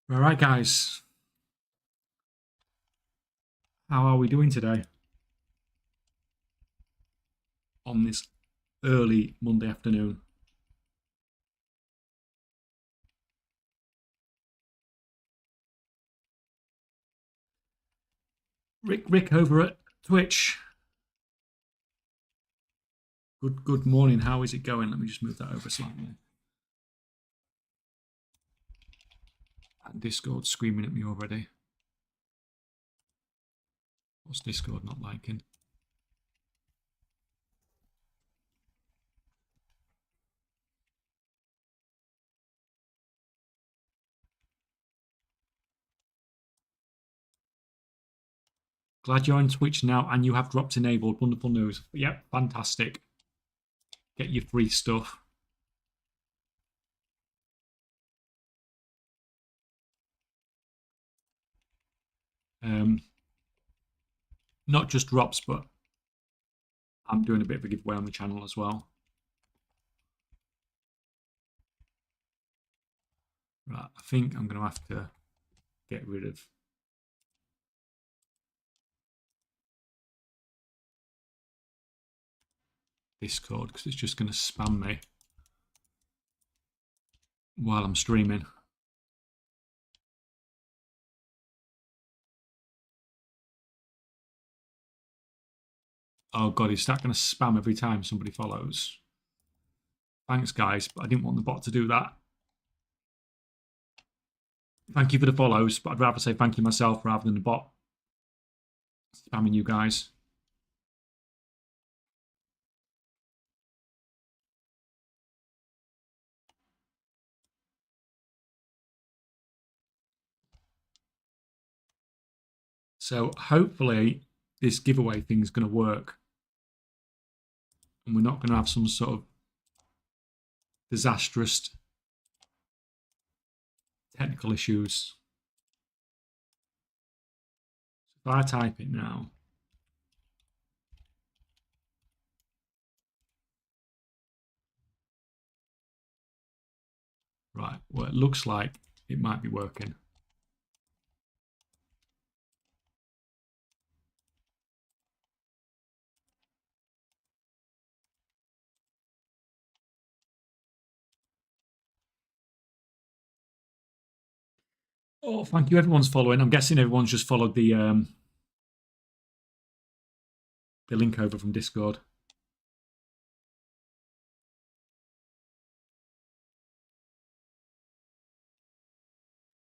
All right, guys. How are we doing today on this early Monday afternoon? Rick over at Twitch. Good morning. How is it going? Let me just move that over slightly. And Discord screaming at me already. What's Discord not liking? Glad you're on Twitch now and you have drops enabled. Wonderful news. Yep, fantastic. Get your free stuff. Not just drops, but I'm doing a bit of a giveaway on the channel as well. Right, I think I'm going to have to get rid of Discord because it's just going to spam me while I'm streaming. Oh god, is that going to spam every time somebody follows? Thanks, guys, but I didn't want the bot to do that. Thank you for the follows, but I'd rather say thank you myself rather than the bot spamming you guys. So hopefully this giveaway thing is going to work. And we're not going to have some sort of disastrous technical issues. So if I type it now. Right, well, it looks like it might be working. Oh, thank you. Everyone's following. I'm guessing everyone's just followed the link over from Discord.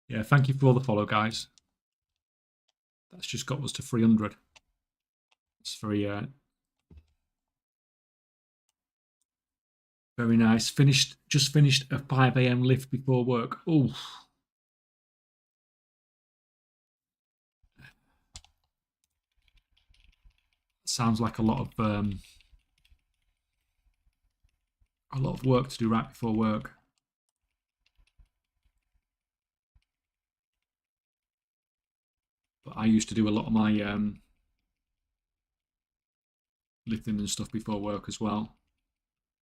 Yeah, thank you for all the follow, guys. That's just got us to 300. It's very very nice. Just finished a 5 a.m. lift before work. Oh, sounds like a lot of work to do right before work. But I used to do a lot of my lifting and stuff before work as well.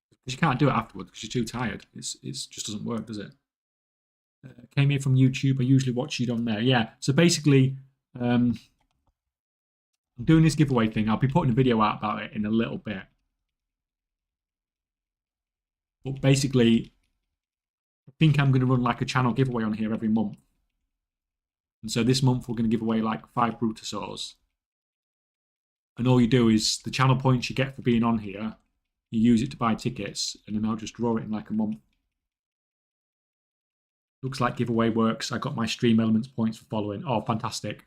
Because you can't do it afterwards because you're too tired. It just doesn't work, does it? Came here from YouTube. I usually watch you on there. Yeah. So basically, I'm doing this giveaway thing. I'll be putting a video out about it in a little bit. But basically, I think I'm going to run like a channel giveaway on here every month. And so this month we're going to give away like 5 Brutasaurs. And all you do is the channel points you get for being on here, you use it to buy tickets, and then I'll just draw it in like a month. Looks like giveaway works. I got my Stream Elements points for following. Oh, fantastic.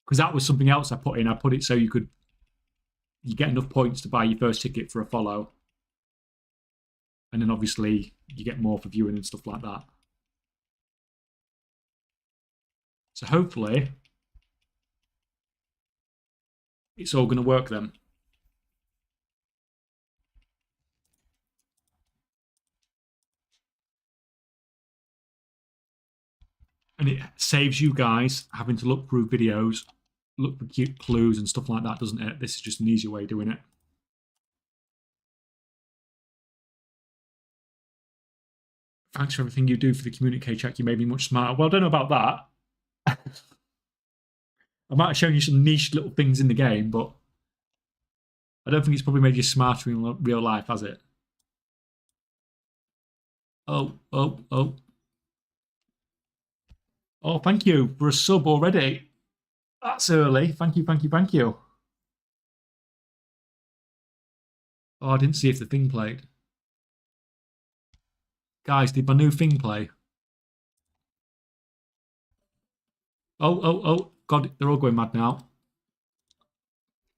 Because that was something else I put in. I put it so you get enough points to buy your first ticket for a follow. And then obviously you get more for viewing and stuff like that. So hopefully it's all going to work then. And it saves you guys having to look through videos, look for cute clues and stuff like that, doesn't it? This is just an easier way of doing it. Thanks for everything you do for the community, check. You made me much smarter. Well, I don't know about that. I might have shown you some niche little things in the game, but I don't think it's probably made you smarter in real life, has it? Oh, oh, oh. Oh, thank you for a sub already. That's early. Thank you, thank you, thank you. Oh, I didn't see if the thing played. Guys, did my new thing play? Oh, oh, oh. God, they're all going mad now.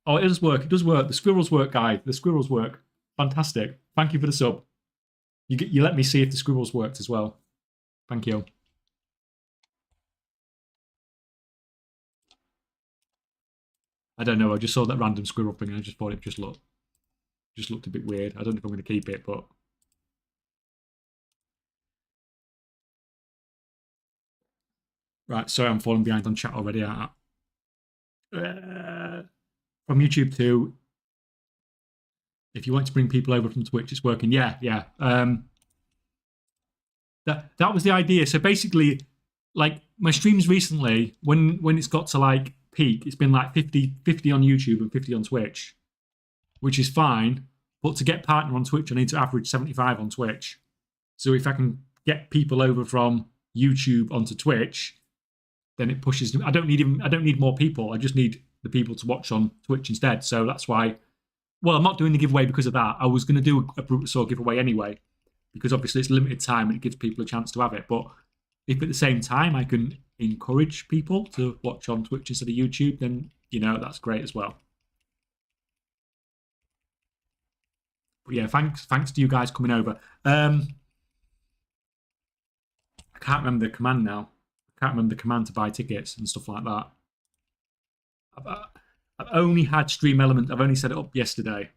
Oh, it does work. It does work. The squirrels work, guy. The squirrels work. Fantastic. Thank you for the sub. You let me see if the squirrels worked as well. Thank you. I don't know. I just saw that random squirrel thing and I just thought it just looked a bit weird. I don't know if I'm going to keep it, but right. Sorry, I'm falling behind on chat already. From YouTube too. If you want to bring people over from Twitch, it's working. Yeah, yeah. That was the idea. So basically, like my streams recently, when it's got to like peak, it's been like 50 on YouTube and 50 on Twitch, which is fine. But to get partner on Twitch, I need to average 75 on Twitch. So if I can get people over from YouTube onto Twitch, then it pushes. I don't need more people. I just need the people to watch on Twitch instead. So that's why. Well, I'm not doing the giveaway because of that. I was going to do a Brutosaur giveaway anyway, because obviously it's limited time and it gives people a chance to have it. But if at the same time I can encourage people to watch on Twitch instead of YouTube, then that's great as well. But yeah, thanks to you guys coming over. I can't remember the command now. I can't remember the command to buy tickets and stuff like that. I've only had Stream Element. I've only set it up yesterday.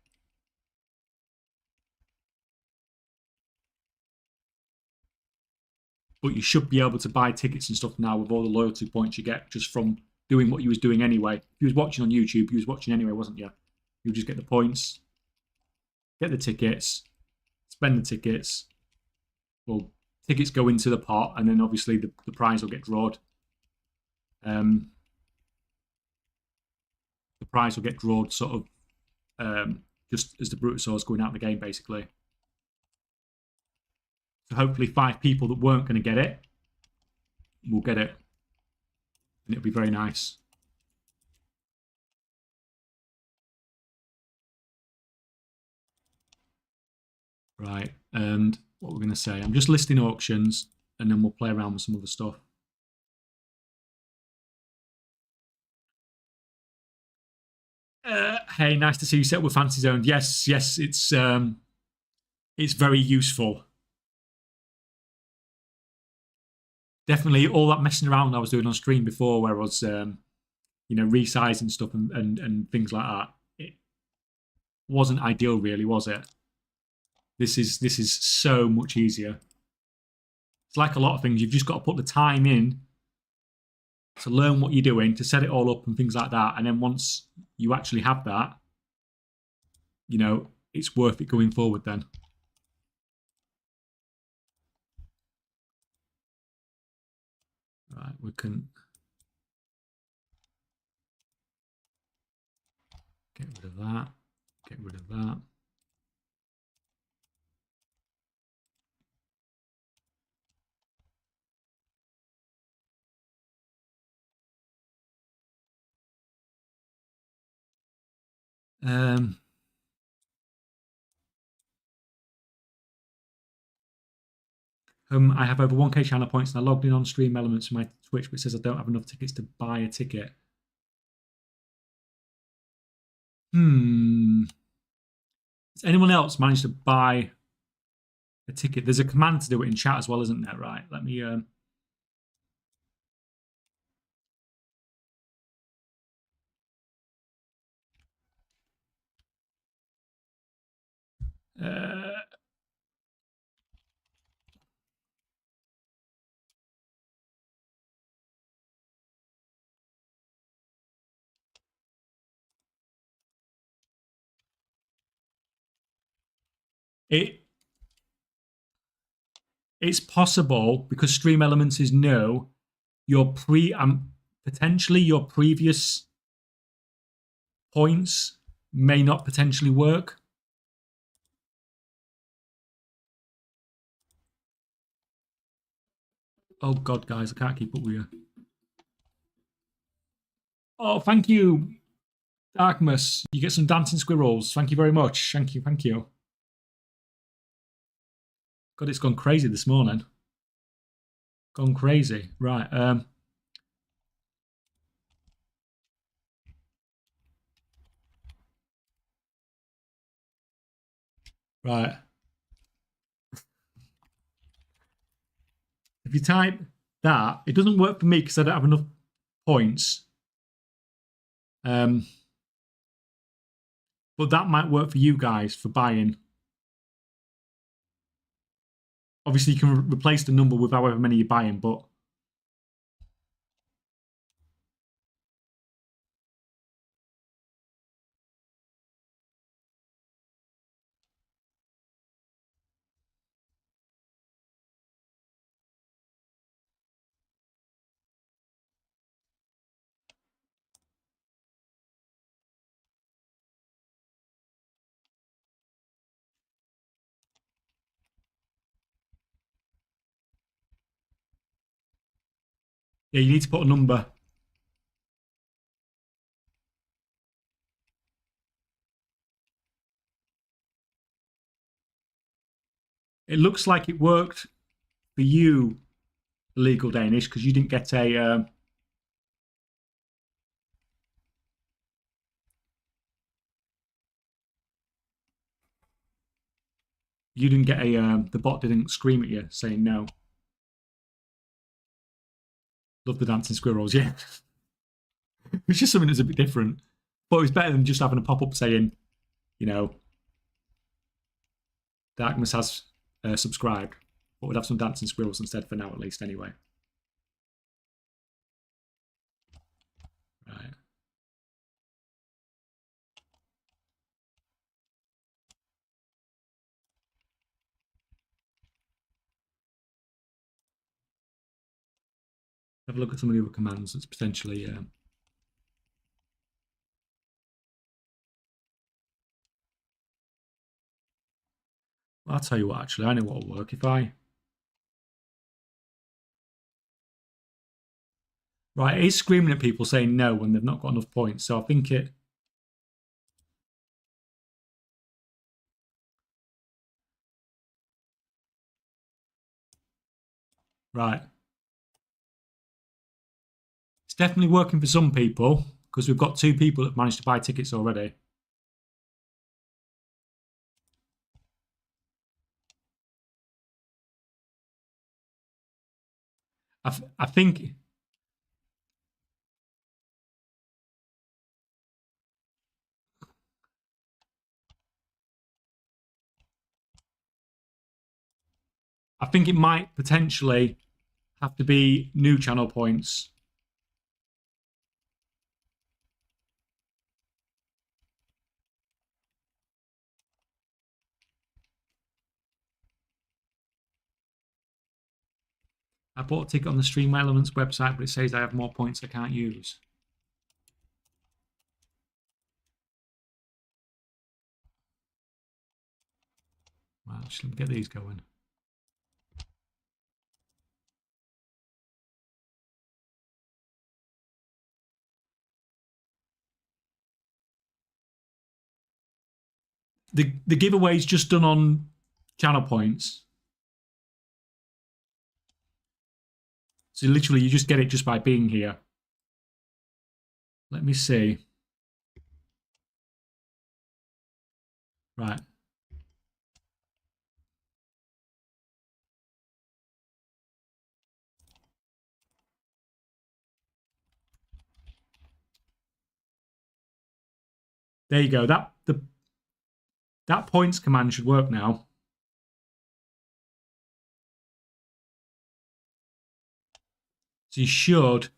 But you should be able to buy tickets and stuff now with all the loyalty points you get just from doing what you was doing anyway. If you was watching on YouTube, you was watching anyway, wasn't you? You just get the points, get the tickets, spend the tickets. Well, tickets go into the pot, and then obviously the prize will get drawn. The prize will get drawn sort of just as the Brutosaur is going out of the game, basically. So hopefully 5 people that weren't going to get it will get it. And it'll be very nice. Right, and what we're going to say, I'm just listing auctions, and then we'll play around with some other stuff. Hey, nice to see you set with Fancy Zone. Yes, it's very useful. Definitely all that messing around I was doing on stream before, where I was, resizing stuff and things like that. It wasn't ideal, really, was it? This is so much easier. It's like a lot of things. You've just got to put the time in to learn what you're doing, to set it all up and things like that. And then once you actually have that, it's worth it going forward then. Right, we can get rid of that. Get rid of that. I have over 1k channel points and I logged in on Stream Elements from my Twitch, but it says I don't have enough tickets to buy a ticket. Has anyone else managed to buy a ticket? There's a command to do it in chat as well, isn't there? Right. Let me. It It's possible because Stream Elements is new. Your potentially your previous points may not potentially work. Oh God, guys, I can't keep up with you. Oh, thank you, Darkmus. You get some dancing squirrels. Thank you very much. Thank you, thank you. God, it's gone crazy this morning. Gone crazy. Right. Right. If you type that, it doesn't work for me because I don't have enough points. But that might work for you guys for buying. Obviously, you can replace the number with however many you're buying, but yeah, you need to put a number. It looks like it worked for you, Legal Danish, because you didn't get a. You didn't get a. The bot didn't scream at you saying no. Love the dancing squirrels, yeah. It's just something that's a bit different, but it's better than just having a pop up saying, you know, Darkness has subscribed, but we'd have some dancing squirrels instead for now, at least, anyway. Right. Have a look at some of the other commands that's potentially. I'll tell you what, actually, I know what will work. If I. Right, it is screaming at people saying no when they've not got enough points, so I think it. Right. It's definitely working for some people because we've got 2 people that managed to buy tickets already. I think it might potentially have to be new channel points. I bought a ticket on the Stream Elements website, but it says I have more points I can't use. Right, just let me get these going. The giveaway's just done on channel points. So literally, you just get it just by being here. Let me see. Right. There you go. That points command should work now. So you should.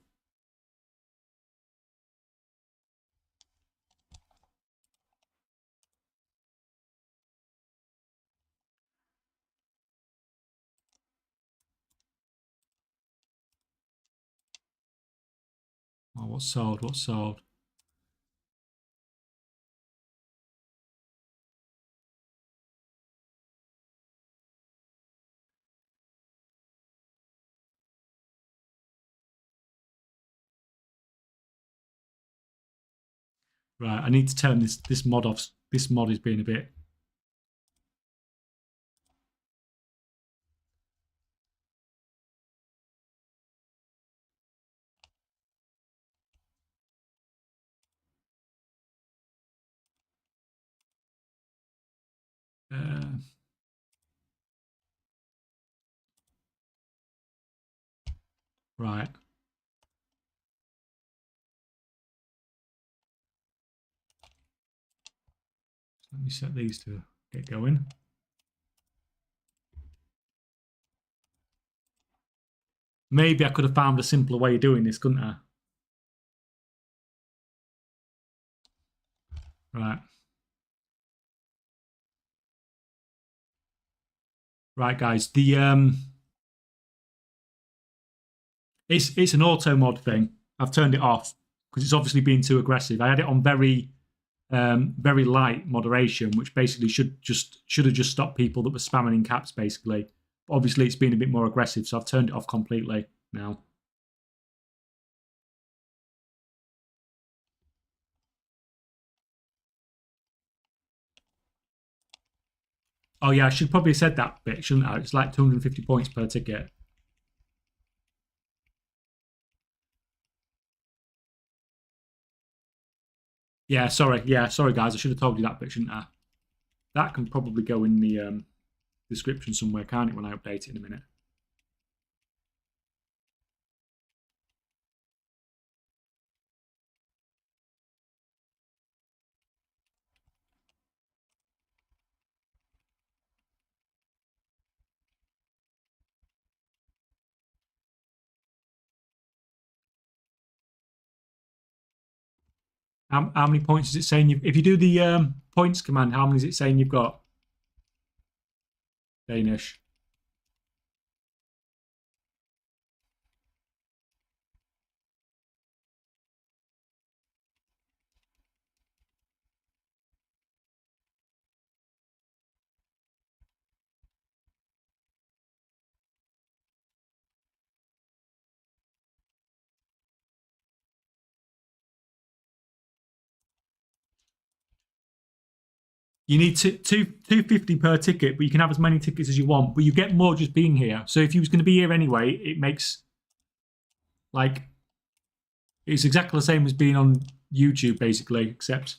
what's sold? What's sold? Right, I need to turn this mod off. This mod is being a bit. Right. Let me set these to get going. Maybe I could have found a simpler way of doing this, couldn't I? Right. Right, guys. It's an auto mod thing. I've turned it off because it's obviously being too aggressive. I had it on very light moderation, which basically should have just stopped people that were spamming in caps, basically. But obviously, it's been a bit more aggressive, so I've turned it off completely now. Oh yeah, I should probably have said that bit, shouldn't I? It's like 250 points per ticket. Yeah, sorry. Yeah, sorry, guys. I should have told you that bit, shouldn't I? That can probably go in the description somewhere, can't it, when I update it in a minute? How many points is it saying if you do the points command, how many is it saying you've got? Danish. You need 250 per ticket, but you can have as many tickets as you want. But you get more just being here. So if you was going to be here anyway, it makes like it's exactly the same as being on YouTube, basically, except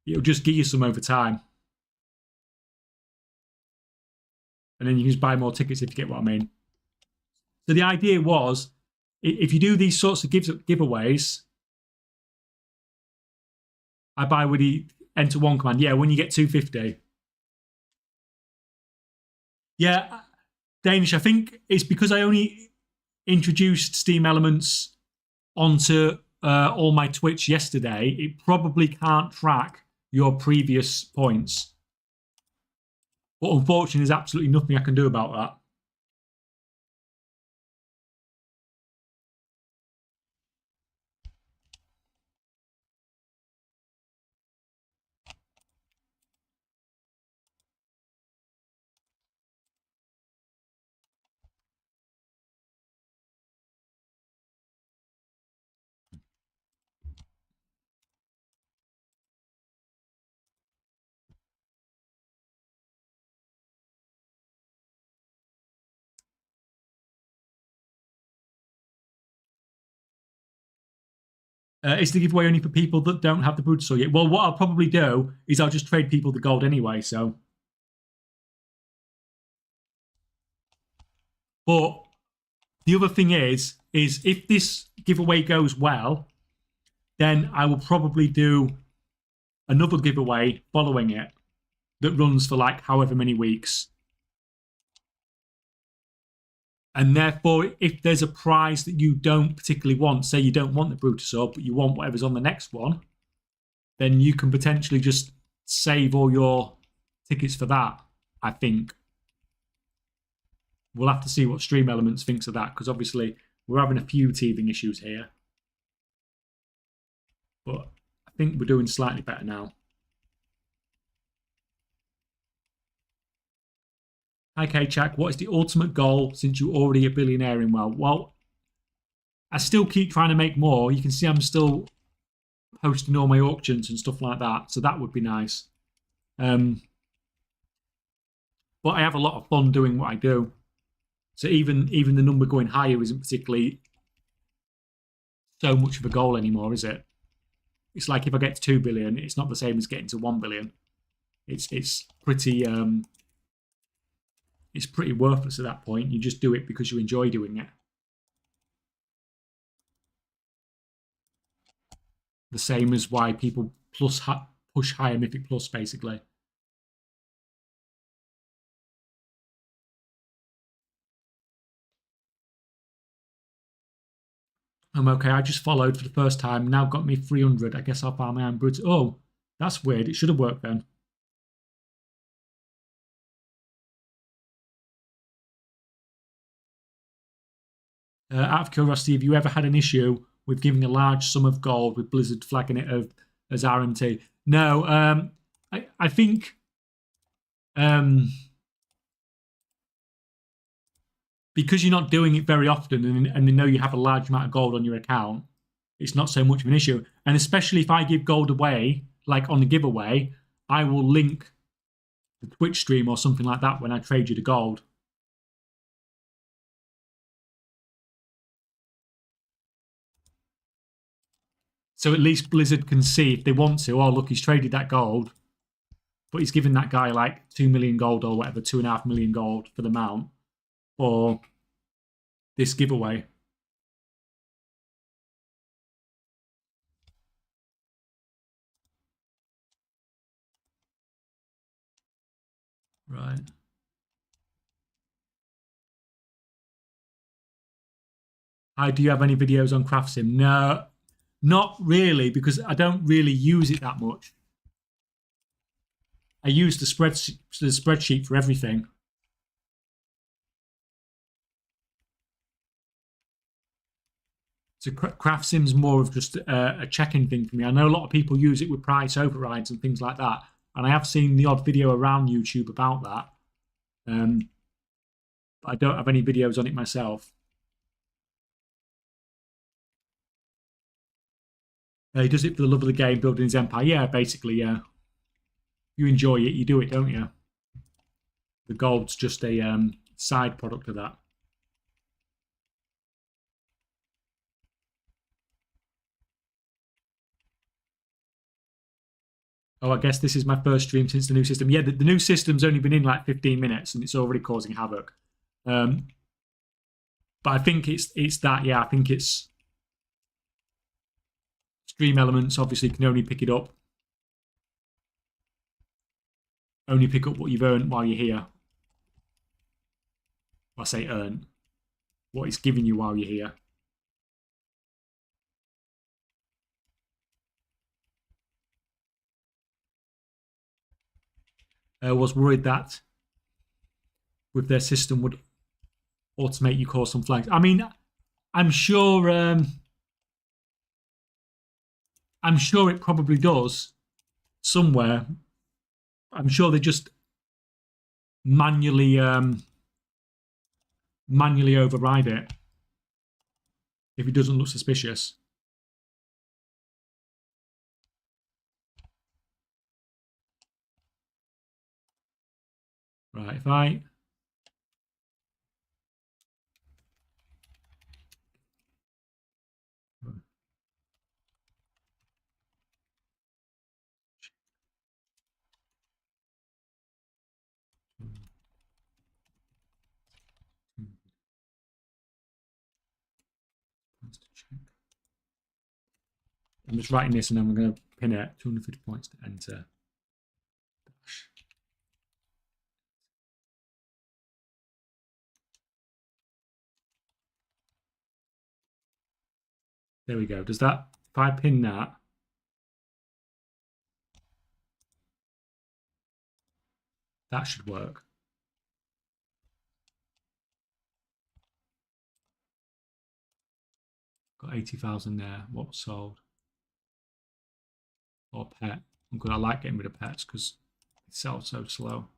it'll just get you some over time. And then you can just buy more tickets if you get what I mean. So the idea was, if you do these sorts of giveaways, I buy with the enter one command. Yeah, when you get 250. Yeah, Danish, I think it's because I only introduced Steam Elements onto all my Twitch yesterday. It probably can't track your previous points. But unfortunately, there's absolutely nothing I can do about that. It's the giveaway only for people that don't have the Brutal yet. Well, what I'll probably do is I'll just trade people the gold anyway. So, but the other thing is if this giveaway goes well, then I will probably do another giveaway following it that runs for like however many weeks. And therefore, if there's a prize that you don't particularly want, say you don't want the Brutosaur, but you want whatever's on the next one, then you can potentially just save all your tickets for that, I think. We'll have to see what Stream Elements thinks of that, because obviously We're having a few teething issues here, but I think we're doing slightly better now. Okay, Jack, what is the ultimate goal since you're already a billionaire in well? Well, I still keep trying to make more. You can see I'm still posting all my auctions and stuff like that, so that would be nice. But I have a lot of fun doing what I do. So even the number going higher isn't particularly so much of a goal anymore, is it? It's like if I get to 2 billion, it's not the same as getting to 1 billion. It's pretty worthless at that point. You just do it because you enjoy doing it. The same as why people push higher Mythic Plus, basically. I'm okay. I just followed for the first time. Now got me 300. I guess I'll farm my own brutes. Oh, that's weird. It should have worked then. Out of curiosity, have you ever had an issue with giving a large sum of gold with Blizzard flagging it as RMT? No. I think because you're not doing it very often and they know you have a large amount of gold on your account, it's not so much of an issue. And especially if I give gold away, like on the giveaway, I will link the Twitch stream or something like that when I trade you the gold. So at least Blizzard can see if they want to, oh, look, he's traded that gold, but he's given that guy like 2 million gold or whatever, 2.5 million gold for the mount for this giveaway. Right. Do you have any videos on CraftSim? No, not really, because I don't really use it that much. I use the spreadsheet for everything. So CraftSim's more of just a check-in thing for me. I know a lot of people use it with price overrides and things like that, and I have seen the odd video around YouTube about that. But I don't have any videos on it myself. He does it for the love of the game, building his empire. Yeah, basically, yeah. You enjoy it, you do it, don't you? The gold's just a side product of that. Oh, I guess this is my first stream since the new system. Yeah, the new system's only been in like 15 minutes and it's already causing havoc. But I think it's that, yeah, I think it's stream elements obviously can only pick it up. Only pick up what you've earned while you're here. I say earn. What it's giving you while you're here. I was worried that with their system would automate you cause some flags. I mean, I'm sure it probably does somewhere. I'm sure they just manually override it if it doesn't look suspicious. Right, if I I'm just writing this and then we're going to pin it 250 points to enter. There we go. Does that, if I pin that, that should work. Got 80,000 there. What was sold? Or pet. I'm good. I like getting rid of pets because they sell so slow.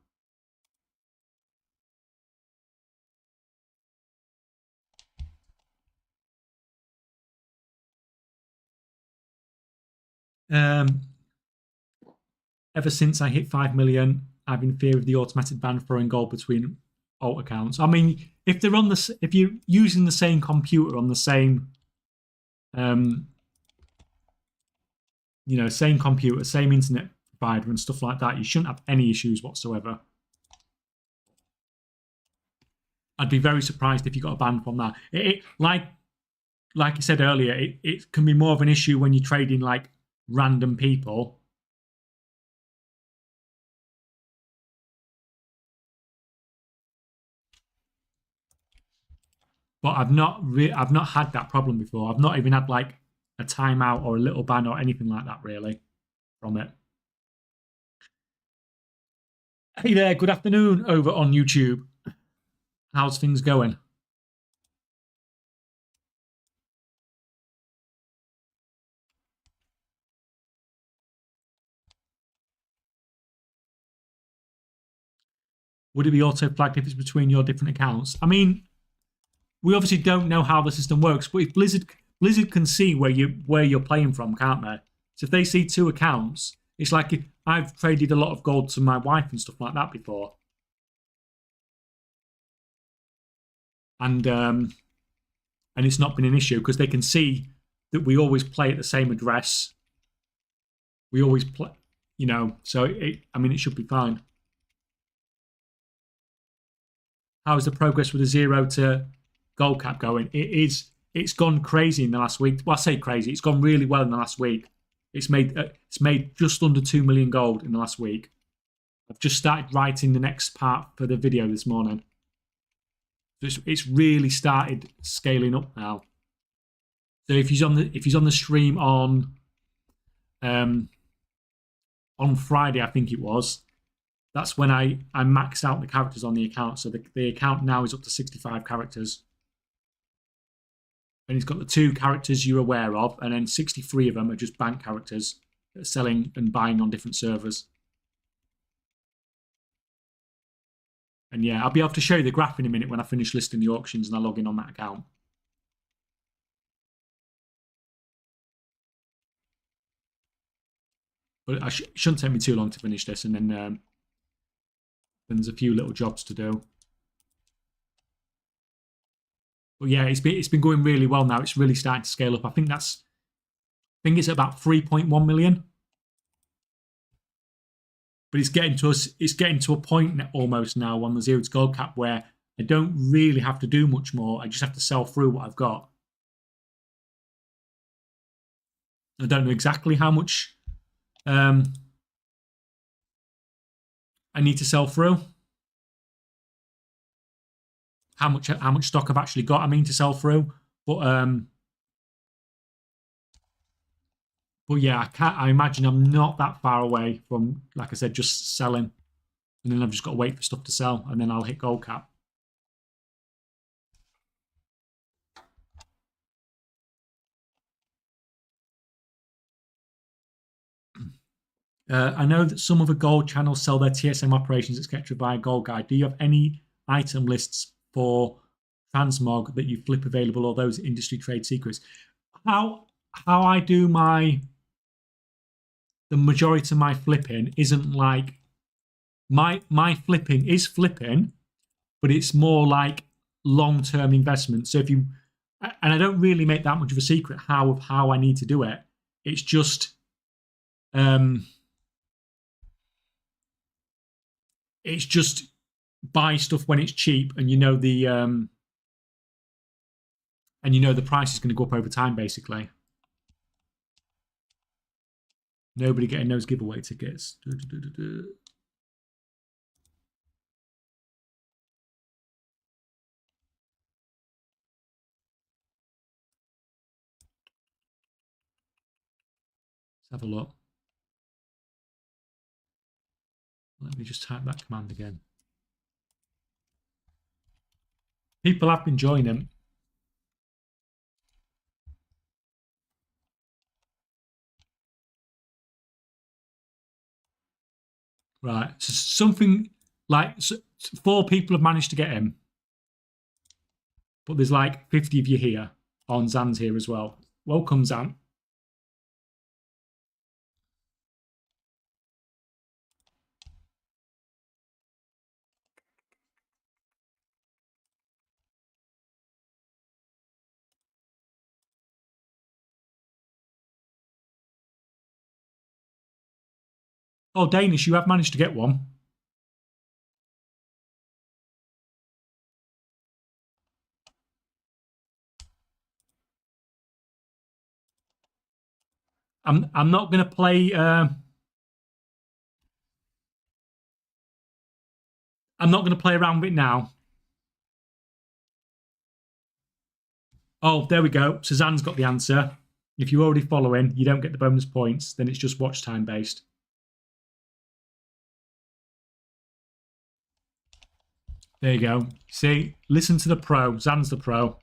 Ever since I hit 5 million, I've in fear of the automatic ban throwing gold between alt accounts. I mean, if they're on the, if you're using the same computer on the same, um, same computer, same internet provider and stuff like that, you shouldn't have any issues whatsoever. I'd be very surprised if you got a ban from that. Like I said earlier, it can be more of an issue when you're trading like random people. But I've not had that problem before. I've not even had like a timeout or a little ban or anything like that really from it. Hey there, good afternoon over on YouTube. How's things going? Would it be auto flagged if it's between your different accounts? I mean, we obviously don't know how the system works, but if Blizzard can see where you're playing from, can't they? So if they see two accounts, it's like I've traded a lot of gold to my wife and stuff like that before, and it's not been an issue because they can see that we always play at the same address. We always play, so I mean, it should be fine. How's the progress with the 0 to gold cap going? It's gone crazy in the last week. Well, I say crazy. It's gone really well in the last week. It's made just under 2 million gold in the last week. I've just started writing the next part for the video this morning. So it's really started scaling up now. So if he's on the stream on Friday, I think it was, that's when I maxed out the characters on the account. So the account now is up to 65 characters. And it's got the 2 characters you're aware of, and then 63 of them are just bank characters that are selling and buying on different servers. And yeah, I'll be able to show you the graph in a minute when I finish listing the auctions and I log in on that account. But it shouldn't take me too long to finish this, and then there's a few little jobs to do. But yeah, it's been going really well now. It's really starting to scale up. I think it's at about 3.1 million. But it's getting to a point almost now on the 0 to gold cap where I don't really have to do much more. I just have to sell through what I've got. I don't know exactly how much I need to sell through. How much stock I've actually got, I mean, to sell through. But yeah, I imagine I'm not that far away from, like I said, just selling. And then I've just got to wait for stuff to sell, and then I'll hit gold cap. I know that some other gold channels sell their TSM operations, etc. via Gold Guide. Do you have any item lists for transmog that you flip available, or those industry trade secrets? How I do the majority of my flipping isn't like my flipping is flipping, but it's more like long-term investment. So and I don't really make that much of a secret how I need to do it. It's just buy stuff when it's cheap, and the price is going to go up over time, basically. Nobody getting those giveaway tickets. Let's have a look. Let me just type that command again. People have been joining. Right. So something like 4 people have managed to get him, but there's like 50 of you here. On Zan's here as well. Welcome, Zan. Oh, Danish, you have managed to get one. I'm not going to play. I'm not going to play around with it now. Oh, there we go. Suzanne's got the answer. If you're already following, you don't get the bonus points. Then it's just watch time based. There you go. See, listen to the pro. Zan's the pro.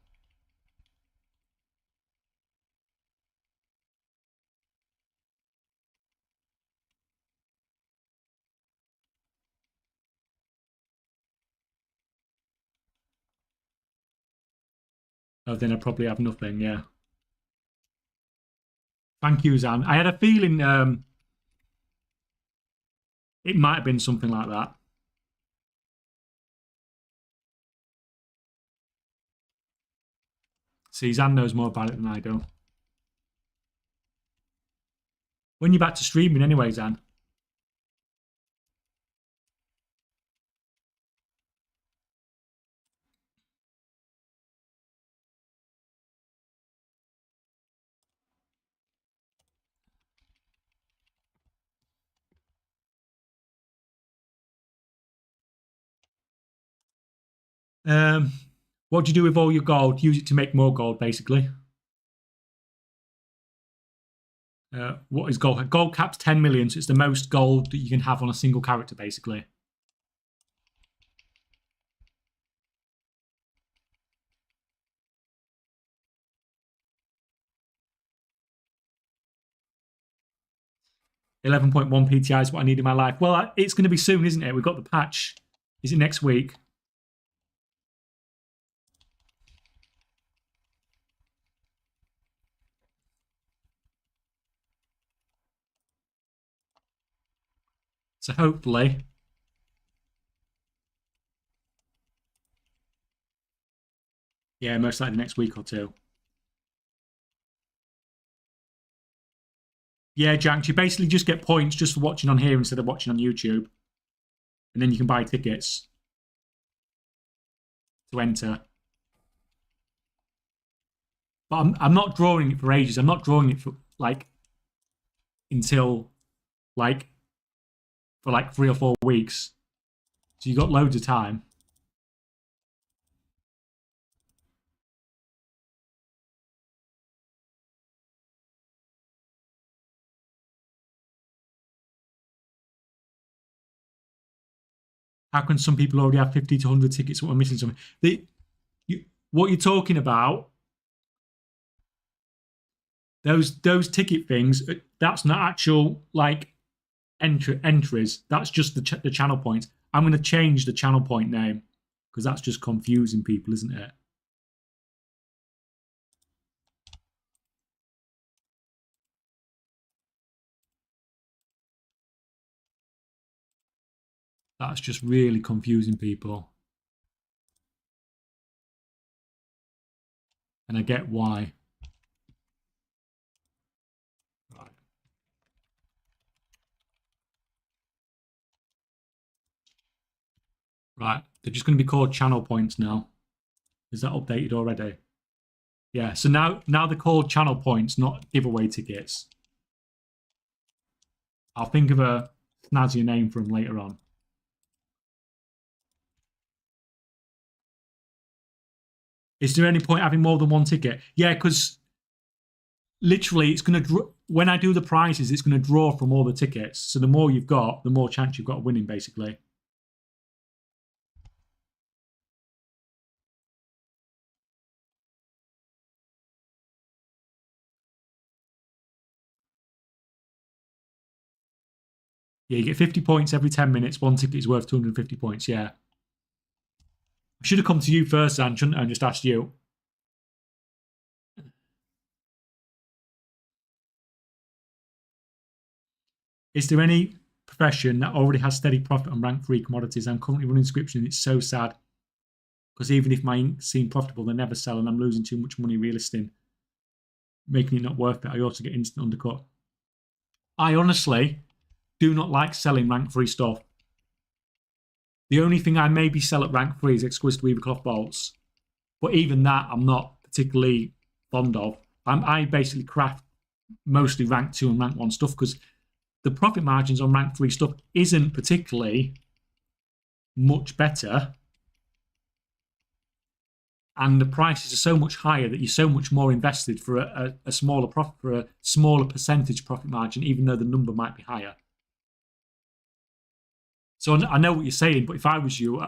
Oh, then I probably have nothing. Yeah. Thank you, Zan. I had a feeling it might have been something like that. See, Zan knows more about it than I do. When you're back to streaming, anyway, Zan. Um, what do you do with all your gold? Use it to make more gold, basically. What is gold? Gold cap's 10 million, so it's the most gold that you can have on a single character, basically. .1 PTI is what I need in my life. Well, it's going to be soon, isn't it? We've got the patch. Is it next week? So hopefully, yeah, most likely next week or two. Yeah, Jank, you basically just get points just for watching on here instead of watching on YouTube. And then you can buy tickets to enter. But I'm not drawing it for ages. I'm not drawing it for like until like for like 3 or 4 weeks. So you got loads of time. How can some people already have 50 to 100 tickets when we're missing something? What you're talking about, those ticket things, that's not actual like entries. That's just the channel points. I'm going to change the channel point name because that's just confusing people, isn't it? That's just really confusing people. And I get why. Right. Right. They're just going to be called channel points now. Is that updated already? Yeah. So now they're called channel points, not giveaway tickets. I'll think of a snazzier name for them later on. Is there any point having more than one ticket? Yeah, because literally it's going to when I do the prizes, it's going to draw from all the tickets. So the more you've got, the more chance you've got of winning, basically. Yeah, you get 50 points every 10 minutes. One ticket is worth 250 points. Yeah. I should have come to you first, Dan, shouldn't I, and just asked you. Is there any profession that already has steady profit on rank 3 commodities? I'm currently running subscription and it's so sad because even if my inks seem profitable, they never sell and I'm losing too much money relisting, making it not worth it. I also get instant undercut. I honestly do not like selling rank 3 stuff. The only thing I maybe sell at rank 3 is exquisite weaver cloth bolts. But even that, I'm not particularly fond of. I basically craft mostly rank 2 and rank 1 stuff because the profit margins on rank 3 stuff isn't particularly much better. And the prices are so much higher that you're so much more invested for a smaller profit, for a smaller percentage profit margin, even though the number might be higher. So I know what you're saying, but if I was you,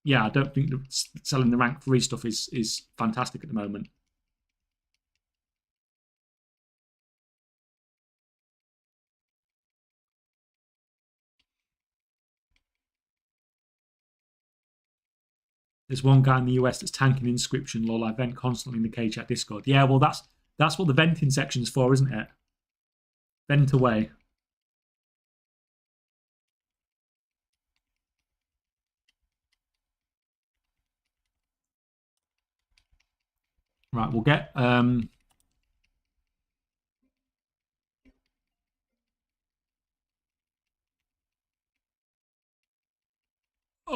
yeah, I don't think that selling the rank 3 stuff is fantastic at the moment. There's one guy in the US that's tanking inscription. Lol, I vent constantly in the KChat Discord. Yeah, well, that's what the venting section's for, isn't it? Vent away. Right, we'll get oh,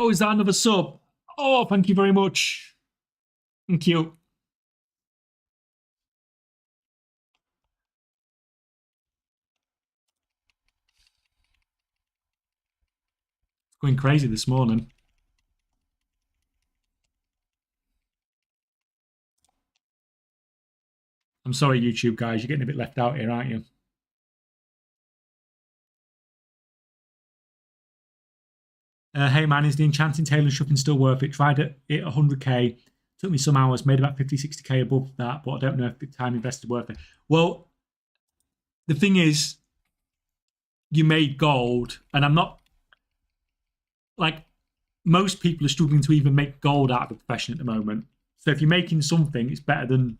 is that another sub? Oh, thank you very much. Thank you. It's going crazy this morning. I'm sorry, YouTube guys, you're getting a bit left out here, aren't you? Hey man, is the enchanting tail and shuffling still worth it? Tried it at 100k. Took me some hours, made about 50, 60k above that, but I don't know if the time invested worth it. Well, the thing is, you made gold, and I'm not like most people are struggling to even make gold out of the profession at the moment. So if you're making something, it's better than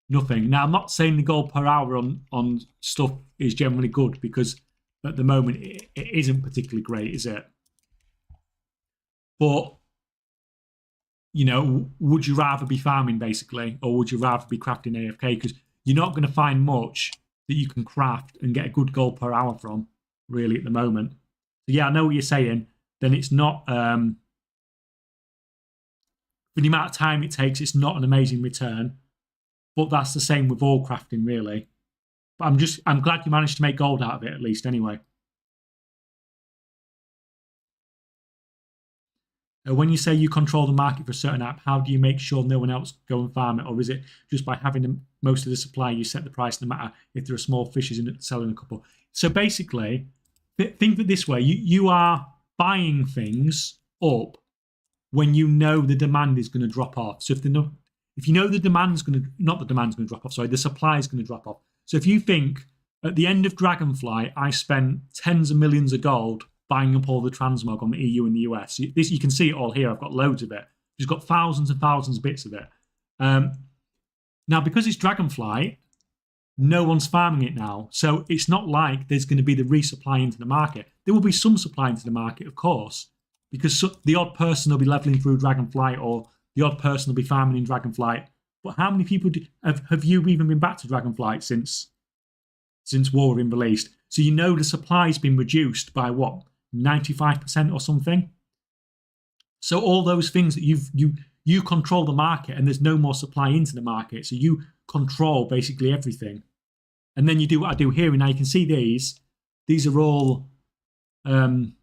nothing. Now, I'm not saying the gold per hour on stuff is generally good because at the moment it isn't particularly great, is it? But you know, would you rather be farming basically, or would you rather be crafting AFK? Because you're not going to find much that you can craft and get a good gold per hour from, really, at the moment. So yeah, I know what you're saying. Then it's not for the amount of time it takes. It's not an amazing return, but that's the same with all crafting, really. But I'm glad you managed to make gold out of it at least, anyway. When you say you control the market for a certain app, how do you make sure no one else go and farm it? Or is it just by having most of the supply, you set the price no matter if there are small fishes in it selling a couple? So basically, think of it this way. You are buying things up when you know the demand is going to drop off. So if you know the demand's going to, not the demand's going to drop off, sorry, the supply is going to drop off. So if you think at the end of Dragonfly, I spent tens of millions of gold buying up all the transmog on the EU and the US. This, you can see it all here. I've got loads of it. Just got thousands and thousands of bits of it. Now, because it's Dragonfly, no one's farming it now. So it's not like there's going to be the resupply into the market. There will be some supply into the market, of course, because the odd person will be leveling through Dragonfly or the odd person will be farming in Dragonfly. But how many people have you even been back to Dragonfly since War been released? So you know the supply's been reduced by what, 95% or something. So all those things that you control the market, and there's no more supply into the market. So you control basically everything. And then you do what I do here, and now you can see these. These are all the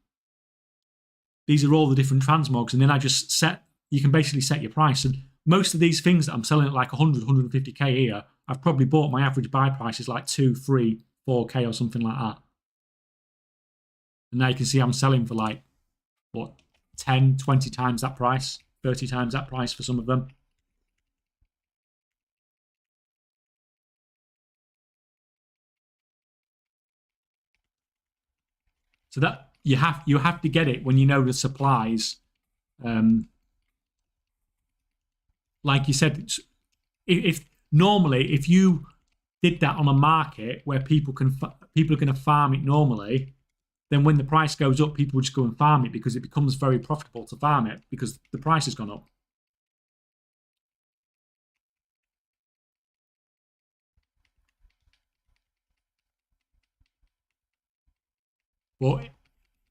different transmogs, and then I just set. You can basically set your price. And most of these things that I'm selling at like 100, 150k here, I've probably bought my average buy price is like 2, 3, 4k or something like that. And now you can see I'm selling for like, what, 10, 20 times that price, 30 times that price for some of them. So that you have to get it when you know the supplies. Um, like you said, if normally if you did that on a market where people are going to farm it normally, then when the price goes up, people would just go and farm it because it becomes very profitable to farm it because the price has gone up. But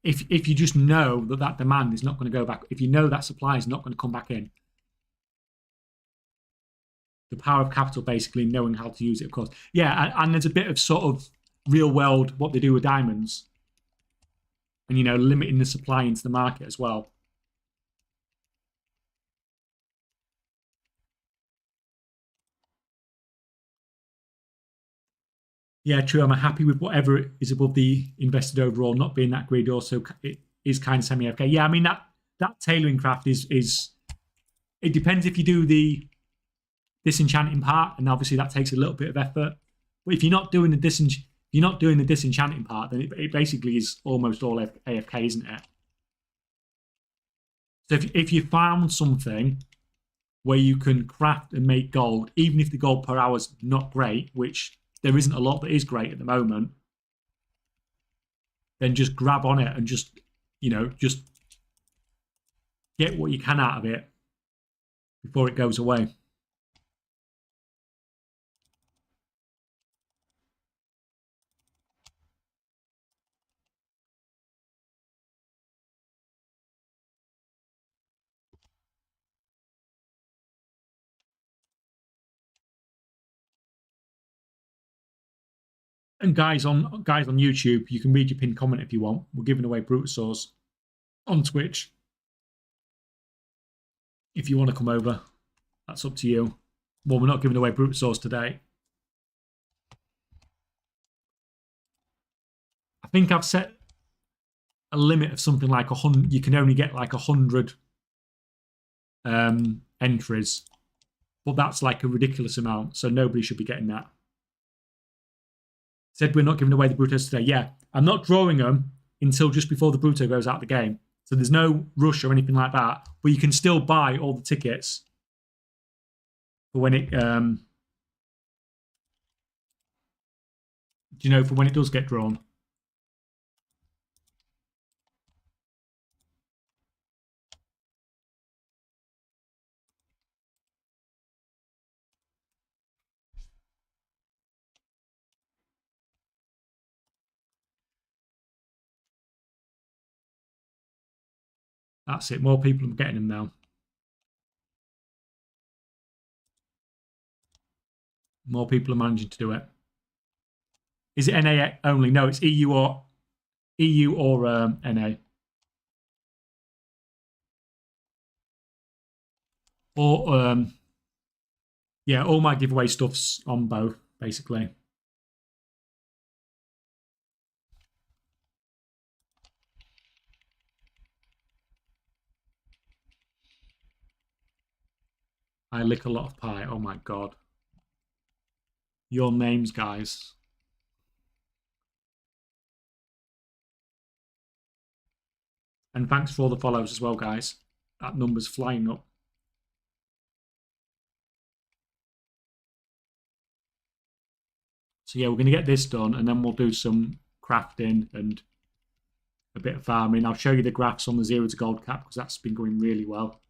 if you just know that that demand is not going to go back, if you know that supply is not going to come back in, the power of capital basically knowing how to use it, of course. Yeah, and there's a bit of sort of real world what they do with diamonds, and limiting the supply into the market as well. Yeah, true. I'm happy with whatever is above the invested overall, not being that greedy. Also, it is kind of semi okay. Yeah, I mean that tailoring craft is it depends if you do the disenchanting part, and obviously that takes a little bit of effort. But if you're not doing the disenchanting part, then it basically is almost all AFK, isn't it? So if you found something where you can craft and make gold, even if the gold per hour is not great, which there isn't a lot that is great at the moment, then just grab on it and just get what you can out of it before it goes away. And guys on YouTube, you can read your pinned comment if you want. We're giving away Brutosaurs on Twitch. If you want to come over, that's up to you. Well, we're not giving away Brutosaurs today. I think I've set a limit of something like 100. You can only get like 100 entries, but that's like a ridiculous amount, so nobody should be getting that. Said we're not giving away the Brutos today. Yeah, I'm not drawing them until just before the Bruto goes out of the game. So there's no rush or anything like that, but you can still buy all the tickets for when it for when it does get drawn. That's it. More people are getting them now. More people are managing to do it. Is it NA only? No, it's EU or NA. Or yeah, all my giveaway stuff's on both basically. I lick a lot of pie. Oh my god. Your names, guys. And thanks for all the follows as well, guys. That number's flying up. So yeah, we're going to get this done, and then we'll do some crafting and a bit of farming. I'll show you the graphs on the 0 to gold cap because that's been going really well.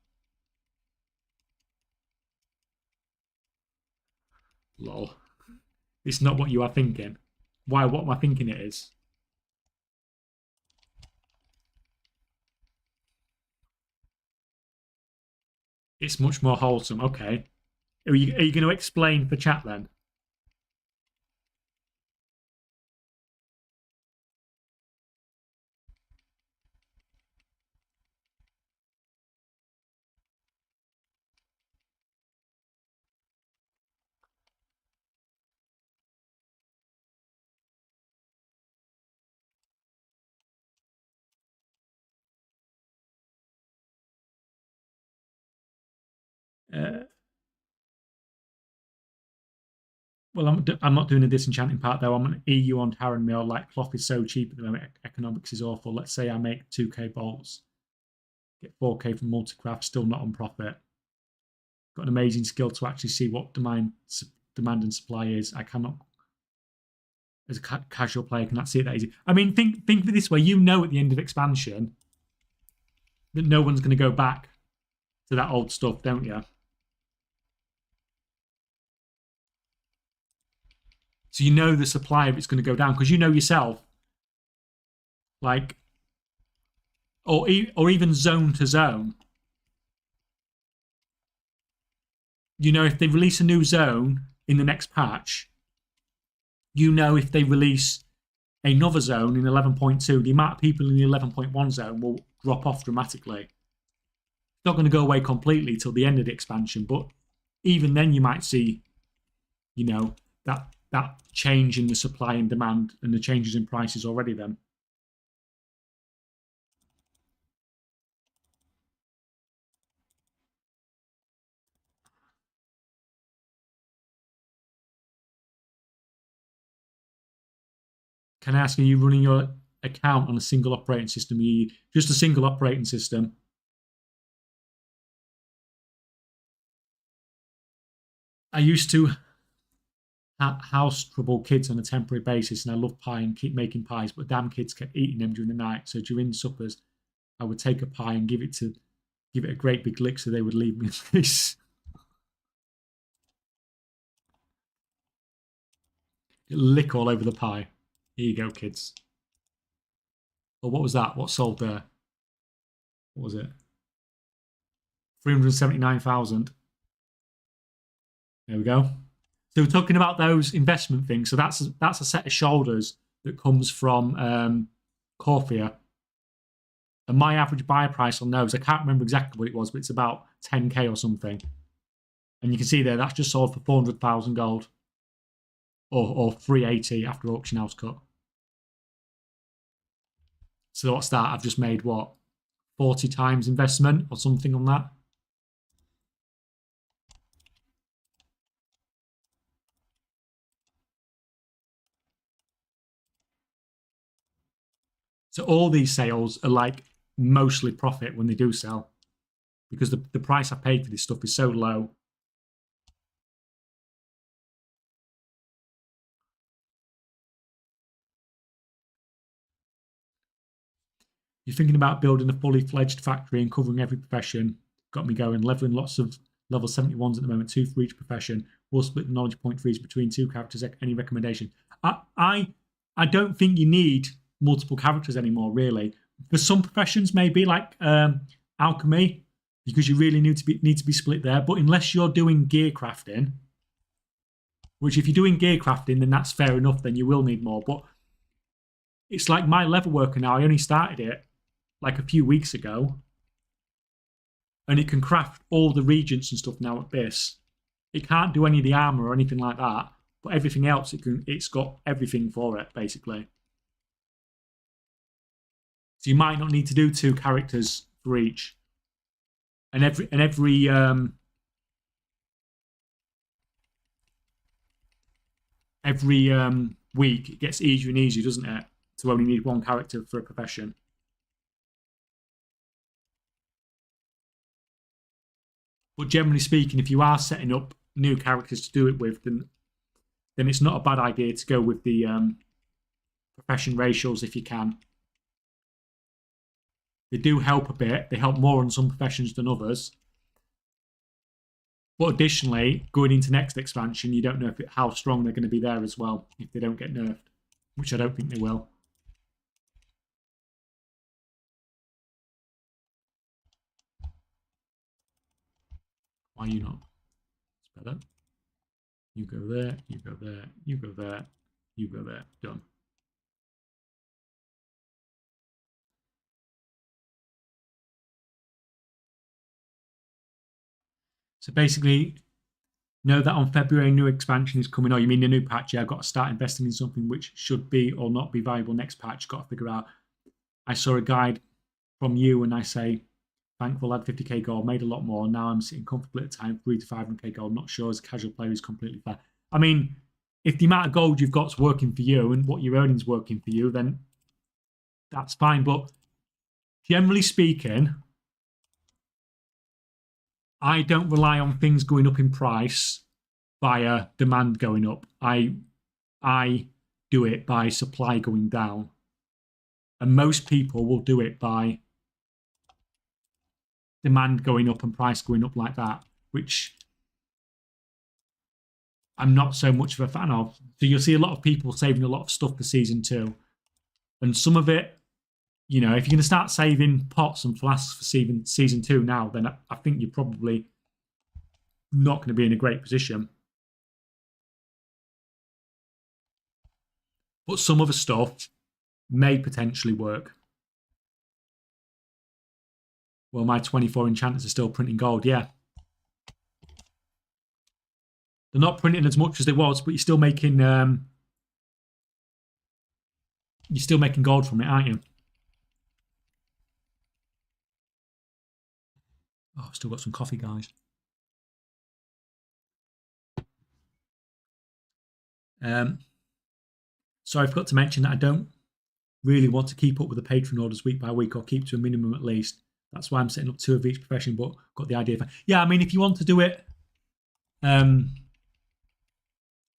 Lol. It's not what you are thinking. Why? What am I thinking it is? It's much more wholesome. Okay. Are you going to explain for chat then? Uh, Well, I'm not doing a disenchanting part though. I'm an EU on Taran Mill. Like cloth is so cheap at the moment. Economics is awful. Let's say I make 2k bolts, get 4k from multicraft, still not on profit. Got an amazing skill to actually see what demand and supply is. I cannot, as a casual player, cannot see it that easy. I mean, think of it this way. You know, at the end of expansion, that no one's going to go back to that old stuff, don't you? So you know the supply of it's going to go down because you know yourself, like, or even zone to zone. You know, if they release a new zone in the next patch, you know if they release another zone in 11.2, the amount of people in the 11.1 zone will drop off dramatically. It's not going to go away completely till the end of the expansion, but even then you might see, you know, that change in the supply and demand and the changes in prices already then. Can I ask, are you running your account on a single operating system? Are you just a single operating system? I used to house trouble kids on a temporary basis, and I love pie and keep making pies, but damn kids kept eating them during the night. So during suppers, I would take a pie and give it a great big lick so they would leave me in peace. Lick all over the pie. Here you go, kids. Well, what was that? What sold there? What was it? 379,000. There we go. So we're talking about those investment things. So that's a set of shoulders that comes from Corphia. And my average buy price on those, I can't remember exactly what it was, but it's about 10k or something. And you can see there, that's just sold for 400,000 gold. Or 380 after auction house cut. So what's that? I've just made what? 40 times investment or something on that. So all these sales are like mostly profit when they do sell, because the price I paid for this stuff is so low. You're thinking about building a fully fledged factory and covering every profession. Got me going. Leveling lots of level 71s at the moment, 2 for each profession. We'll split the knowledge point for each between 2 characters. Any recommendation? I don't think you need multiple characters anymore, really. For some professions, maybe like alchemy, because you really need to be split there. But unless you're doing gear crafting, which if you're doing gear crafting, then that's fair enough. Then you will need more. But it's like my level worker now. I only started it like a few weeks ago, and it can craft all the regents and stuff now at this. It can't do any of the armor or anything like that, but everything else it's got everything for it basically. So you might not need to do 2 characters for each, and every week it gets easier and easier, doesn't it, to only need 1 character for a profession. But generally speaking, if you are setting up new characters to do it with, then it's not a bad idea to go with the profession ratios if you can. They do help a bit. They help more on some professions than others. But additionally, going into next expansion, you don't know how strong they're going to be there as well if they don't get nerfed, which I don't think they will. Why are you not? It's better. You go there, you go there, you go there, you go there. Done. So basically, know that on February, a new expansion is coming. Oh, you mean the new patch? Yeah, I've got to start investing in something which should be or not be viable next patch. Got to figure out. I saw a guide from you and I say, thankful, had 50k gold, made a lot more. Now I'm sitting comfortably at the time, 3 to 500k gold. Not sure as a casual player is completely fair. I mean, if the amount of gold you've got's working for you and what you're earning's working for you, then that's fine. But generally speaking, I don't rely on things going up in price via demand going up. I do it by supply going down. And most people will do it by demand going up and price going up like that, which I'm not so much of a fan of. So you'll see a lot of people saving a lot of stuff for season 2. And some of it, if you're going to start saving pots and flasks for season 2 now, then I think you're probably not going to be in a great position. But some other stuff may potentially work. Well, my 24 enchanters are still printing gold, yeah. They're not printing as much as they was, but you're still making gold from it, aren't you? Oh, I've still got some coffee, guys. So I forgot to mention that I don't really want to keep up with the Patreon orders week by week, or keep to a minimum at least. That's why I'm setting up 2 of each profession, but got the idea. Yeah, I mean, if you want to do it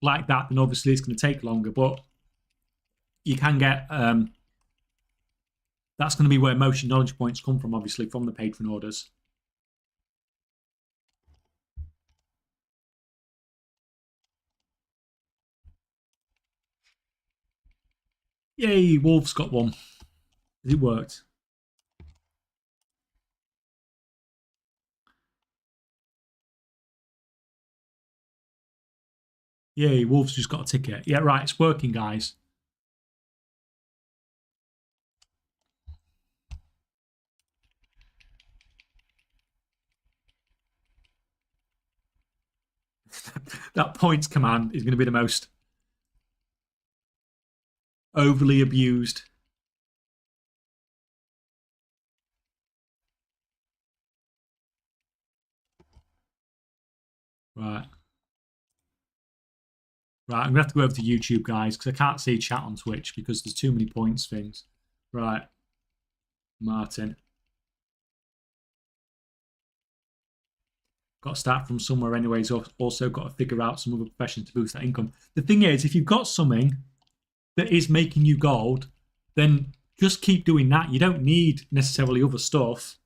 like that, then obviously it's going to take longer, but you can get... that's going to be where most of your knowledge points come from, obviously, from the Patreon orders. Yay, Wolf's got one. It worked. Yay, Wolf's just got a ticket. Yeah, right, it's working, guys. That points command is going to be the most overly abused. Right. Right, I'm going to have to go over to YouTube, guys, because I can't see chat on Twitch because there's too many points things. Right. Martin. Got to start from somewhere anyways. Also got to figure out some other profession to boost that income. The thing is, if you've got something that is making you gold, then just keep doing that. You don't need necessarily other stuff.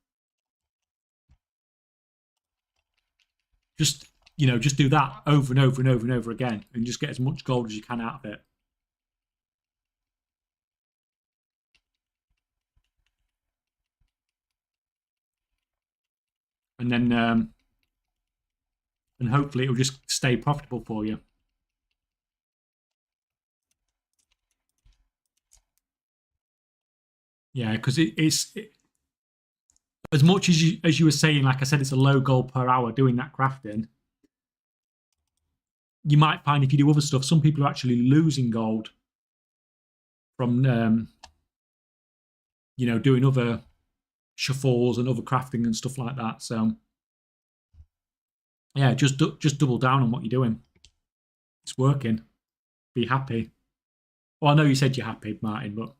Just do that over and over and over and over again, and just get as much gold as you can out of it. And then, and hopefully it'll just stay profitable for you. Yeah, because it's as much as you were saying, like I said, it's a low gold per hour doing that crafting. You might find if you do other stuff, some people are actually losing gold from doing other shuffles and other crafting and stuff like that. So yeah, just double down on what you're doing. It's working. Be happy. Well, I know you said you're happy, Martin, but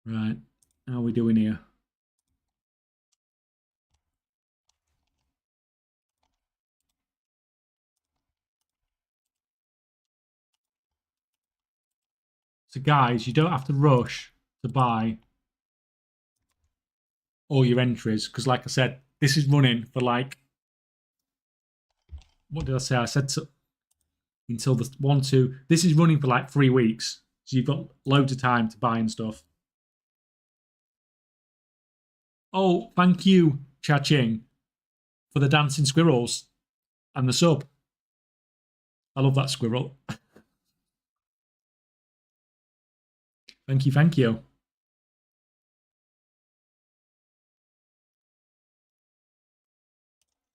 right. How are we doing here? So guys, you don't have to rush to buy all your entries, because like I said, this is running for like, what did I say? I said until the 1, 2. This is running for like 3 weeks. So you've got loads of time to buy and stuff. Oh, thank you, Cha-Ching, for the dancing squirrels and the sub. I love that squirrel. Thank you, thank you.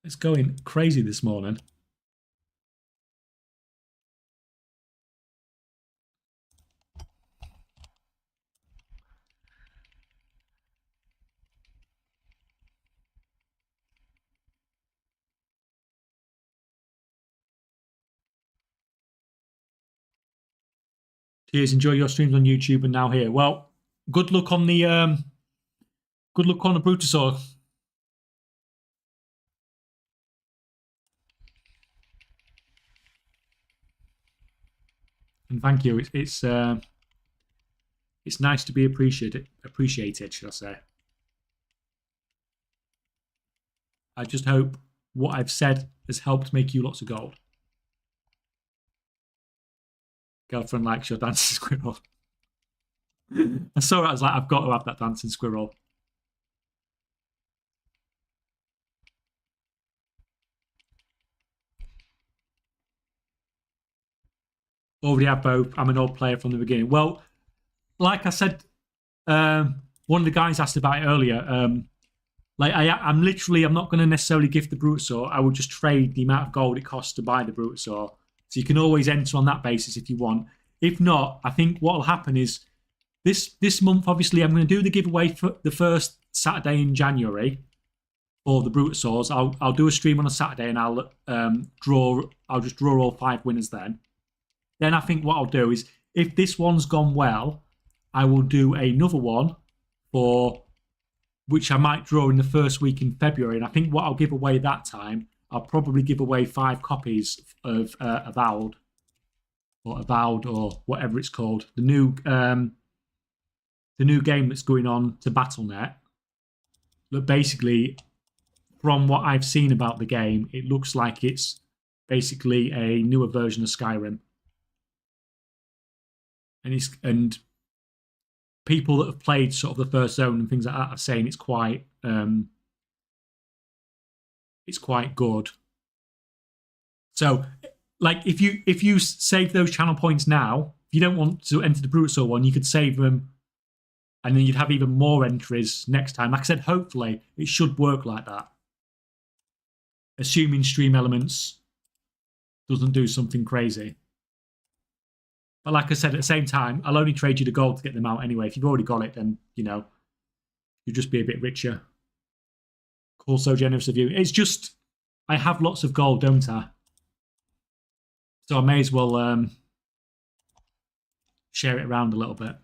It's going crazy this morning. Cheers. Enjoy your streams on YouTube and now here. Well, good luck on the Brutosaur. And thank you. It's nice to be appreciated. Appreciated, should I say? I just hope what I've said has helped make you lots of gold. Girlfriend likes your dancing squirrel. I saw it. I was like, I've got to have that dancing squirrel. Already have both. I'm an old player from the beginning. Well, like I said, one of the guys asked about it earlier. I'm not going to necessarily gift the Brutosaur. I will just trade the amount of gold it costs to buy the Brutosaur. So you can always enter on that basis if you want. If not, I think what will happen is this month, obviously, I'm going to do the giveaway for the first Saturday in January for the Brutosaurs. I'll do a stream on a Saturday and I'll just draw all 5 winners then. Then I think what I'll do is, if this one's gone well, I will do another one which I might draw in the first week in February. And I think what I'll give away that time, I'll probably give away 5 copies of Avowed or whatever it's called, the new game that's going on to Battle.net. But basically, from what I've seen about the game, it looks like it's basically a newer version of Skyrim. And people that have played sort of the first zone and things like that are saying it's quite good. So, like, if you save those channel points now, if you don't want to enter the Brutosaur one, you could save them, and then you'd have even more entries next time. Like I said, hopefully it should work like that, assuming Stream Elements doesn't do something crazy. But like I said, at the same time, I'll only trade you the gold to get them out anyway. If you've already got it, then, you'll just be a bit richer. Cool, so generous of you. It's just, I have lots of gold, don't I? So I may as well share it around a little bit.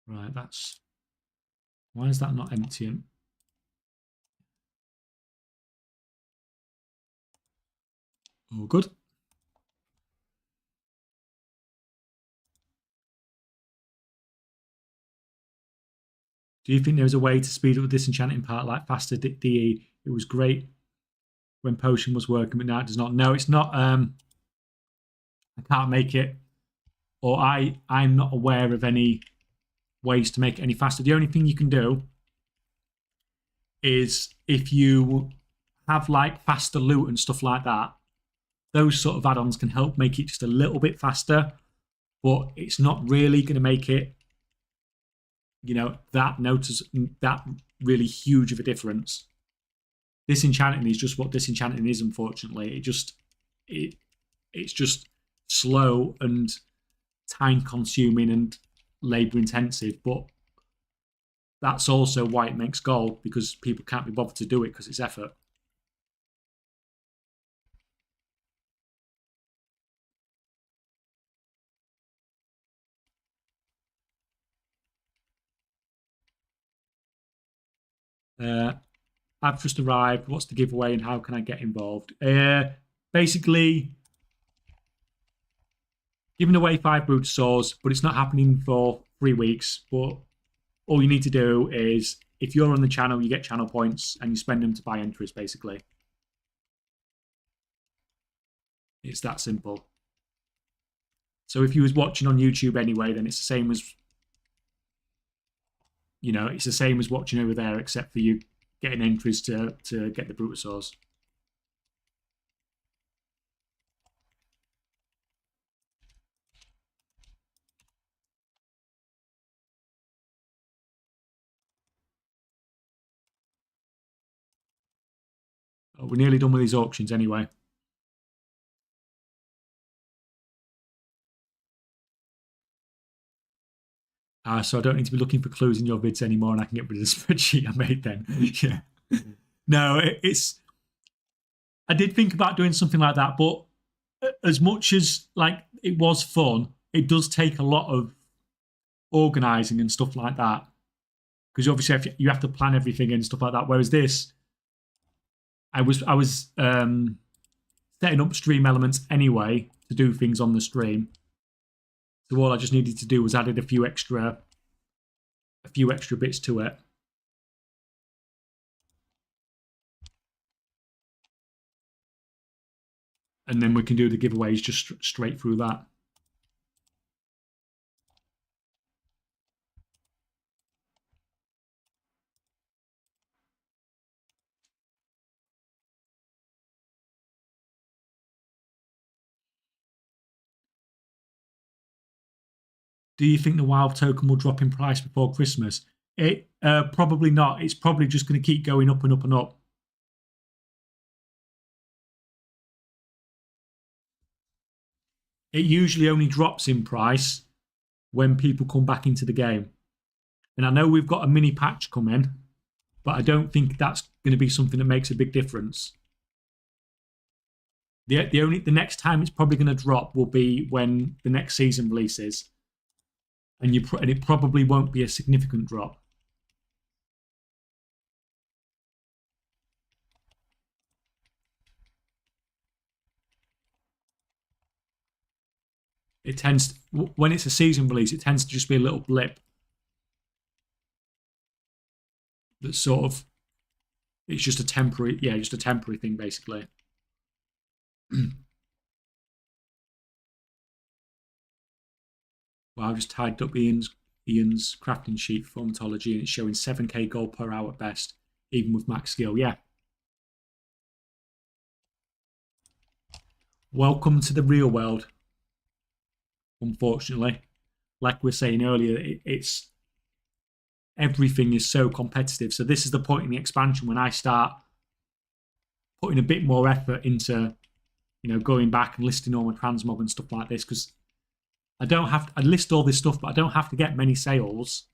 Right, why is that not emptying? Oh, good. Do you think there's a way to speed up the disenchanting part like faster DE? It was great when potion was working, but now it does not. No, it's not. I can't make it, or I'm not aware of any ways to make it any faster. The only thing you can do is if you have like faster loot and stuff like that, those sort of add-ons can help make it just a little bit faster, but it's not really going to make it, that really huge of a difference. Disenchanting is just what disenchanting is, unfortunately. It's just slow and time consuming and labor intensive, but that's also why it makes gold, because people can't be bothered to do it because it's effort. I've just arrived. What's the giveaway and how can I get involved? Basically, giving away 5 Brutosaurs, but it's not happening for 3 weeks. But all you need to do is, if you're on the channel, you get channel points and you spend them to buy entries, basically. It's that simple. So if you was watching on YouTube anyway, then it's the same as, it's the same as watching over there, except for you getting entries to get the Brutosaurs. We're nearly done with these auctions anyway. So I don't need to be looking for clues in your vids anymore, and I can get rid of the spreadsheet I made then. Yeah. No, it's. I did think about doing something like that, but as much as like it was fun, it does take a lot of organizing and stuff like that. Because obviously you have to plan everything and stuff like that. Whereas this, I was setting up stream elements anyway to do things on the stream. So all I just needed to do was added a few extra bits to it. And then we can do the giveaways just straight through that. Do you think the WoW token will drop in price before Christmas? It probably not. It's probably just going to keep going up and up and up. It usually only drops in price when people come back into the game. And I know we've got a mini patch coming, but I don't think that's going to be something that makes a big difference. The next time it's probably going to drop will be when the next season releases, and it probably won't be a significant drop. It tends when it's a season release, it tends to just be a little blip that sort of it's just a temporary thing basically. Well, I've just tagged up Ian's crafting sheet for Formatology, and it's showing 7k gold per hour at best, even with max skill. Yeah. Welcome to the real world. Unfortunately, like we were saying earlier, it's everything is so competitive. So this is the point in the expansion when I start putting a bit more effort into, going back and listing all my transmog and stuff like this, because I list all this stuff, but I don't have to get many sales.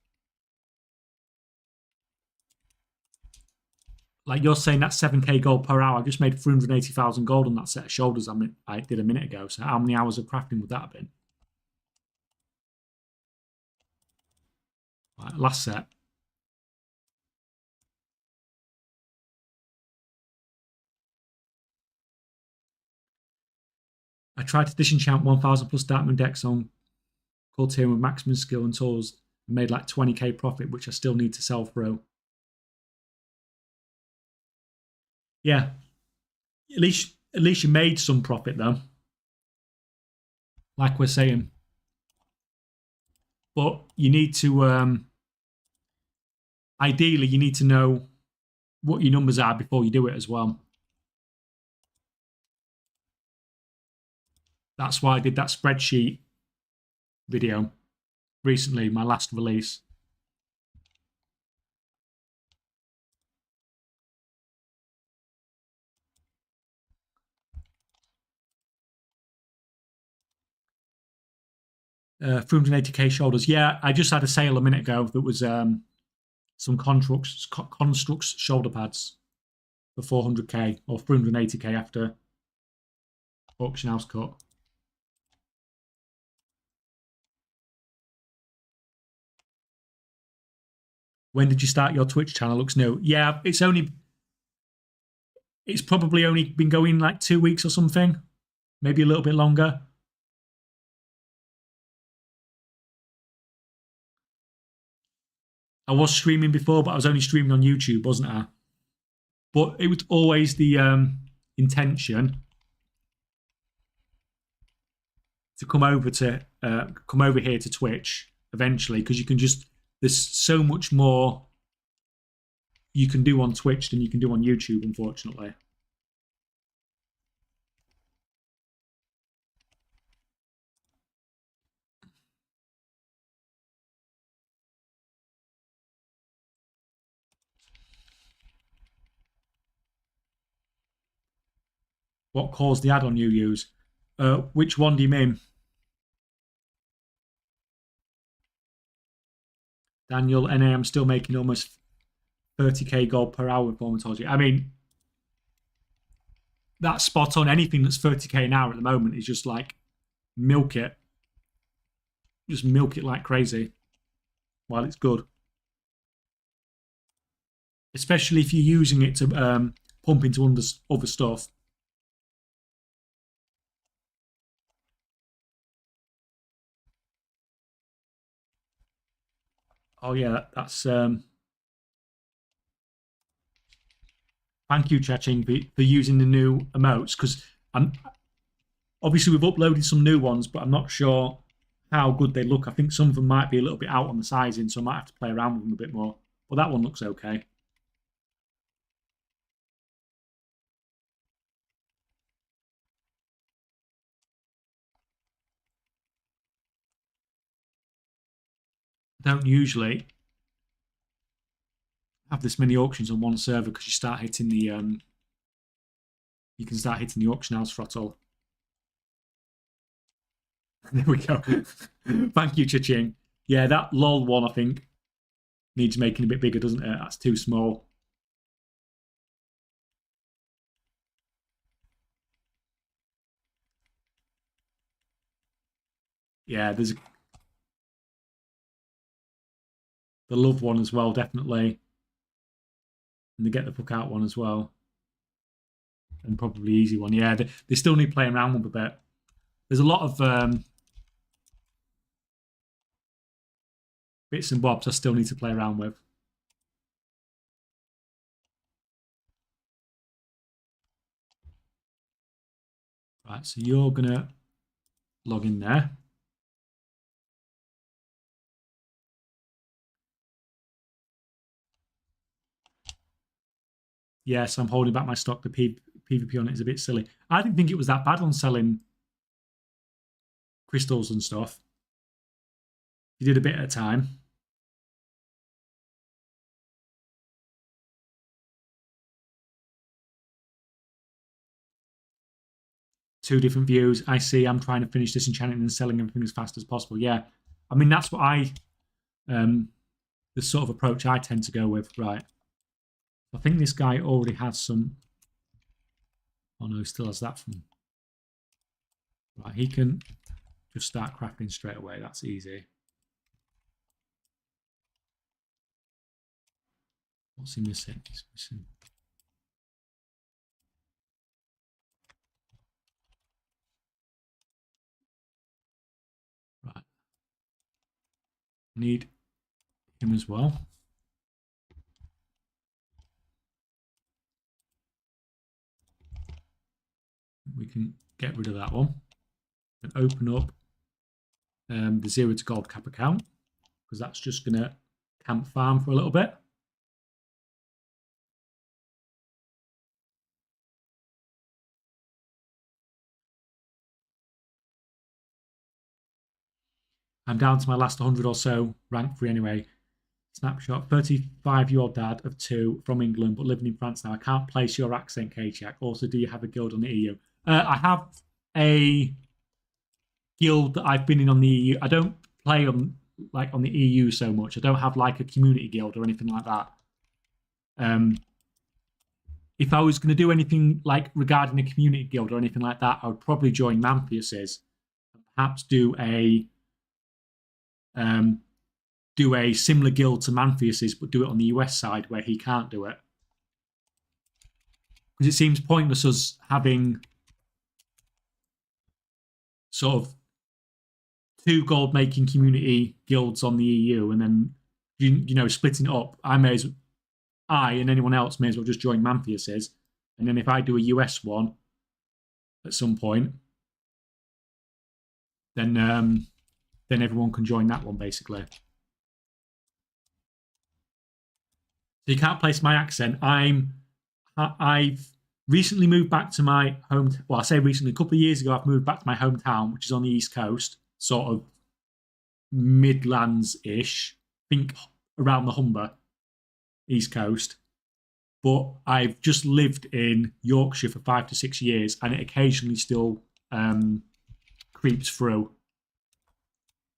Like you're saying that 7k gold per hour, I just made 380,000 gold on that set of shoulders I did a minute ago. So how many hours of crafting would that have been? Right, last set. I tried to disenchant 1000 plus Darkmoon decks on Cultier with maximum skill and tools and made like 20k profit, which I still need to sell through. Yeah, at least you made some profit though, like we're saying. But you need to ideally you need to know what your numbers are before you do it as well. That's why I did that spreadsheet video recently, my last release. Uh, 380k shoulders. Yeah, I just had a sale a minute ago that was some constructs shoulder pads for 400k or 380k after auction house cut. When did you start your Twitch channel? Looks new. Yeah, it's probably only been going like 2 weeks or something, maybe a little bit longer. I was streaming before, but I was only streaming on YouTube, wasn't I? But it was always the intention to come over here to Twitch eventually, because you can just there's so much more you can do on Twitch than you can do on YouTube, unfortunately. What caused the add-on you use? Which one do you mean? Daniel, NA, I'm still making almost 30k gold per hour with Formatology. I mean, that's spot on. Anything that's 30k an hour at the moment is just like milk it. Just milk it like crazy while it's good. Especially if you're using it to pump into other stuff. Oh yeah, that's thank you, Chaching, for using the new emotes, because I'm obviously we've uploaded some new ones, but I'm not sure how good they look. I think some of them might be a little bit out on the sizing, so I might have to play around with them a bit more. But that one looks okay. I don't usually have this many auctions on one server because you start hitting the you can start hitting the auction house throttle. There we go. Thank you, Cha-ching. Yeah, that LOL one I think needs making a bit bigger, doesn't it? That's too small. Yeah, there's the love one as well, definitely. And the get the fuck out one as well. And probably easy one. Yeah, they still need playing around with a bit. There's a lot of bits and bobs I still need to play around with. Right, so you're gonna log in there. Yes, I'm holding back my stock. The PvP on it is a bit silly. I didn't think it was that bad on selling crystals and stuff. You did a bit at a time. Two different views. I see. I'm trying to finish this enchanting and selling everything as fast as possible. Yeah, I mean that's what the sort of approach I tend to go with. Right. I think this guy already has some. Oh no, he still has that from. Right, he can just start crafting straight away. That's easy. What's he missing? He's missing. Right. Need him as well. We can get rid of that one and open up the 0 to gold cap account because that's just going to camp farm for a little bit. I'm down to my last 100 or so, rank 3 anyway. Snapshot, 35-year-old dad of 2 from England, but living in France now. I can't place your accent, Kajak. Also, do you have a guild on the EU? I have a guild that I've been in on the EU. I don't play on the EU so much. I don't have like a community guild or anything like that. If I was going to do anything like regarding a community guild or anything like that, I would probably join Manfius's and perhaps do a similar guild to Manfius's, but do it on the US side where he can't do it. Because it seems pointless us having sort of 2 gold making community guilds on the EU and then splitting it up. I and anyone else may as well just join Manfius's, and then if I do a US one at some point, then everyone can join that one basically. So you can't place my accent. I've recently moved back to my home. Well, I say recently, a couple of years ago, I've moved back to my hometown, which is on the East Coast, sort of Midlands-ish. I think around the Humber, East Coast. but I've just lived in Yorkshire for 5 to 6 years, and it occasionally still creeps through.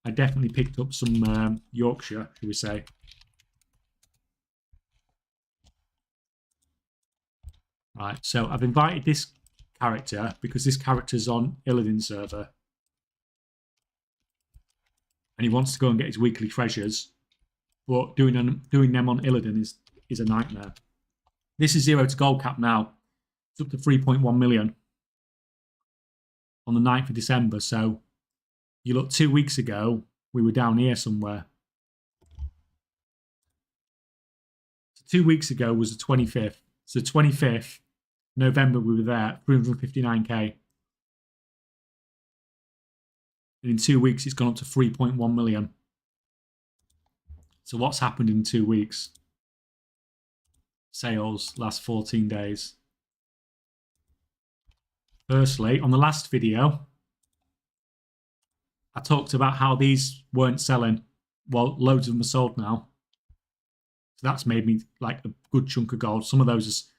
I definitely picked up some Yorkshire, shall we say. Right, so I've invited this character because this character's on Illidan server. And he wants to go and get his weekly treasures. But doing them on Illidan is a nightmare. This is 0 to gold cap now. It's up to 3.1 million on the 9th of December. So you look, 2 weeks ago, we were down here somewhere. So 2 weeks ago was the 25th. So 25th November, we were there, 359k. And in 2 weeks, it's gone up to 3.1 million. So what's happened in 2 weeks? Sales, last 14 days. Firstly, on the last video, I talked about how these weren't selling. Well, loads of them are sold now. So that's made me like a good chunk of gold. Some of those is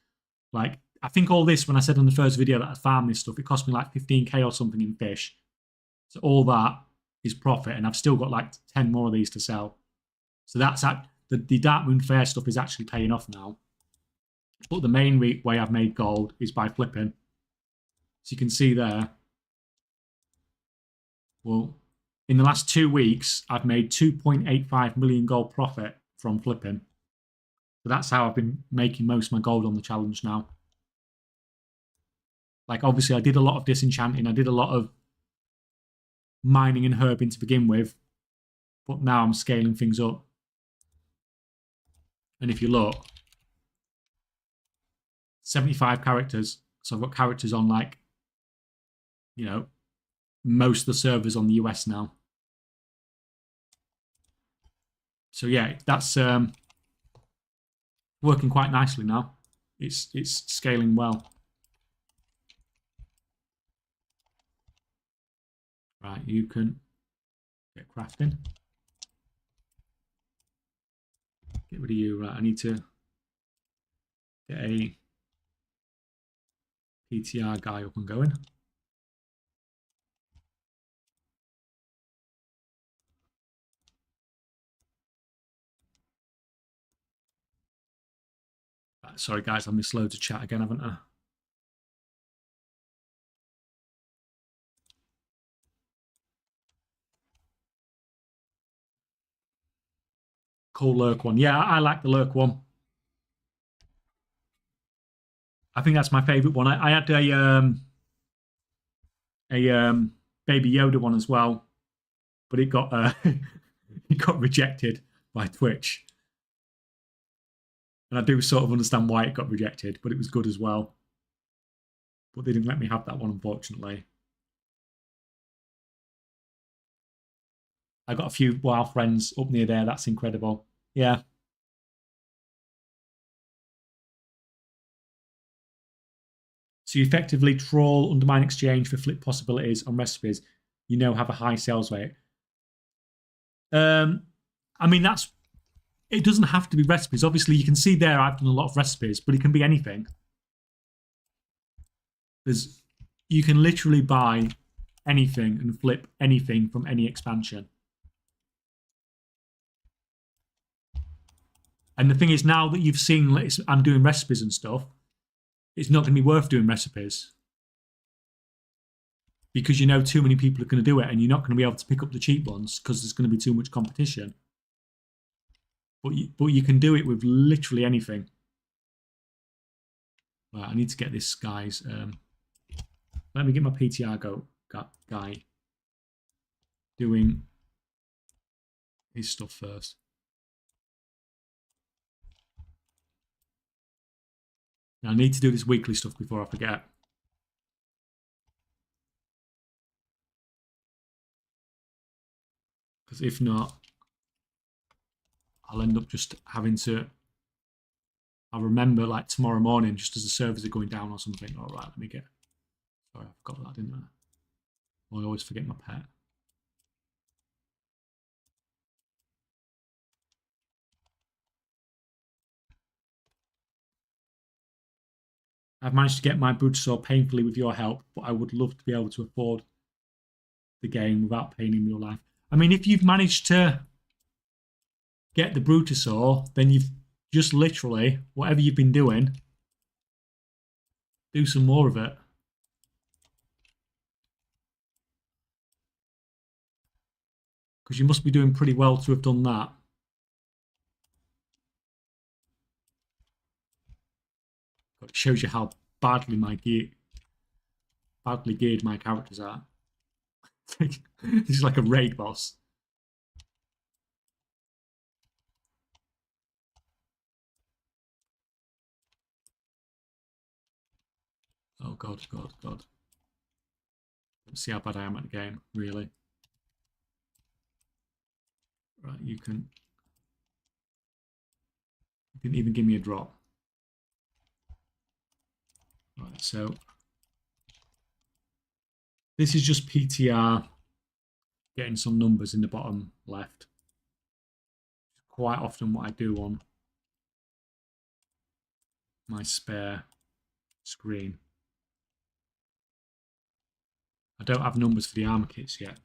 like, I think all this, when I said on the first video that I farmed this stuff, it cost me like 15k or something in fish. So all that is profit, and I've still got like 10 more of these to sell. So that's the Dark Moon Fair stuff is actually paying off now. But the main way I've made gold is by flipping. So you can see there, well, in the last 2 weeks, I've made 2.85 million gold profit from flipping. So that's how I've been making most of my gold on the challenge now. Like, obviously, I did a lot of disenchanting. I did a lot of mining and herbing to begin with. But now I'm scaling things up. And if you look, 75 characters. So I've got characters on, like, you know, most of the servers on the US now. So yeah, that's working quite nicely now. It's scaling well. Right, you can get crafting. Get rid of you. Right, I need to get a PTR guy up and going. Right, sorry guys, I missed loads of chat again, haven't I? Cool lurk one. Yeah, I like the lurk one. I think that's my favorite one. I had a Baby Yoda one as well, but it got it got rejected by Twitch. And I do sort of understand why it got rejected, but it was good as well. But they didn't let me have that one, unfortunately. I got a few WoW friends up near there. That's incredible. Yeah. So you effectively trawl Undermine Exchange for flip possibilities on recipes. You know, have a high sales rate. I mean, it doesn't have to be recipes. Obviously, you can see there I've done a lot of recipes, but it can be anything. You can literally buy anything and flip anything from any expansion. And the thing is, now that you've seen I'm doing recipes and stuff, it's not going to be worth doing recipes. Because you know too many people are going to do it, and you're not going to be able to pick up the cheap ones because there's going to be too much competition. But you can do it with literally anything. Right, I need to get this guy's... let me get my PTR guy doing his stuff first. Now, I need to do this weekly stuff before I forget. Because if not, I'll end up just having to... I'll remember, like, tomorrow morning, just as the servers are going down or something. All right, let me get... Sorry, I forgot that, didn't I? Well, I always forget my pet. I've managed to get my Brutosaur painfully with your help, but I would love to be able to afford the game without paying in real life. I mean, if you've managed to get the Brutosaur, then you've just literally, whatever you've been doing, do some more of it. Because you must be doing pretty well to have done that. It shows you how badly geared my characters are. This is like a raid boss. Oh god, god, god. Let's see how bad I am at the game, really. Right, you didn't even give me a drop. Right, so this is just PTR getting some numbers in the bottom left. Quite often what I do on my spare screen. I don't have numbers for the armor kits yet.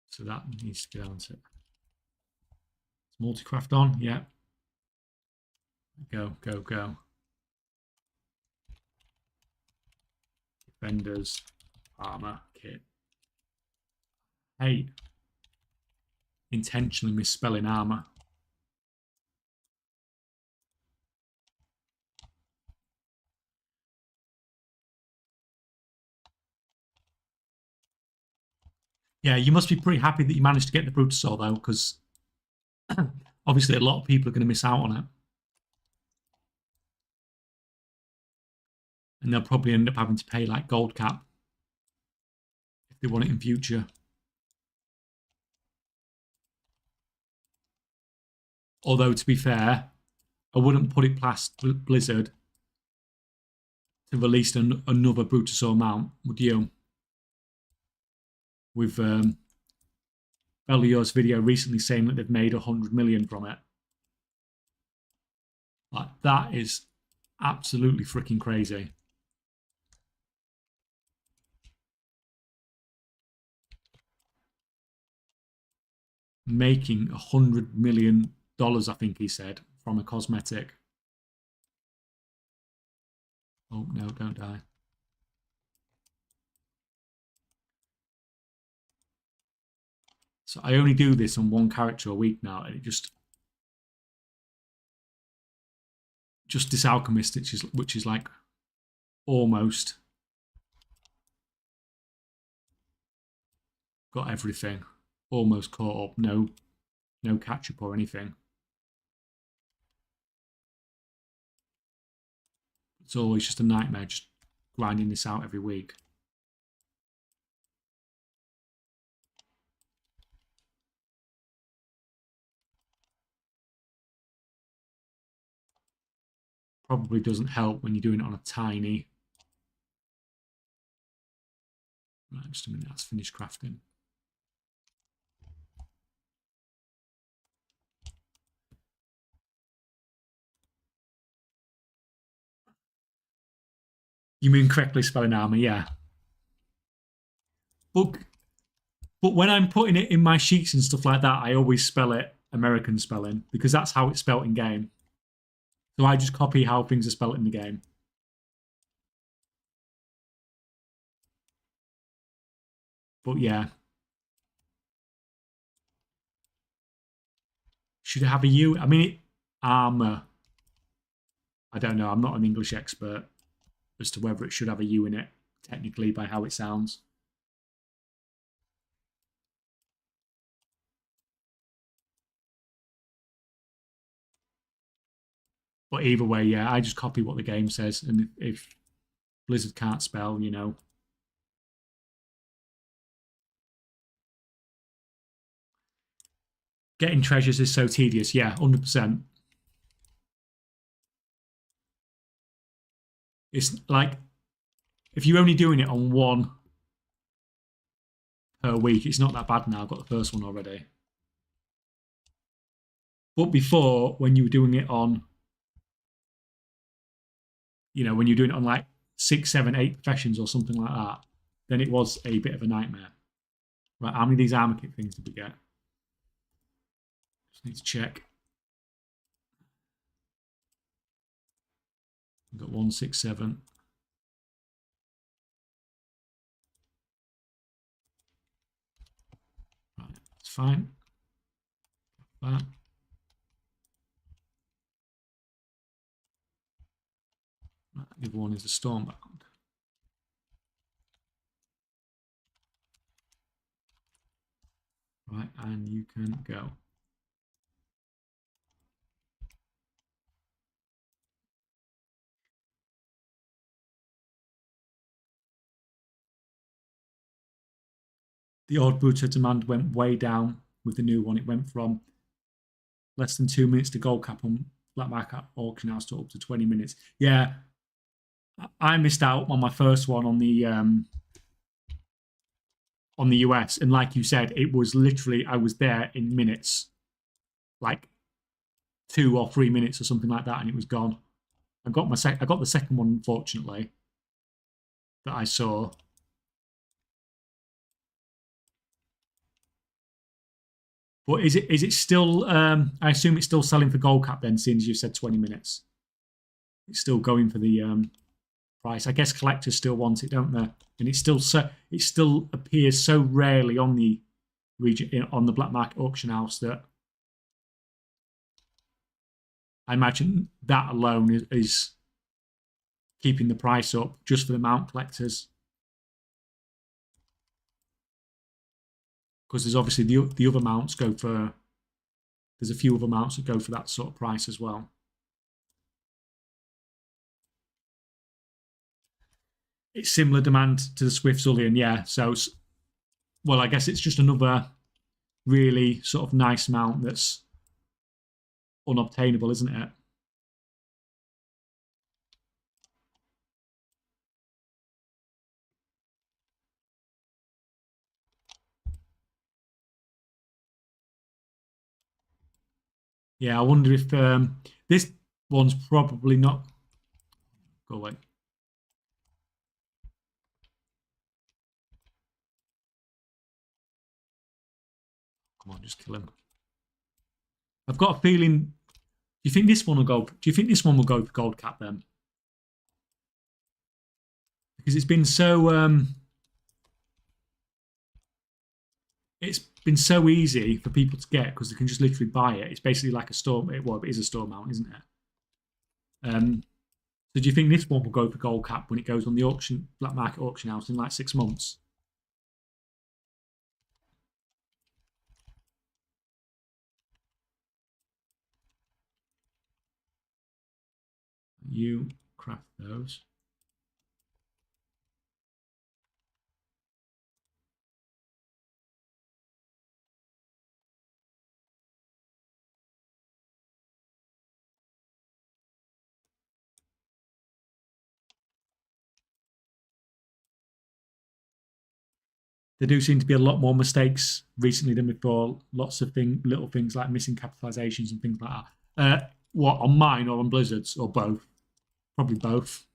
So that needs to be answered. Is multi-craft on? Yeah. Go, go, go. Defenders, armor kit. Hate intentionally misspelling armor. Yeah, you must be pretty happy that you managed to get the Brutosaur though, because obviously a lot of people are going to miss out on it. And they'll probably end up having to pay like gold cap if they want it in future. Although, to be fair, I wouldn't put it past Blizzard to release another Brutosaur mount, would you? With Bellionaire video recently saying that they've made 100 million from it. Like, that is absolutely freaking crazy. Making $100 million, I think he said, from a cosmetic. Oh, no, don't die. So I only do this on one character a week now, and it just this alchemist, which is like almost got everything, almost caught up, no catch up or anything. It's always just a nightmare, just grinding this out every week. Probably doesn't help when you're doing it on a tiny. Right, just a minute, that's finished crafting. You mean correctly spelling armor, yeah. But when I'm putting it in my sheets and stuff like that, I always spell it American spelling because that's how it's spelt in game. So I just copy how things are spelt in the game. But yeah. Should it have a U? I mean, armor. I don't know. I'm not an English expert as to whether it should have a U in it, technically, by how it sounds. But either way, yeah, I just copy what the game says. And if Blizzard can't spell, you know. Getting treasures is so tedious. Yeah, 100%. It's like, if you're only doing it on one per week. It's not that bad now. I've got the first one already. But before, when you were doing it on, when you're doing it on like 6, 7, 8 professions or something like that, then it was a bit of a nightmare. Right, how many of these armor kit things did we get? Just need to check. We've got 167. Right, it's fine. That. Right, the other one is the Stormbound. Right, and you can go. The old Bruto demand went way down with the new one. It went from less than 2 minutes to gold cap on black market auction house to up to 20 minutes. Yeah, I missed out on my first one on the US, and like you said, it was literally I was there in minutes, like 2 or 3 minutes or something like that, and it was gone. I got the second one, unfortunately, that I saw. But is it still? I assume it's still selling for gold cap then, seeing as you said 20 minutes. It's still going for the price. I guess collectors still want it, don't they? And it still appears so rarely on the region on the black market auction house that I imagine that alone is keeping the price up just for the mount collectors. Because there's obviously the other mounts go for. There's a few other mounts that go for that sort of price as well. It's similar demand to the Swift Zullian, yeah. So, well, I guess it's just another really sort of nice mount that's unobtainable, isn't it? Yeah, I wonder if this one's probably not. Go away. Come on, just kill him. I've got a feeling. Do you think this one will go? Do you think this one will go for gold cap then? Because it's been so. It's been so easy for people to get because they can just literally buy it. It's basically like a store. Well, it is a store mount, isn't it? So do you think this one will go for gold cap when it goes on the auction, black market auction house in like 6 months? You craft those. There do seem to be a lot more mistakes recently than before. Lots of little things like missing capitalizations and things like that. What, on mine or on Blizzard's or both? Probably both.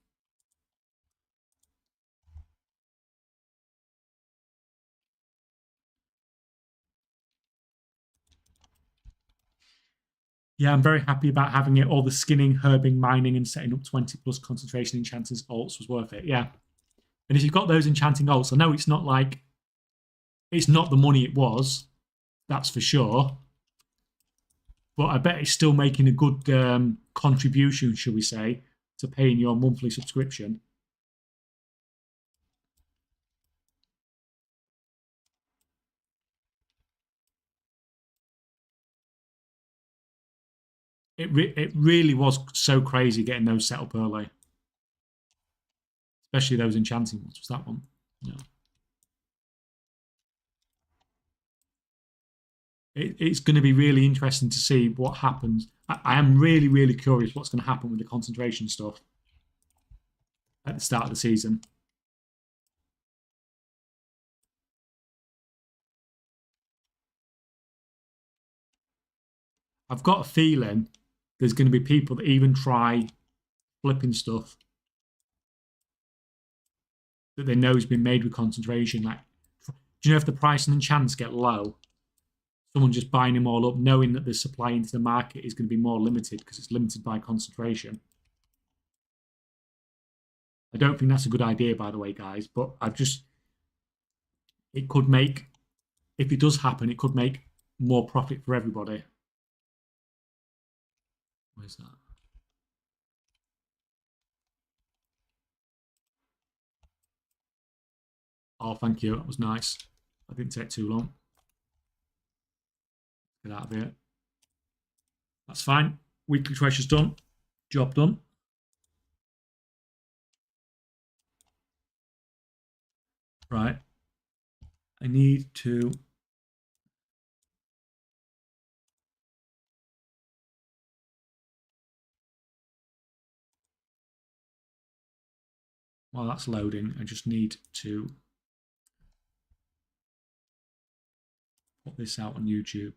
Yeah, I'm very happy about having it. All the skinning, herbing, mining, and setting up 20 plus concentration enchanters alts was worth it. Yeah. And if you've got those enchanting alts, I know it's not the money it was, that's for sure. But I bet it's still making a good contribution, shall we say, to paying your monthly subscription. It really was so crazy getting those set up early, especially those enchanting ones. Was that one? No. It's going to be really interesting to see what happens. I am really, really curious what's going to happen with the concentration stuff at the start of the season. I've got a feeling there's going to be people that even try flipping stuff that they know has been made with concentration. Like, do you know if the price and the chance get low, someone just buying them all up, knowing that the supply into the market is going to be more limited because it's limited by concentration. I don't think that's a good idea, by the way, guys. But it could make, if it does happen, it could make more profit for everybody. Where's that? Oh, thank you. That was nice. That didn't take too long. Get out of here. That's fine. Weekly treasure's done. Job done. Right. I need to. While that's loading, I just need to put this out on YouTube.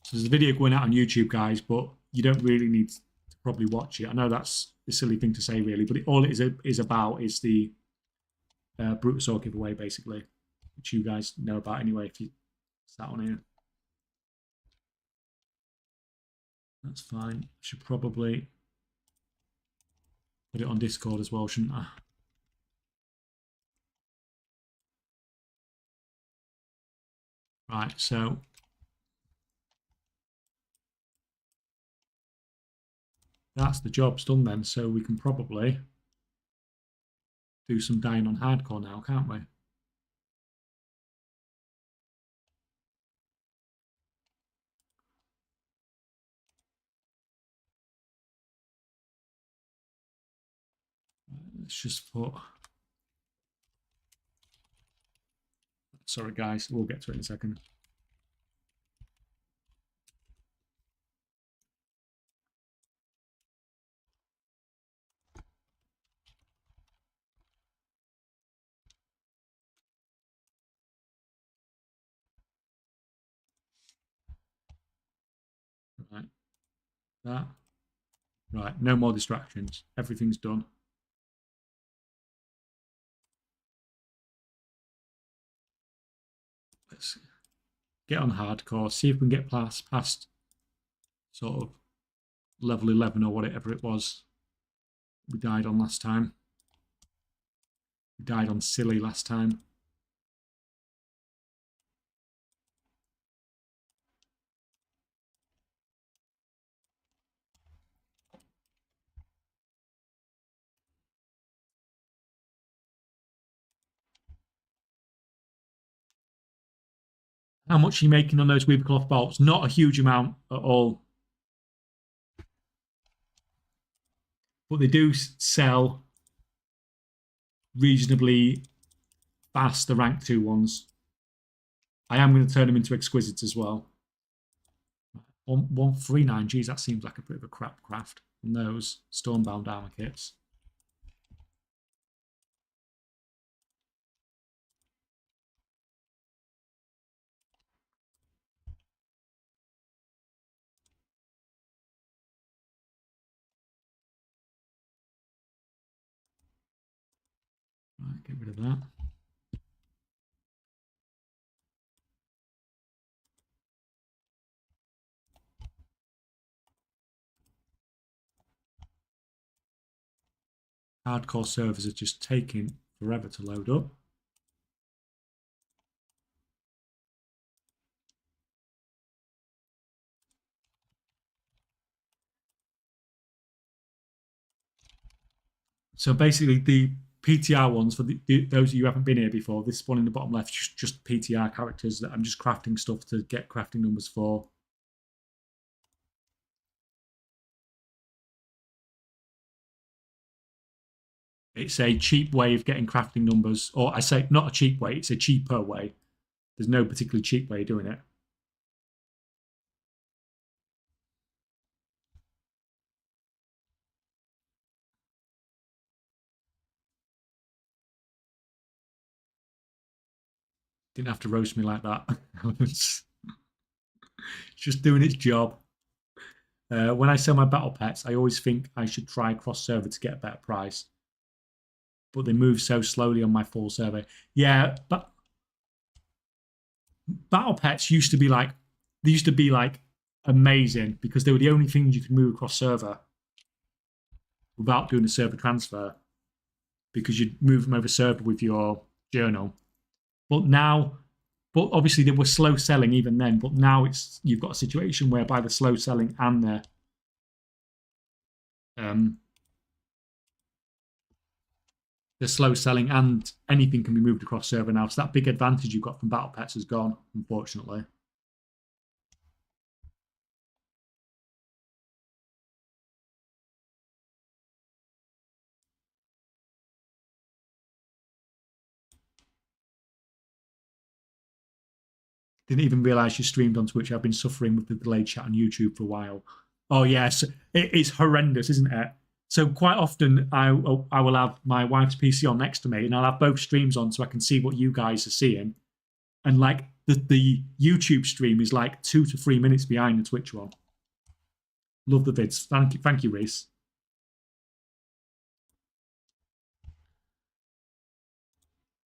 So there's a video going out on YouTube, guys, but you don't really need to probably watch it. I know that's a silly thing to say, really, but all it is about is the Brutosaur giveaway, basically, which you guys know about anyway if you sat on here. That's fine. I should probably put it on Discord as well, shouldn't I? Right, so that's the job's done then. So we can probably do some dying on hardcore now, can't we? Let's just put. Sorry, guys, we'll get to it in a second. Right, that. Right, no more distractions. Everything's done. Let's get on hardcore, see if we can get past sort of level 11 or whatever it was we died on last time. We died on silly last time. How much are you making on those Weaver cloth bolts? Not a huge amount at all. But they do sell reasonably fast, the rank 2 ones. I am going to turn them into exquisites as well. 139, geez, that seems like a bit of a crap craft on those Stormbound armor kits. Right, get rid of that. Hardcore servers are just taking forever to load up. So basically, the PTR ones for those of you who haven't been here before, this one in the bottom left, just PTR characters that I'm just crafting stuff to get crafting numbers for. It's a cheap way of getting crafting numbers, or I say not a cheap way, it's a cheaper way. There's no particularly cheap way of doing it. Didn't have to roast me like that. It's just doing its job. When I sell my battle pets, I always think I should try cross server to get a better price, but they move so slowly on my full server. Yeah, but battle pets used to be like amazing because they were the only things you could move across server without doing a server transfer because you'd move them over server with your journal. But now, but obviously they were slow selling even then. But now you've got a situation whereby they're slow selling and um, they're slow selling and anything can be moved across server now. So that big advantage you got from battle pets has gone, unfortunately. Didn't even realize you streamed on Twitch. I've been suffering with the delayed chat on YouTube for a while. Oh yes, it is horrendous, isn't it? So quite often I will have my wife's PC on next to me, and I'll have both streams on so I can see what you guys are seeing. And like the YouTube stream is like 2 to 3 minutes behind the Twitch one. Love the vids. Thank you, Reese.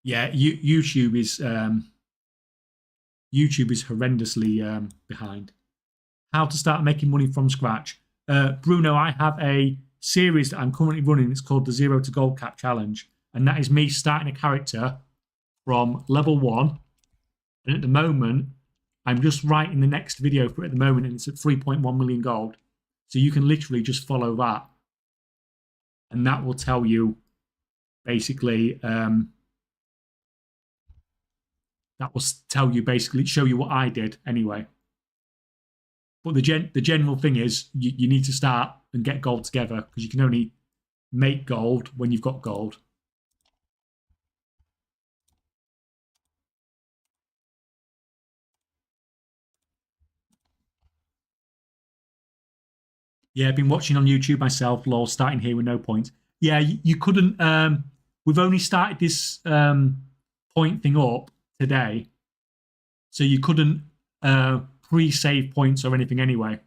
Yeah, YouTube is horrendously behind. How to start making money from scratch. Bruno, I have a series that I'm currently running. It's called the Zero to Gold Cap Challenge. And that is me starting a character from level 1. And at the moment, I'm just writing the next video for it at the moment, and it's at 3.1 million gold. So you can literally just follow that. And that will tell you basically, show you what I did anyway. But the general thing is you need to start and get gold together because you can only make gold when you've got gold. Yeah, I've been watching on YouTube myself, lol, starting here with no points. Yeah, you couldn't. We've only started this point thing up today, so you couldn't pre-save points or anything anyway. I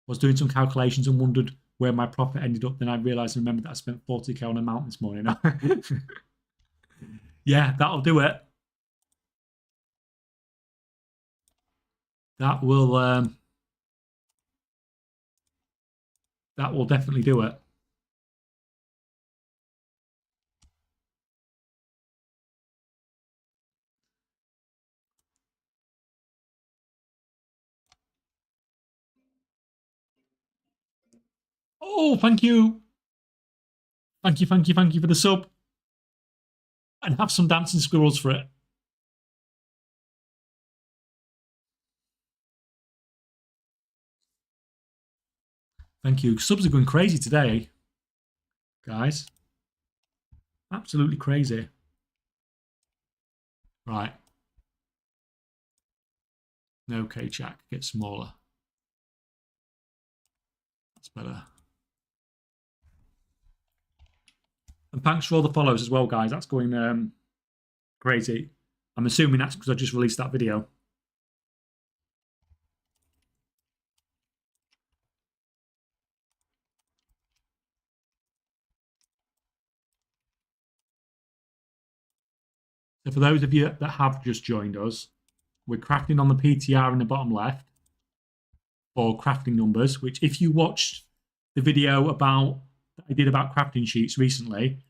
was doing some calculations and wondered where my profit ended up. Then I realised and remembered that I spent 40k on a mount this morning. Yeah, that'll do it. That will definitely do it. Oh, thank you. Thank you for the sub. And have some dancing squirrels for it. Thank you. Subs are going crazy today, guys. Absolutely crazy. Right. Okay, Jack. Get smaller. That's better. And thanks for all the follows as well, guys. That's going crazy. I'm assuming that's because I just released that video. So for those of you that have just joined us, we're crafting on the PTR in the bottom left for crafting numbers, which if you watched the video about that I did about crafting sheets recently,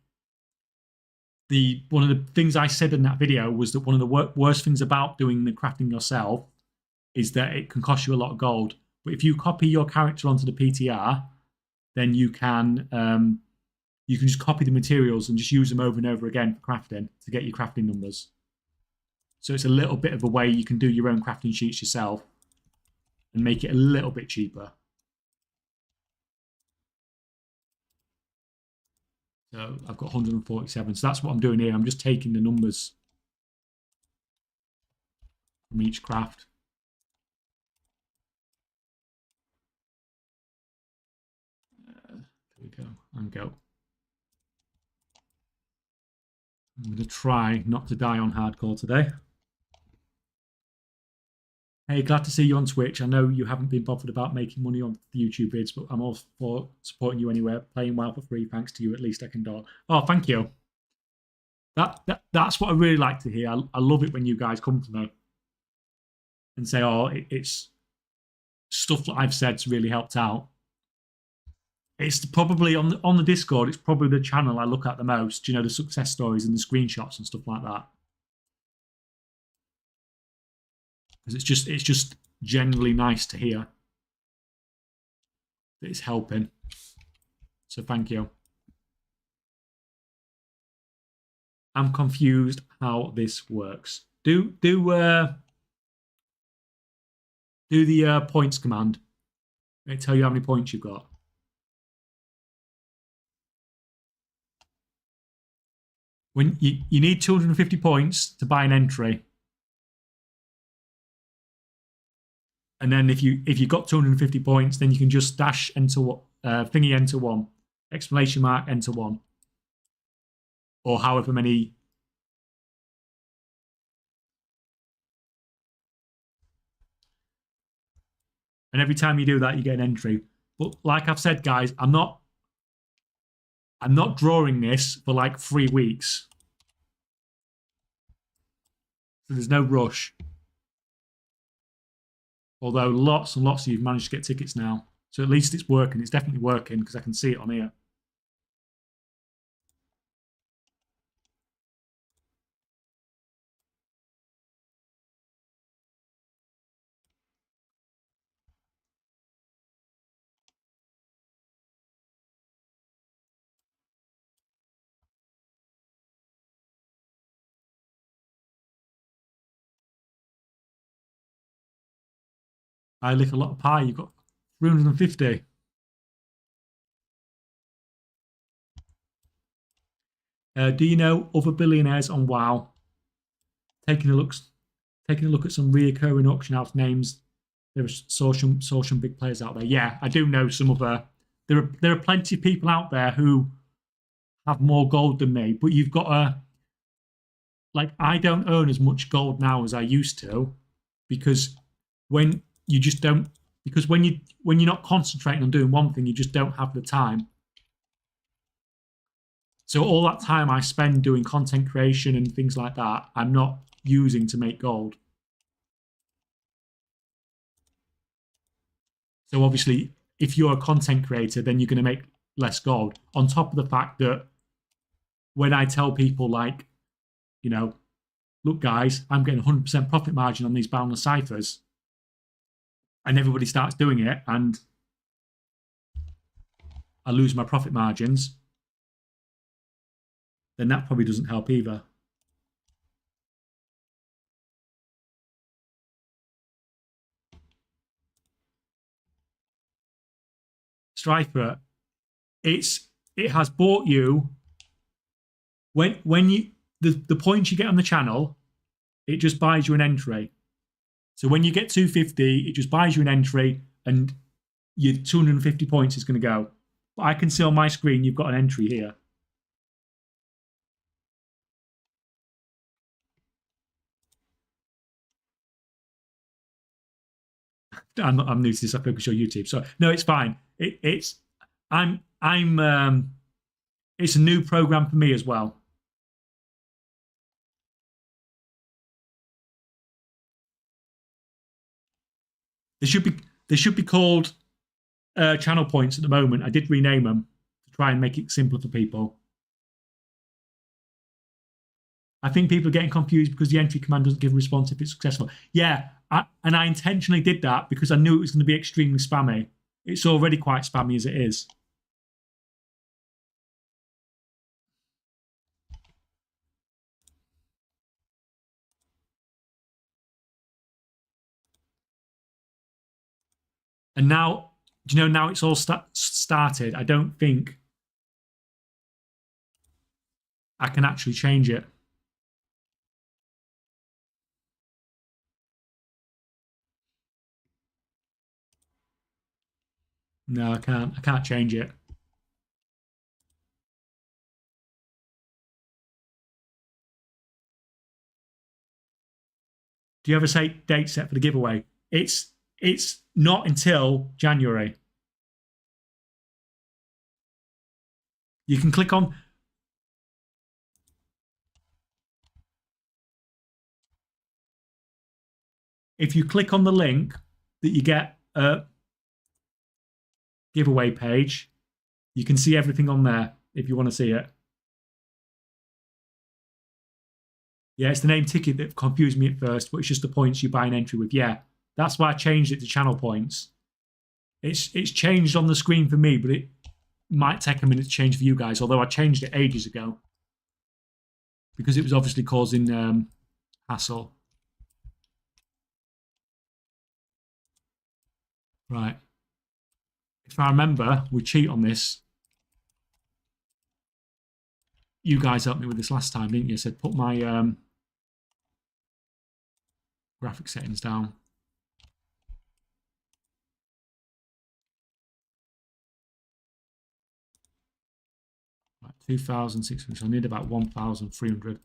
one of the things I said in that video was that one of the worst things about doing the crafting yourself is that it can cost you a lot of gold. But if you copy your character onto the PTR, then you can just copy the materials and just use them over and over again for crafting to get your crafting numbers. So it's a little bit of a way you can do your own crafting sheets yourself and make it a little bit cheaper. So I've got 147. So that's what I'm doing here. I'm just taking the numbers from each craft. There we go. And go. I'm going to try not to die on hardcore today. Hey, glad to see you on Twitch. I know you haven't been bothered about making money on the YouTube vids, but I'm all for supporting you anywhere. Playing WoW for free, thanks to you. At least I can do it. Oh, thank you. That's what I really like to hear. I love it when you guys come to me and say, "Oh, it's stuff that I've said's really helped out." It's probably on the Discord. It's probably the channel I look at the most. You know, the success stories and the screenshots and stuff like that. Because it's just genuinely nice to hear that it's helping. So thank you. I'm confused how this works. Do the points command. It tell you how many points you've got. When you need 250 points to buy an entry. And then if you got 250 points, then you can just dash enter thingy enter one, exclamation mark enter one, or however many. And every time you do that, you get an entry. But like I've said, guys, I'm not drawing this for like 3 weeks, so there's no rush. Although lots and lots of you've managed to get tickets now. So at least it's working. It's definitely working because I can see it on here. I lick a lot of pie. You've got 350. Do you know other billionaires on WoW? Taking a look at some reoccurring auction house names. There are social big players out there. Yeah, I do know some other. There are plenty of people out there who have more gold than me, but you've got to like I don't earn as much gold now as I used to because when you just don't because when you're not concentrating on doing one thing, you just don't have the time. So all that time I spend doing content creation and things like that, I'm not using to make gold. So obviously, if you're a content creator, then you're going to make less gold. On top of the fact that when I tell people like, you know, look guys, I'm getting 100% profit margin on these boundless ciphers, and everybody starts doing it, and I lose my profit margins, then that probably doesn't help either. Striper, it has bought you when you the points you get on the channel, it just buys you an entry. So when you get 250, it just buys you an entry, and your 250 points is going to go. But I can see on my screen you've got an entry here. I'm new to this. I focus on YouTube, so no, it's fine. It's it's a new program for me as well. They should be called channel points at the moment. I did rename them to try and make it simpler for people. I think people are getting confused because the entry command doesn't give a response if it's successful. Yeah, and I intentionally did that because I knew it was going to be extremely spammy. It's already quite spammy as it is. And now, do you know, now it's all started, I don't think I can actually change it. No, I can't. I can't change it. Do you ever say date set for the giveaway? It's not until January. You can click on if you click on the link that you get a giveaway page, you can see everything on there if you want to see it. Yeah, it's the name ticket that confused me at first, but it's just the points you buy an entry with. Yeah, that's why I changed it to channel points. It's changed on the screen for me, but it might take a minute to change for you guys, although I changed it ages ago because it was obviously causing hassle. Right. If I remember, we cheat on this. You guys helped me with this last time, didn't you? Said put my graphic settings down. Right, 2,600. So I need about 1,300.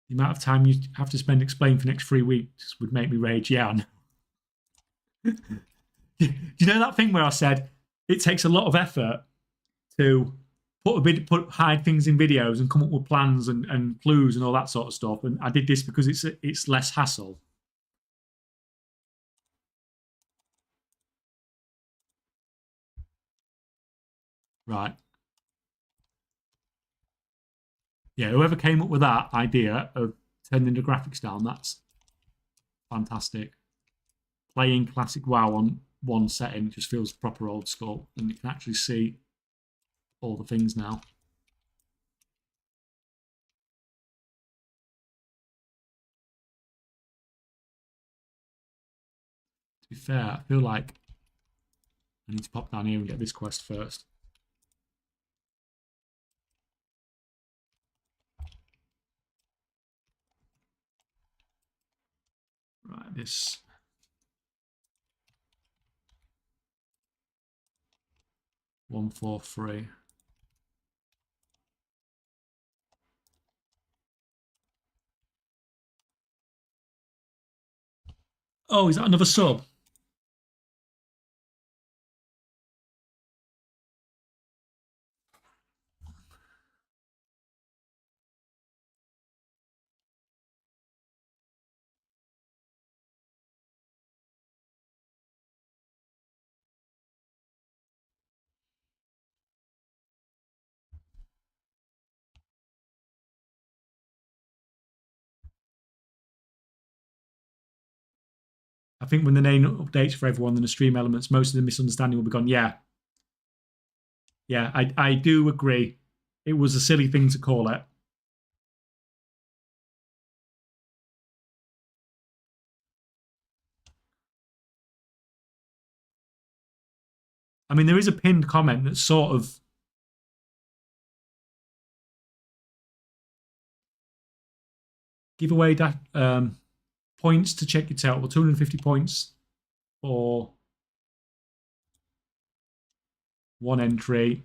The amount of time you have to spend explaining for the next 3 weeks would make me rage. Yeah. Do you know that thing where I said it takes a lot of effort to hide things in videos and come up with plans and clues and all that sort of stuff? And I did this because it's less hassle. Right. Yeah, whoever came up with that idea of turning the graphics down, that's fantastic. Playing classic WoW on one setting just feels proper old school, and you can actually see all the things now. To be fair, I feel like I need to pop down here and get this quest first. Right, this 143. Oh, is that another sub? I think when the name updates for everyone and the stream elements, most of the misunderstanding will be gone. Yeah. Yeah, I do agree. It was a silly thing to call it. I mean, there is a pinned comment that's sort of give away points to check your total, 250 points for one entry.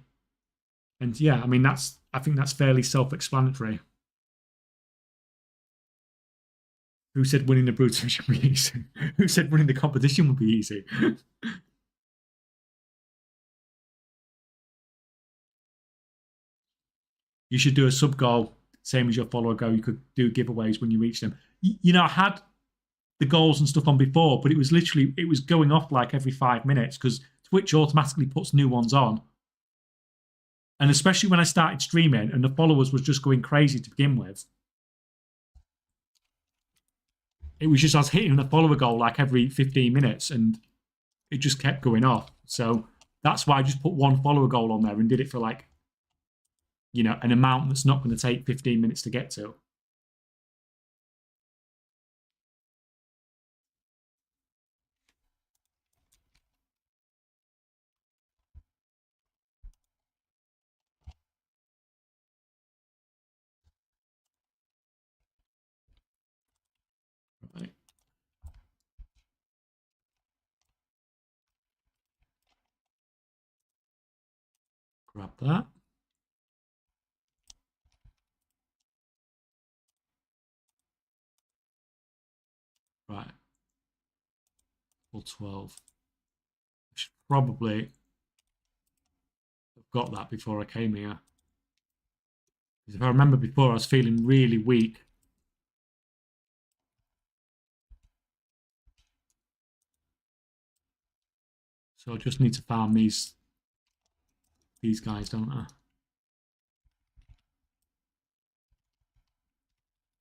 And yeah, I mean, I think that's fairly self-explanatory. Who said winning the Brutus should be easy? Who said winning the competition would be easy? You should do a sub goal, same as your follower goal. You could do giveaways when you reach them. You know, I had the goals and stuff on before, but it was going off like every 5 minutes because Twitch automatically puts new ones on. And especially when I started streaming and the followers was just going crazy to begin with. It was just I was hitting the follower goal like every 15 minutes and it just kept going off. So that's why I just put one follower goal on there and did it for like, you know, an amount that's not going to take 15 minutes to get to. Grab that. Right. Full 12. I should probably have got that before I came here. Because if I remember before, I was feeling really weak. So I just need to farm these guys, don't I?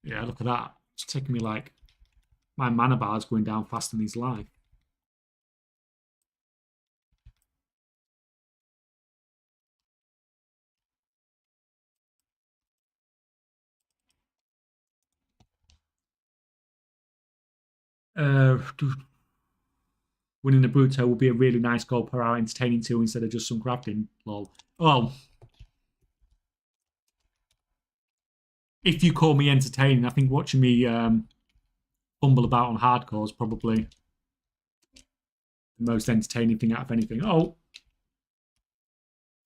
Yeah, look at that. It's taking me like... My mana bar is going down faster than his life. Winning a Bruto will be a really nice goal per hour entertaining too instead of just some crafting. Lol. Well, if you call me entertaining, I think watching me fumble about on hardcore is probably the most entertaining thing out of anything. Oh,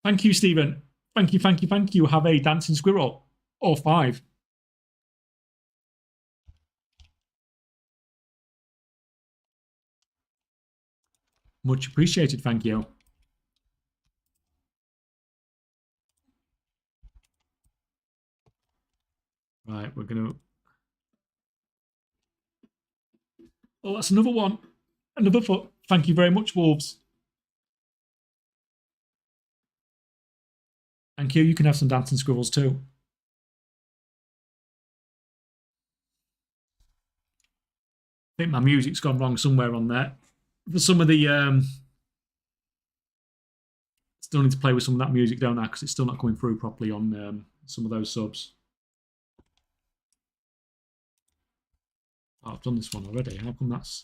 thank you, Stephen. Thank you, thank you, thank you. Have a dancing squirrel or 5. Much appreciated, thank you. Right, we're going to... Oh, that's another one. Another foot. Thank you very much, Wolves. Thank you. You can have some dancing squirrels too. I think my music's gone wrong somewhere on there. For some of the... Still need to play with some of that music, don't I? Because it's still not coming through properly on some of those subs. Oh, I've done this one already. How come that's...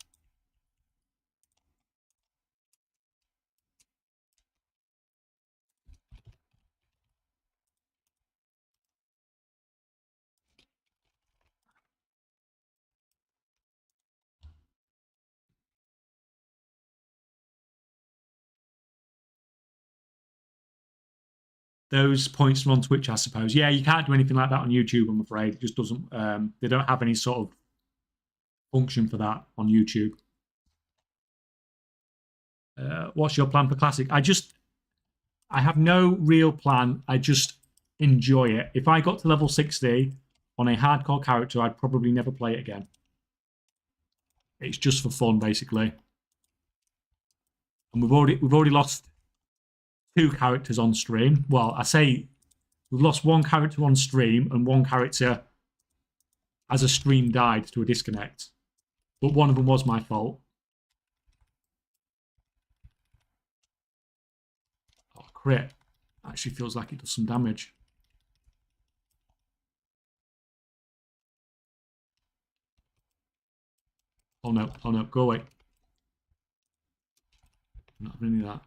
Those points are on Twitch, I suppose. Yeah, you can't do anything like that on YouTube, I'm afraid. It just doesn't... they don't have any sort of function for that on YouTube. What's your plan for Classic? I have no real plan. I just enjoy it. If I got to level 60 on a hardcore character, I'd probably never play it again. It's just for fun, basically. And we've already lost 2 characters on stream. Well, I say we've lost 1 character on stream and 1 character as a stream died to a disconnect. But one of them was my fault. Oh, crit. Actually feels like it does some damage. Oh no, go away. I'm not having any of that.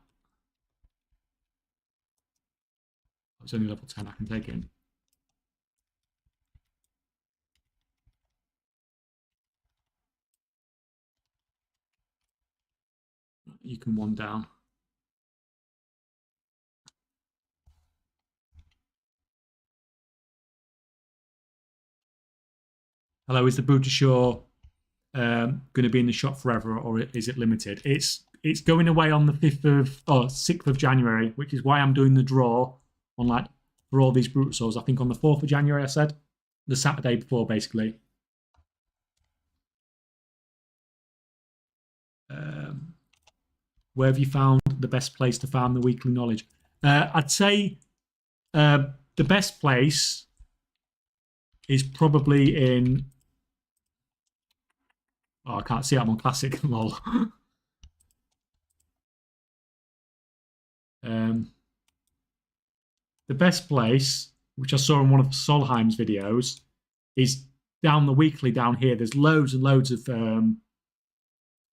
It's only level 10, I can take it. You can 1 down. Hello, is the Buddha Shore going to be in the shop forever, or is it limited? It's going away on the 6th of January, which is why I'm doing the draw on like for all these Brute Souls. I think on the 4th of January, I said the Saturday before, basically. Where have you found the best place to farm the weekly knowledge? I'd say the best place is probably in... Oh, I can't see it. I'm on Classic. Lol. The best place, which I saw in one of Solheim's videos, is down the weekly down here. There's loads and loads of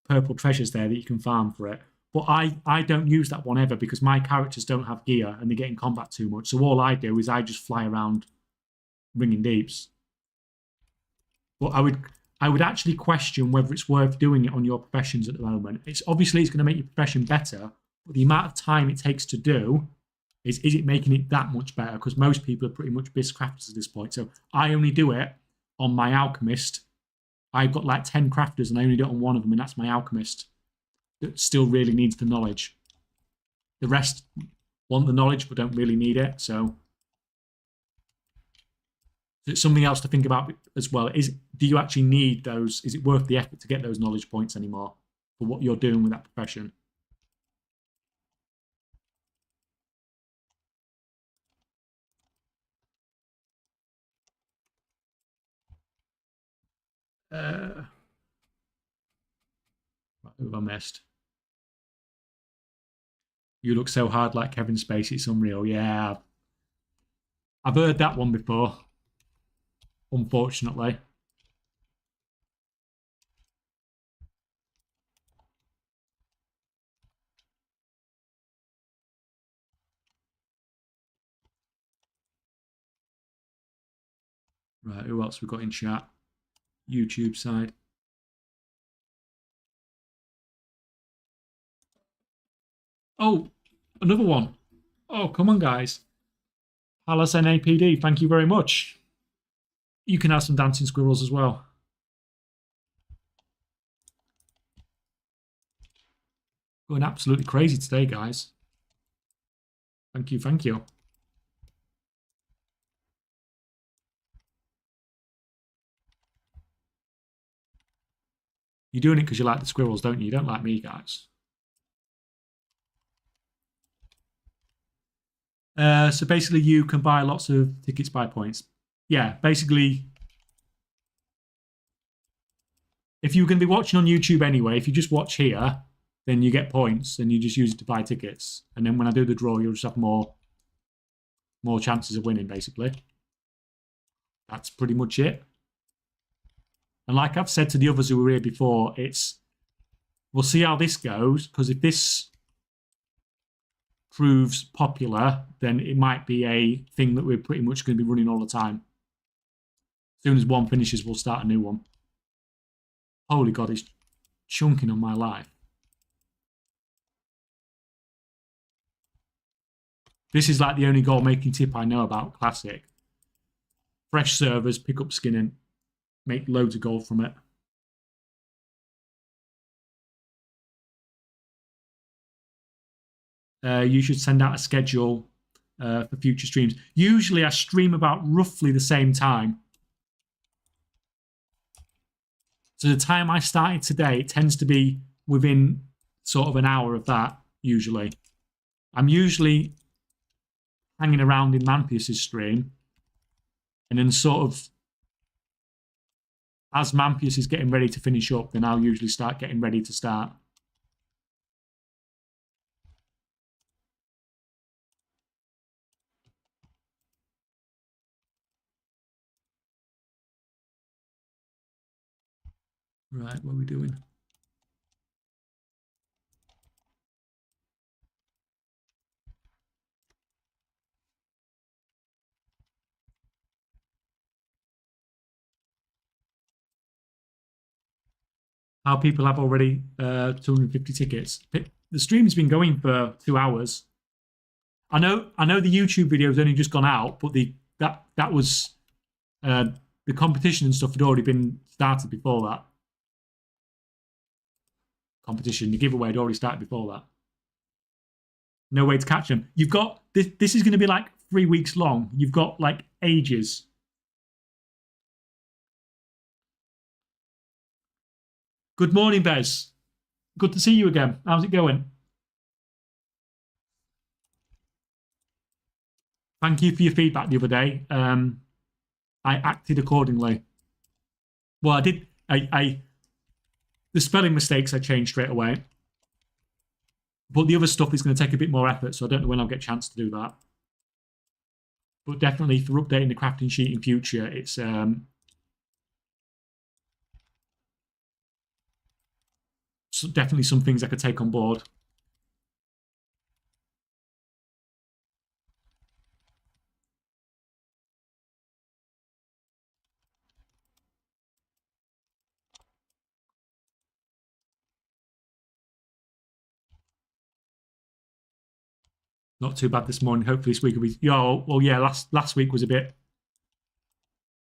purple treasures there that you can farm for it. But I don't use that one ever because my characters don't have gear and they get in combat too much. So all I do is I just fly around ringing deeps. But I would actually question whether it's worth doing it on your professions at the moment. It's going to make your profession better, but the amount of time it takes to do Is it making it that much better? Because most people are pretty much BIS crafters at this point. So I only do it on my alchemist. I've got like 10 crafters and I only do it on one of them, and that's my alchemist that still really needs the knowledge. The rest want the knowledge but don't really need it. So it's something else to think about as well. Do you actually need those? Is it worth the effort to get those knowledge points anymore for what you're doing with that profession? Uh, who have I missed? You look so hard like Kevin Spacey. It's unreal. Yeah, I've heard that one before. Unfortunately, right. Who else we got in chat? YouTube side. Oh, another one. Oh, come on, guys. Palace NAPD. Thank you very much. You can have some dancing squirrels as well. Going absolutely crazy today, guys. Thank you. Thank you. You're doing it because you like the squirrels, don't you? You don't like me, guys. So basically, you can buy lots of tickets by points. Yeah, basically, if you're going to be watching on YouTube anyway, if you just watch here, then you get points and you just use it to buy tickets. And then when I do the draw, you'll just have more chances of winning, basically. That's pretty much it. And like I've said to the others who were here before, we'll see how this goes, because if this proves popular, then it might be a thing that we're pretty much going to be running all the time. As soon as one finishes, we'll start a new one. Holy God, it's chunking on my life. This is like the only goal making tip I know about Classic. Fresh servers, pick up skin and make loads of gold from it. You should send out a schedule for future streams. Usually I stream about roughly the same time. So the time I started today, it tends to be within sort of an hour of that, usually. I'm usually hanging around in Manpius's stream, and then sort of as Manpius is getting ready to finish up, then I'll usually start getting ready to start. Right, what are we doing? How people have already 250 tickets. The stream's been going for 2 hours. I know the YouTube video's only just gone out, but that was the competition and stuff had already been started before that. Competition, the giveaway had already started before that. No way to catch them. You've got this is going to be like 3 weeks long. You've got like ages. Good morning, Bez. Good to see you again. How's it going? Thank you for your feedback the other day. I acted accordingly. Well, I did. The spelling mistakes I changed straight away, but the other stuff is going to take a bit more effort, so I don't know when I'll get a chance to do that. But definitely for updating the crafting sheet in future, it's definitely some things I could take on board. Not too bad this morning. Hopefully this week will be. Well, yeah. Last week was a bit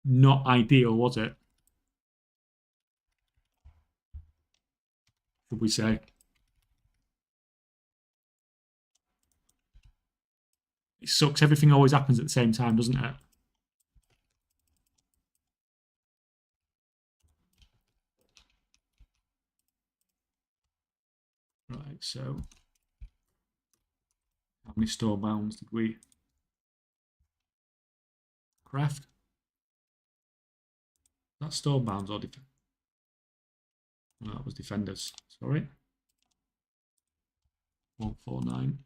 not ideal, was it? Should we say? It sucks. Everything always happens at the same time, doesn't it? Right. So, how many store bounds did we craft? That's store bounds or defend? No, that was defenders. Sorry. 149.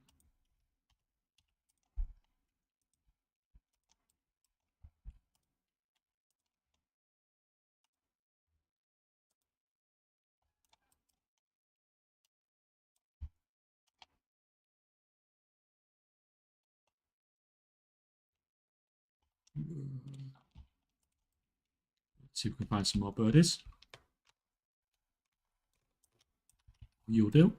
Let's see if we can find some more birdies. You'll do.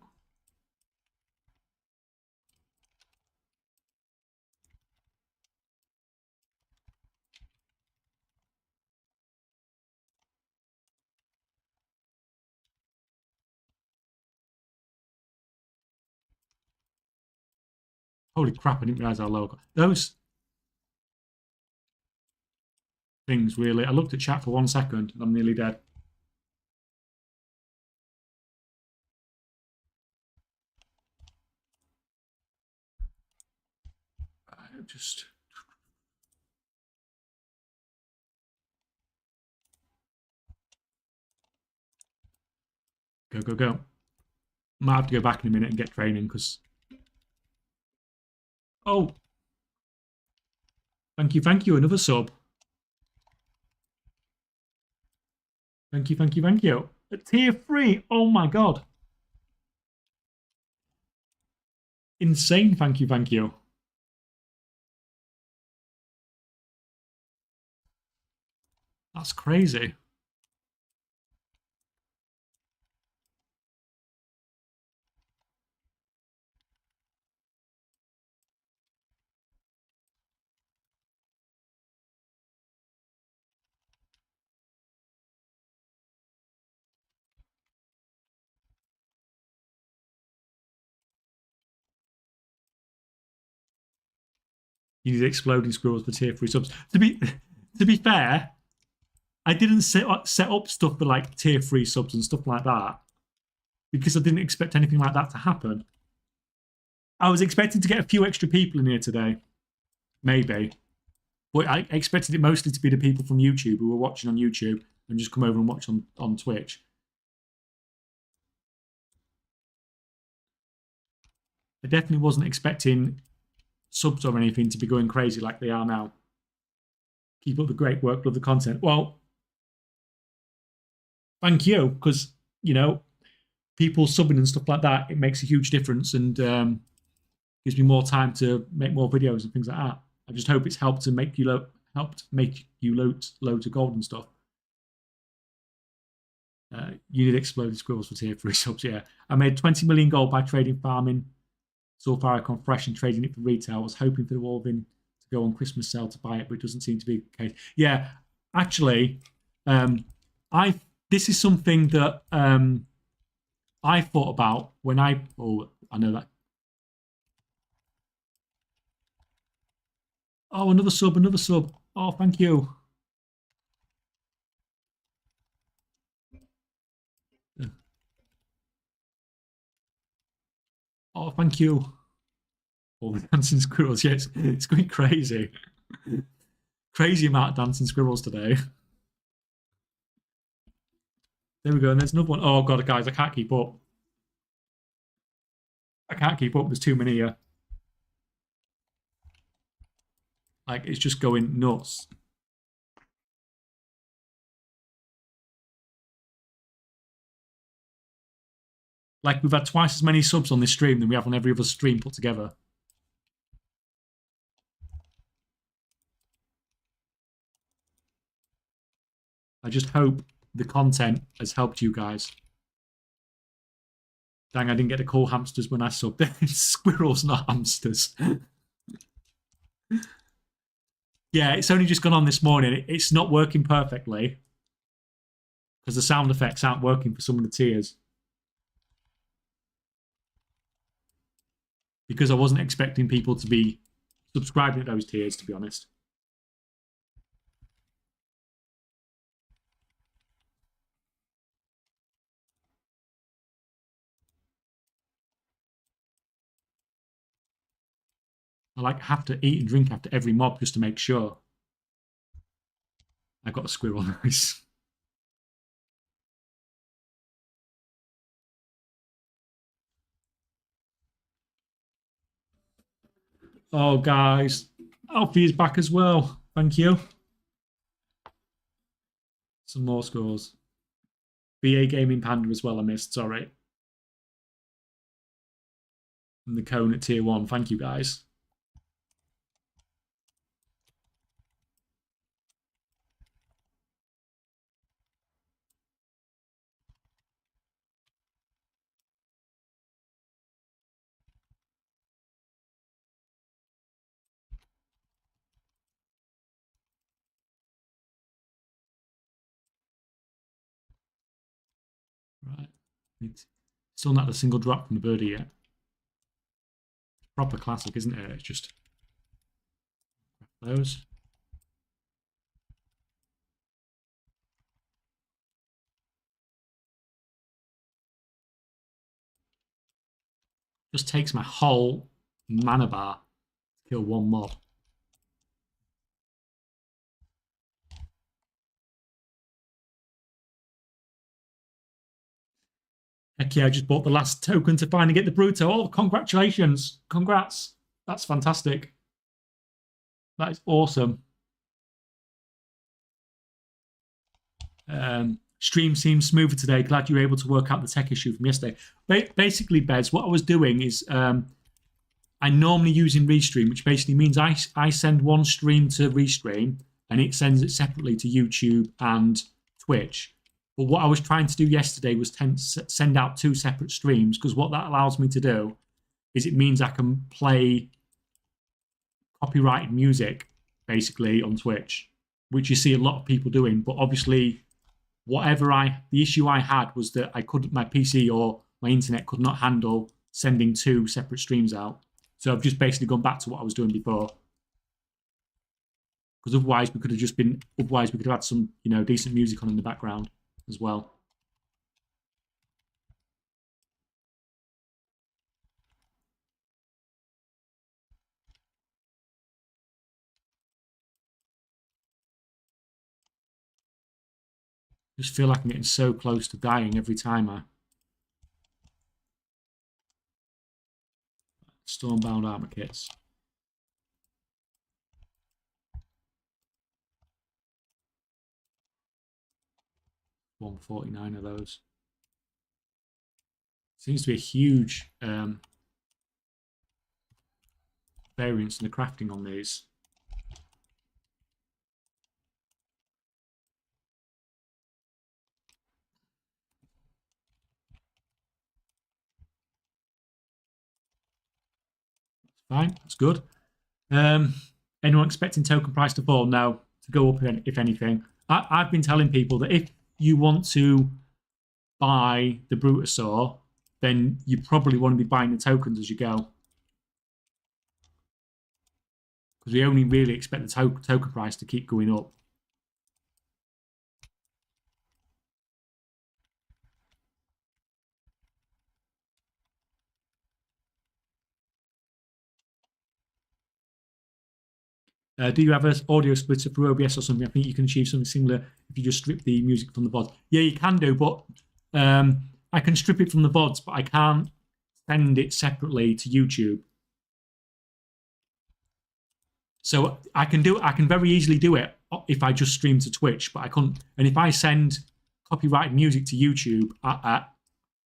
Holy crap, I didn't realize how low. Those things really. I looked at chat for 1 second and I'm nearly dead. Just. Go, go, go. Might have to go back in a minute and get training because. Oh. Thank you, thank you. Another sub. Thank you, thank you, thank you. At tier 3. Oh my god. Insane. Thank you, thank you. That's crazy. You need exploding squirrels for tier 3 subs. To be fair, I didn't set up stuff for like tier 3 subs and stuff like that because I didn't expect anything like that to happen. I was expecting to get a few extra people in here today, maybe, but I expected it mostly to be the people from YouTube who were watching on YouTube and just come over and watch on Twitch. I definitely wasn't expecting subs or anything to be going crazy like they are now. Keep up the great work, love the content. Well, thank you, because, you know, people subbing and stuff like that, it makes a huge difference and gives me more time to make more videos and things like that. I just hope it's helped to make you loads of gold and stuff. You need exploding squirrels for tier 3 subs, yeah. I made 20 million gold by trading farming Sulfuricon fresh and trading it for retail. I was hoping for the Wolvin to go on Christmas sale to buy it, but it doesn't seem to be the case. Yeah, actually, this is something that I thought about when I know that. Oh, another sub, another sub. Oh, thank you. Oh, thank you. All the dancing squirrels. Yeah, it's going crazy. Crazy amount of dancing squirrels today. There we go. And there's another one. Oh, God, guys, I can't keep up. I can't keep up. There's too many here. Like, it's just going nuts. Like, we've had twice as many subs on this stream than we have on every other stream put together. I just hope the content has helped you guys. Dang, I didn't get to call hamsters when I subbed. Squirrels, not hamsters. Yeah, it's only just gone on this morning. It's not working perfectly because the sound effects aren't working for some of the tiers. Because I wasn't expecting people to be subscribing to those tiers, to be honest. I have to eat and drink after every mob just to make sure. I got a squirrel, nice. Oh, guys, Alfie is back as well. Thank you. Some more scores. BA Gaming Panda as well. I missed. Sorry. And the cone at tier 1. Thank you, guys. Right. It's still not a single drop from the birdie yet. Proper classic, isn't it? It's just those. Just takes my whole mana bar to kill one mob. Heck yeah, I just bought the last token to finally get the Bruto. Oh, congratulations. Congrats. That's fantastic. That is awesome. Stream seems smoother today. Glad you were able to work out the tech issue from yesterday. Basically, Bez, what I was doing is I normally use in Restream, which basically means I send one stream to Restream and it sends it separately to YouTube and Twitch. But what I was trying to do yesterday was send out 2 separate streams, because what that allows me to do is it means I can play copyrighted music basically on Twitch, which you see a lot of people doing. But obviously, the issue I had was that my PC or my internet could not handle sending 2 separate streams out. So I've just basically gone back to what I was doing before. Because otherwise we could have had some, decent music on in the background as well. I just feel like I'm getting so close to dying every time. Stormbound armor kits. 149 of those. Seems to be a huge variance in the crafting on these. Fine, that's good. Anyone expecting token price to fall? No, to go up if anything. I've been telling people that if you want to buy the Brutasaur, then you probably want to be buying the tokens as you go. Because we only really expect the token price to keep going up. Do you have an audio splitter for OBS or something? I think you can achieve something similar if you just strip the music from the VODs. Yeah, you can do, but I can strip it from the VODs, but I can't send it separately to YouTube. So I can very easily do it if I just stream to Twitch, but I couldn't. And if I send copyrighted music to YouTube,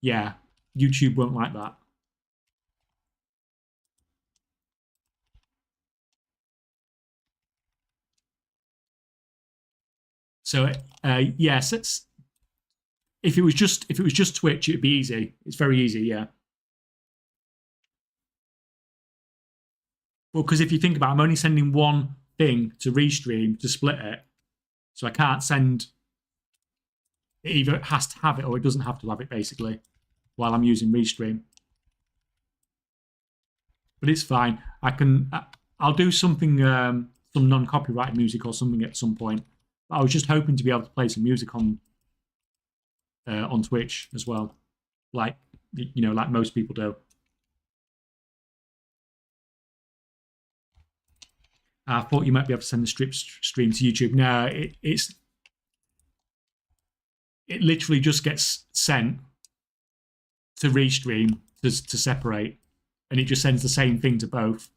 yeah, YouTube won't like that. So yes, if it was just Twitch, it'd be easy. It's very easy, yeah. Well, because if you think about it, I'm only sending one thing to Restream to split it. So I can't send it either it has to have it or it doesn't have to have it, basically, while I'm using Restream. But it's fine. I'll do something, some non-copyright music or something at some point. I was just hoping to be able to play some music on Twitch as well, like like most people do. I thought you might be able to send the strip stream to YouTube. No, it literally just gets sent to Restream to separate, and it just sends the same thing to both.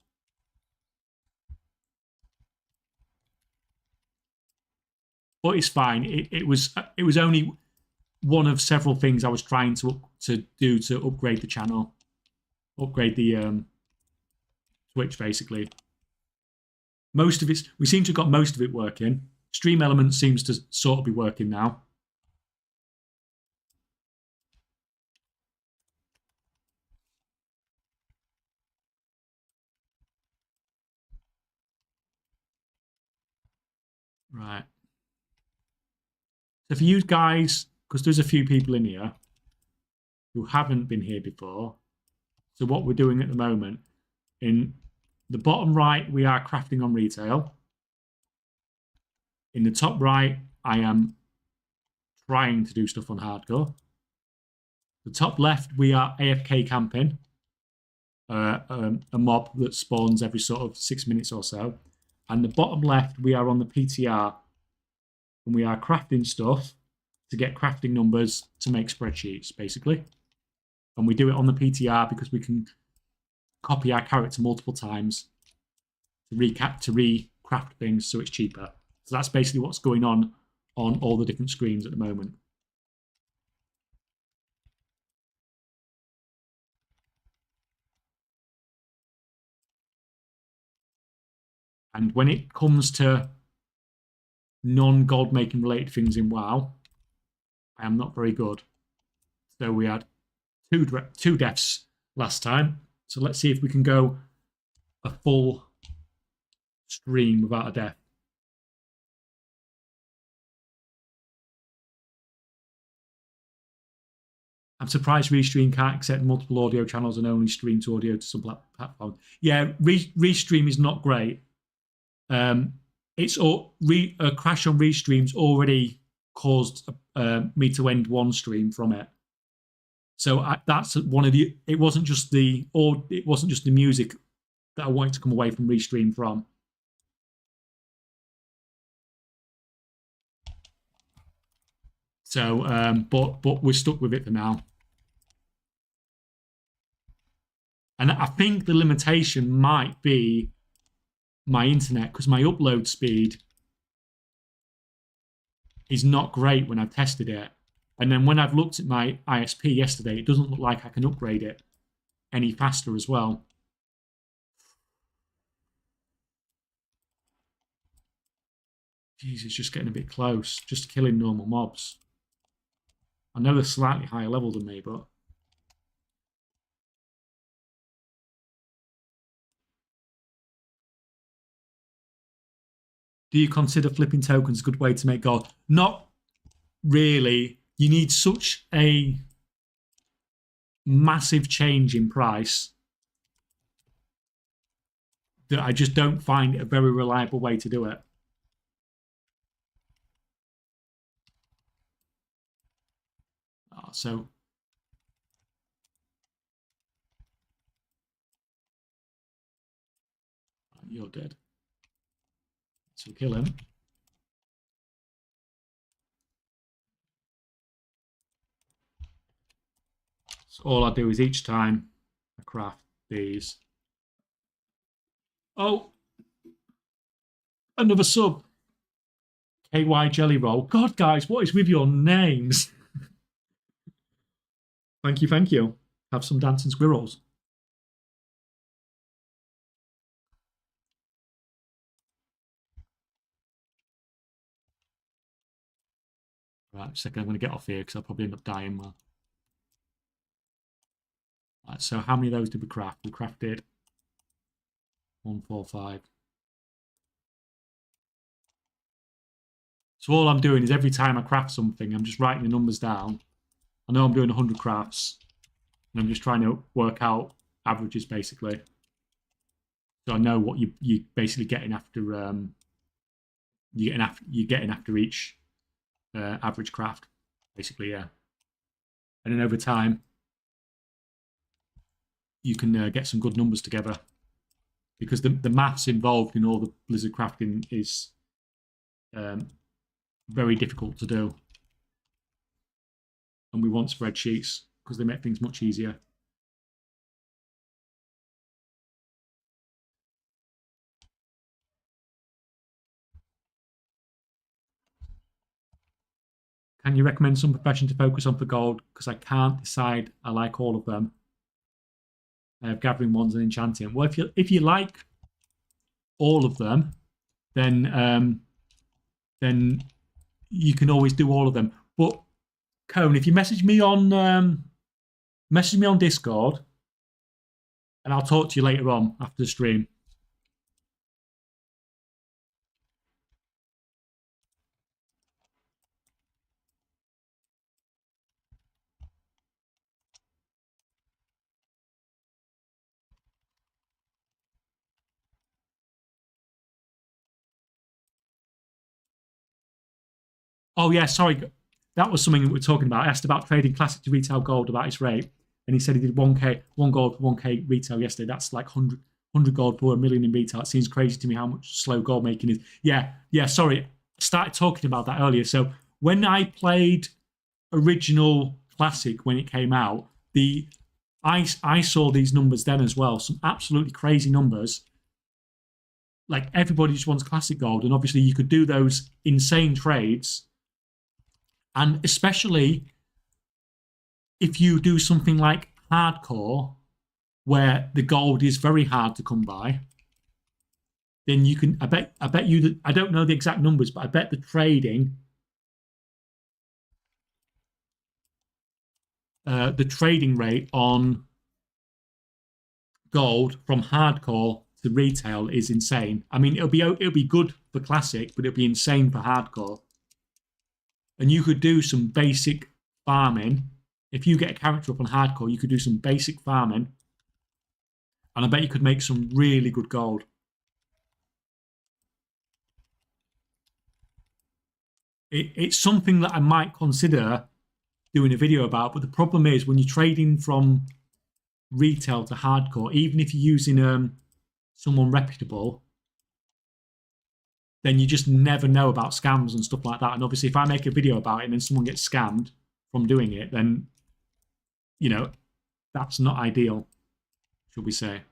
But it's fine. It was only one of several things I was trying to do to upgrade the channel, upgrade the Twitch, basically. Most of it, we seem to have got most of it working. Stream Element seems to sort of be working now. Right. So for you guys, because there's a few people in here who haven't been here before, so what we're doing at the moment, in the bottom right, we are crafting on retail. In the top right, I am trying to do stuff on hardcore. The top left, we are AFK camping, a mob that spawns every sort of 6 minutes or so. And the bottom left, we are on the PTR, and we are crafting stuff to get crafting numbers to make spreadsheets, basically. And we do it on the PTR because we can copy our character multiple times to recraft things so it's cheaper. So that's basically what's going on all the different screens at the moment. And when it comes to non-gold making related things in WoW, I am not very good. So we had two deaths last time. So let's see if we can go a full stream without a death. I'm surprised Restream can't accept multiple audio channels and only stream to audio to some platform. Yeah, Restream is not great. It's a crash on Restream's already caused me to end one stream from it. So that's one of the. It wasn't just the music that I wanted to come away from Restream from. So, but we're stuck with it for now. And I think the limitation might be my internet, because my upload speed is not great when I've tested it. And then when I've looked at my ISP yesterday, it doesn't look like I can upgrade it any faster as well. Jeez, it's just getting a bit close. Just killing normal mobs. I know they're slightly higher level than me, but do you consider flipping tokens a good way to make gold? Not really. You need such a massive change in price that I just don't find it a very reliable way to do it. So you're dead. So kill him. So all I do is each time I craft these. Oh, another sub. KY Jelly Roll. God, guys, what is with your names? Thank you, thank you. Have some dancing squirrels. Right, second, I'm going to get off here because I'll probably end up dying. Well, right, so how many of those did we craft? We crafted 1, 4, 5. So all I'm doing is every time I craft something, I'm just writing the numbers down. I know I'm doing 100 crafts, and I'm just trying to work out averages basically. So I know what you basically getting after you're getting after each average craft, basically, yeah. And then over time, you can get some good numbers together because the maths involved in all the Blizzard crafting is very difficult to do, and we want spreadsheets because they make things much easier. Can you recommend some profession to focus on for gold? Because I can't decide. I like all of them. Gathering ones and enchanting. Well, if you like all of them, then you can always do all of them. But Cone, if you message me on Discord, and I'll talk to you later on after the stream. Oh yeah, sorry, that was something that we were talking about. I asked about trading classic to retail gold about its rate, and he said he did 1k, 1 gold for 1k retail yesterday. That's like 100 gold for a million in retail. It seems crazy to me how much slow gold making is. Yeah. Sorry, I started talking about that earlier. So when I played original classic when it came out, I saw these numbers then as well. Some absolutely crazy numbers. Like everybody just wants classic gold, and obviously you could do those insane trades. And especially if you do something like hardcore, where the gold is very hard to come by, then you can. I bet you that I don't know the exact numbers, but I bet the trading rate on gold from hardcore to retail is insane. I mean, it'll be good for classic, but it'll be insane for hardcore. And you could do some basic farming. If you get a character up on hardcore, you could do some basic farming, and I bet you could make some really good gold. It's something that I might consider doing a video about, but the problem is when you're trading from retail to hardcore, even if you're using someone reputable, then you just never know about scams and stuff like that. And obviously, if I make a video about it and then someone gets scammed from doing it, then that's not ideal, should we say?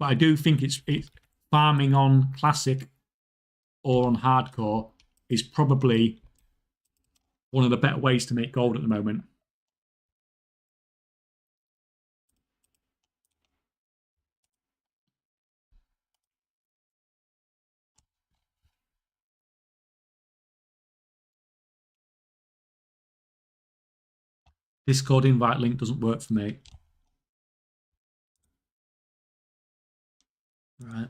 But I do think it's farming on classic or on hardcore is probably one of the better ways to make gold at the moment. Discord invite link doesn't work for me. Right.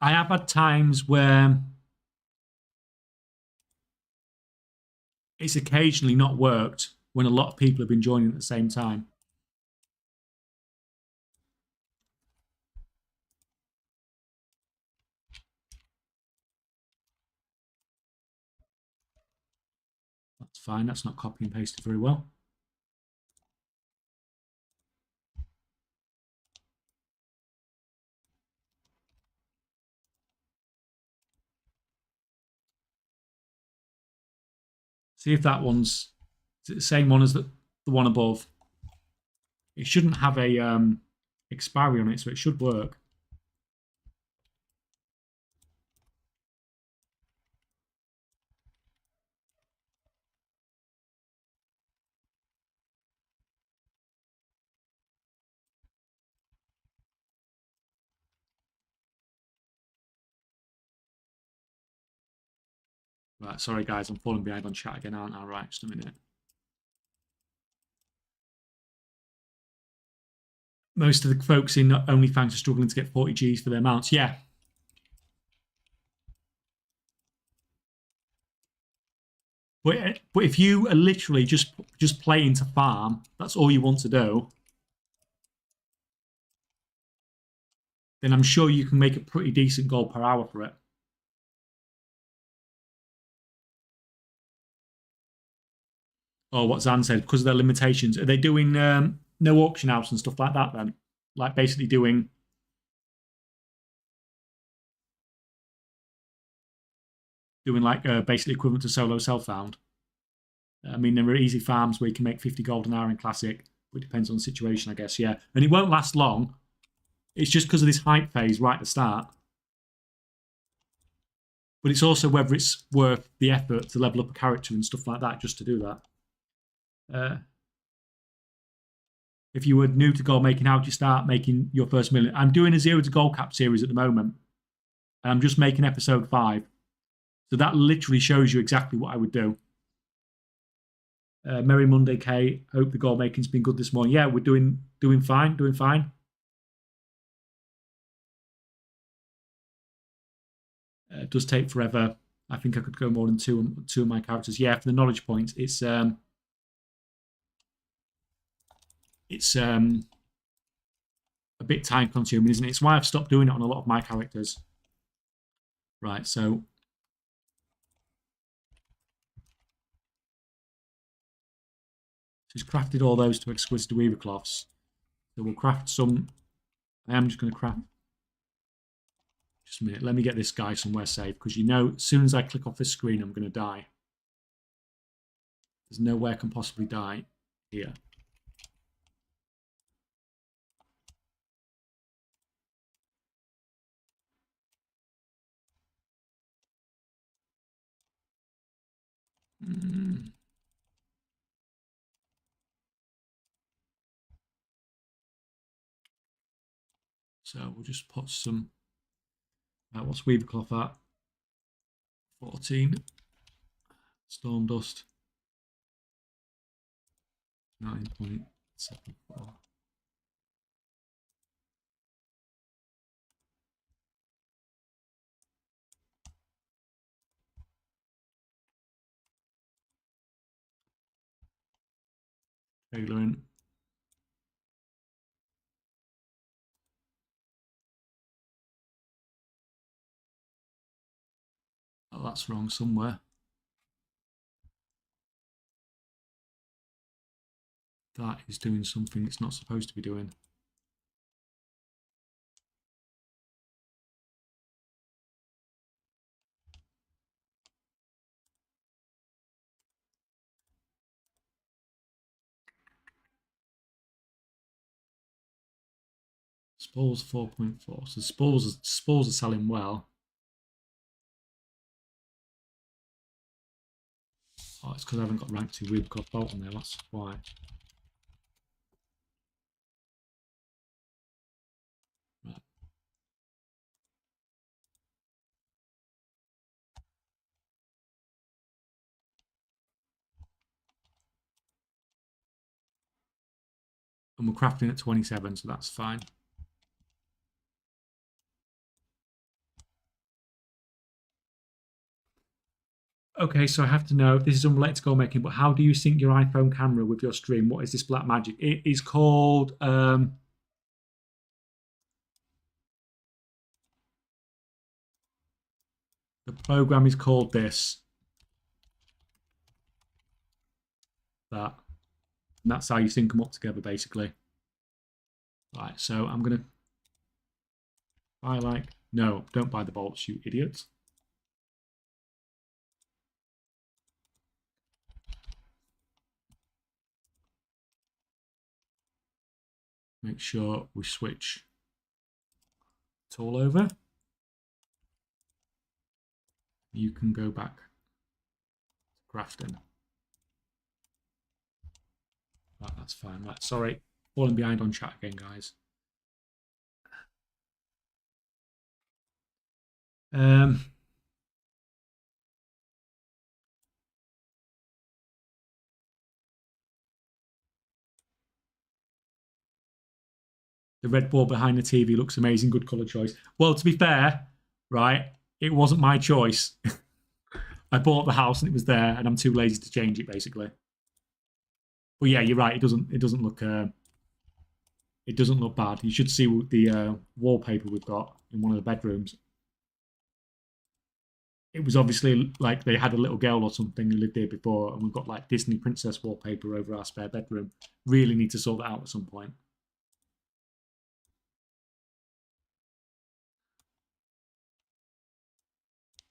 I have had times where it's occasionally not worked when a lot of people have been joining at the same time. That's fine. That's not copy and pasted very well. See if that one's the same one as the one above. It shouldn't have a expiry on it, so it should work. Right, sorry guys, I'm falling behind on chat again, aren't I? Right, just a minute. Most of the folks in OnlyFans are struggling to get 40 Gs for their mounts. Yeah. But if you are literally just playing to farm, that's all you want to do, then I'm sure you can make a pretty decent gold per hour for it. Or what Zan said, because of their limitations. Are they doing no auction house and stuff like that then? Like basically doing like basically equivalent to solo self-found. I mean, there are easy farms where you can make 50 gold an hour in classic, but it depends on the situation, I guess. Yeah, and it won't last long. It's just because of this hype phase right at the start. But it's also whether it's worth the effort to level up a character and stuff like that just to do that. If you were new to gold making, how do you start making your first million? I'm doing a 0 to gold cap series at the moment. And I'm just making episode 5. So that literally shows you exactly what I would do. Merry Monday, Kay. Hope the gold making's been good this morning. Yeah, we're doing fine, doing fine. It does take forever. I think I could go more than two of my characters. Yeah, for the knowledge points, it's a bit time consuming, isn't it? It's why I've stopped doing it on a lot of my characters. Right, so she's crafted all those to exquisite weaver cloths. So we'll craft some. I am just going to craft. Just a minute. Let me get this guy somewhere safe, because you know, as soon as I click off this screen, I'm going to die. There's nowhere I can possibly die here. So we'll just put some. What's weaver cloth at? 14. Storm dust. 9.74. Tailoring. Oh, that's wrong somewhere. That is doing something it's not supposed to be doing. Spools 4.4. So spools are selling well. Oh, it's because I haven't got rank 2 we've got bolt on there, that's why. Right. And we're crafting at 27, so that's fine. Okay, so I have to know, this is unrelated to goal making, but how do you sync your iPhone camera with your stream? What is this black magic? It is called the program is called this. That. And that's how you sync them up together, basically. Right, so I'm gonna buy like no, don't buy the bolts, you idiots. Make sure we switch it all over. You can go back to crafting. Right, that's fine. Right, sorry, falling behind on chat again, guys. The red ball behind the TV looks amazing. Good colour choice. Well, to be fair, right, it wasn't my choice. I bought the house and it was there, and I'm too lazy to change it, basically. But yeah, you're right. It doesn't look bad. You should see the wallpaper we've got in one of the bedrooms. It was obviously like they had a little girl or something who lived here before, and we've got like Disney princess wallpaper over our spare bedroom. Really need to sort that out at some point.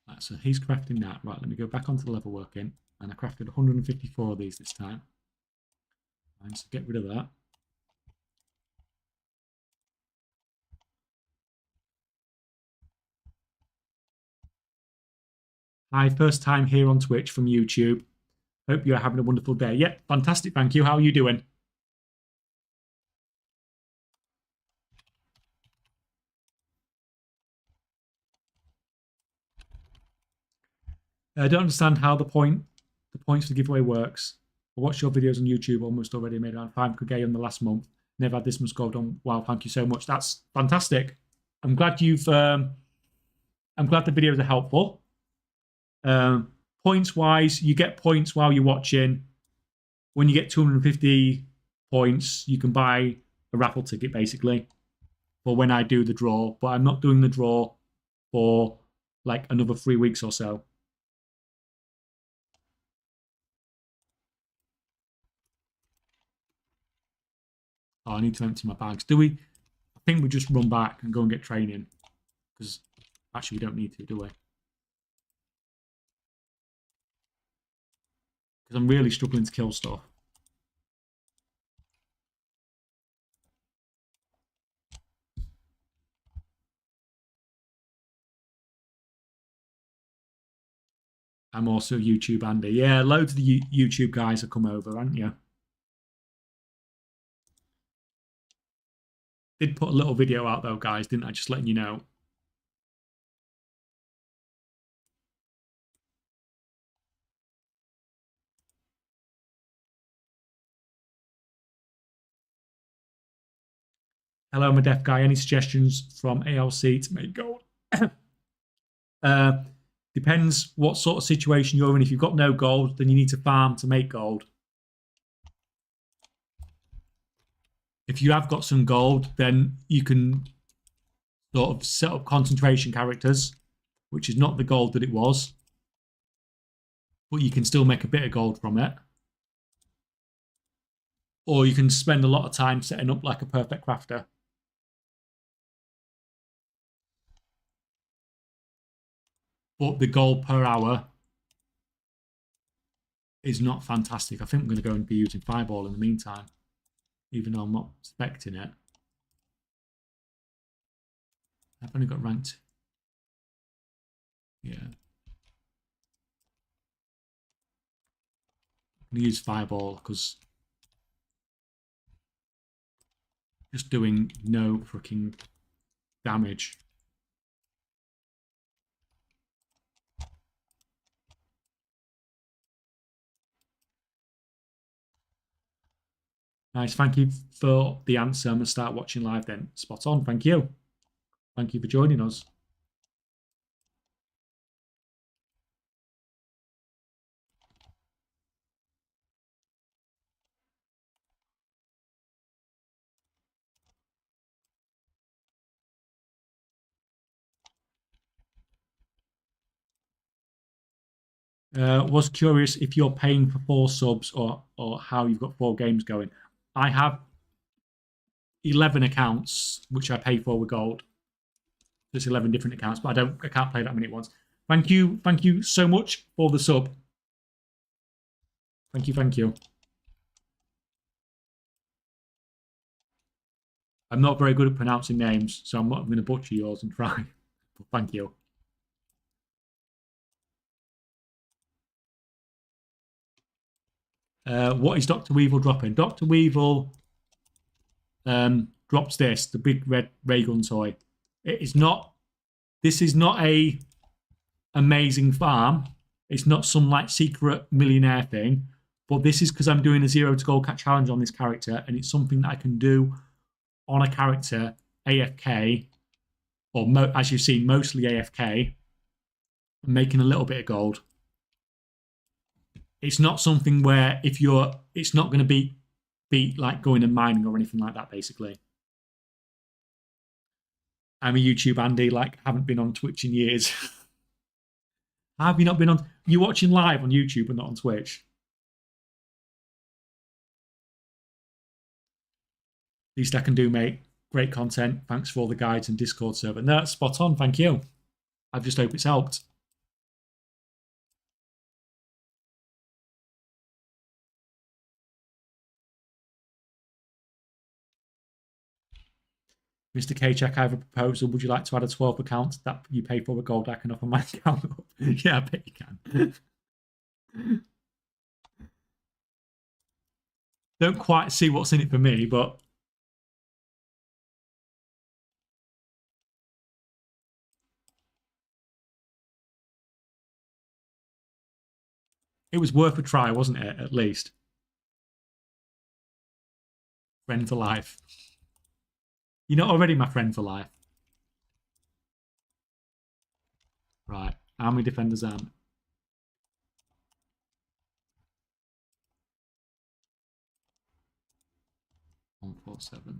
Right, so he's crafting that. Right, let me go back onto the level working, and I crafted 154 of these this time. And so get rid of that. Hi, first time here on Twitch from YouTube. Hope you're having a wonderful day. Yeah, fantastic. Thank you. How are you doing? I don't understand how the points for the giveaway works. I watched your videos on YouTube. Almost already made around 500k in the last month. Never had this much gold on. Wow, thank you so much. That's fantastic. I'm glad you've. I'm glad the videos are helpful. Points wise, you get points while you're watching. When you get 250 points, you can buy a raffle ticket basically for when I do the draw. But I'm not doing the draw for like another 3 weeks or so. Oh, I need to empty my bags. Do we? I think we just run back and go and get training. Because actually we don't need to, do we? Because I'm really struggling to kill stuff. I'm also YouTube Andy. Yeah, loads of the YouTube guys have come over, haven't you? Did put a little video out though, guys, didn't I? Just letting you know. Hello, my deaf guy. Any suggestions from ALC to make gold? Depends what sort of situation you're in. If you've got no gold, then you need to farm to make gold. If you have got some gold, then you can sort of set up concentration characters, which is not the gold that it was, but you can still make a bit of gold from it. Or you can spend a lot of time setting up like a perfect crafter. But the gold per hour is not fantastic. I think I'm going to go and be using Fireball in the meantime, even though I'm not expecting it. I've only got ranked. Yeah. I'm going to use Fireball because just doing no freaking damage. Nice. Thank you for the answer. I'm going to start watching live then. Spot on. Thank you. Thank you for joining us. Was curious if you're paying for 4 subs or how you've got 4 games going. I have 11 accounts which I pay for with gold. There's 11 different accounts, but I can't play that many at once. Thank you so much for the sub. Thank you. I'm not very good at pronouncing names, so I'm not going to butcher yours and try. But thank you. What is Dr. Weevil dropping? Dr. Weevil drops this, the big red ray gun toy. It is not. This is not a amazing farm. It's not some like secret millionaire thing. But this is because I'm doing a 0 to gold catch challenge on this character, and it's something that I can do on a character AFK, or as you've seen, mostly AFK, making a little bit of gold. It's not something where it's not going to be like going and mining or anything like that, basically. I'm a YouTube Andy, like haven't been on Twitch in years. Have you not been on? You're watching live on YouTube and not on Twitch? Least I can do, mate. Great content. Thanks for all the guides and Discord server. No, that's spot on. Thank you. I just hope it's helped. Mr. K, check, I have a proposal. Would you like to add a 12 account that you pay for a gold I can offer my account? Yeah, I bet you can. Don't quite see what's in it for me, but it was worth a try, wasn't it? At least. Friend for life. You're not already my friend for life. Right. How many defenders am? One, 4, 7.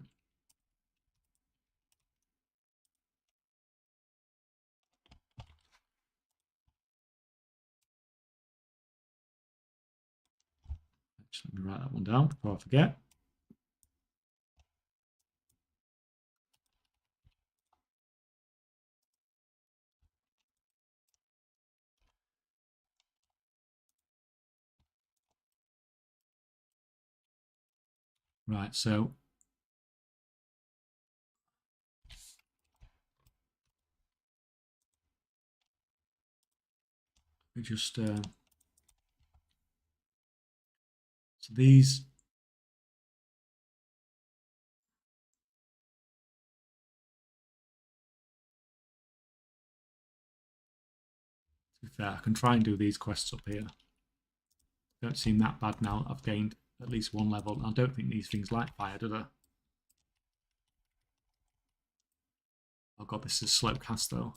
Actually, let me write that one down before I forget. Right, so we just so these. To be fair, I can try and do these quests up here. Don't seem that bad now. I've gained at least one level. I don't think these things light fire, do they? Oh god, this is slow cast though.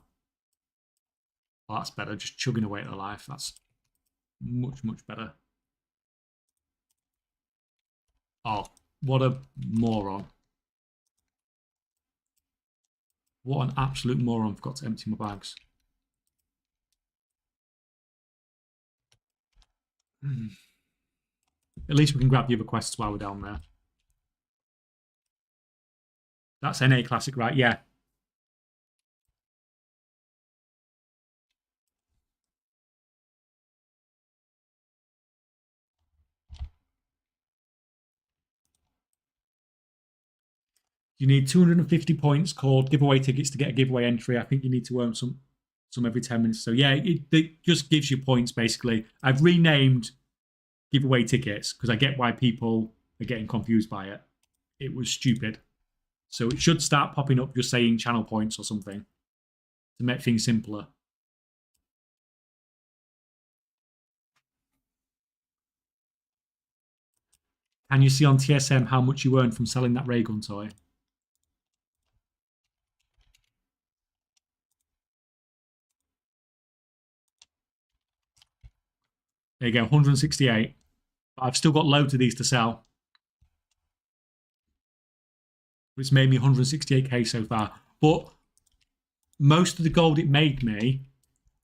Oh, that's better. Just chugging away at the life. That's much, much better. Oh, what a moron. What an absolute moron. I've got to empty my bags. At least we can grab the other quests while we're down there. That's NA Classic, right? Yeah. You need 250 points called giveaway tickets to get a giveaway entry. I think you need to earn some every 10 minutes. So yeah, it just gives you points basically. I've renamed giveaway tickets because I get why people are getting confused by it. It was stupid. So it should start popping up just saying channel points or something to make things simpler. Can you see on TSM how much you earned from selling that ray gun toy? There you go, 168. But I've still got loads of these to sell. It's made me 168k so far. But most of the gold it made me,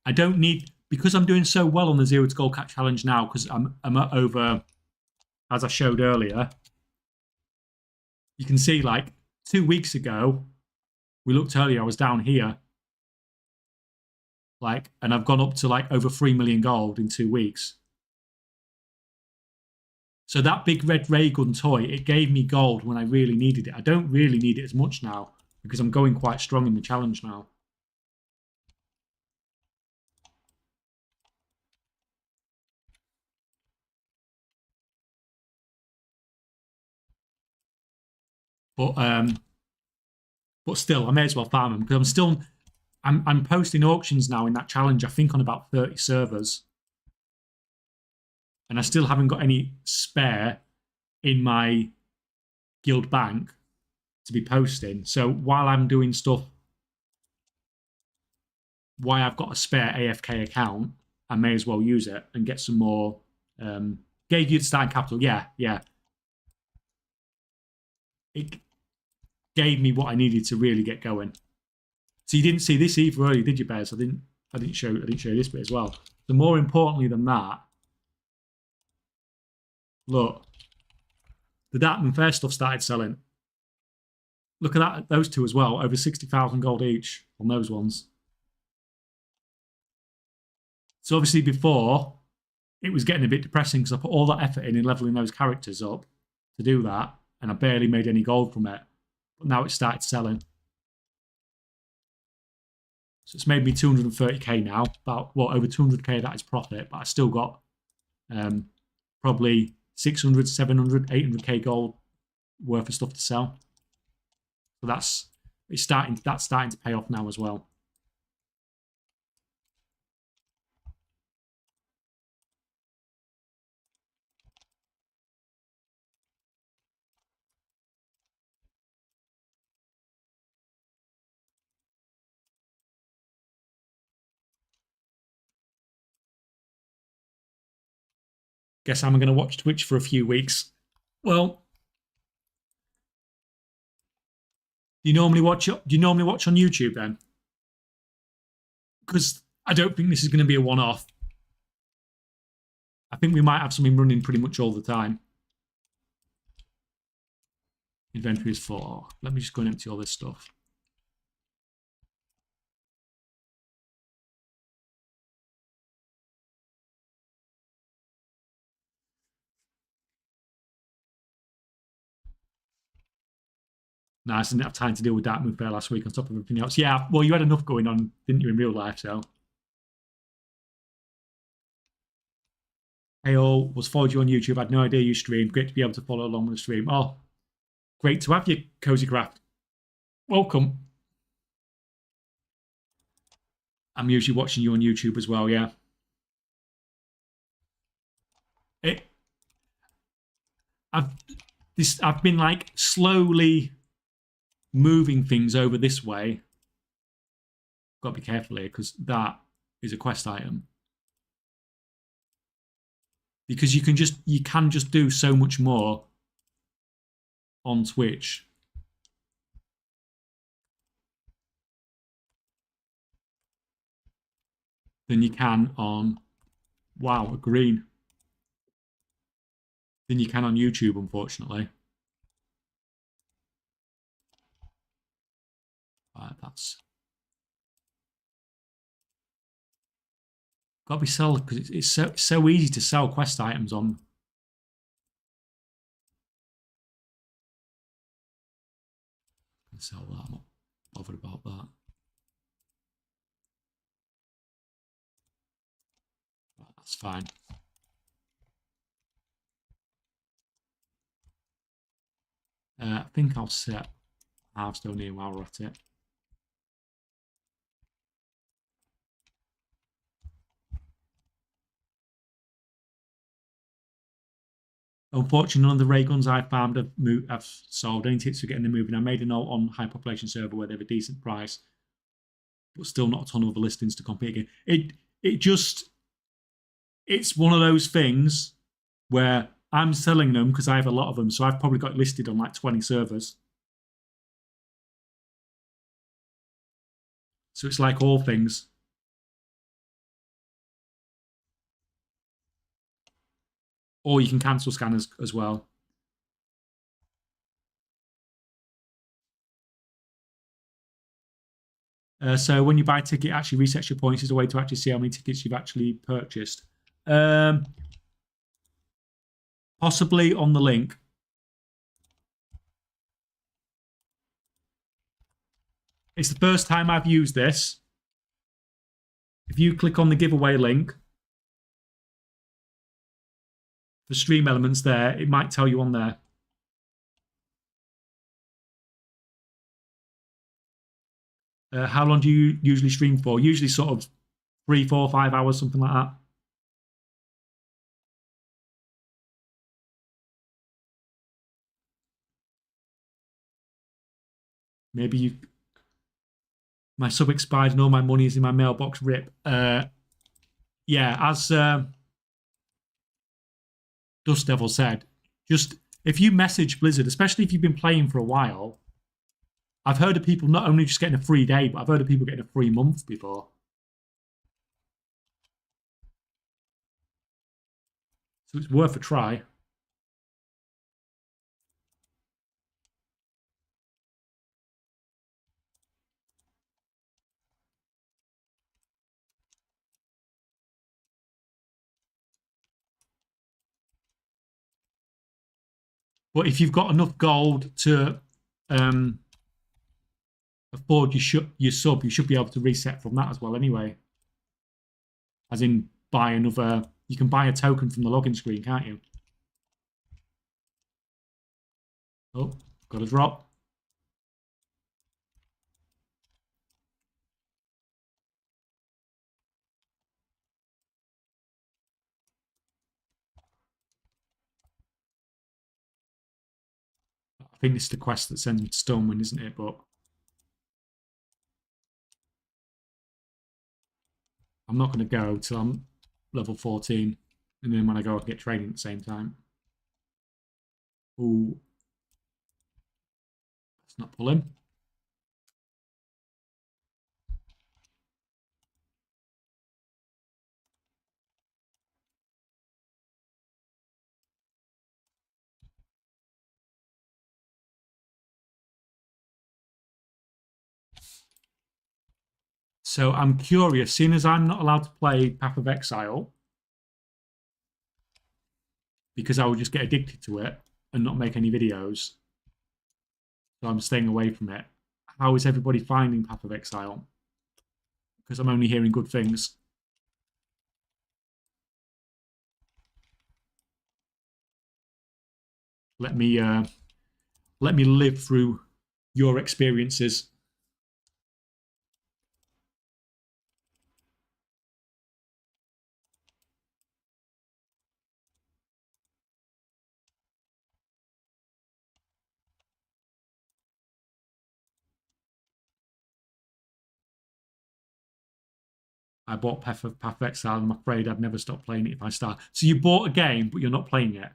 I don't need, because I'm doing so well on the 0 to Gold Cap Challenge now, because I'm at over, as I showed earlier, you can see like 2 weeks ago, we looked earlier, I was down here. Like, and I've gone up to like over 3 million gold in 2 weeks. So that big red ray gun toy, it gave me gold when I really needed it. I don't really need it as much now because I'm going quite strong in the challenge now. But still, I may as well farm them because I'm posting auctions now in that challenge. I think on about 30 servers, and I still haven't got any spare in my guild bank to be posting. So while I'm doing stuff, why I've got a spare AFK account, I may as well use it and get some more. Gave you the starting capital. Yeah, yeah. It gave me what I needed to really get going. So you didn't see this either earlier, did you, Bez? I didn't show you this bit as well. So more importantly than that, look, the Dartman Fair stuff started selling. Look at that, those two as well, over 60,000 gold each on those ones. So obviously before, it was getting a bit depressing because I put all that effort in leveling those characters up to do that, and I barely made any gold from it. But now it started selling. So it's made me 230k now, about over 200k that is profit, but I still got probably 600, 700, 800k gold worth of stuff to sell. So that's starting to pay off now as well. Guess I'm going to watch Twitch for a few weeks. Well, do you normally watch on YouTube then? Because I don't think this is going to be a one-off. I think we might have something running pretty much all the time. Inventory is full. Let me just go and empty all this stuff. Nice, I didn't have time to deal with that move fair last week on top of everything else. Yeah, well, you had enough going on, didn't you, in real life, so. Hey all, was followed you on YouTube. I had no idea you streamed. Great to be able to follow along with the stream. Oh, great to have you, Cozy Craft. Welcome. I'm usually watching you on YouTube as well, yeah. I've been like slowly moving things over this way. Got to be careful here because that is a quest item. Because you can just do so much more on Twitch than you can on a green than you can on YouTube, unfortunately. That's got to be sold because it's so easy to sell quest items on. Sell that. I'm not bothered about that. That's fine. I think I'll set Hearthstone here while we're at it. Unfortunately, none of the ray guns I found have sold. Any tips for getting them moving? I made a note on high population server where they have a decent price, but still not a ton of other listings to compete again. It's one of those things where I'm selling them because I have a lot of them, so I've probably got listed on like 20 servers. So it's like all things. Or you can cancel scanners as well. So when you buy a ticket, it actually resets your points. Is a way to actually see how many tickets you've actually purchased. Possibly on the link. It's the first time I've used this. If you click on the giveaway link for stream elements there, it might tell you on there. How long do you usually stream for? Usually sort of 3, 4, 5 hours, something like that. Maybe you. My sub expired and all my money is in my mailbox. Rip. Yeah, as Dust Devil said, just if you message Blizzard, especially if you've been playing for a while, I've heard of people not only just getting a free day, but I've heard of people getting a free month before. So it's worth a try. But if you've got enough gold to um, afford your sub, you should be able to reset from that as well anyway. As in, buy another. You can buy a token from the login screen, can't you? Oh, got a drop. I think this is the quest that sends me to Stonewind, isn't it? But I'm not going to go till I'm level 14. And then when I go, I can get training at the same time. Ooh. Let's not pull him. So I'm curious, seeing as I'm not allowed to play Path of Exile, because I would just get addicted to it and not make any videos. So I'm staying away from it. How is everybody finding Path of Exile? Because I'm only hearing good things. Let me live through your experiences. I bought Path of Exile, and I'm afraid I'd never stop playing it if I start. So you bought a game, but you're not playing it.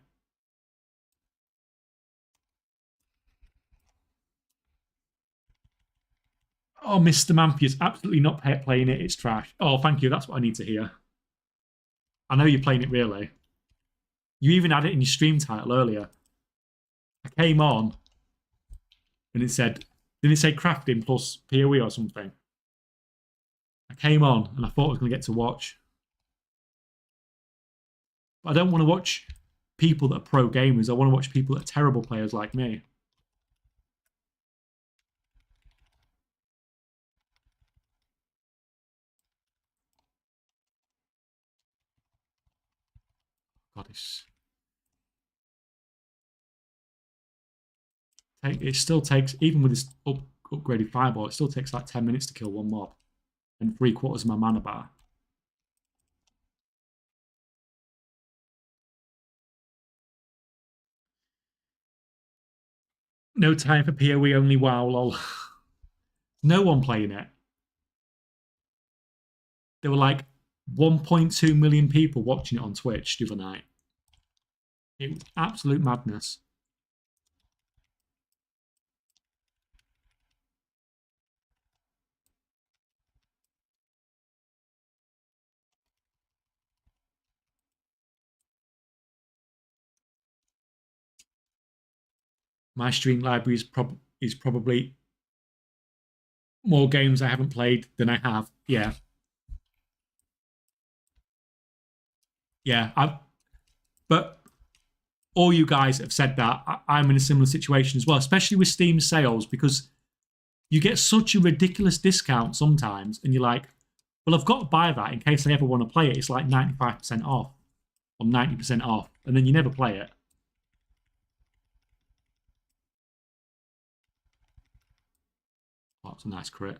Oh, Mr. Mampier's absolutely not playing it. It's trash. Oh, thank you. That's what I need to hear. I know you're playing it really. You even had it in your stream title earlier. I came on and it said, did it say crafting plus PoE or something? I came on and I thought I was going to get to watch. But I don't want to watch people that are pro gamers. I want to watch people that are terrible players like me. God, it still takes, even with this upgraded fireball, it still takes like 10 minutes to kill one mob and 3/4 of my mana bar. No time for PoE, only WoW, lol. No one playing it. There were like 1.2 million people watching it on Twitch the other night. It was absolute madness. My stream library is probably more games I haven't played than I have. Yeah, yeah. But all you guys have said that I'm in a similar situation as well, especially with Steam sales, because you get such a ridiculous discount sometimes, and you're like, well, I've got to buy that in case I ever want to play it. It's like 95% off or 90% off, and then you never play it. Oh, that's a nice crit.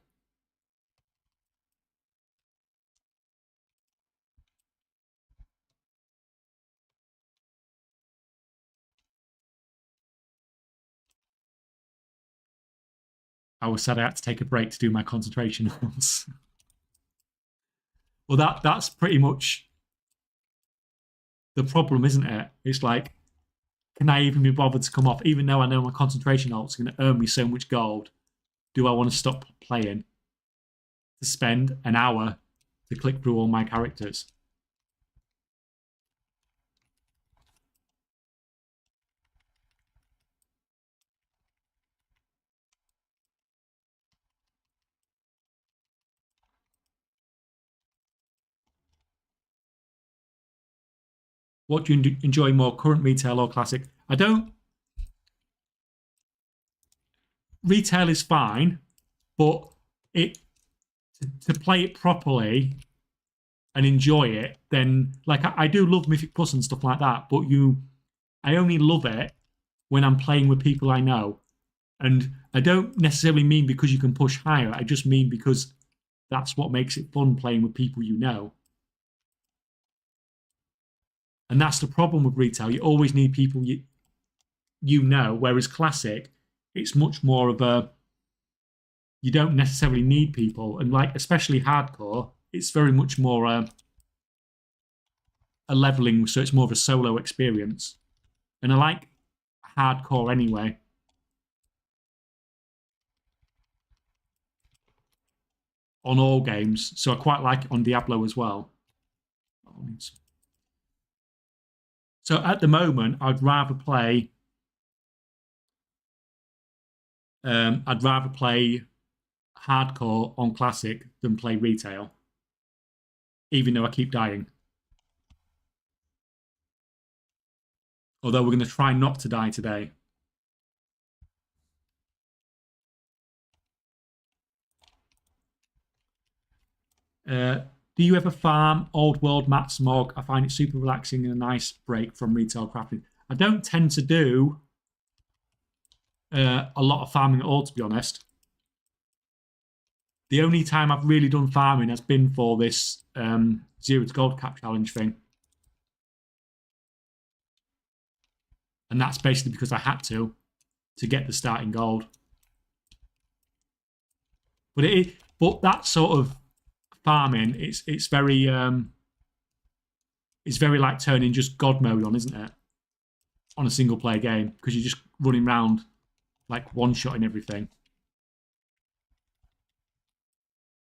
I was sad I had to take a break to do my concentration holes. Well, that's pretty much the problem, isn't it? It's like, can I even be bothered to come off, even though I know my concentration holds are going to earn me so much gold? Do I want to stop playing to spend an hour to click through all my characters? What do you enjoy more, current retail or classic? I don't. Retail is fine, but it to play it properly and enjoy it, then like I do love Mythic Plus and stuff like that, but I only love it when I'm playing with people I know. And I don't necessarily mean because you can push higher. I just mean because that's what makes it fun playing with people you know. And that's the problem with retail. You always need people you know, whereas classic, it's much more of a you don't necessarily need people, and like especially hardcore, it's very much more a leveling, so it's more of a solo experience. And I like hardcore anyway. On all games, so I quite like it on Diablo as well. So at the moment, I'd rather play hardcore on classic than play retail, even though I keep dying. Although we're going to try not to die today. Uh, do you ever farm old world mat smog? I find it super relaxing and a nice break from retail crafting. I don't tend to do a lot of farming at all, to be honest. The only time I've really done farming has been for this zero to gold cap challenge thing. And that's basically because I had to get the starting gold. But that sort of farming, it's very like turning just God mode on, isn't it? On a single player game, because you're just running around like one shotting everything.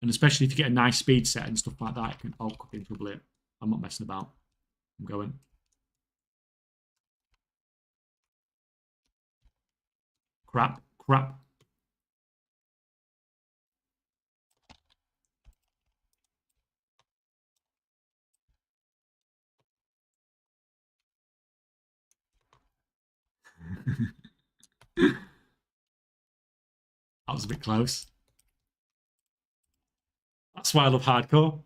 And especially if you get a nice speed set and stuff like that, it can could be in trouble here. I'm not messing about. I'm going. Crap. That was a bit close. That's why I love hardcore.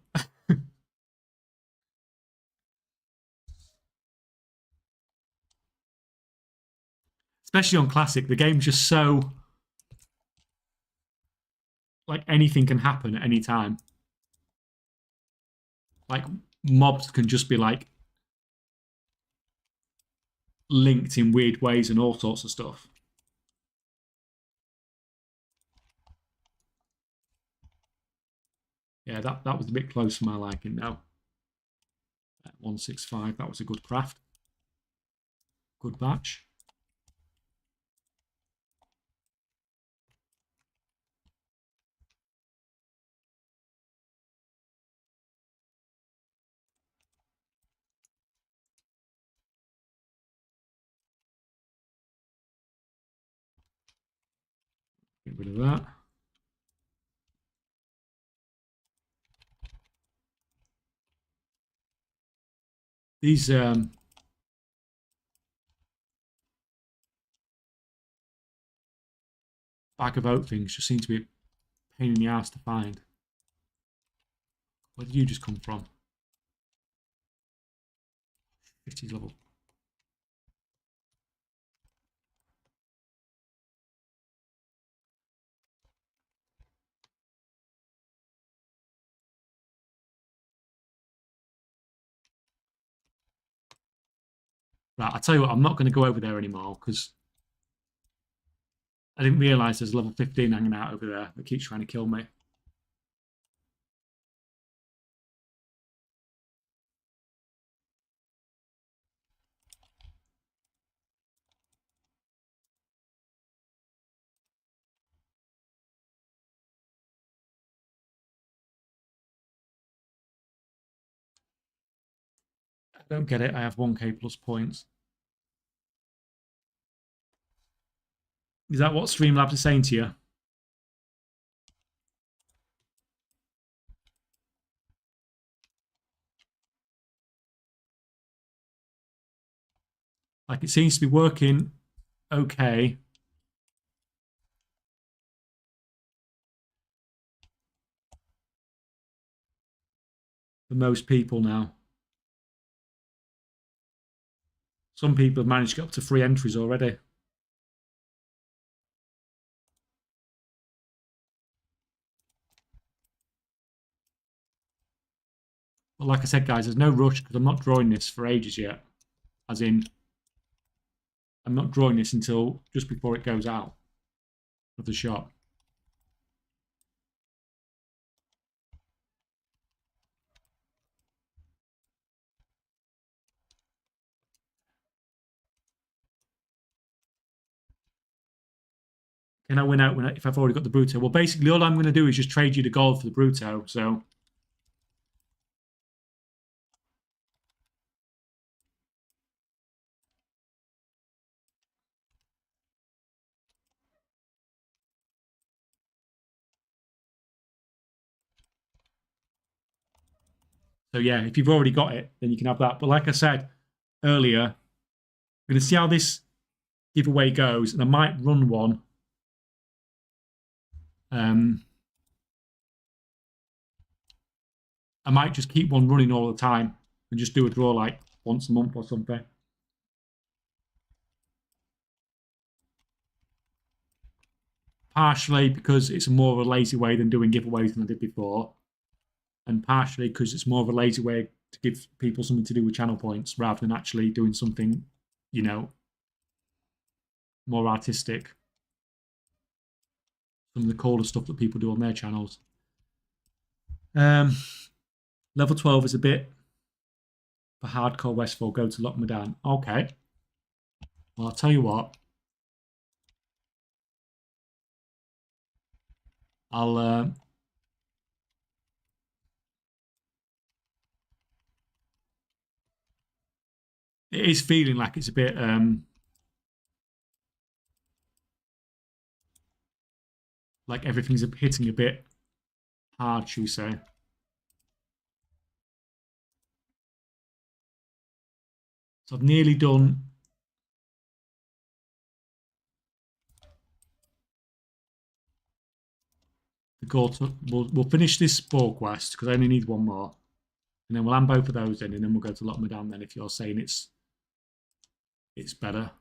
Especially on classic, the game's just so like anything can happen at any time. Like mobs can just be like linked in weird ways and all sorts of stuff. Yeah, that was a bit close for my liking now. 165, that was a good craft. Good batch. Get rid of that. These bag of oat things just seem to be a pain in the ass to find. Where did you just come from? 50s level. Right, I'll tell you what, I'm not going to go over there anymore because I didn't realise there's level 15 hanging out over there that keeps trying to kill me. I don't get it. I have 1k plus points. Is that what Streamlabs is saying to you? Like, it seems to be working okay. For most people now. Some people have managed to get up to 3 entries already. But like I said, guys, there's no rush because I'm not drawing this for ages yet. As in, I'm not drawing this until just before it goes out of the shop. Can I win out if I've already got the Bruto? Well, basically, all I'm going to do is just trade you the gold for the Bruto. So yeah, if you've already got it, then you can have that. But like I said earlier, we're going to see how this giveaway goes, and I might run one. I might just keep one running all the time and just do a draw like once a month or something. Partially because it's more of a lazy way than doing giveaways than I did before, and partially because it's more of a lazy way to give people something to do with channel points rather than actually doing something, you know, more artistic. Some of the cooler stuff that people do on their channels. Level 12 is a bit for hardcore Westfall. Go to Lockmadan. Okay. Well, I'll tell you what. I'll it is feeling like it's a bit like everything's hitting a bit hard, should we say. So I've nearly done the goal to, we'll finish this spore quest because I only need one more. And then we'll hand both of those in, and then we'll go to Lockmadan then if you're saying it's better.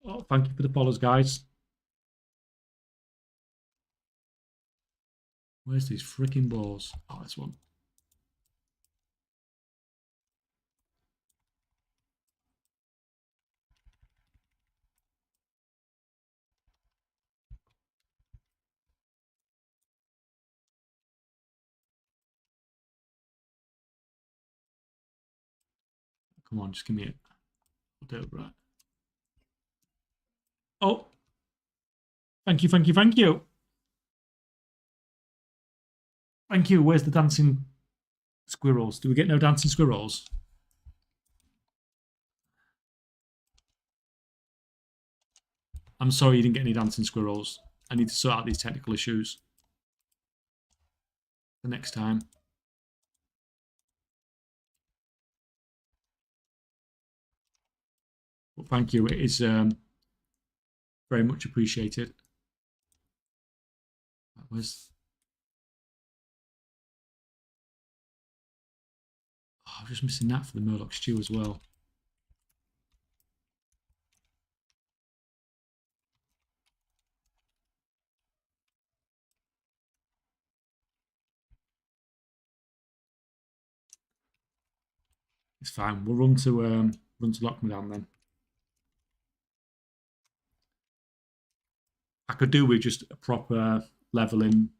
Oh, thank you for the follows, guys. Where's these freaking balls? Oh, this one. Come on, just give me it. I'll do it right. Oh, thank you, thank you, thank you. Thank you. Where's the dancing squirrels? Do we get no dancing squirrels? I'm sorry you didn't get any dancing squirrels. I need to sort out these technical issues the next time. But thank you. It is very much appreciated. That was... Oh, I was just missing that for the Murloc stew as well. It's fine. We'll run to Lockdown then. I could do with just a proper leveling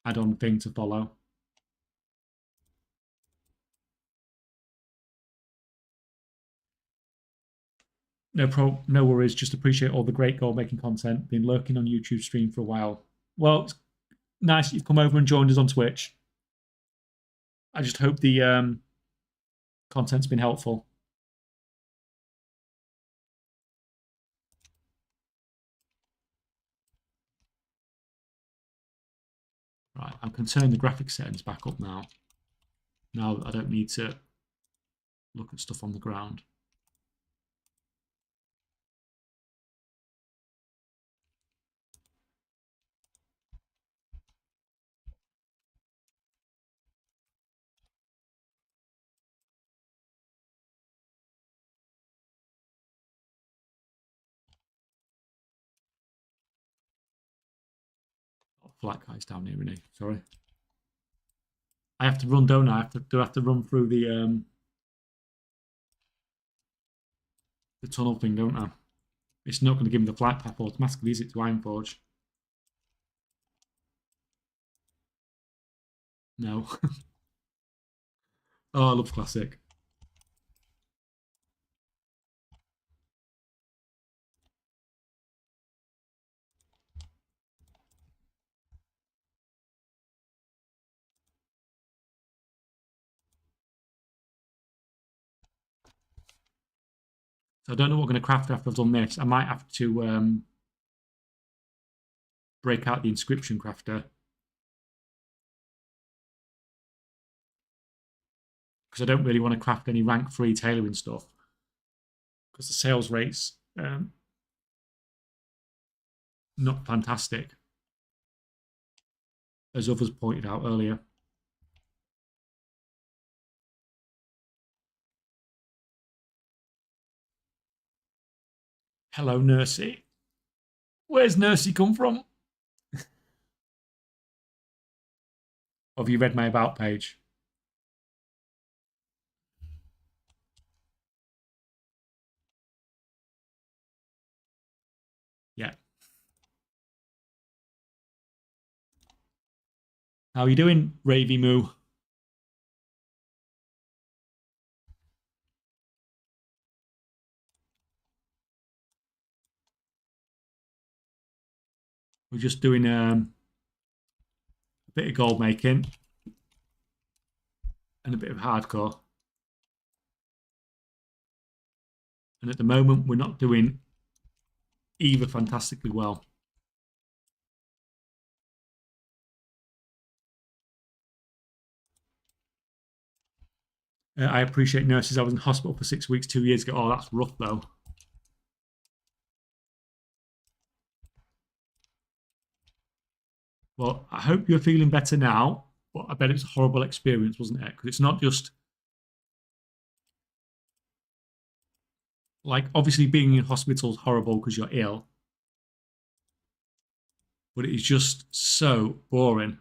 add-on thing to follow. No worries. Just appreciate all the great goal-making content. Been lurking on YouTube stream for a while. Well, it's nice that you've come over and joined us on Twitch. I just hope the content's been helpful. Right, I can turn the graphics settings back up now. Now I don't need to look at stuff on the ground. Flat guys down here, Renee. Sorry. I have to run, don't I? Do I have to run through the tunnel thing, don't I? It's not going to give me the flight path automatically, is it, to Ironforge? No. Oh, I love Classic. So I don't know what I'm going to craft after I've done this. I might have to break out the inscription crafter. Because I don't really want to craft any rank 3 tailoring stuff. Because the sales rate's not fantastic. As others pointed out earlier. Hello, Nursey. Where's Nursey come from? Have you read my about page? Yeah. How are you doing, Ravy Moo? We're just doing a bit of gold making and a bit of hardcore. And at the moment, we're not doing either fantastically well. I appreciate nurses. I was in hospital for 6 weeks 2 years ago. Oh, that's rough, though. Well, I hope you're feeling better now, but I bet it's a horrible experience, wasn't it? Because it's not just like, obviously being in hospital is horrible because you're ill, but it is just so boring.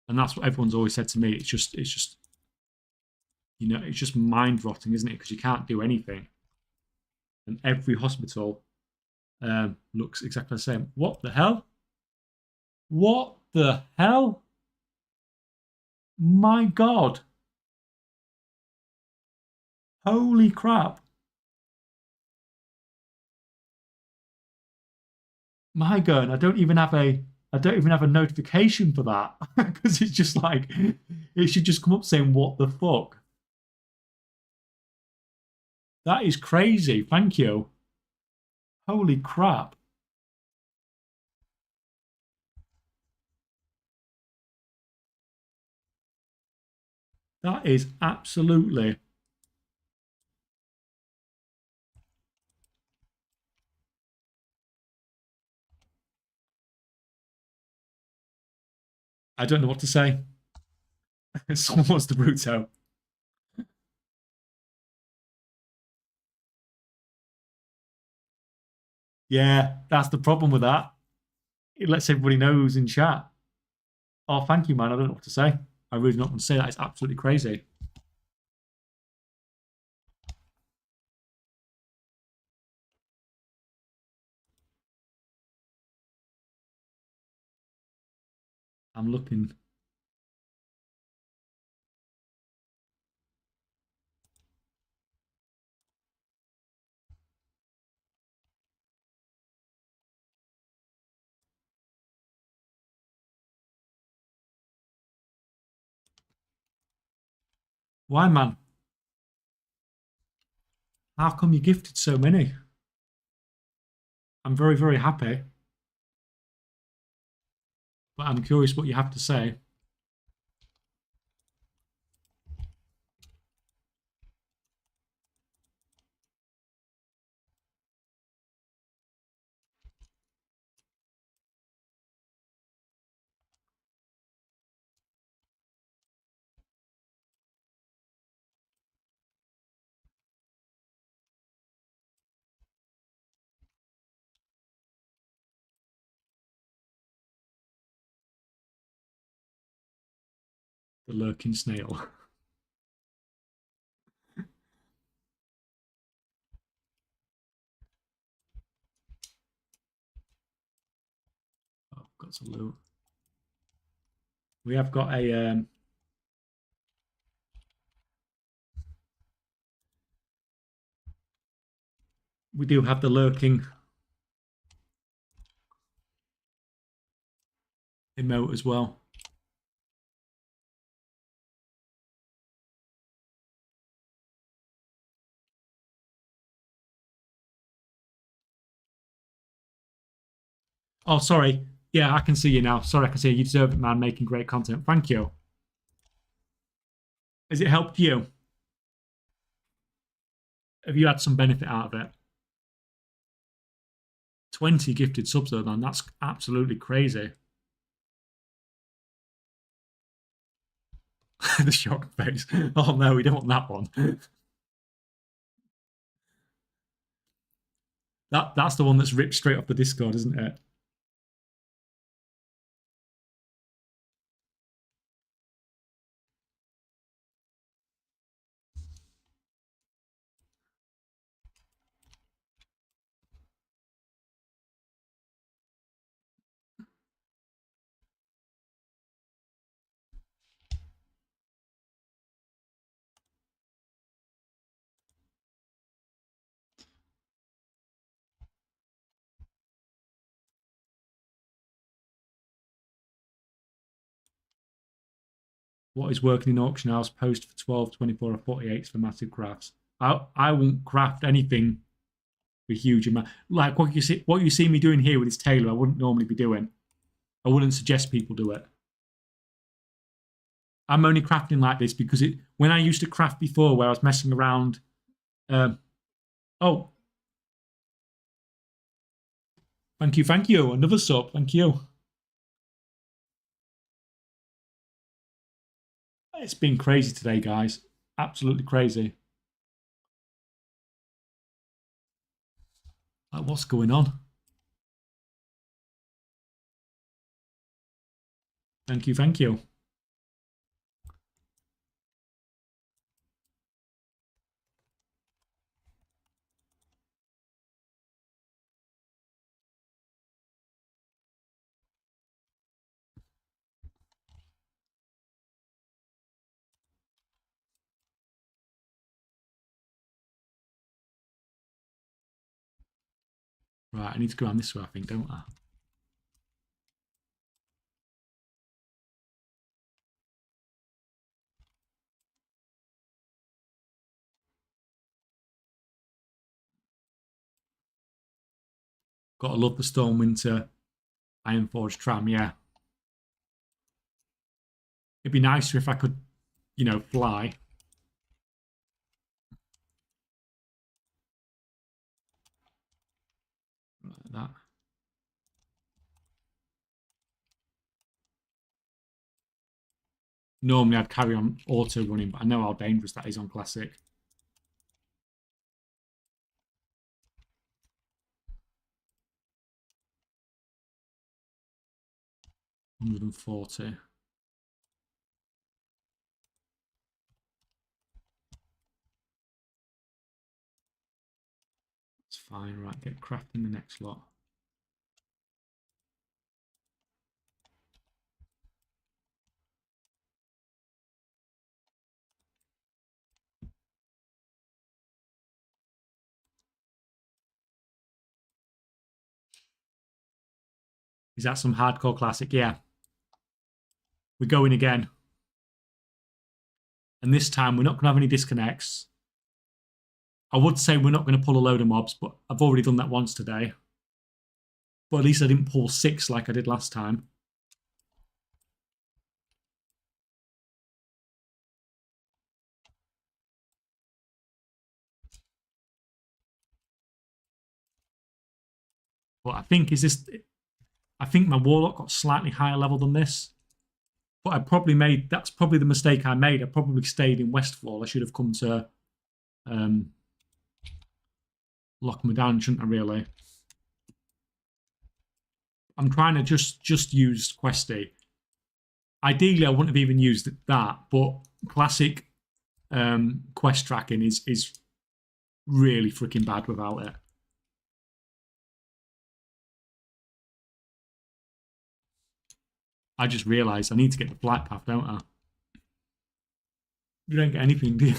And that's what everyone's always said to me. It's just, you know, it's just mind rotting, isn't it? Because you can't do anything. And every hospital looks exactly the same. What the hell? What the hell? My God. Holy crap. My God, I don't even have a notification for that. Because it's just like, it should just come up saying, what the fuck? That is crazy. Thank you. Holy crap. That is absolutely. I don't know what to say. Someone wants to Bruto. Yeah, that's the problem with that. It lets everybody know who's in chat. Oh, thank you, man. I don't know what to say. I really don't want to say that. It's absolutely crazy. I'm looking. Why, man? How come you gifted so many? I'm very, very happy, but I'm curious what you have to say. The lurking snail. Oh, I've got to loot. We have got a. We do have the lurking emote as well. Oh, sorry. Yeah, I can see you now. Sorry, I can see you. You deserve it, man. Making great content. Thank you. Has it helped you? Have you had some benefit out of it? 20 gifted subs, though, man. That's absolutely crazy. The shock face. Oh, no, we don't want that one. That's the one that's ripped straight off the Discord, isn't it? What is working in auction house? Post for 12, 24, or 48s for massive crafts. I won't craft anything with huge amount. Like what you see me doing here with this tailor, I wouldn't normally be doing. I wouldn't suggest people do it. I'm only crafting like this because when I used to craft before, where I was messing around. Um, oh, thank you. Another sub, thank you. It's been crazy today, guys. Absolutely crazy. Like, what's going on? Thank you. Right, I need to go around this way, I think, don't I? Gotta love the Stormwinter Ironforge tram, yeah. It'd be nicer if I could you know, fly. Like that. Normally I'd carry on auto running, but I know how dangerous that is on classic. 140. It's fine, right? Get crafting the next lot. Is that some hardcore classic? Yeah. We're going again. And this time we're not going to have any disconnects. I would say we're not going to pull a load of mobs, but I've already done that once today. But at least I didn't pull 6 like I did last time. But I think I think my Warlock got slightly higher level than this. But that's probably the mistake I made. I probably stayed in Westfall. I should have come to lock me down, shouldn't I, really? I'm trying to just use Questy. Ideally, I wouldn't have even used that, but classic quest tracking is really freaking bad without it. I just realised I need to get the flight path, don't I? You don't get anything, do you?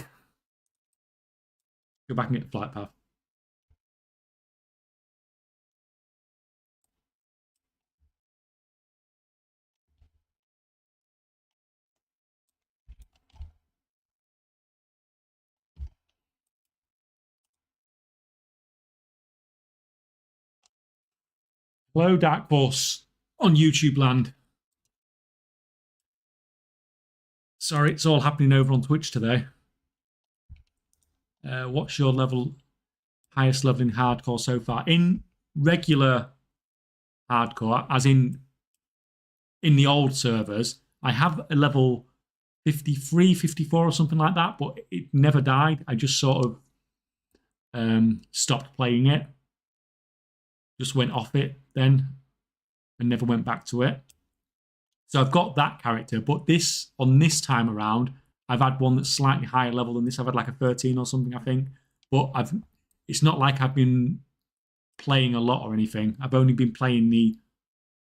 Go back and get the flight path. Hello, Dark Boss on YouTube land. Sorry, it's all happening over on Twitch today. What's your highest level in hardcore so far? In regular hardcore, as in the old servers, I have a level 53, 54 or something like that, but it never died. I just sort of stopped playing it. Just went off it then and never went back to it. So I've got that character, but on this time around, I've had one that's slightly higher level than this. I've had like a 13 or something, I think. But it's not like I've been playing a lot or anything. I've only been playing the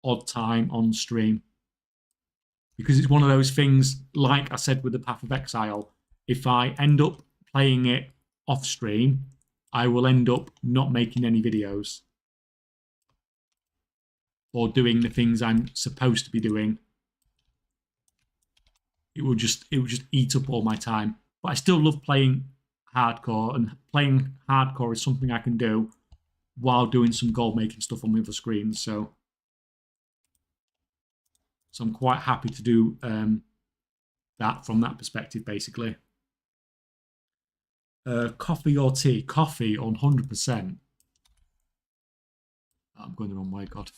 odd time on stream. Because it's one of those things, like I said with the Path of Exile, if I end up playing it off stream, I will end up not making any videos. Or doing the things I'm supposed to be doing. It will just eat up all my time. But I still love playing hardcore, and playing hardcore is something I can do while doing some gold making stuff on my other screens. So I'm quite happy to do that from that perspective, basically. Coffee or tea? Coffee on 100%. I'm going the wrong way, God.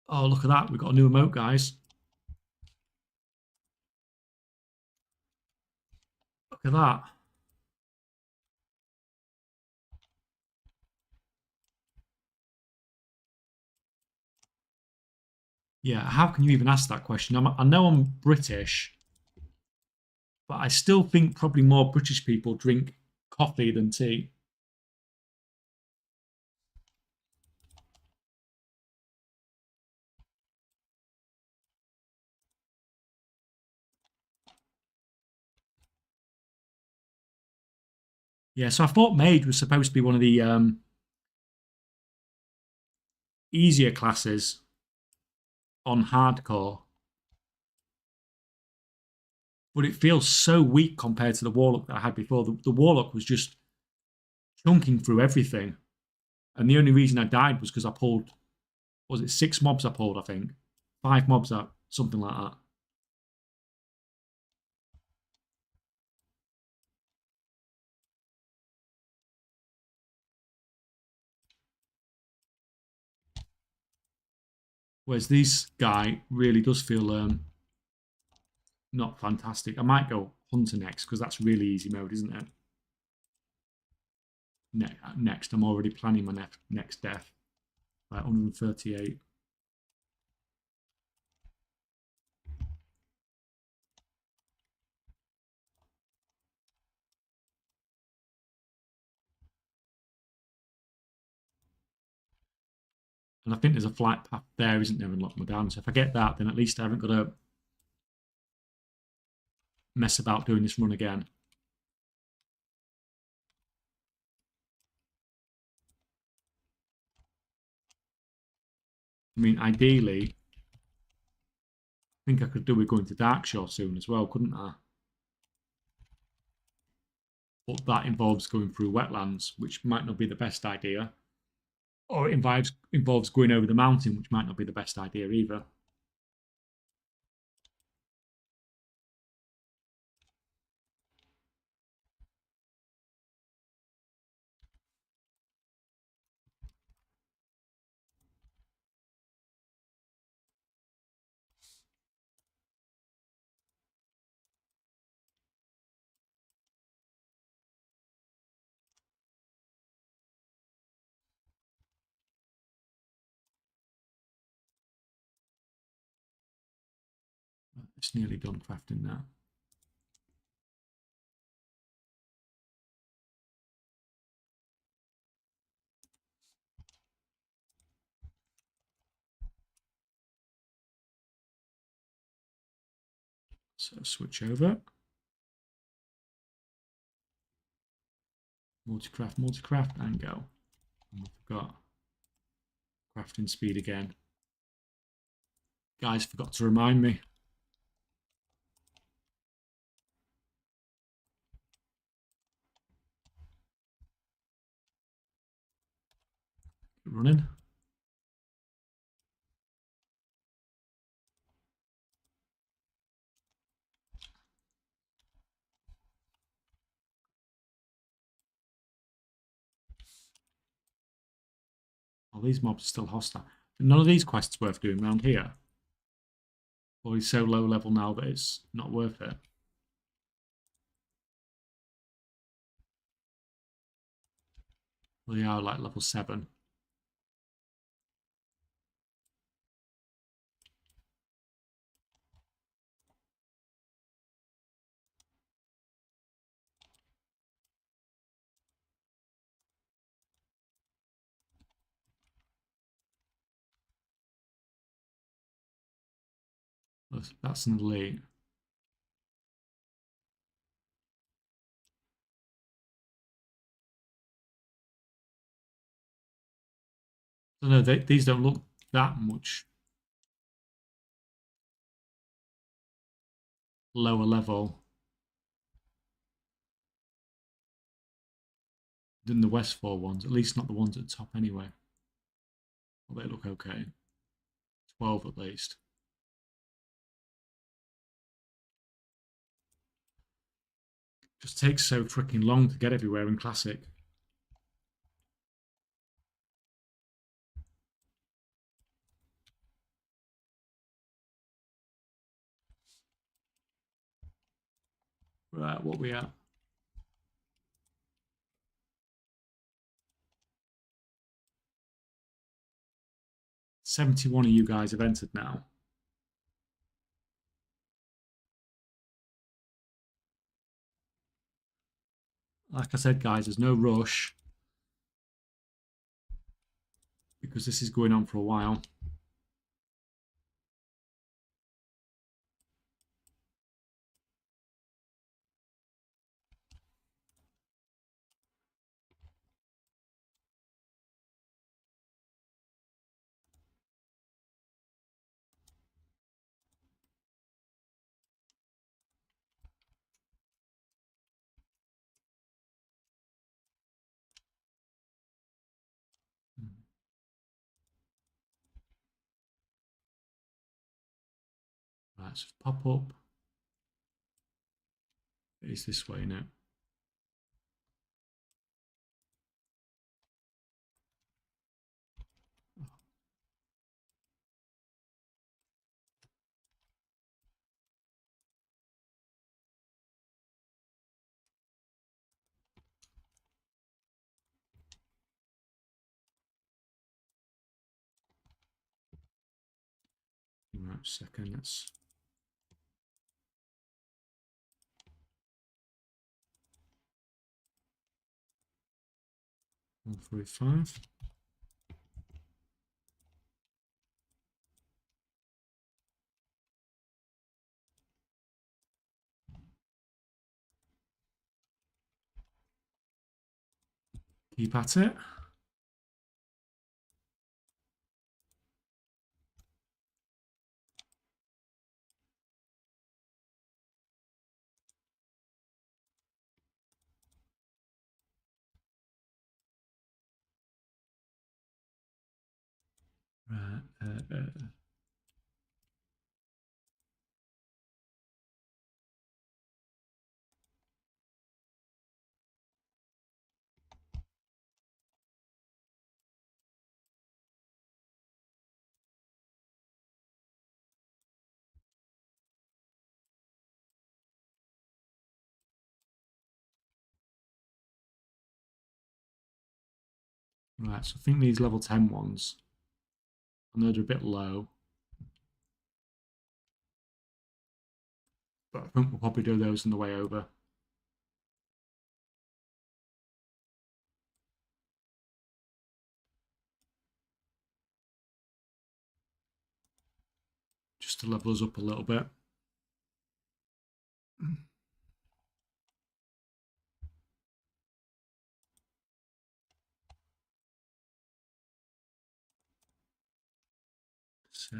Oh, look at that. We've got a new emote, guys. Look at that. Yeah, how can you even ask that question? I know I'm British, but I still think probably more British people drink coffee than tea. Yeah, so I thought Mage was supposed to be one of the easier classes on hardcore. But it feels so weak compared to the Warlock that I had before. The Warlock was just chunking through everything. And the only reason I died was because I pulled was it 6 mobs I pulled, I think. 5 mobs up, something like that. Whereas this guy really does feel not fantastic. I might go Hunter next because that's really easy mode, isn't it? Next, I'm already planning my next death. Right, 138. And I think there's a flight path there, isn't there, and lock me down. So if I get that, then at least I haven't got to mess about doing this run again. I mean, ideally, I think I could do with going to Darkshore soon as well, couldn't I? But that involves going through wetlands, which might not be the best idea. Or it involves going over the mountain, which might not be the best idea either. It's nearly done crafting now. So switch over. Multicraft, and go. And we've got crafting speed again. Guys forgot to remind me. Keep running. Oh, these mobs are still hostile. None of these quests worth doing around here. Or he's so low level now that it's not worth it. Well, they are like level 7. That's an elite. So no, these don't look that much lower level than the West 4 ones. At least not the ones at the top anyway. Well, they look okay. 12 at least. Just takes so freaking long to get everywhere in Classic. Right, what we at? 71 of you guys have entered now. Like I said, guys, there's no rush because this is going on for a while. Right, so pop up. It's this way now. Right, second. That's 145. Keep at it. Right, right, so I think these level 10 ones, I know they're a bit low, but I think we'll probably do those on the way over. Just to level us up a little bit. Sec.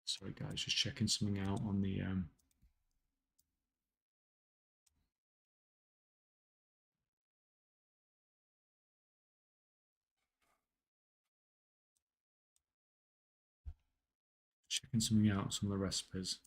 Sorry guys, just checking something out on the checking something out on some of the recipes.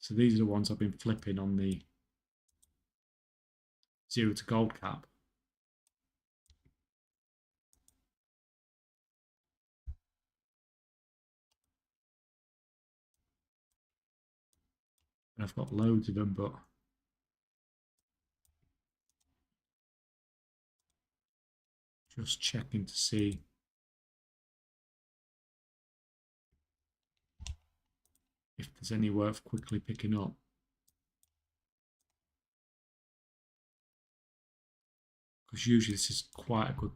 So these are the ones I've been flipping on the 0 to gold cap. And I've got loads of them, but just checking to see if there's any worth quickly picking up. Because usually this is quite a good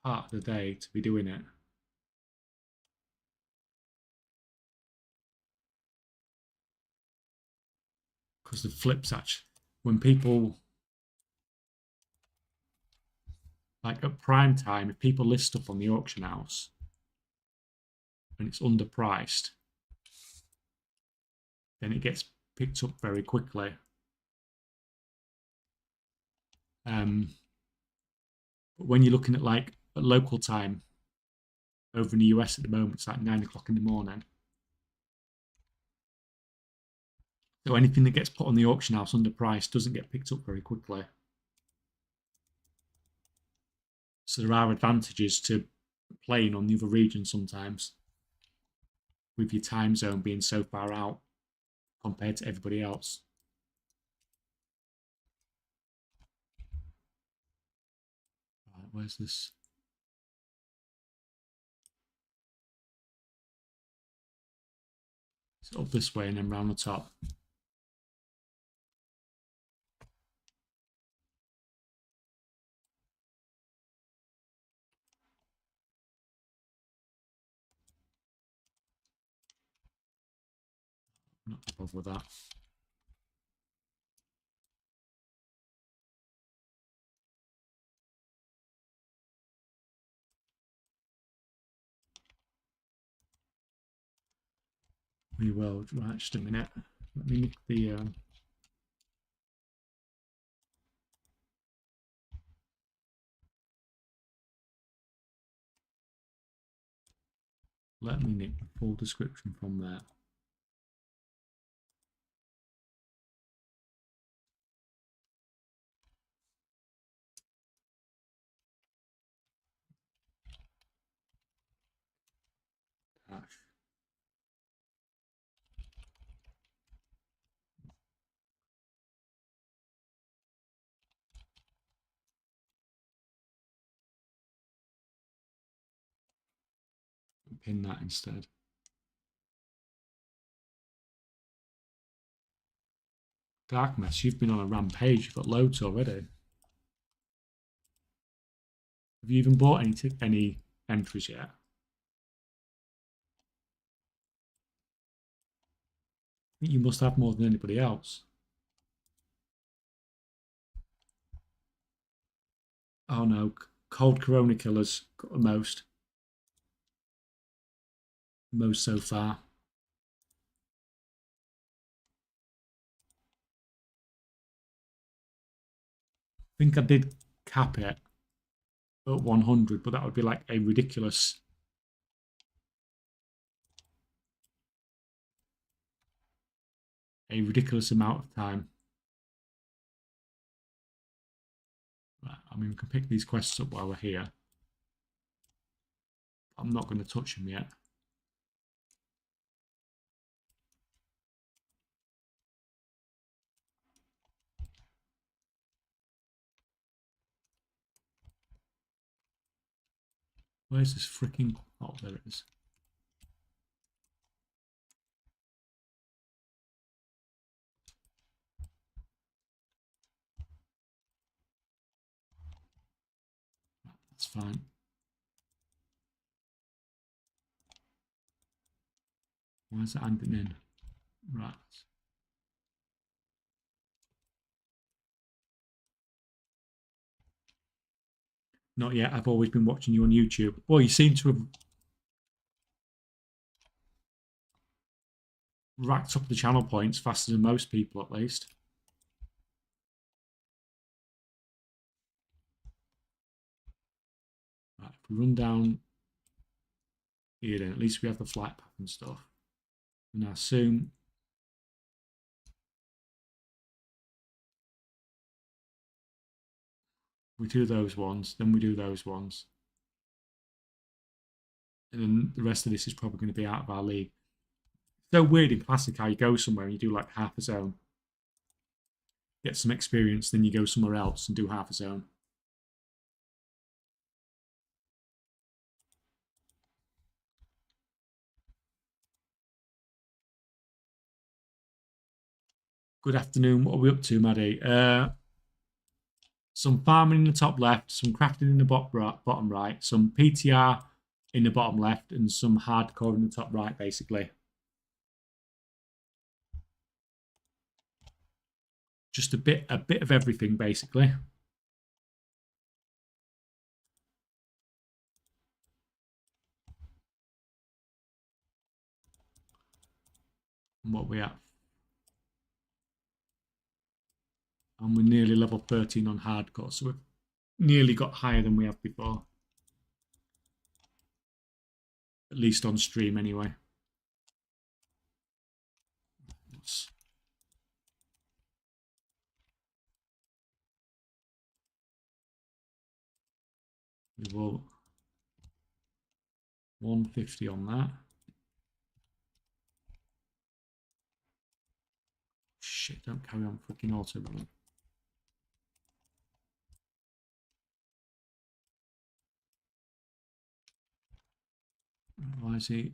part of the day to be doing it. Because the flips actually, when people, like at prime time, if people list stuff on the auction house and it's underpriced, then it gets picked up very quickly. But when you're looking at like at local time over in the US at the moment, it's like 9 o'clock in the morning. So anything that gets put on the auction house underpriced doesn't get picked up very quickly. So there are advantages to playing on the other region sometimes, with your time zone being so far out compared to everybody else. Right, where's this? It's up this way and then round the top. Not to bother with that. We will. Right, just a minute. Let me nick the. Let me nick the full description from there. Dash. Pin that instead. Darkness, you've been on a rampage. You've got loads already. Have you even bought any entries yet? I think you must have more than anybody else. Oh no, Cold Corona Killers got the most. Most so far. I think I did cap it at 100, but that would be like a ridiculous amount of time. Right, I mean, we can pick these quests up while we're here. I'm not going to touch them yet. Where's this freaking... Oh, there it is. That's fine. Why is that ending in? Right. Not yet. I've always been watching you on YouTube. Well, you seem to have racked up the channel points faster than most people, at least. Right, if we run down here, then at least we have the flight path and stuff. And I assume we do those ones, then we do those ones. And then the rest of this is probably going to be out of our league. So weird in Classic how you go somewhere and you do like half a zone, get some experience, then you go somewhere else and do half a zone. Good afternoon. What are we up to, Maddie? Some farming in the top left, some crafting in the bottom right, some PTR in the bottom left, and some hardcore in the top right, basically. Just a bit of everything, basically. And what we at? And we're nearly level 13 on hardcore, so we've nearly got higher than we have before. At least on stream, anyway. We will 150 on that. Shit, don't carry on freaking auto running. Why is he?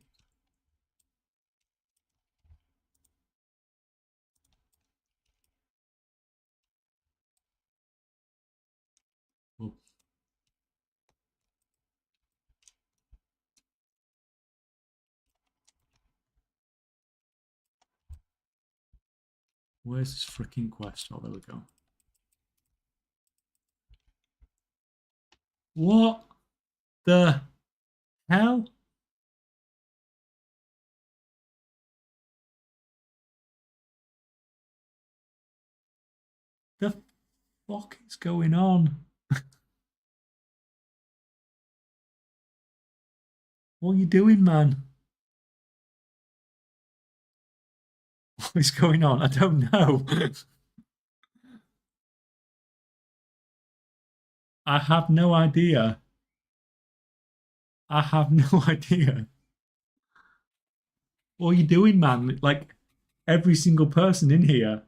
Oh. Where's this freaking quest? Oh, there we go. What the hell? The fuck is going on? What are you doing, man? What is going on? I don't know. I have no idea. I have no idea. What are you doing, man? Like every single person in here.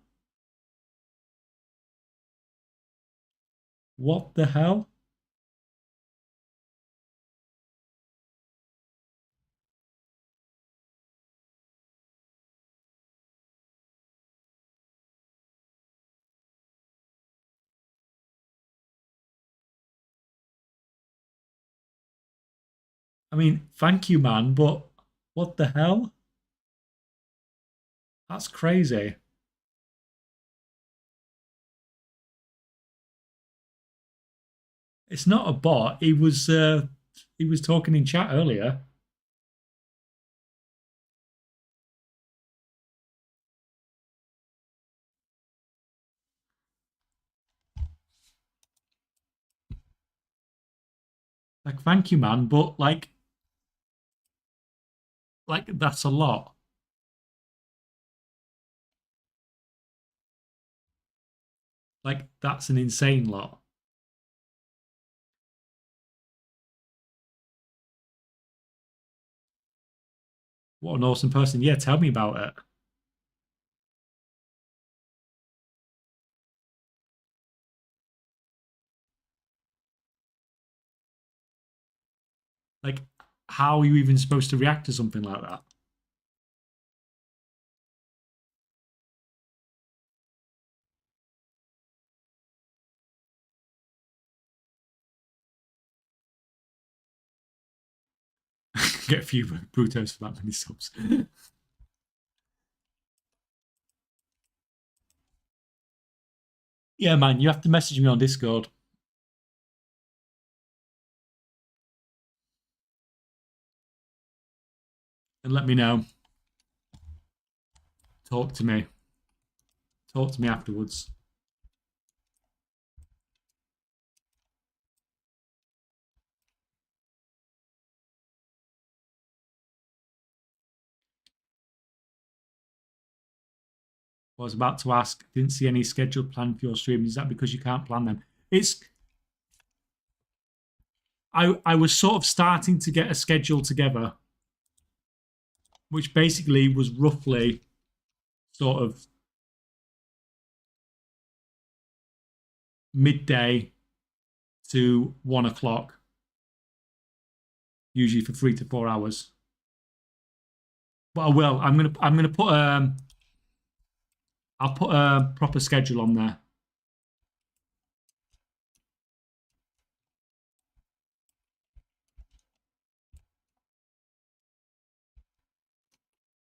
What the hell? I mean, thank you, man, but what the hell? That's crazy. It's not a bot. He was talking in chat earlier. Like, thank you, man, but like that's a lot. Like that's an insane lot. What an awesome person. Yeah, tell me about it. Like, how are you even supposed to react to something like that? Get a few Brutos for that many subs. Yeah, man, you have to message me on Discord and let me know. Talk to me. Talk to me afterwards. I was about to ask, didn't see any scheduled plan for your stream. Is that because you can't plan them? It's I was sort of starting to get a schedule together, which basically was roughly sort of midday to 1 o'clock, usually for 3 to 4 hours. But I will. I'm gonna put I'll put a proper schedule on there.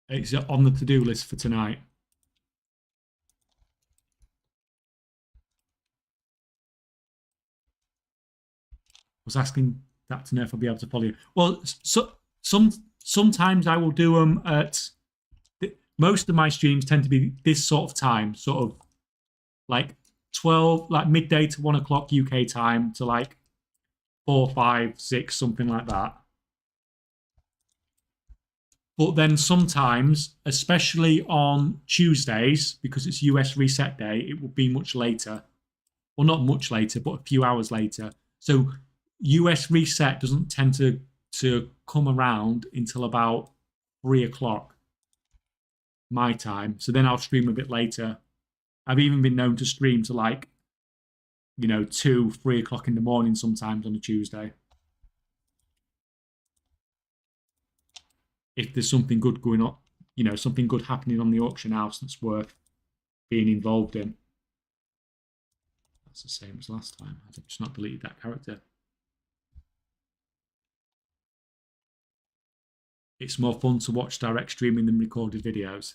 It's on the to-do list for tonight. I was asking that to know if I'll be able to follow you. Well, so sometimes I will do them at most of my streams tend to be this sort of time, sort of like 12, like midday to 1 o'clock UK time to like 4, 5, 6, something like that. But then sometimes, especially on Tuesdays, because it's US reset day, it will be much later. Well, not much later, but a few hours later. So US reset doesn't tend to come around until about 3 o'clock my time. So then I'll stream a bit later. I've even been known to stream to like, 2, 3 o'clock in the morning sometimes on a Tuesday. If there's something good going on, something good happening on the auction house that's worth being involved in. That's the same as last time. I've just not deleted that character. It's more fun to watch direct streaming than recorded videos.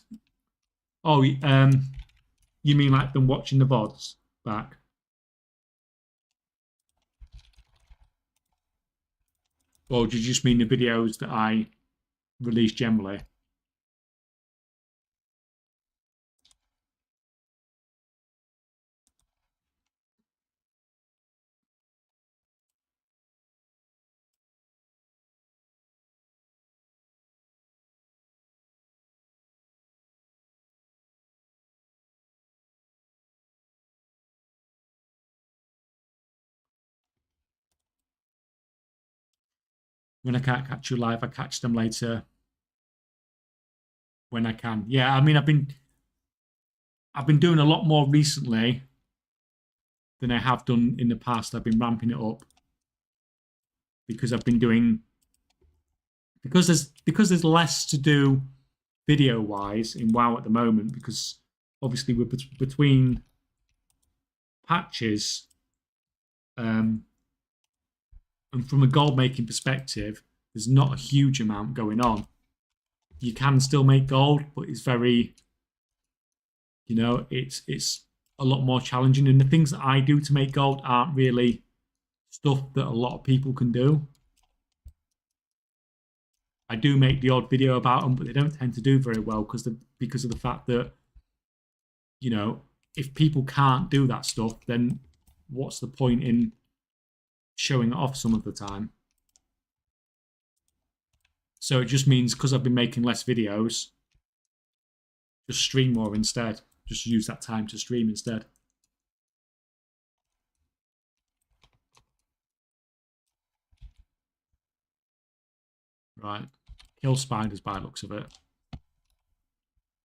Oh, You mean like them watching the VODs back? Or do you just mean the videos that I release generally? When I can't catch you live, I catch them later when I can. Yeah, I mean, I've been doing a lot more recently than I have done in the past. I've been ramping it up because I've been doing because there's less to do video wise in WoW at the moment because obviously we're between patches, um, and from a gold making perspective, there's not a huge amount going on. You can still make gold, but it's very, it's a lot more challenging. And the things that I do to make gold aren't really stuff that a lot of people can do. I do make the odd video about them, but they don't tend to do very well because of the fact that, you know, if people can't do that stuff, then what's the point in showing it off some of the time? So it just means because I've been making less videos, just stream more instead. Just use that time to stream instead. Right. Kill spiders by the looks of it.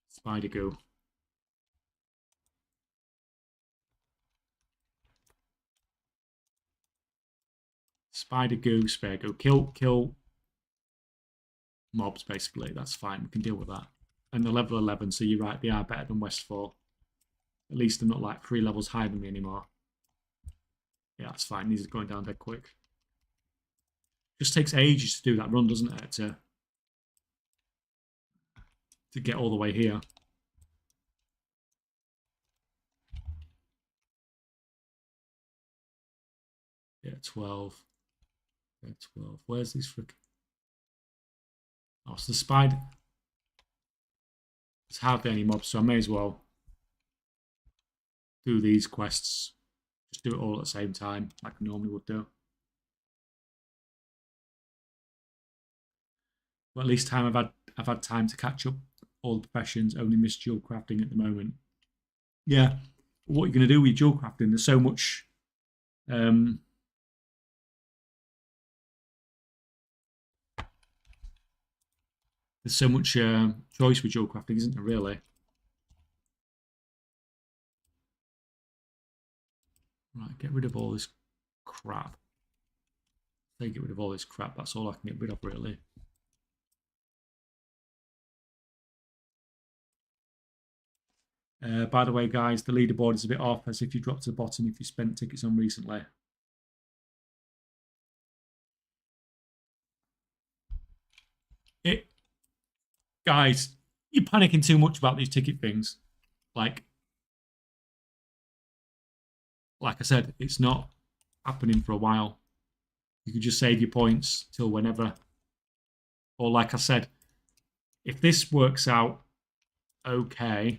Spider goo. Spider goo, spare goo. Kill mobs, basically. That's fine. We can deal with that. And they're level 11, so you're right, they are better than West 4. At least they're not like 3 levels higher than me anymore. Yeah, that's fine. These are going down dead quick. Just takes ages to do that run, doesn't it? To get all the way here. Yeah, 12. Yeah, 12. Where's these frick? Oh, so the spider. There's hardly any mobs, so I may as well do these quests. Just do it all at the same time, like I normally would do. But at least I've had time to catch up all the professions. Only miss dual crafting at the moment. Yeah, what are you going to do with dual crafting? There's so much. Um, there's so much choice with dual crafting, isn't there? Really. Right, get rid of all this crap. They get rid of all this crap. That's all I can get rid of, really. By the way, guys, the leaderboard is a bit off, as if you dropped to the bottom if you spent tickets on recently. It, guys, you're panicking too much about these ticket things. Like, like I said, it's not happening for a while. You could just save your points till whenever. Or like I said, if this works out okay,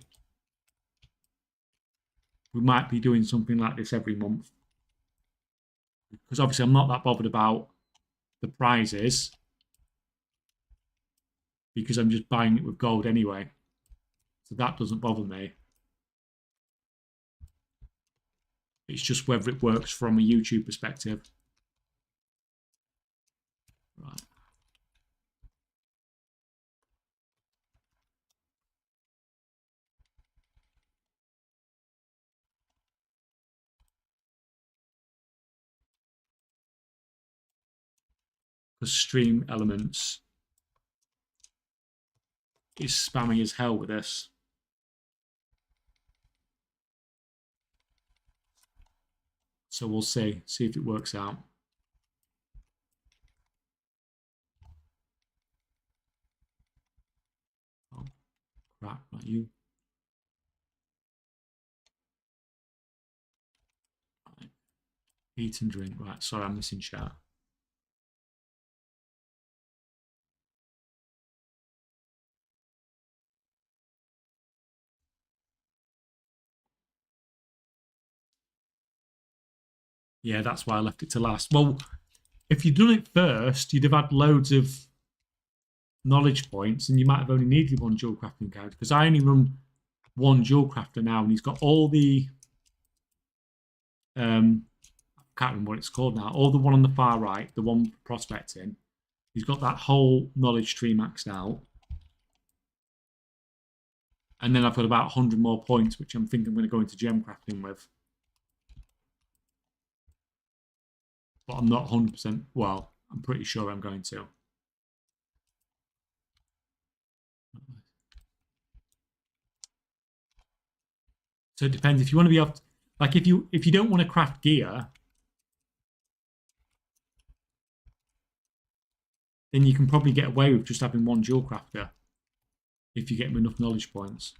we might be doing something like this every month. Because obviously I'm not that bothered about the prizes because I'm just buying it with gold anyway. So that doesn't bother me. It's just whether it works from a YouTube perspective. Right. Because Stream Elements is spammy as hell with this. So we'll see if it works out. Oh, crap, not you. Eat and drink. Right, sorry, I'm missing chat. Yeah, that's why I left it to last. Well, if you'd done it first, you'd have had loads of knowledge points, and you might have only needed one dual crafting character. Because I only run one dual crafter now, and he's got all the I can't remember what it's called now. All the one on the far right, the one prospecting. He's got that whole knowledge tree maxed out. And then I've got about 100 more points, which I'm thinking I'm going to go into gem crafting with. But I'm not 100%. Well, I'm pretty sure I'm going to. So it depends. If you want to be able to, like if you don't want to craft gear, then you can probably get away with just having one dual crafter if you get them enough knowledge points.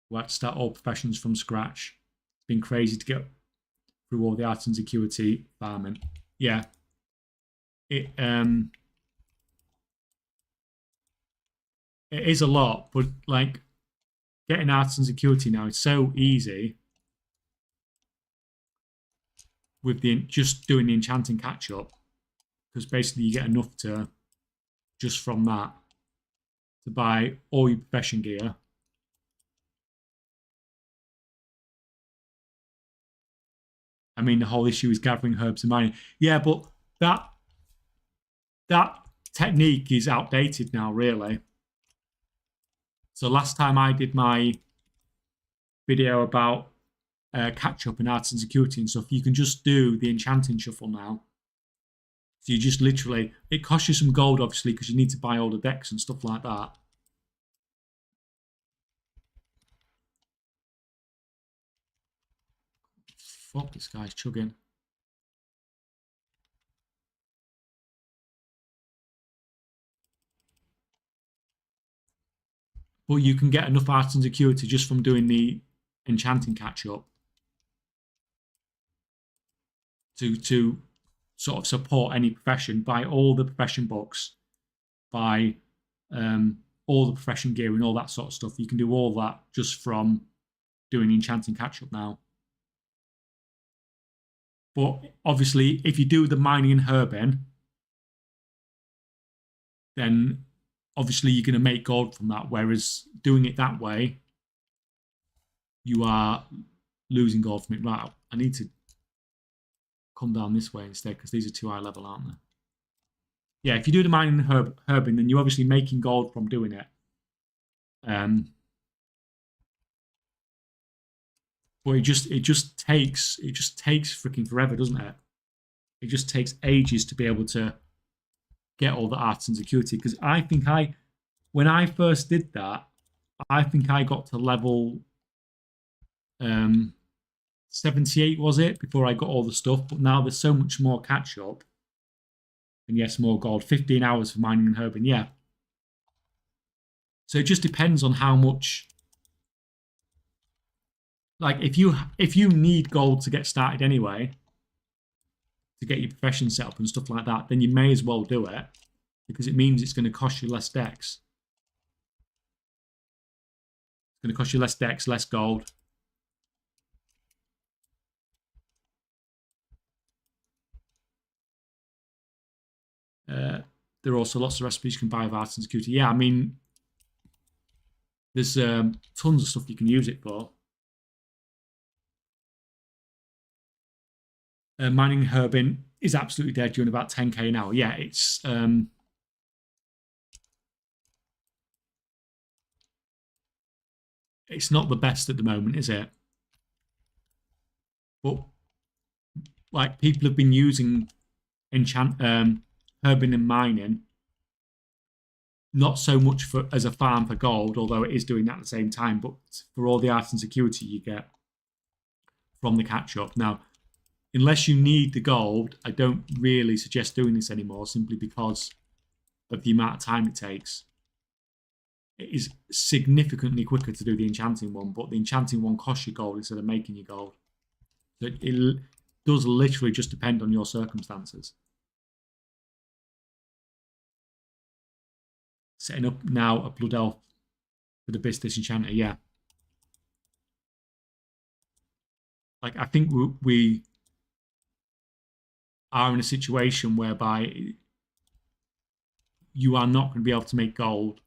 We'll have to start all professions from scratch. It's been crazy to get through all the arts and security farming. Yeah. It is a lot, but like getting arts and security now is so easy with the just doing the enchanting catch up, because basically you get enough to just from that to buy all your profession gear. I mean, the whole issue is gathering herbs and mining. Yeah, but that technique is outdated now, really. So last time I did my video about catch up and arts and security and stuff, you can just do the enchanting shuffle now. So you just literally, it costs you some gold, obviously, because you need to buy all the decks and stuff like that. Fuck, this guy's chugging. But you can get enough arts and security just from doing the enchanting catch up to sort of support any profession. Buy all the profession books, buy all the profession gear and all that sort of stuff. You can do all that just from doing the enchanting catch up now. But obviously, if you do the mining and herbing, then obviously you're going to make gold from that. Whereas doing it that way, you are losing gold from it. Right, I need to come down this way instead because these are too high level, aren't they? Yeah, if you do the mining and herbing, then you're obviously making gold from doing it. But it just takes freaking forever, doesn't it? It just takes ages to be able to get all the arts and security. Because I think when I first did that, I think I got to level 78, was it, before I got all the stuff. But now there's so much more catch up. And yes, more gold. 15 hours for mining and herbing, yeah. So it just depends on how much. Like if you need gold to get started anyway, to get your profession set up and stuff like that, then you may as well do it because it means it's going to cost you less decks. It's going to cost you less decks, less gold. There are also lots of recipes you can buy of arts and security. Yeah, I mean, there's tons of stuff you can use it for. Mining and herbing is absolutely dead during about 10k an hour. Yeah, it's not the best at the moment, is it? But like people have been using herbing and mining, not so much for as a farm for gold, although it is doing that at the same time, but for all the arts and security you get. from the catch-up. Now, unless you need the gold, I don't really suggest doing this anymore, simply because of the amount of time it takes. It is significantly quicker to do the enchanting one, but the enchanting one costs you gold instead of making you gold. So it does literally just depend on your circumstances. Setting up now a Blood Elf for the Abyss Disenchanter, yeah. Like, I think we are in a situation whereby you are not going to be able to make gold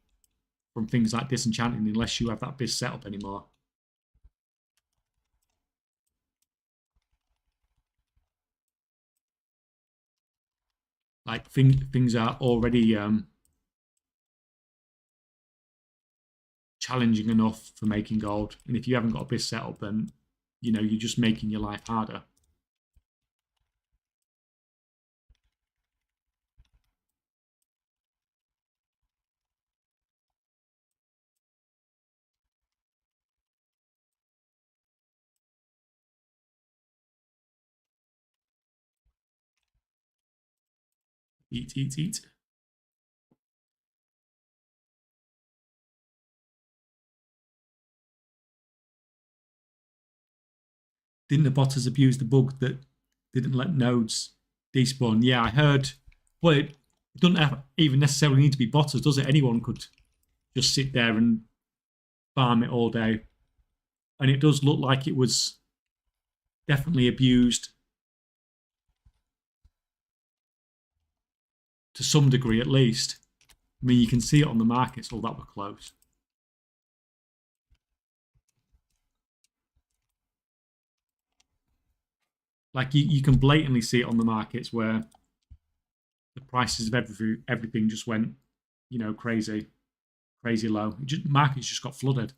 from things like disenchanting unless you have that Abyss set up anymore. Like, things are already challenging enough for making gold, and if you haven't got Abyss set up, then you're just making your life harder. Eat, eat, eat. Didn't the botters abuse the bug that didn't let nodes despawn? Yeah, I heard. Well, it doesn't even necessarily need to be botters, does it? Anyone could just sit there and farm it all day. And it does look like it was definitely abused to some degree, at least. I mean, you can see it on the markets, all that were close. Like, you can blatantly see it on the markets where the prices of everything just went, crazy low. Markets just got flooded.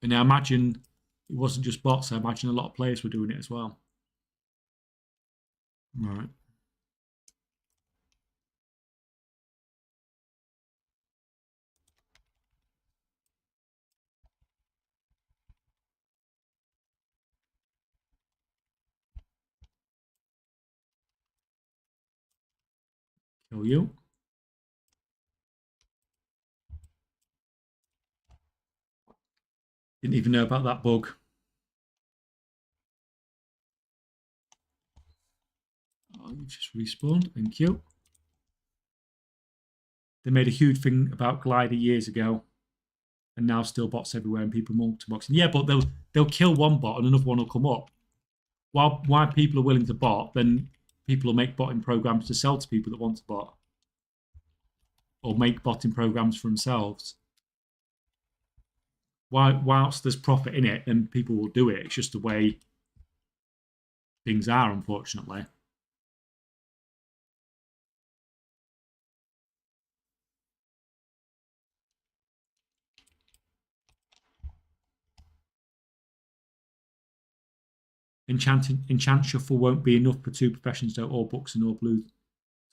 And I imagine it wasn't just bots. I imagine a lot of players were doing it as well. Right. Kill you. Didn't even know about that bug. Oh, you just respawned. Thank you. They made a huge thing about Glider years ago, and now still bots everywhere and people multi-boxing. Yeah, but they'll kill one bot and another one will come up. Why people are willing to bot, then people will make botting programs to sell to people that want to bot, or make botting programs for themselves. Whilst there's profit in it, then people will do it. It's just the way things are, unfortunately. Enchant Shuffle won't be enough for 2 professions, though, or books and all blue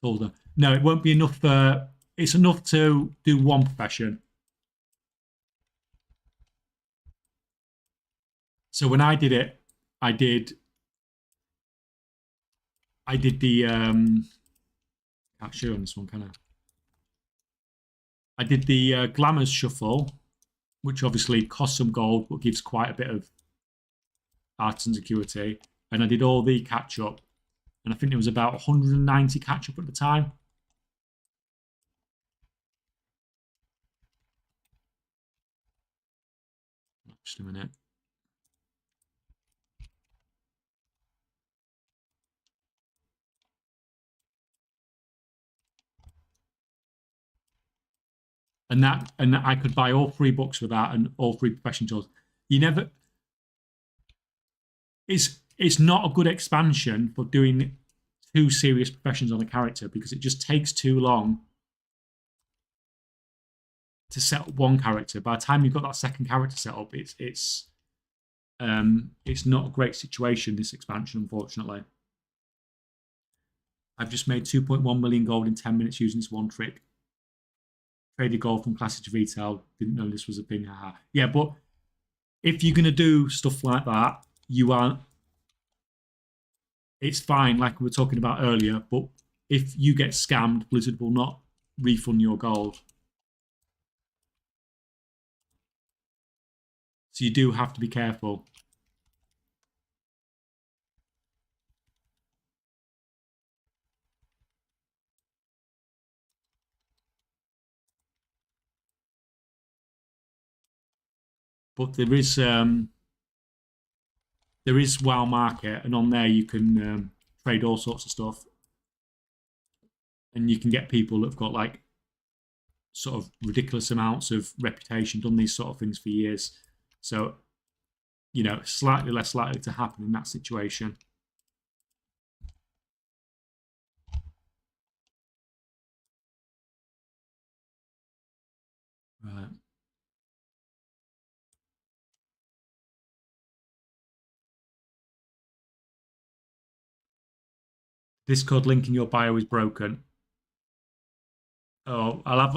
folder. No, it won't be enough for. It's enough to do 1 profession. So when I did it, I did the can't show on this one, can I? I did the Glamours Shuffle, which obviously costs some gold but gives quite a bit of artisan security. And I did all the catch up, and I think it was about 190 catch up at the time. Just a minute. And I could buy all 3 books for that and all 3 profession tools. You never. It's not a good expansion for doing 2 serious professions on a character because it just takes too long to set up 1 character. By the time you've got that second character set up, it's not a great situation, this expansion, unfortunately. I've just made 2.1 million gold in 10 minutes using this 1 trick. Traded gold from classic to retail. Didn't know this was a thing. Haha. Yeah, but if you're gonna do stuff like that, you are. It's fine, like we were talking about earlier. But if you get scammed, Blizzard will not refund your gold. So you do have to be careful. But there is WoW Market, and on there you can trade all sorts of stuff, and you can get people that've got like sort of ridiculous amounts of reputation, done these sort of things for years. So, slightly less likely to happen in that situation. Right. Discord link in your bio is broken. Oh, I'll have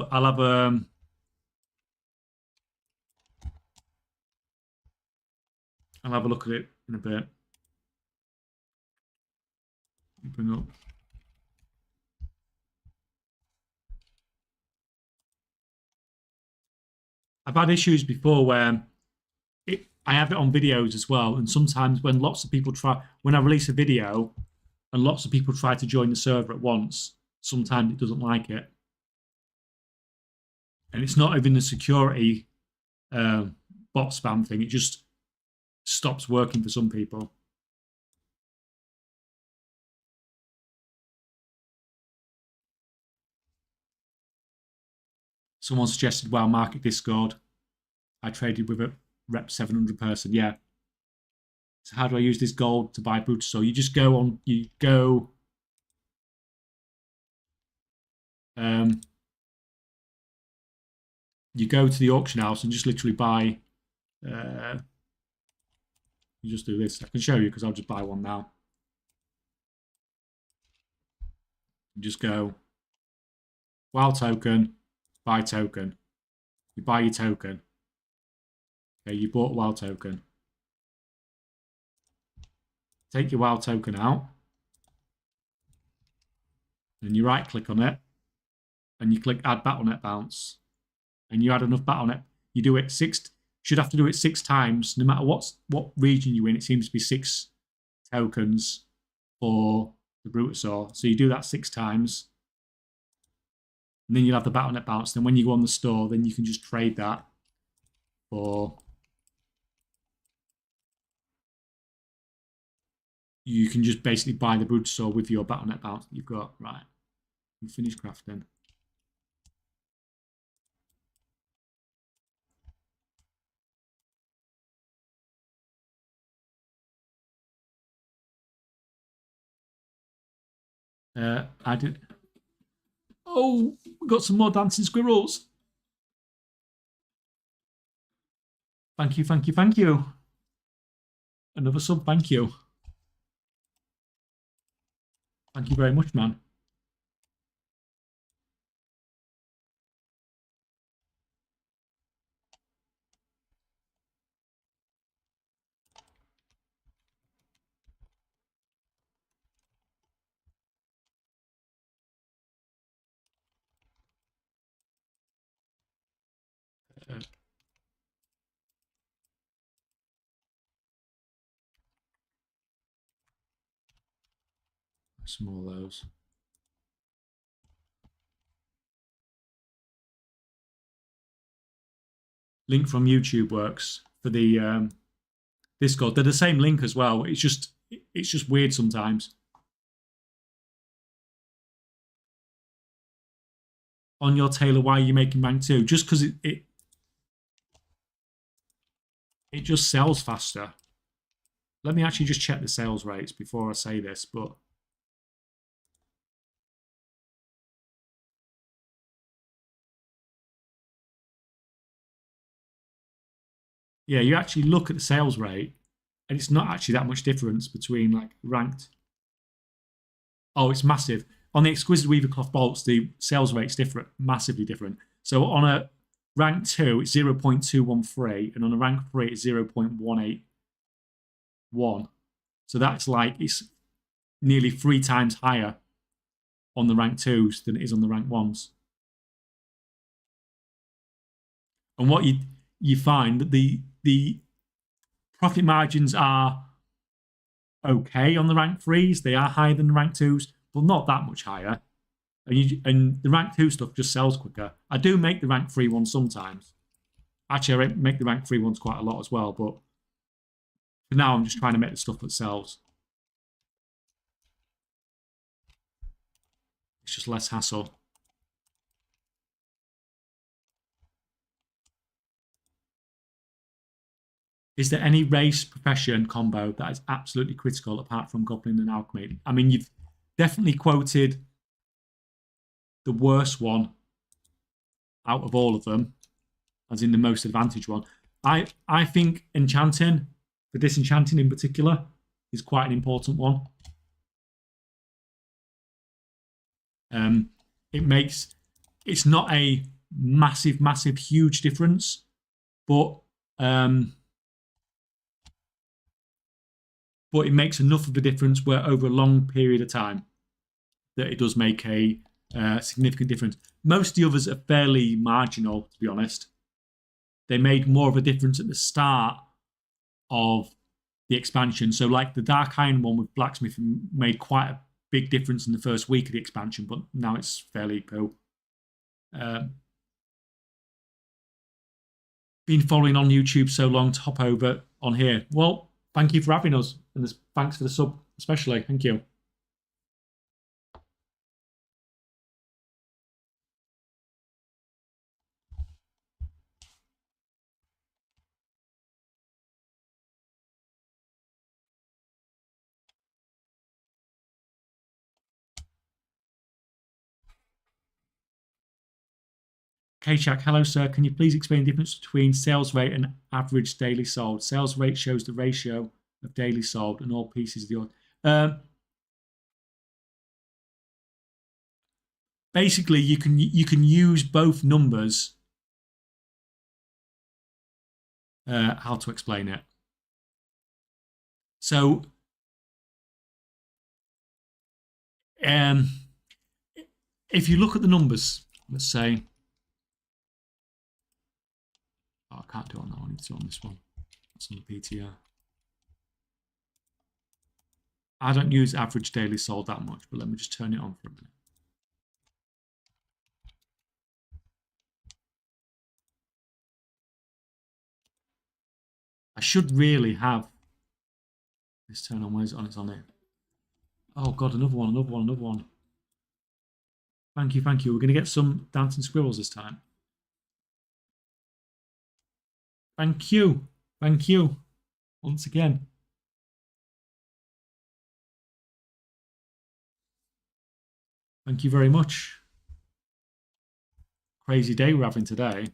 a look at it in a bit. Bring up. I've had issues before where I have it on videos as well, and sometimes when I release a video and lots of people try to join the server at once, sometimes it doesn't like it. And it's not even the security bot spam thing, it just stops working for some people. Someone suggested WoW Market Discord. I traded with a rep 700 person. Yeah. So how do I use this gold to buy Brutus? So you just go on. You go. You go to the auction house and just literally buy. You just do this. I can show you because I'll just buy one now. You just go. WoW token. Buy token. You buy your token. Okay, you bought a WoW token. Take your WoW token out. And you right click on it. And you click add BattleNet bounce. And you add enough BattleNet. You do it should have to do it 6 times. No matter what region you're in, it seems to be 6 tokens for the Brutasaur. So you do that 6 times. And then you'll have the BattleNet bounce. Then when you go on the store, then you can just trade that for... You can just basically buy the Brutasaur with your BattleNet bounce that you've got. Right. You finish crafting. I did... Oh, we got some more dancing squirrels. Thank you, thank you, thank you. Another sub, thank you. Thank you very much, man. Some more of those. Link from YouTube works for the Discord. They're the same link as well. It's just weird sometimes. On your Taylor, why are you making rank 2? Just because it just sells faster. Let me actually just check the sales rates before I say this, but yeah, you actually look at the sales rate, and it's not actually that much difference between like ranked. Oh, it's massive. On the Exquisite Weaver Cloth Bolts, the sales rate's different, massively different. So on a rank 2, it's 0.213, and on a rank 3, it's 0.181. So that's like, it's nearly 3 times higher on the rank 2s than it is on the rank 1s. And what you find that the profit margins are okay on the rank 3s. They are higher than the rank 2s, but not that much higher. And the rank 2 stuff just sells quicker. I do make the rank 3 ones sometimes. Actually, I make the rank 3 ones quite a lot as well, but for now, I'm just trying to make the stuff that sells. It's just less hassle. Is there any race profession combo that is absolutely critical apart from Goblin and Alchemy? I mean, you've definitely quoted the worst one out of all of them, as in the most advantaged one. I think enchanting, for disenchanting in particular, is quite an important one. It's not a massive, huge difference, but it makes enough of a difference where over a long period of time that it does make a significant difference. Most of the others are fairly marginal, to be honest. They made more of a difference at the start of the expansion. So like the Dark Iron one with Blacksmith made quite a big difference in the first week of the expansion, but now it's fairly cool. Been following on YouTube so long to hop over on here. Well, thank you for having us, and thanks for the sub especially. Thank you. K-Shack, hello sir. Can you please explain the difference between sales rate and average daily sold? Sales rate shows the ratio of daily sold and all pieces of the order. Basically, you can use both numbers. How to explain it? So, if you look at the numbers, let's say, I can't do it on that one. I need to do it on this one. That's on the PTR. I don't use average daily sold that much, but let me just turn it on for a minute. I should really have this turn on. Where's it on? It's on it. Oh god, another one. Thank you. We're going to get some dancing squirrels this time. Thank you. Once again. Thank you very much. Crazy day we're having today.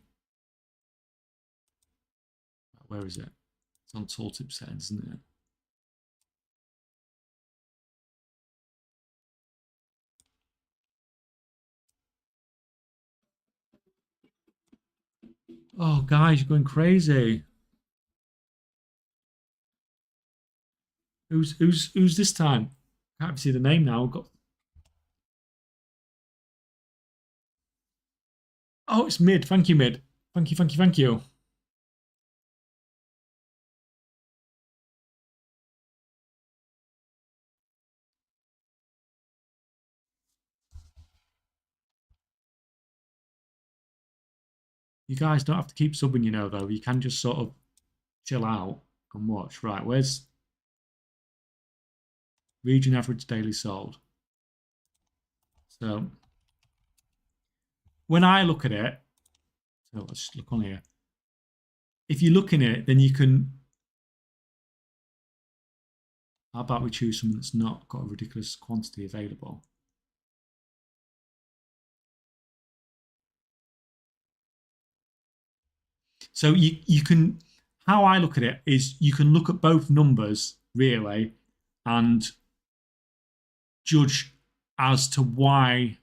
Where is it? It's on tooltip settings, isn't it? Oh, guys, you're going crazy. Who's this time? I can't see the name now. Oh, it's Mid. Thank you, Mid. Thank you. You guys don't have to keep subbing, you know, though. You can just sort of chill out and watch. Right, where's region average daily sold? So when I look at it, so let's just look on here. If you look in it, then you can. How about we choose something that's not got a ridiculous quantity available? So you can, how I look at it is you can look at both numbers really and judge as to why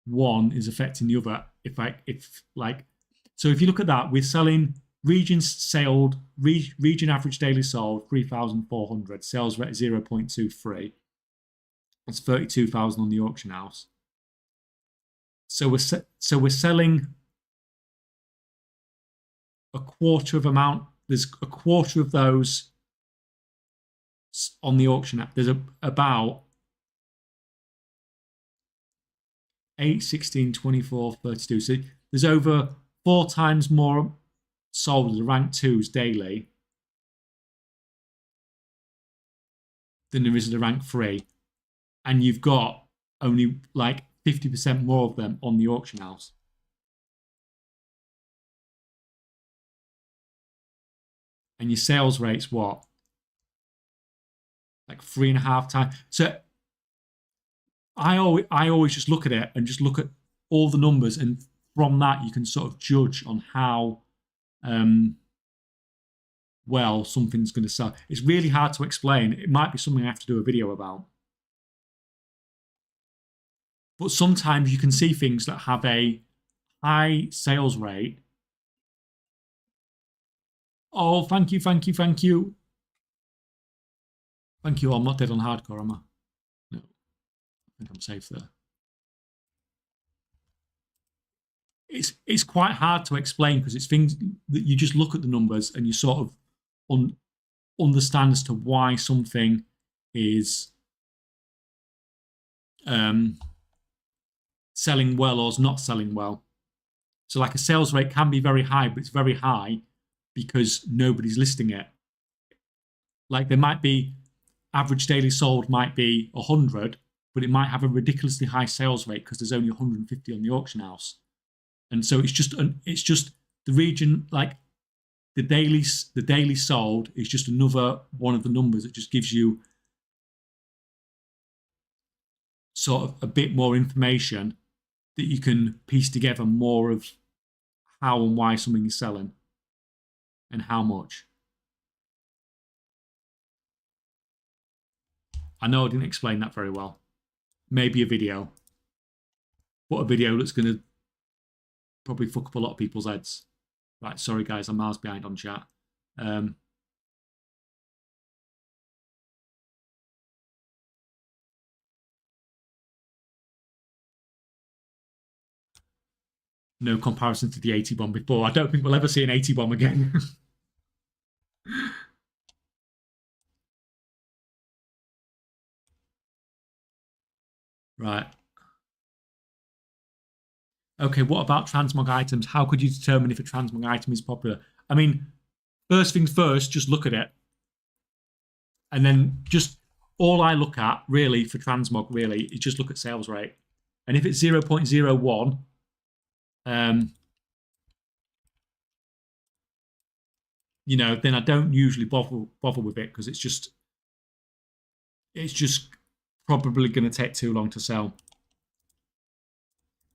one is affecting the other. So if you look at that, we're selling region average daily sold 3,400, sales rate 0.23. That's 32,000 on the auction house. So we're selling a quarter of amount. There's a quarter of those on the auction app. There's about 8, 16, 24, 32. So there's over 4 times more sold as the rank 2s daily than there is at the rank 3. And you've got only like 50% more of them on the auction house. And your sales rate's what? Like 3.5 times. So I always just look at it and just look at all the numbers, and from that you can sort of judge on how well something's going to sell. It's really hard to explain. It might be something I have to do a video about. But sometimes you can see things that have a high sales rate. Oh, thank you, thank you, thank you. Thank you. I'm not dead on hardcore, am I? No. I think I'm safe there. It's quite hard to explain because it's things that you just look at the numbers and you sort of understand as to why something is selling well or is not selling well. So like a sales rate can be very high, but it's very high because nobody's listing it. Like there might be average daily sold might be 100, but it might have a ridiculously high sales rate because there's only 150 on the auction house. And so it's just the region, like the daily sold is just another one of the numbers that just gives you sort of a bit more information that you can piece together more of how and why something is selling and how much. I know I didn't explain that very well. Maybe a video. But a video that's going to probably fuck up a lot of people's heads. Right, sorry guys, I'm miles behind on chat. No comparison to the 80 bomb before. I don't think we'll ever see an 80 bomb again. Right. Okay, what about transmog items? How could you determine if a transmog item is popular? I mean, first things first, just look at it. And then just all I look at really for transmog really is just look at sales rate. And if it's 0.01, you know, then I don't usually bother with it because it's just probably going to take too long to sell.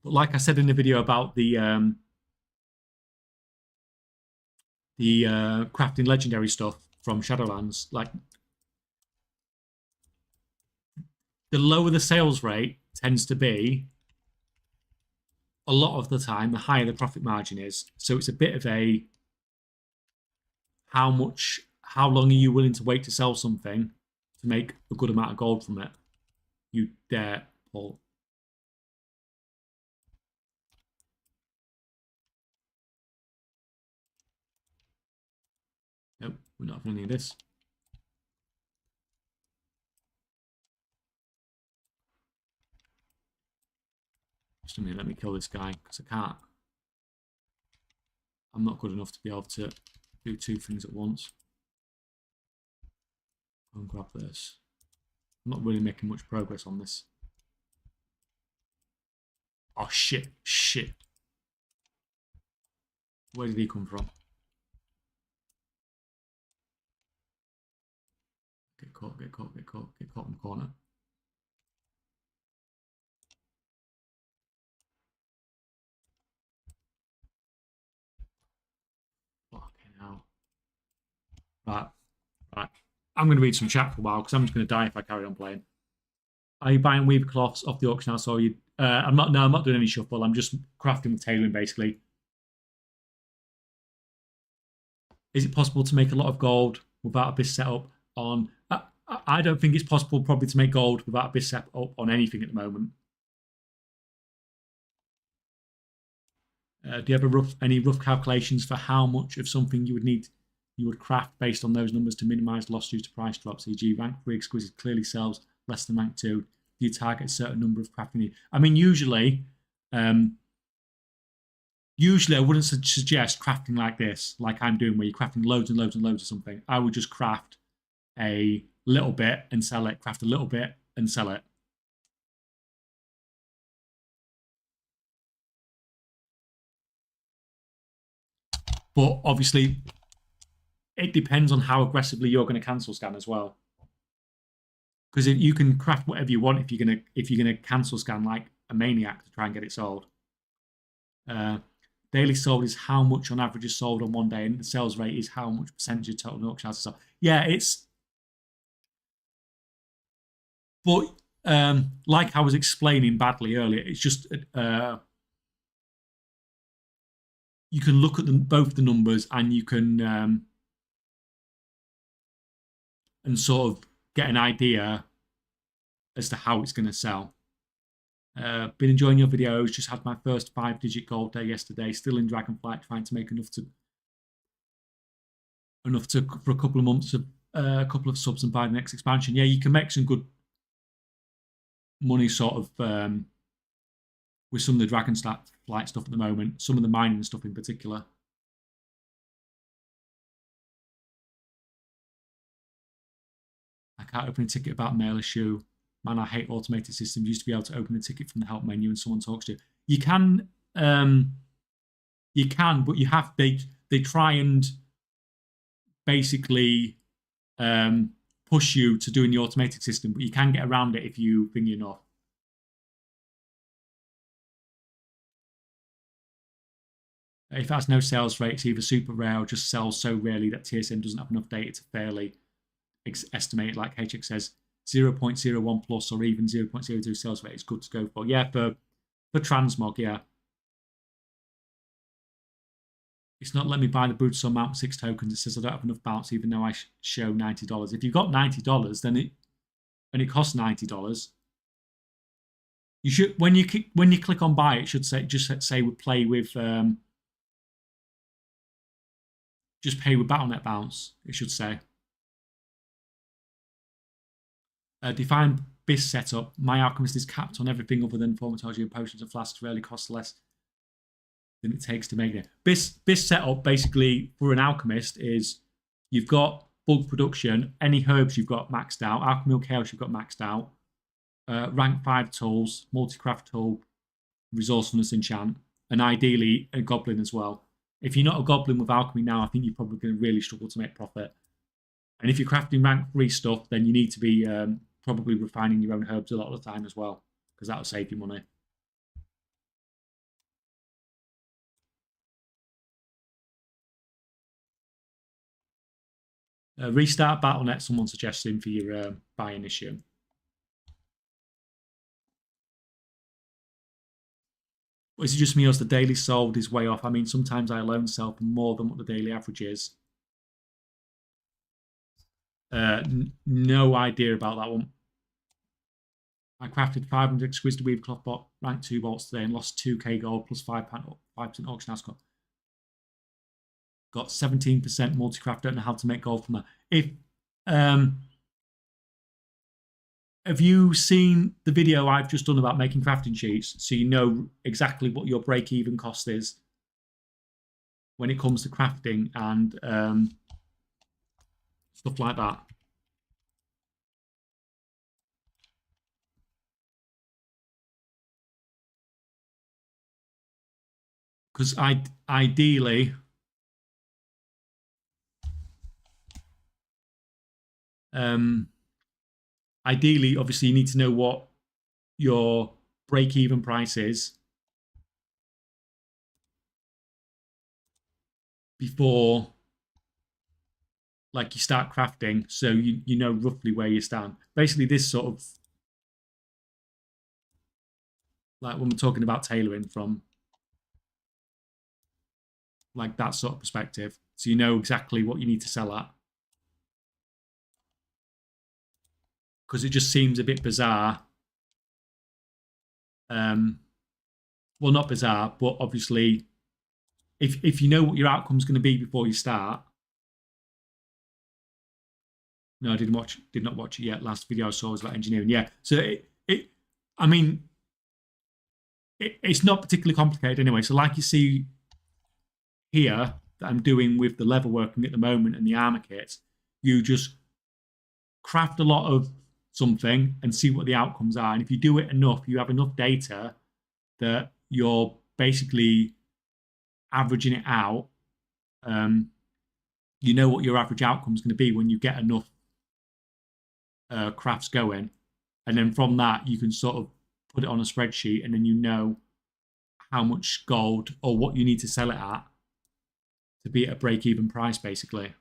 But like I said in the video about the crafting legendary stuff from Shadowlands, like the lower the sales rate tends to be, a lot of the time, the higher the profit margin is. So it's a bit of a how long are you willing to wait to sell something to make a good amount of gold from it? You dare, Paul. Nope, we're not having any of this. Just a minute, let me kill this guy because I can't. I'm not good enough to be able to do 2 things at once. Go and grab this. I'm not really making much progress on this. Oh shit, shit. Where did he come from? Get caught, get caught, get caught, get caught in the corner. Fucking hell. Right, right. I'm going to read some chat for a while because I'm just going to die if I carry on playing. Are you buying weaver cloths off the auction house or I'm not doing any shuffle. I'm just crafting with tailoring basically. Is it possible to make a lot of gold without a BIS setup on? I don't think it's possible probably to make gold without a BIS setup on anything at the moment. Do you have any rough calculations for how much of something you would craft based on those numbers to minimize loss due to price drops? E.g., rank 3 exquisite clearly sells less than rank 2. Do you target a certain number of crafting? I mean, usually I wouldn't suggest crafting like this, like I'm doing, where you're crafting loads and loads and loads of something. I would just craft a little bit and sell it, craft a little bit and sell it. But obviously, it depends on how aggressively you're going to cancel scan as well. Because you can craft whatever you want if you're gonna cancel scan like a maniac to try and get it sold. Daily sold is how much on average is sold on one day, and the sales rate is how much percentage of total auction houses sold. Yeah, it's. But like I was explaining badly earlier, it's just you can look at both the numbers and you can and sort of get an idea as to how it's going to sell. Been enjoying your videos. Just had my first 5-digit gold day yesterday. Still in Dragonflight, trying to make enough for a couple of months of a couple of subs and buy the next expansion. Yeah, you can make some good money sort of with some of the Dragonflight stuff at the moment. Some of the mining stuff in particular. I can't open a ticket about mail issue. Man, I hate automated systems. Used to be able to open a ticket from the help menu and someone talks to you. You can, but you have they try and basically push you to doing the automated system, but you can get around it if you think enough. If it has no sales rate, it's either super rare or just sells so rarely that TSM doesn't have enough data to fairly estimate it. Like HX says, 0.01 plus or even 0.02 sales rate is good to go for. Yeah, for transmog, yeah. It's not letting me buy the Brutal Mount 6 tokens. It says I don't have enough bounce, even though I show $90. If you've got $90, then it costs $90. You should when you click on buy, it should say play with just pay with BattleNet bounce. It should say. Define BIS setup. My Alchemist is capped on everything other than Thaumaturgy and potions and flasks. Rarely costs less than it takes to make it. BIS setup basically for an Alchemist is you've got bulk production, any herbs you've got maxed out, Alchemical Chaos you've got maxed out, rank 5 tools, multi-craft tool, resourcefulness enchant, and ideally a goblin as well. If you're not a goblin with alchemy now, I think you're probably going to really struggle to make profit. And if you're crafting rank 3 stuff, then you need to be probably refining your own herbs a lot of the time as well, because that'll save you money. Restart BattleNet, someone suggesting for your buying issue. Is it just me or is the daily sold is way off? I mean, sometimes I alone sell for more than what the daily average is. No idea about that one. I crafted 500 exquisite weave cloth bot rank 2 bolts today and lost 2k gold plus 5% auction house got 17% multi-craft. Don't know how to make gold from that. If have you seen the video I've just done about making crafting sheets so you know exactly what your break-even cost is when it comes to crafting and stuff like that? Because ideally, obviously, you need to know what your break-even price is before, like, you start crafting, so you know roughly where you stand. Basically, this sort of like when we're talking about tailoring from like that sort of perspective, so you know exactly what you need to sell at. Because it just seems a bit bizarre. Well, not bizarre, but obviously, if you know what your outcome's going to be before you start. No, I did not watch it yet. Last video I saw was about engineering. Yeah, so I mean, it's not particularly complicated anyway. So like you see here that I'm doing with the level working at the moment and the armor kits, you just craft a lot of something and see what the outcomes are. And if you do it enough, you have enough data that you're basically averaging it out. You know what your average outcome is going to be when you get enough crafts going. And then from that, you can sort of put it on a spreadsheet and then you know how much gold or what you need to sell it at to be at a break-even price, basically.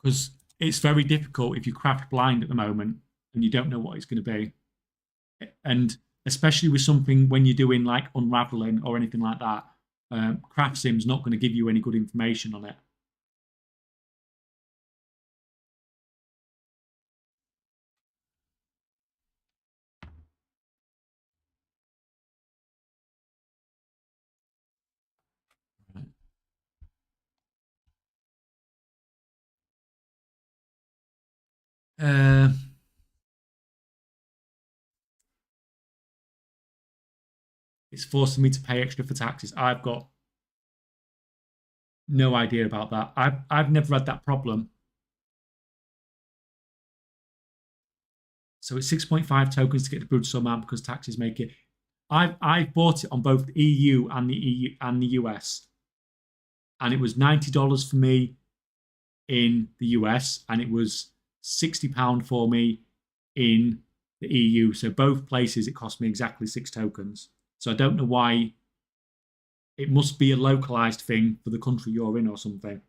Because it's very difficult if you craft blind at the moment and you don't know what it's going to be. And especially with something when you're doing like unraveling or anything like that, craft sim's not going to give you any good information on it. Uh, it's forcing me to pay extra for taxes. I've got no idea about that. I've never had that problem. So it's 6.5 tokens to get the Brutal amount because taxes make it. I've bought it on both the EU and the US, and it was $90 for me in the US, and it was £60 for me in the EU. So both places it cost me exactly 6 tokens. So I don't know why. It must be a localized thing for the country you're in or something.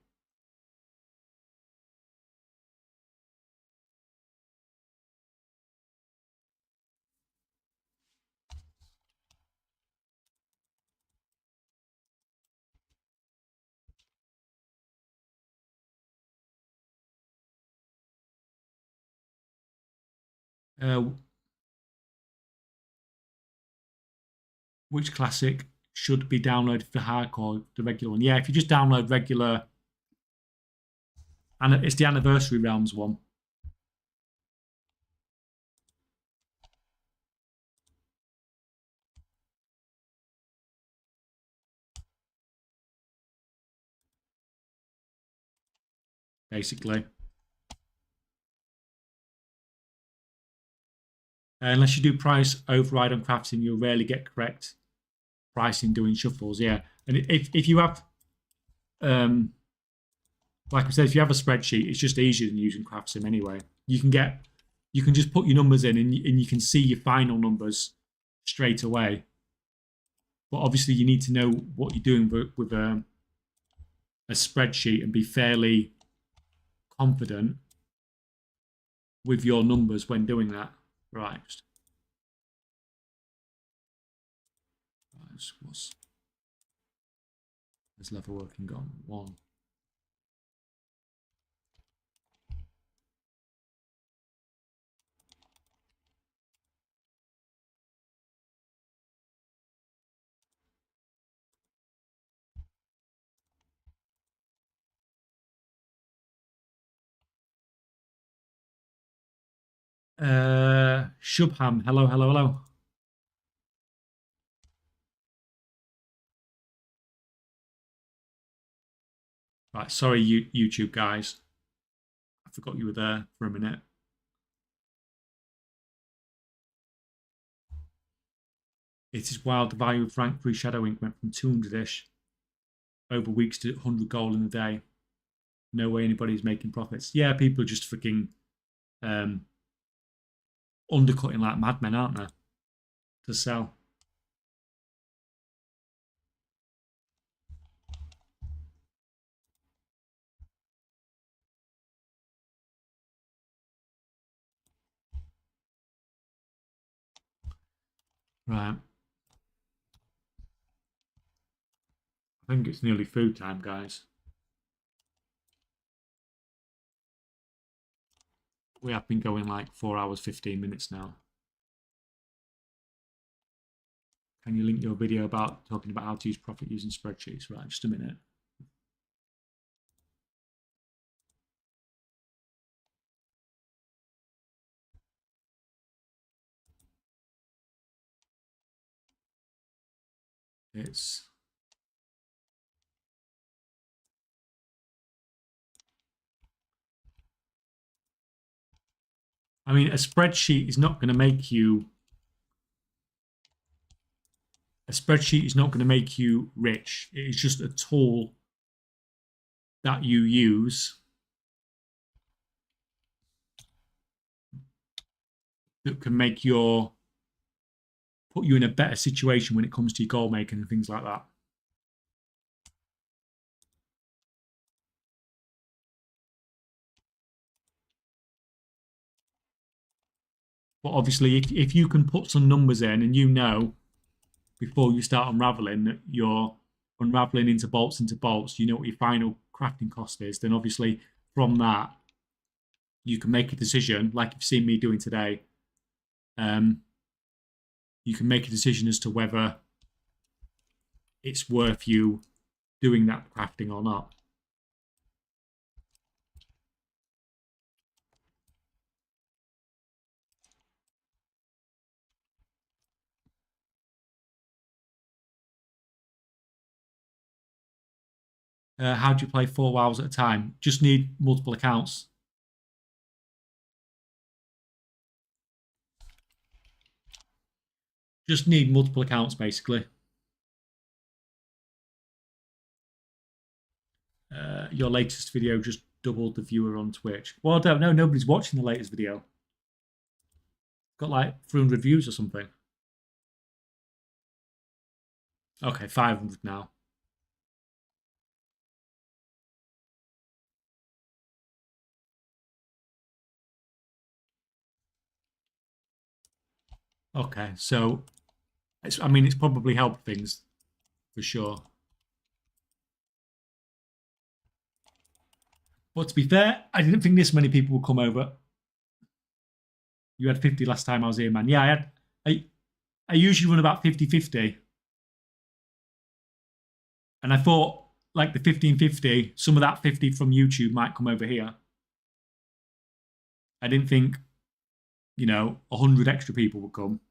Uh, which classic should be downloaded for hardcore, the regular one? Yeah, if you just download regular, and it's the Anniversary Realms one. Basically. Unless you do price override on crafting, you'll rarely get correct pricing doing shuffles. Yeah, and if you have, like I said, if you have a spreadsheet, it's just easier than using CraftSim anyway. You can just put your numbers in and you can see your final numbers straight away. But obviously, you need to know what you're doing with a spreadsheet and be fairly confident with your numbers when doing that. Right. What's this level working on? 1. Shubham, hello, hello, hello. Right, sorry, YouTube guys. I forgot you were there for a minute. It is wild. The value of rank 3 Shadow Ink went from 200-ish over weeks to 100 gold in a day. No way anybody's making profits. Yeah, people are just freaking undercutting like madmen, aren't they? To sell. Right. I think it's nearly food time, guys. We have been going like 4 hours, 15 minutes now. Can you link your video about talking about how to use profit using spreadsheets? Right, just a minute. It's I mean, a spreadsheet is not going to make you rich. It's just a tool that you use that can put you in a better situation when it comes to your goal making and things like that. But obviously, if you can put some numbers in and you know before you start unraveling that you're unraveling into bolts, you know what your final crafting cost is, then obviously from that you can make a decision, like you've seen me doing today. You can make a decision as to whether it's worth you doing that crafting or not. How do you play 4 hours at a time? Just need multiple accounts. Just need multiple accounts, basically. Your latest video just doubled the viewer on Twitch. Well, I don't know. Nobody's watching the latest video. Got like 300 views or something. Okay, 500 now. Okay, so I mean, it's probably helped things for sure. But to be fair, I didn't think this many people would come over. You had 50 last time I was here, man. Yeah, I usually run about 50-50. And I thought like the 15-50, some of that 50 from YouTube might come over here. I didn't think, 100 extra people would come.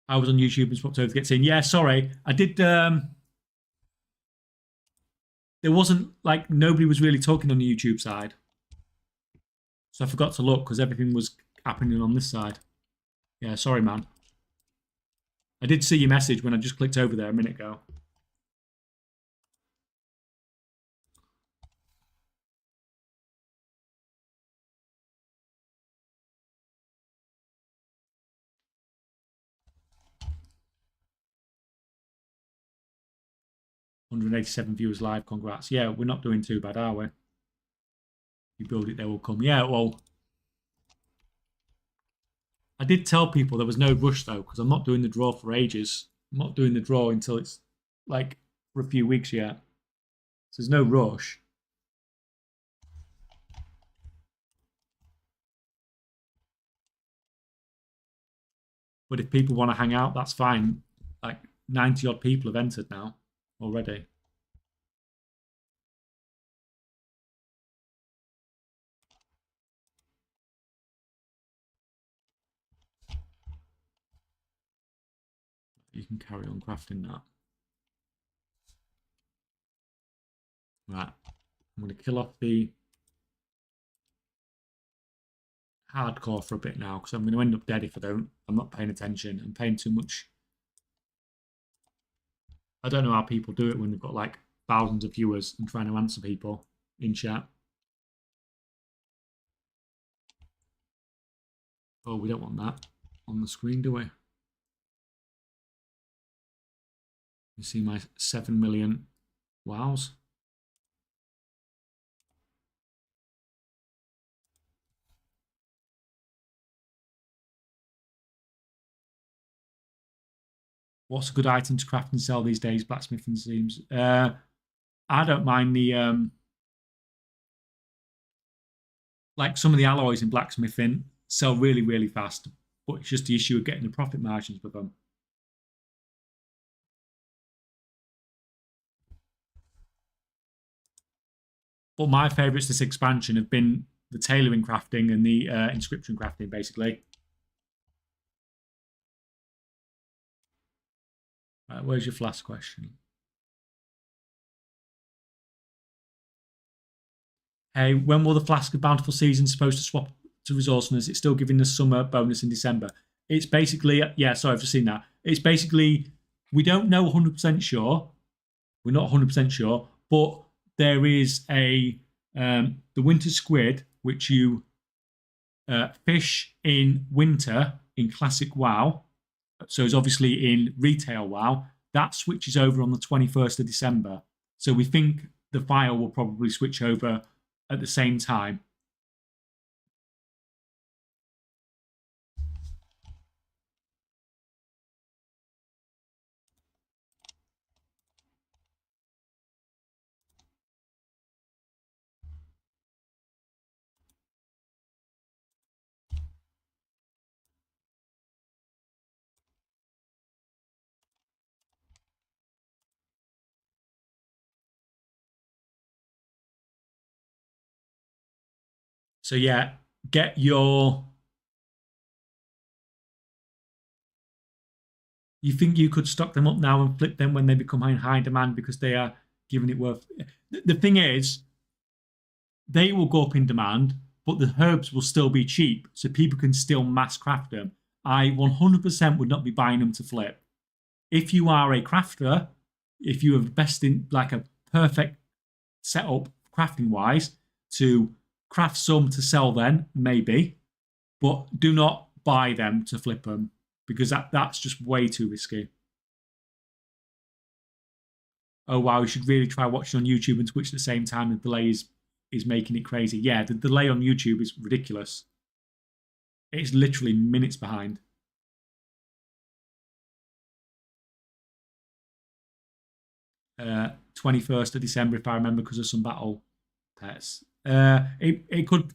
I was on YouTube and swapped over to get seen. Yeah, sorry. I did. There wasn't like nobody was really talking on the YouTube side. So I forgot to look because everything was happening on this side. Yeah, sorry, man. I did see your message when I just clicked over there a minute ago. "187 viewers live. Congrats." Yeah, we're not doing too bad, are we? You build it, they will come. Yeah, well, I did tell people there was no rush though, because I'm not doing the draw for ages. I'm not doing the draw until it's like for a few weeks yet. So there's no rush. But if people want to hang out, that's fine. Like 90 odd people have entered now already. You can carry on crafting that. Right. I'm going to kill off the hardcore for a bit now because I'm going to end up dead if I don't. I'm not paying attention. I'm paying too much. I don't know how people do it when they've got like thousands of viewers and trying to answer people in chat. Oh, we don't want that on the screen, do we? You see my 7 million wows. What's a good item to craft and sell these days? Blacksmithing seems. I don't mind the like some of the alloys in blacksmithing sell really, really fast, but it's just the issue of getting the profit margins with them. But my favourites this expansion have been the tailoring crafting and the inscription crafting, basically. Right, where's your last question? Hey, when will the Flask of Bountiful Season supposed to swap to resourcefulness? It's still giving the summer bonus in December. It's basically, yeah, sorry, I've just seen that. It's basically, we don't know 100% sure. We're not 100% sure, but there is the winter squid, which you fish in winter in Classic WoW. So it's obviously in Retail WoW. That switches over on the 21st of December. So we think the file will probably switch over at the same time. So yeah, get your. You think you could stock them up now and flip them when they become in high demand because they are giving it worth. The thing is, they will go up in demand, but the herbs will still be cheap, so people can still mass craft them. I 100% would not be buying them to flip. If you are a crafter, if you have best in like a perfect setup crafting wise to craft some to sell, then maybe, but do not buy them to flip them because that's just way too risky. Oh wow, you should really try watching on YouTube and Twitch at the same time. The delay is making it crazy. Yeah, the delay on YouTube is ridiculous. It's literally minutes behind. 21st of December, if I remember, because of some battle pets. It could.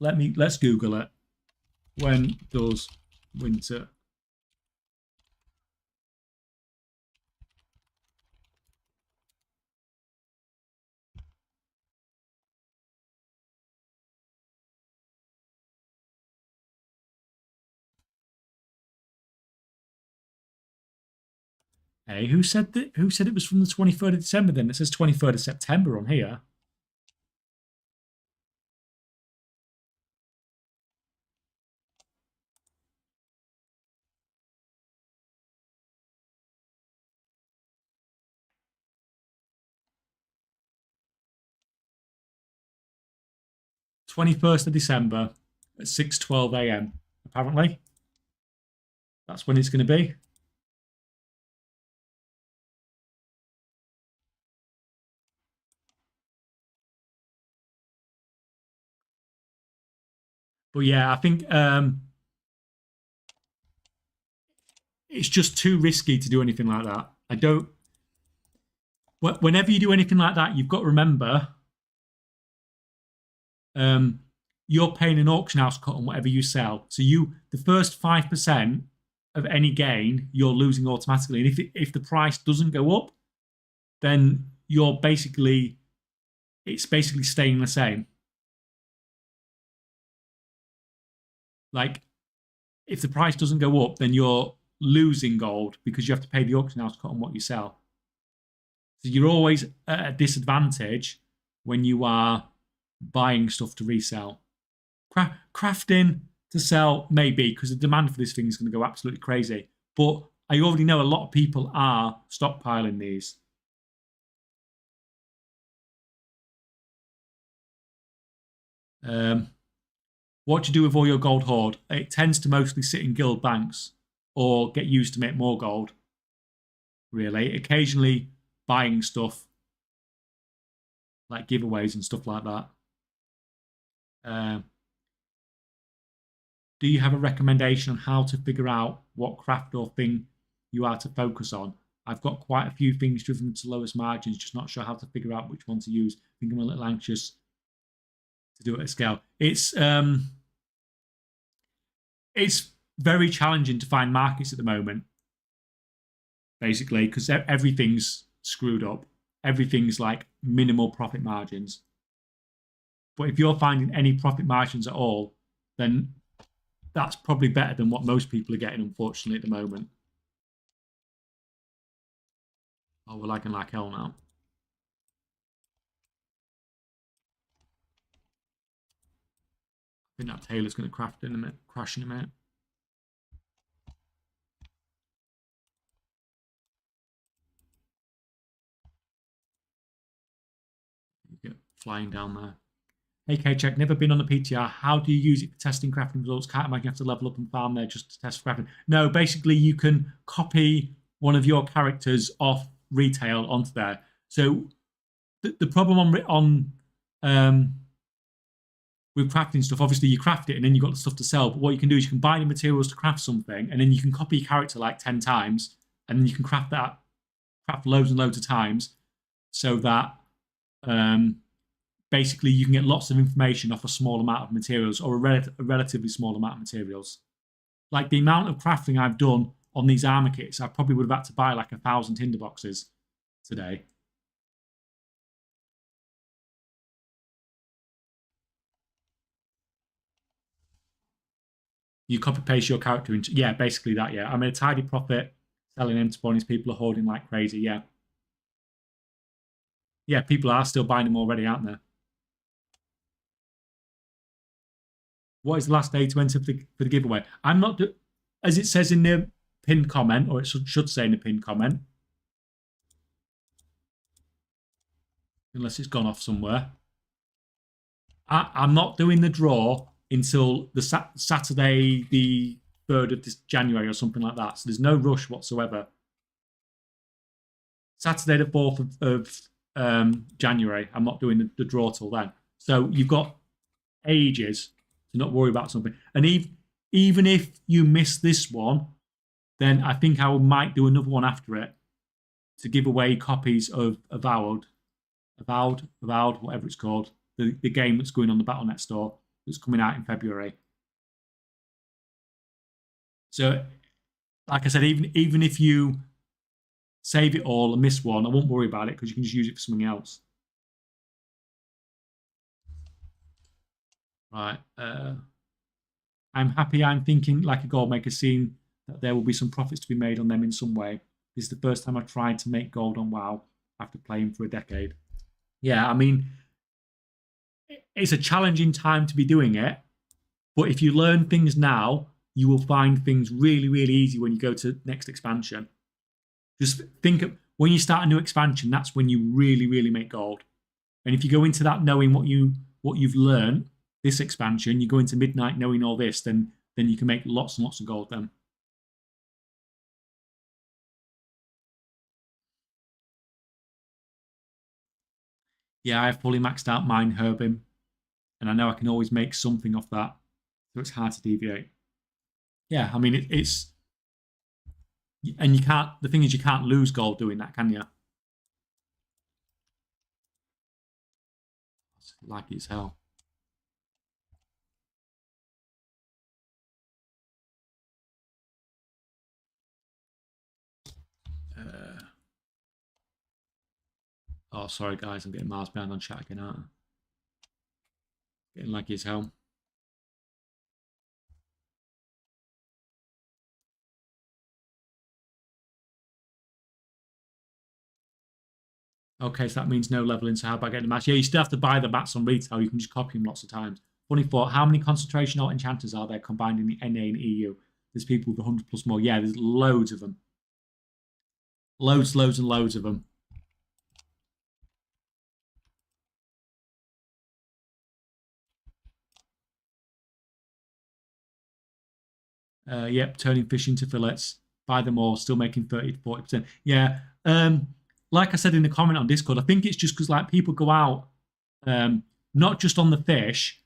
Let's Google it. When does winter? Hey, who said that? Who said it was from the 23rd of December? Then it says 23rd of September on here. 21st of December at 6:12 a.m. Apparently, that's when it's going to be. But yeah, I think it's just too risky to do anything like that. I don't. Whenever you do anything like that, you've got to remember you're paying an auction house cut on whatever you sell. So the first 5% of any gain, you're losing automatically. And if the price doesn't go up, then it's basically staying the same. Like if the price doesn't go up, then you're losing gold because you have to pay the auction house cut on what you sell. So you're always at a disadvantage when you are buying stuff to resell. Crafting to sell, maybe, because the demand for this thing is going to go absolutely crazy. But I already know a lot of people are stockpiling these. What do you do with all your gold hoard? It tends to mostly sit in guild banks or get used to make more gold. really. Occasionally buying stuff like giveaways and stuff like that. Do you have a recommendation on how to figure out what craft or thing you are to focus on? I've got quite a few things driven to lowest margins, just not sure how to figure out which one to use. I think I'm a little anxious to do it at scale. It's very challenging to find markets at the moment, basically, because everything's screwed up. Everything's like minimal profit margins. But if you're finding any profit margins at all, then that's probably better than what most people are getting, unfortunately, at the moment. Oh, we're lagging like hell now. I think that Taylor's going to crash in a minute. You get flying down there. Hey, K-Check, never been on the PTR. How do you use it for testing crafting results? Can't imagine you have to level up and farm there just to test crafting. No, basically you can copy one of your characters off retail onto there. So the problem with crafting stuff, obviously you craft it and then you've got the stuff to sell. But what you can do is you can buy the materials to craft something, and then you can copy your character like 10 times, and then you can craft loads and loads of times, so that basically you can get lots of information off a small amount of materials, or a relatively small amount of materials. Like the amount of crafting I've done on these armor kits, I probably would have had to buy like 1,000 tinder boxes today. You copy paste your character into, yeah, basically that. Yeah, I made a tidy profit selling empty bodies. People are hoarding like crazy. Yeah, yeah, people are still buying them already, aren't they? What is the last day to enter for the giveaway? I'm not, as it says in the pinned comment, or it should say in the pinned comment, unless it's gone off somewhere. I'm not doing the draw until the Saturday, the 3rd of this January or something like that. So there's no rush whatsoever. Saturday, the 4th of January, I'm not doing the draw till then. So you've got ages to not worry about something. And even if you miss this one, then I think I might do another one after it to give away copies of Avowed, whatever it's called, the game that's going on the Battle.net store that's coming out in February. So, like I said, even if you save it all and miss one, I won't worry about it because you can just use it for something else. Right. I'm happy. I'm thinking like a gold maker, seeing that there will be some profits to be made on them in some way. This is the first time I've tried to make gold on WoW after playing for a decade. Yeah, I mean, it's a challenging time to be doing it, but if you learn things now, you will find things really, really easy when you go to next expansion. Just think of when you start a new expansion, that's when you really, really make gold. And if you go into that knowing what you've learned this expansion, you go into Midnight knowing all this, then you can make lots and lots of gold then. Yeah, I've fully maxed out mine herbing, and I know I can always make something off that, so it's hard to deviate. Yeah, I mean it's and you can't. The thing is, you can't lose gold doing that, can you? It's laggy as hell. Oh, sorry guys, I'm getting miles behind on chat again, aren't I? Getting laggy as hell. Okay, so that means no leveling. So how about getting the mats? Yeah, you still have to buy the mats on retail. You can just copy them lots of times. Funny thought, how many concentration alt enchanters are there combined in the NA and EU? There's people with 100 plus more. Yeah, there's loads of them. Loads and loads of them. Yep, turning fish into fillets. buy them all, still making 30 to 40%. Yeah. Like I said in the comment on Discord, I think it's just because like people go out, not just on the fish,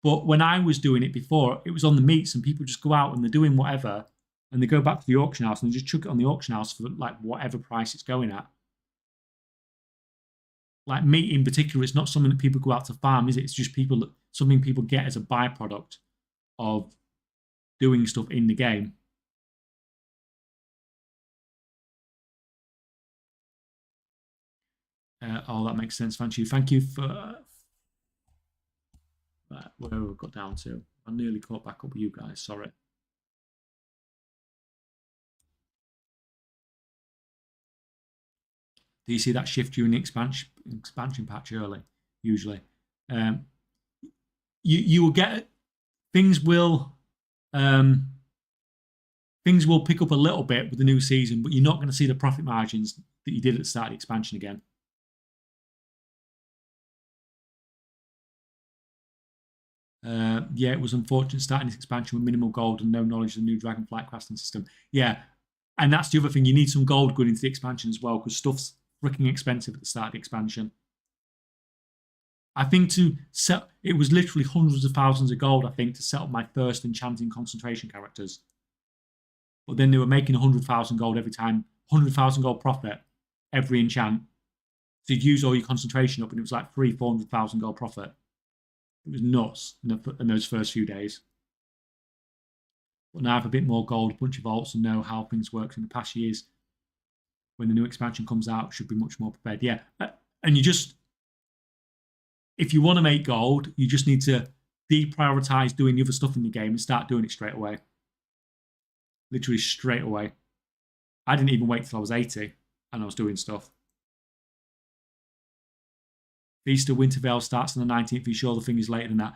but when I was doing it before, it was on the meats, and people just go out and they're doing whatever, and they go back to the auction house and they just chuck it on the auction house for like whatever price it's going at. Like meat in particular, it's not something that people go out to farm, is it? It's just something people get as a byproduct of doing stuff in the game. Oh, that makes sense. Thank you. Thank you for where we got down to. I nearly caught back up with you guys. Sorry. Do you see that shift during the expansion patch early? Usually, you will get things will pick up a little bit with the new season, but you're not going to see the profit margins that you did at the start of the expansion again. Yeah, it was unfortunate starting this expansion with minimal gold and no knowledge of the new Dragonflight crafting system. Yeah, and that's the other thing. You need some gold going into the expansion as well, because stuff's freaking expensive at the start of the expansion. I think it was literally hundreds of thousands of gold, I think, to set up my first enchanting concentration characters. But then they were making 100,000 gold every time, 100,000 gold profit every enchant. So you'd use all your concentration up, and it was like 400,000 gold profit. It was nuts in those first few days. But now I have a bit more gold, a bunch of alts, and know how things work in the past years. When the new expansion comes out, should be much more prepared. Yeah, and if you want to make gold, you just need to deprioritize doing the other stuff in the game and start doing it straight away. Literally straight away. I didn't even wait till I was 80 and I was doing stuff. Feast of Wintervale starts on the 19th. Are you sure the thing is later than that?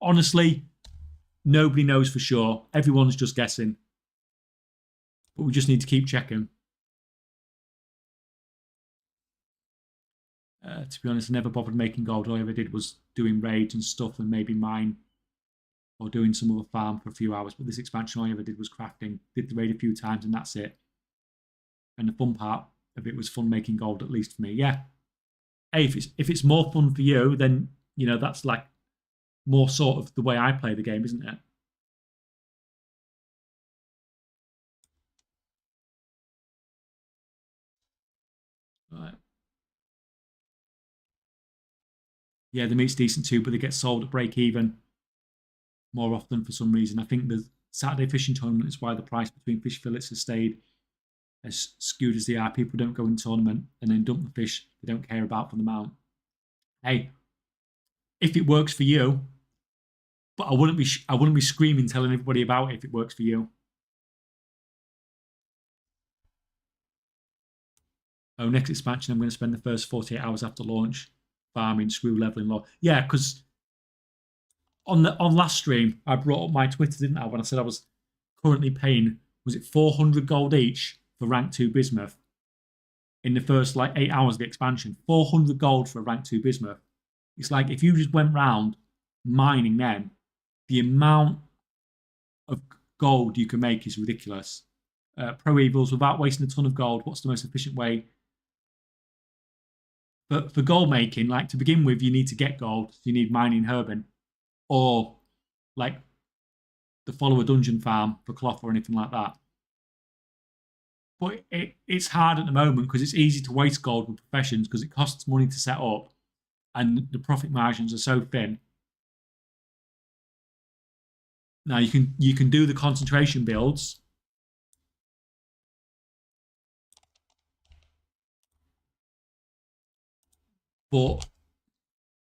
Honestly, nobody knows for sure. Everyone's just guessing. But we just need to keep checking. To be honest, I never bothered making gold. All I ever did was doing raids and stuff, and maybe mine or doing some other farm for a few hours. But this expansion, all I ever did was crafting. Did the raid a few times, and that's it. And the fun part of it was fun making gold, at least for me. Yeah. Hey, if it's more fun for you, then that's like more sort of the way I play the game, isn't it? Right. Yeah, the meat's decent too, but they get sold at break even more often for some reason. I think the Saturday fishing tournament is why the price between fish fillets has stayed as skewed as they are. People don't go in tournament and then dump the fish they don't care about for the mount. Hey, if it works for you, but I wouldn't be screaming telling everybody about it if it works for you. Oh, next expansion, I'm going to spend the first 48 hours after launch farming, screw leveling low. Yeah, because on last stream, I brought up my Twitter, didn't I, when I said I was currently paying, was it 400 gold each for rank 2 bismuth in the first like 8 hours of the expansion? 400 gold for a rank 2 bismuth. It's like if you just went round mining them, the amount of gold you can make is ridiculous. Pro Evils, without wasting a ton of gold, what's the most efficient way? But for gold making, like to begin with, you need to get gold. So you need mining herbin, or like the follower dungeon farm for cloth or anything like that. But it's hard at the moment because it's easy to waste gold with professions because it costs money to set up, and the profit margins are so thin. Now you can do the concentration builds, but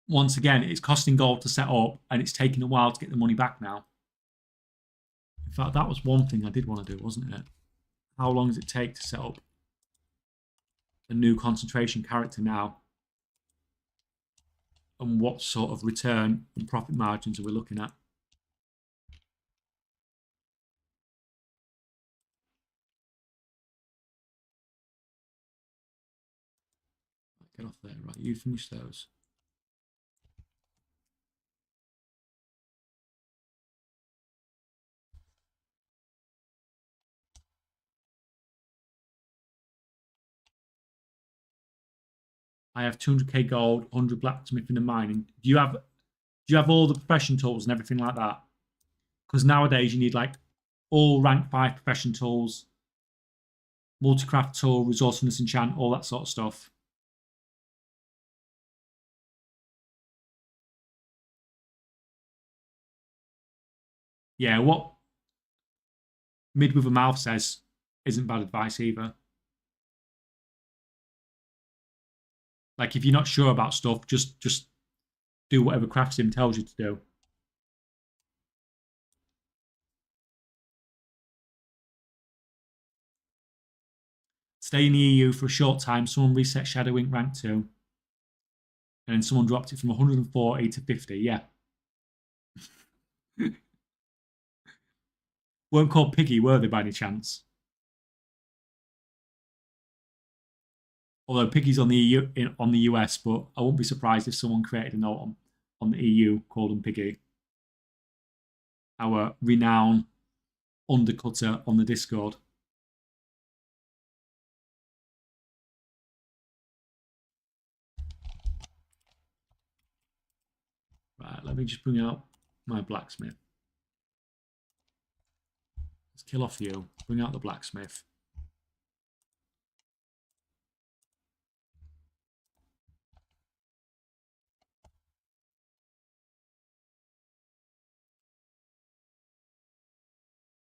once again, it's costing gold to set up, and it's taking a while to get the money back now. In fact, that was one thing I did want to do, wasn't it? How long does it take to set up a new concentration character now? And what sort of return and profit margins are we looking at? Get off there, right? You finish those. I have 200k gold, 100 blacksmith in the mining. Do you have all the profession tools and everything like that? Because nowadays you need like all rank 5 profession tools, multi-craft tool, resourcefulness enchant, all that sort of stuff. Yeah, what Mid with a Mouth says isn't bad advice either. Like if you're not sure about stuff, just do whatever craft sim tells you to do. Stay in the EU for a short time. Someone reset Shadow Ink rank 2, and then someone dropped it from 140 to 50. Yeah. Weren't called Piggy, were they, by any chance? Although Piggy's on the on the US, but I won't be surprised if someone created a note on the EU called them Piggy. Our renowned undercutter on the Discord. Right, let me just bring out my blacksmith. Let's kill off you. Bring out the blacksmith.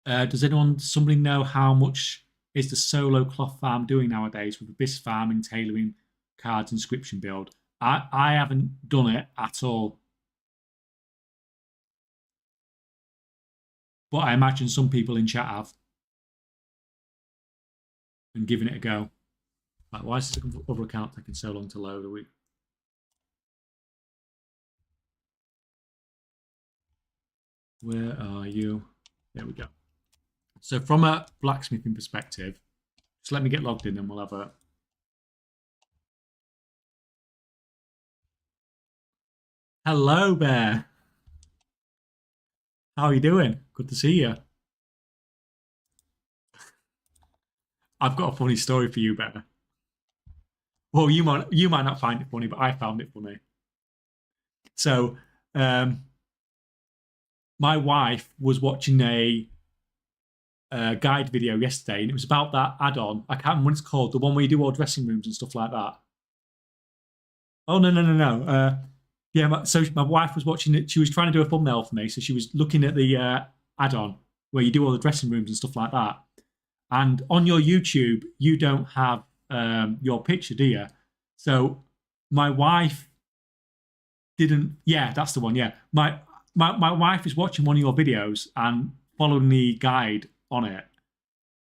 Does somebody know how much is the solo cloth farm doing nowadays with Abyss farm and tailoring cards inscription build? I haven't done it at all, but I imagine some people in chat have and given it a go. Like, why is this other account taking so long to load? Where are you? There we go. So from a blacksmithing perspective, just let me get logged in and we'll have a... Hello, Bear. How are you doing? Good to see you. I've got a funny story for you, Bear. Well, you might not find it funny, but I found it funny. So, my wife was watching a guide video yesterday, and it was about that add-on. I can't remember what it's called, the one where you do all dressing rooms and stuff like that. Oh no. Yeah, so my wife was watching it. She was trying to do a thumbnail for me, so she was looking at the add-on where you do all the dressing rooms and stuff like that. And on your YouTube, you don't have your picture, do you? So my wife didn't. Yeah, that's the one. Yeah, my wife is watching one of your videos and following the guide on it,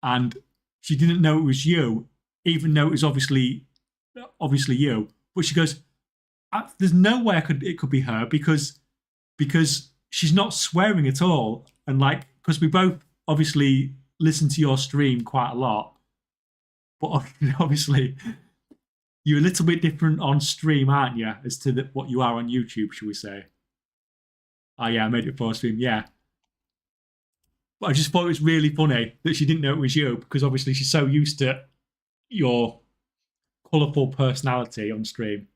and she didn't know it was you, even though it was obviously you. But she goes, "There's no way it could be her because she's not swearing at all, and like because we both obviously listen to your stream quite a lot, but obviously." You're a little bit different on stream, aren't you, as to what you are on YouTube, shall we say? Oh, yeah, I made it for stream, yeah. But I just thought it was really funny that she didn't know it was you because obviously she's so used to your colourful personality on stream.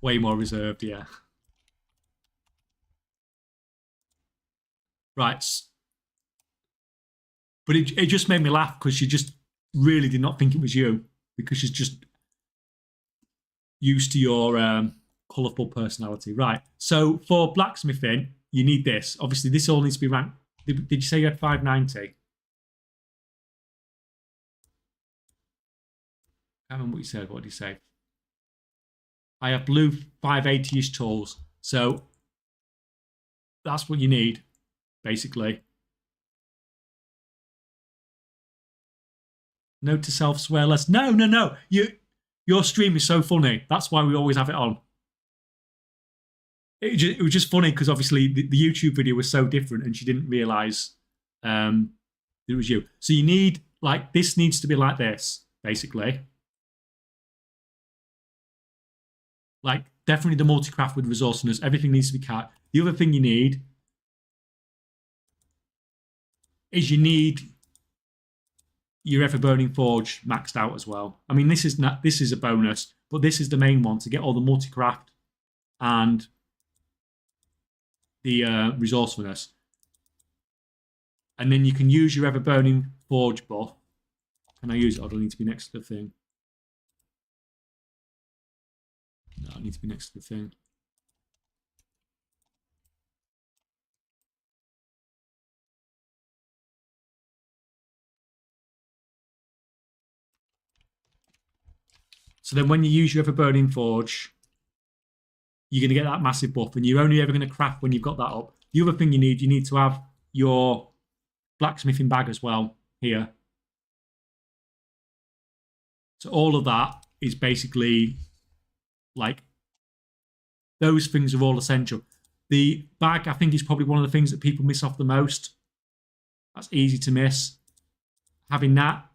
Way more reserved, yeah. Right. But it just made me laugh because she just really did not think it was you because she's just used to your colourful personality. Right. So for blacksmithing, you need this. Obviously, this all needs to be ranked. Did you say you had 590? I can't remember what you said. What did you say? I have blue 580-ish tools. So that's what you need, basically. Note to self, swear less. No. Your stream is so funny. That's why we always have it on. It was just funny because obviously the YouTube video was so different and she didn't realize it was you. So you need, like, this needs to be like this, basically. Like, definitely the multi-craft with resourcefulness. Everything needs to be cut. The other thing you need is your Ever Burning Forge maxed out as well. I mean, this is a bonus, but this is the main one to get all the multi-craft and the resourcefulness. And then you can use your ever-burning forge buff. Can I use it, or do I need to be next to the thing? No, I need to be next to the thing. So then when you use your ever-burning forge, you're going to get that massive buff, and you're only ever going to craft when you've got that up. The other thing you need to have your blacksmithing bag as well here. So all of that is basically like, those things are all essential. The bag, I think, is probably one of the things that people miss off the most. That's easy to miss. Having that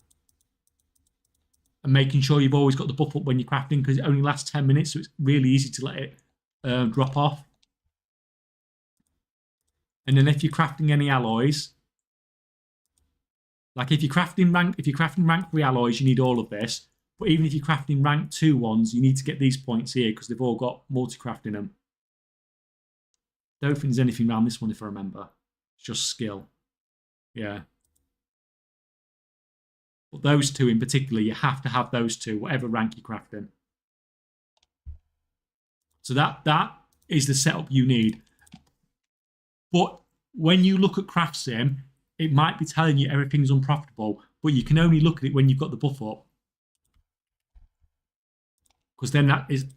and making sure you've always got the buff up when you're crafting, because it only lasts 10 minutes, so it's really easy to let it drop off. And then if you're crafting any alloys, like if you're crafting rank 3 alloys, you need all of this. But even if you're crafting rank 2 ones, you need to get these points here because they've all got multi-craft in them. Don't think there's anything around this one if I remember. It's just skill. Yeah. But those two in particular, you have to have those two, whatever rank you're crafting. So that is the setup you need. But when you look at Craft Sim, it might be telling you everything's unprofitable, but you can only look at it when you've got the buff up. Because then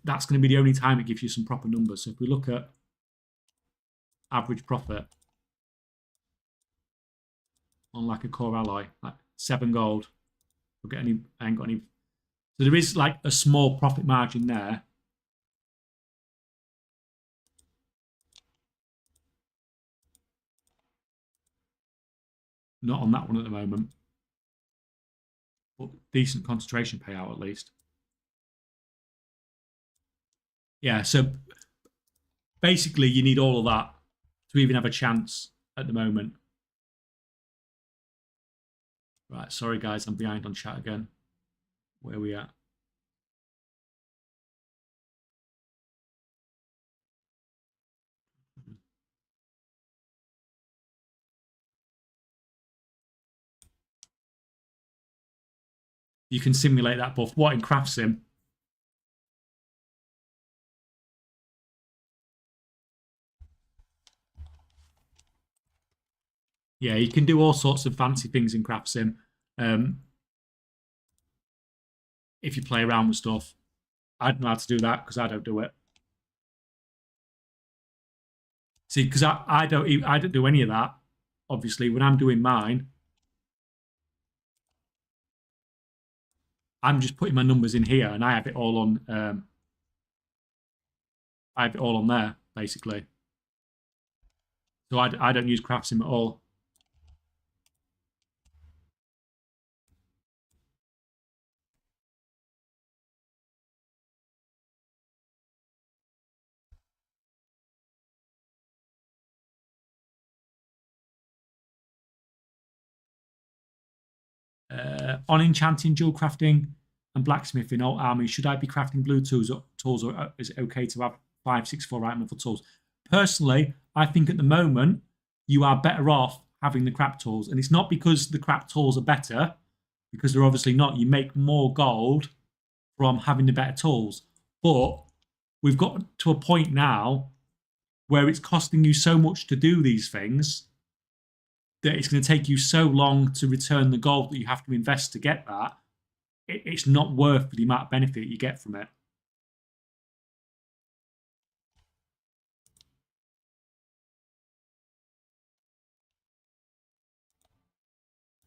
that's going to be the only time it gives you some proper numbers. So if we look at average profit on like a core alloy, like 7 gold, we'll get any, I ain't got any. So there is like a small profit margin there. Not on that one at the moment, but decent concentration payout at least. Yeah, so basically you need all of that to even have a chance at the moment. Right, sorry guys, I'm behind on chat again. Where are we at? You can simulate that buff. What, in Craft Sim? Yeah, you can do all sorts of fancy things in Craft Sim. If you play around with stuff. I don't know how to do that because I don't do it. See, because I don't do any of that. Obviously, when I'm doing mine, I'm just putting my numbers in here, and I have it all on. I have it all on there basically. So I don't use Craft Sim at all. On enchanting, jewel crafting, and blacksmithing all armies, should I be crafting blue tools, or is it okay to have 564 item level tools? Personally, I think at the moment you are better off having the crap tools, and it's not because the crap tools are better, because they're obviously not. You make more gold from having the better tools, but we've got to a point now where it's costing you so much to do these things that it's going to take you so long to return the gold that you have to invest to get that. It's not worth the amount of benefit you get from it.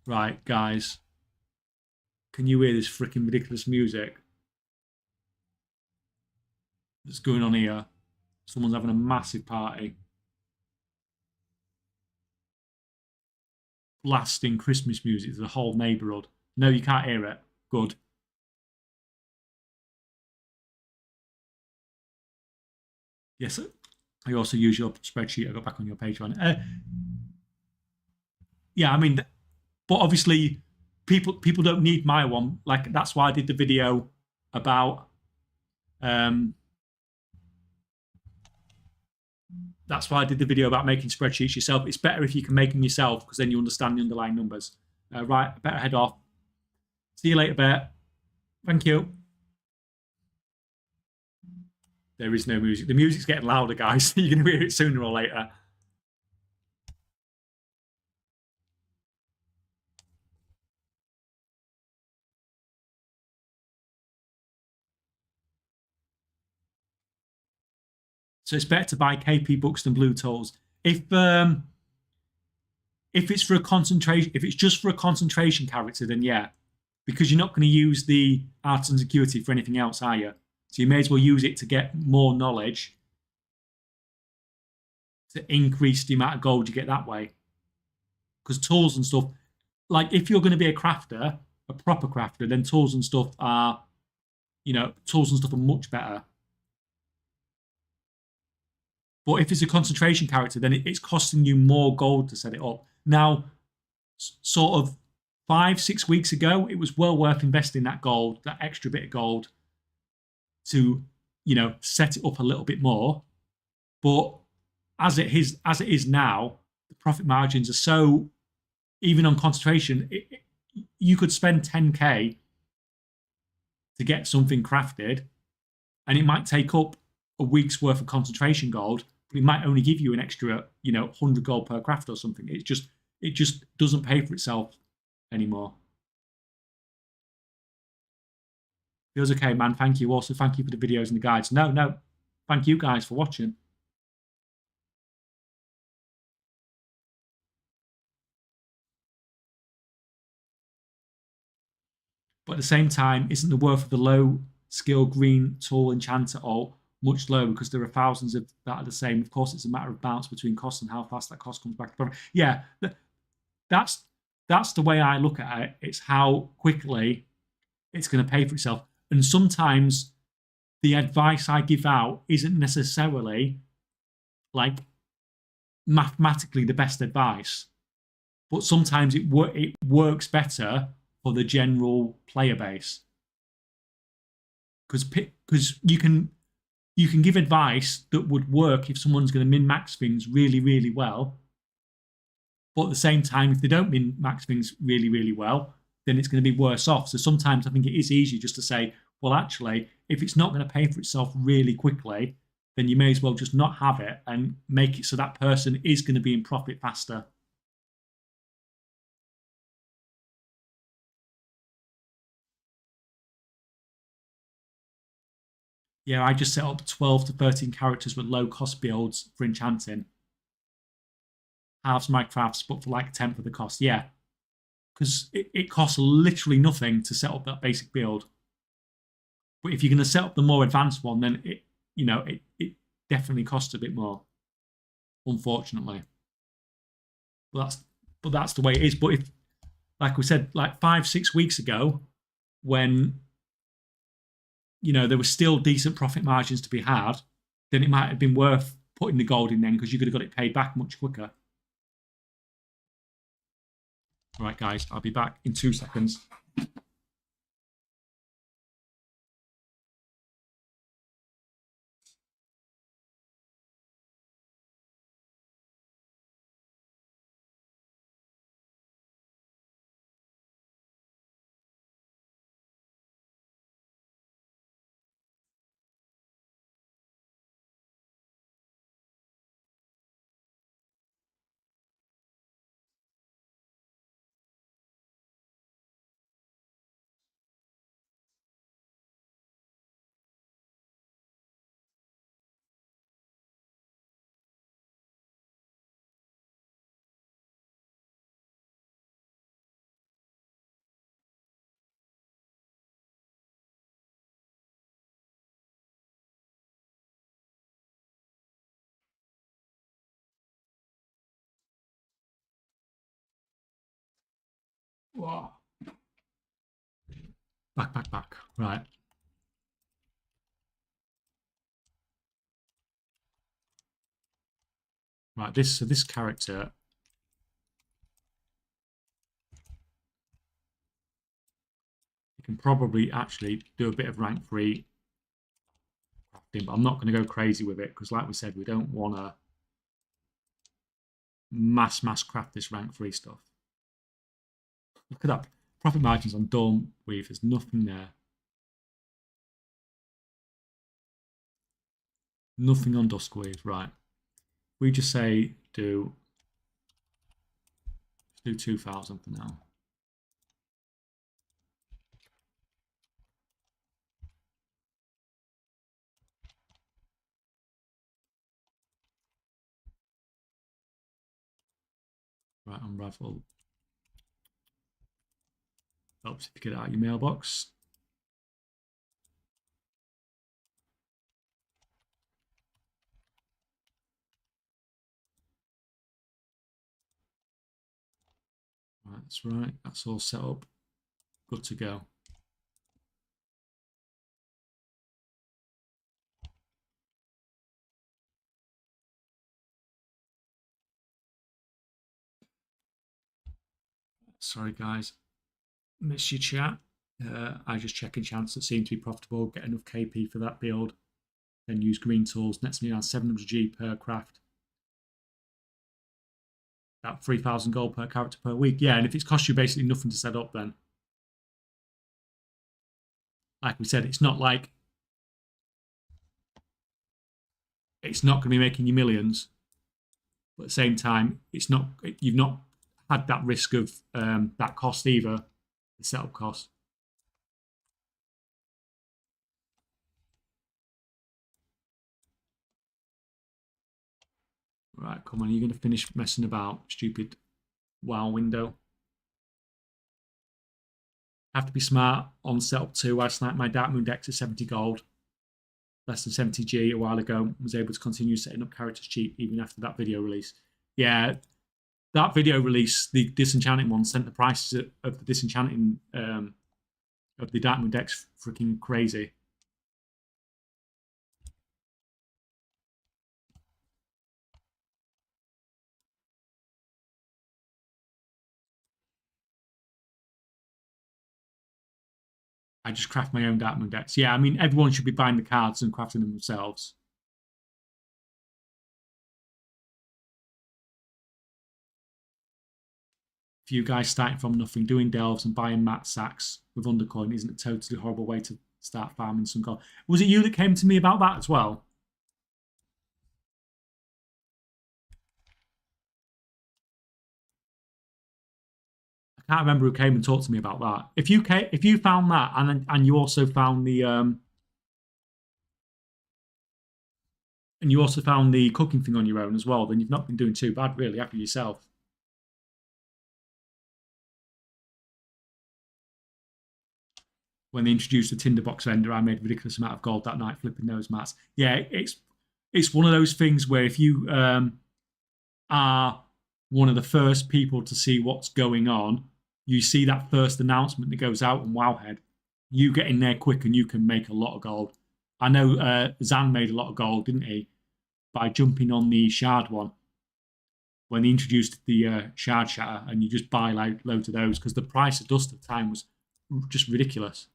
Right, guys. Can you hear this freaking ridiculous music that's going on here? Someone's having a massive party. Blasting Christmas music to the whole neighbourhood. No, you can't hear it. Good. Yes, I also use your spreadsheet. I got back on your page one. Yeah, I mean, but obviously, people don't need my one. Like that's why I did the video about That's why I did the video about making spreadsheets yourself. It's better if you can make them yourself because then you understand the underlying numbers. Right, I better head off. See you later, Bear. Thank you. There is no music. The music's getting louder, guys. You're going to hear it sooner or later. So it's better to buy KP books than Blue Tools. If it's for a concentration, if it's just for a concentration character, then yeah, because you're not going to use the Artisan Security for anything else, are you? So you may as well use it to get more knowledge to increase the amount of gold you get that way. Because tools and stuff, like if you're going to be a crafter, a proper crafter, then tools and stuff are, tools and stuff are much better. But if it's a concentration character, then it's costing you more gold to set it up. Now, sort of 5-6 weeks ago, it was well worth investing that gold, that extra bit of gold, to set it up a little bit more. But as it is now, the profit margins are so, even on concentration, you could spend 10k to get something crafted, and it might take up a week's worth of concentration gold, but it might only give you an extra 100 gold per craft or something. It just doesn't pay for itself anymore. Feels okay, man. Thank you. Also, thank you for the videos and the guides. No, thank you guys for watching. But at the same time, isn't the worth of the low skill green tool enchanter alt much lower because there are thousands of that are the same? Of course, it's a matter of balance between cost and how fast that cost comes back to profit. Yeah, that's the way I look at it. It's how quickly it's going to pay for itself. And sometimes the advice I give out isn't necessarily like mathematically the best advice, but sometimes it works better for the general player base because you can give advice that would work if someone's going to min max things really, really well. But at the same time, if they don't min max things really, really well, then it's going to be worse off. So sometimes I think it is easier just to say, well, actually, if it's not going to pay for itself really quickly, then you may as well just not have it and make it so that person is going to be in profit faster. Yeah, I just set up 12 to 13 characters with low cost builds for enchanting. Halves my crafts, but for like a tenth of the cost. Yeah, because it costs literally nothing to set up that basic build. But if you're going to set up the more advanced one, then it definitely costs a bit more, unfortunately. But that's the way it is. But if, like we said, like 5-6 weeks ago, when there were still decent profit margins to be had, then it might have been worth putting the gold in then because you could have got it paid back much quicker. Right, guys, I'll be back in 2 seconds. Whoa. Back. Right. Right, this character, you can probably actually do a bit of rank 3 crafting, but I'm not going to go crazy with it because, like we said, we don't want to mass craft this rank 3 stuff. Look at that. Profit margins on Dawn Weave. There's nothing there. Nothing on Dusk Weave. Right. We just say do 2,000 for now. Right, unravel. Helps if you get it out of your mailbox. Right, that's right. That's all set up. Good to go. Sorry, guys. Miss your chat. I just check enchants that seem to be profitable, get enough KP for that build, then use green tools. Nets me around 700G per craft. That 3,000 gold per character per week. Yeah, and if it's cost you basically nothing to set up, then like we said, it's not like it's not going to be making you millions, but at the same time, it's not. You've not had that risk of that cost either, the setup cost. Right, come on, you're going to finish messing about, stupid WoW window. Have to be smart on setup 2. I sniped my Dark Moon deck to 70 gold, less than 70G a while ago. Was able to continue setting up characters cheap even after that video release. Yeah, that video release, the disenchanting one, sent the prices of the disenchanting of the Dark Moon decks freaking crazy. I just craft my own Dark Moon decks. Yeah, I mean, everyone should be buying the cards and crafting them themselves. If you guys starting from nothing, doing delves and buying mat sacks with undercoin isn't a totally horrible way to start farming some gold. Was it you that came to me about that as well? I can't remember who came and talked to me about that. If you found that and you also found the cooking thing on your own as well, then you've not been doing too bad really, have you yourself? When they introduced the tinderbox vendor, I made a ridiculous amount of gold that night flipping those mats. Yeah, it's one of those things where if you are one of the first people to see what's going on, you see that first announcement that goes out on Wowhead, you get in there quick and you can make a lot of gold. I know Zan made a lot of gold, didn't he, by jumping on the shard one when he introduced the shard shatter, and you just buy like loads of those because the price of dust at the time was just ridiculous.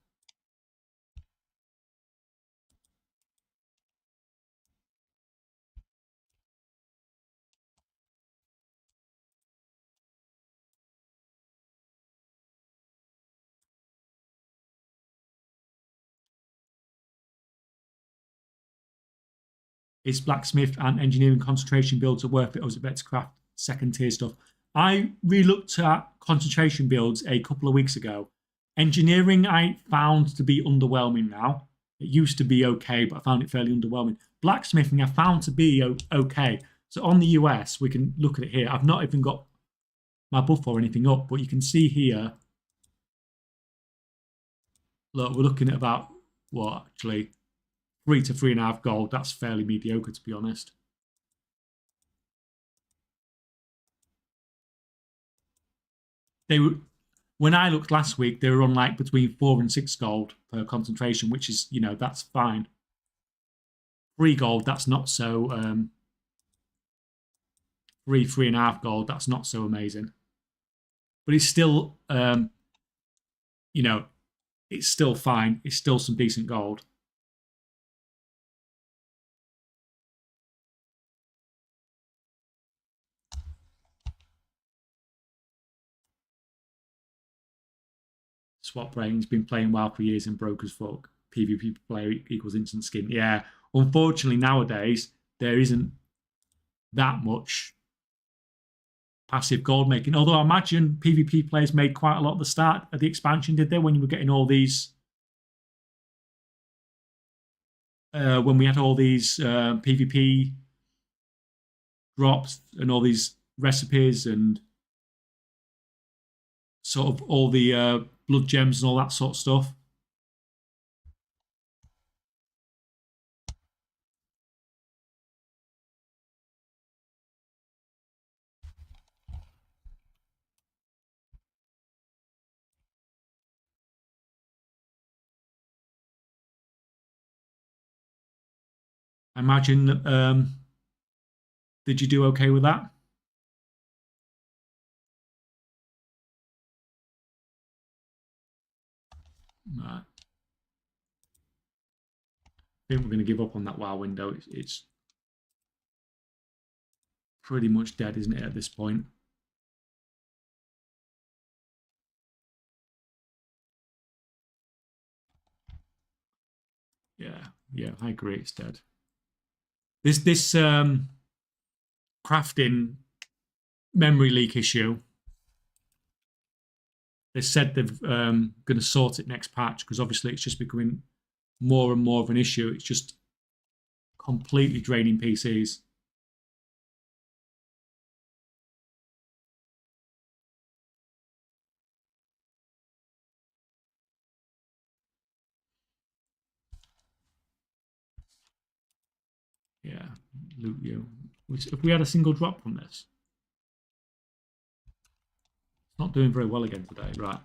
Is blacksmith and engineering concentration builds are worth it, or is it better to craft second tier stuff? I re-looked at concentration builds a couple of weeks ago. Engineering I found to be underwhelming now. It used to be okay, but I found it fairly underwhelming. Blacksmithing I found to be okay. So on the US, we can look at it here. I've not even got my buff or anything up, but you can see here. Look, we're looking at about, what, actually, 3 to 3.5 gold. That's fairly mediocre, to be honest. They were, when I looked last week, they were on like between 4 and 6 gold per concentration, which is, that's fine. 3 gold, that's not so. 3.5 gold, that's not so amazing. But it's still, it's still fine. It's still some decent gold. Swap brain's been playing WoW for years and broke as fuck. PvP player equals instant skin. Yeah, unfortunately nowadays there isn't that much passive gold making. Although I imagine PvP players made quite a lot at the start of the expansion, did they? When you were getting all these, when we had all these PvP drops and all these recipes and sort of all the blood gems and all that sort of stuff. I imagine. Did you do okay with that? Right. I think we're going to give up on that WoW window. It's pretty much dead, isn't it, at this point? Yeah, I agree. It's dead. This crafting memory leak issue. They said they're going to sort it next patch because obviously it's just becoming more and more of an issue. It's just completely draining PCs. Yeah, loot you. If we had a single drop from this, it's not doing very well again today, right?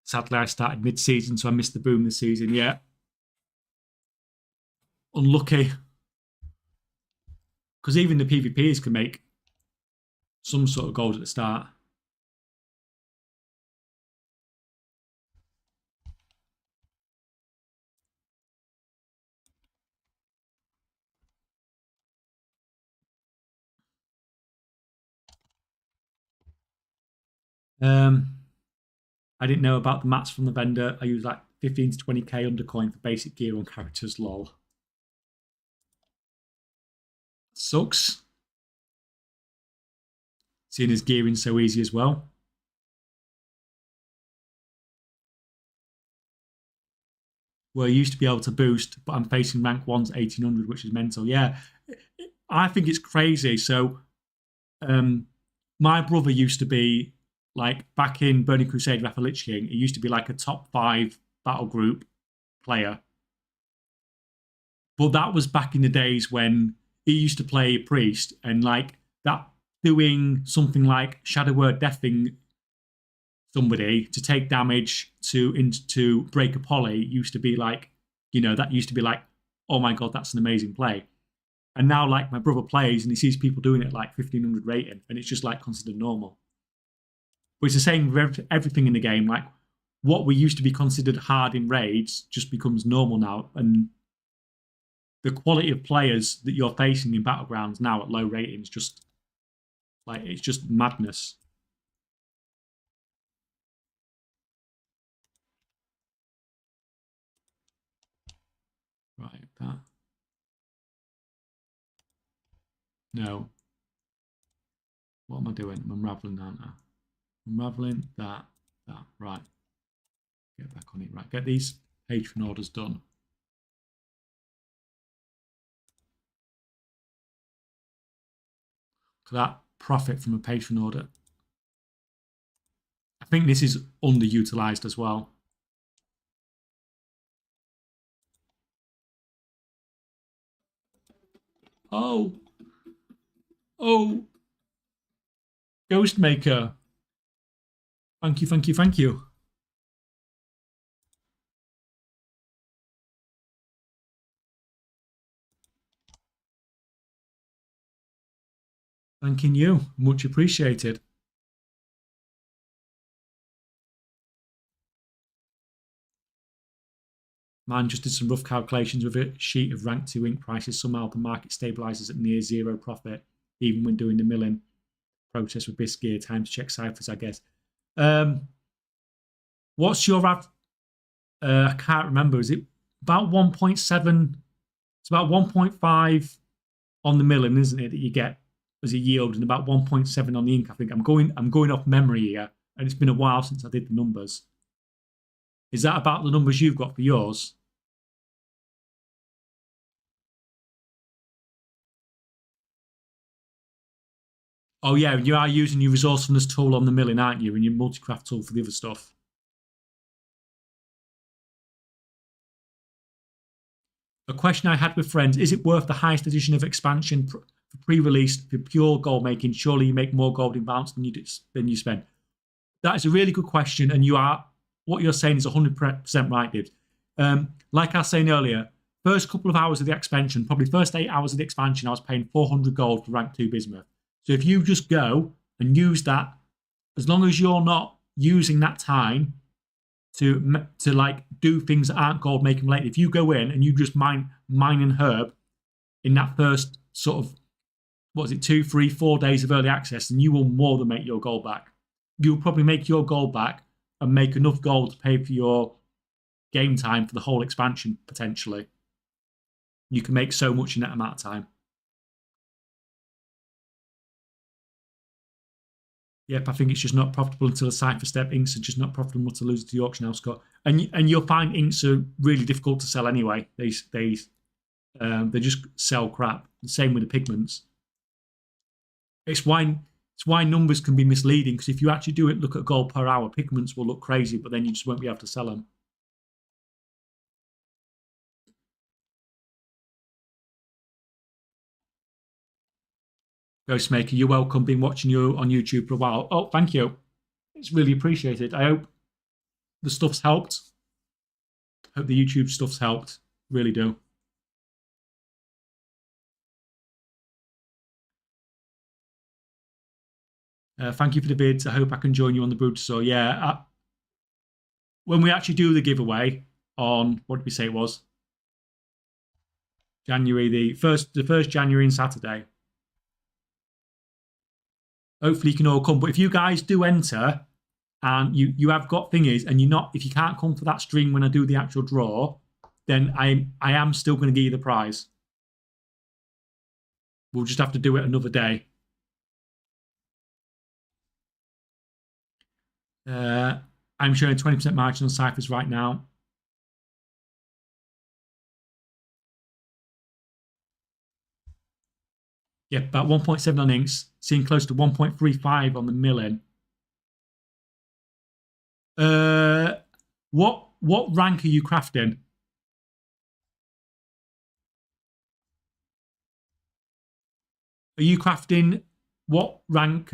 Sadly, I started mid-season, so I missed the boom this season. Yeah, unlucky. Because even the PvPs can make some sort of gold at the start. Um, I didn't know about the mats from the vendor. I use like 15 to 20k undercoin for basic gear on characters. Lol. Sucks. Seeing as gearing so easy as well. Where I used to be able to boost, but I'm facing rank one's 1800, which is mental. Yeah, I think it's crazy. So, um, my brother used to be like back in Burning Crusade Wrath of Lich King. He used to be like a top 5 battle group player, but that was back in the days when he used to play priest and like that doing something like shadow word deathing somebody to take damage to break a poly used to be like, that used to be like, oh my god, that's an amazing play. And now like my brother plays and he sees people doing it like 1500 rating and it's just like considered normal. But it's the same with everything in the game. Like what we used to be considered hard in raids just becomes normal now. And the quality of players that you're facing in battlegrounds now at low ratings just like it's just madness. Right, that no. What am I doing? I'm unraveling, aren't I? Unraveling that. Right. Get back on it. Right. Get these patron orders done. That profit from a patron order. I think this is underutilized as well. Oh, oh, Ghostmaker. Thank you, thank you, thank you. Thanking you. Much appreciated. Man just did some rough calculations with a sheet of rank 2 ink prices. Somehow the market stabilizes at near zero profit, even when doing the milling process with BIS gear. Time to check ciphers, I guess. What's your I can't remember. Is it about 1.7? It's about 1.5 on the milling, isn't it, that you get as a yield, and about 1.7 on the ink. I think I'm going off memory here, and it's been a while since I did the numbers. Is that about the numbers you've got for yours? Oh yeah, you are using your resourcefulness tool on the milling, aren't you? And your multicraft tool for the other stuff. A question I had with friends: is it worth the highest edition of expansion for pre-release for pure gold making? Surely you make more gold in bounce than you spend. That is a really good question, and what you're saying is 100% right, Dibs. Like I was saying earlier, first couple of hours of the expansion, probably first 8 hours of the expansion, I was paying 400 gold for rank 2 bismuth. So if you just go and use that, as long as you're not using that time to like do things that aren't gold making related, if you go in and you just mine and herb in that first sort of, what is it, 2, 3, 4 days of early access, then you will more than make your gold back. You'll probably make your gold back and make enough gold to pay for your game time for the whole expansion, potentially. You can make so much in that amount of time. Yep, I think it's just not profitable until the cipher step. Inks are just not profitable to lose to the auction house, Scott. And you'll find inks are really difficult to sell anyway. They just sell crap. The same with the pigments. It's why numbers can be misleading, because if you actually do it, look at gold per hour, pigments will look crazy, but then you just won't be able to sell them. Ghostmaker, you're welcome. Been watching you on YouTube for a while. Oh, thank you. It's really appreciated. I hope the stuff's helped. Hope the YouTube stuff's helped. Really do. Thank you for the bids. I hope I can join you on the Brood. So yeah, when we actually do the giveaway on, what did we say it was? January the first January and Saturday. Hopefully you can all come. But if you guys do enter and you have got thingies and if you can't come for that stream when I do the actual draw, then I am still going to give you the prize. We'll just have to do it another day. I'm showing 20% margin on ciphers right now. Yeah, about 1.7 on inks, seeing close to 1.35 on the milling. What rank are you crafting? Are you crafting what rank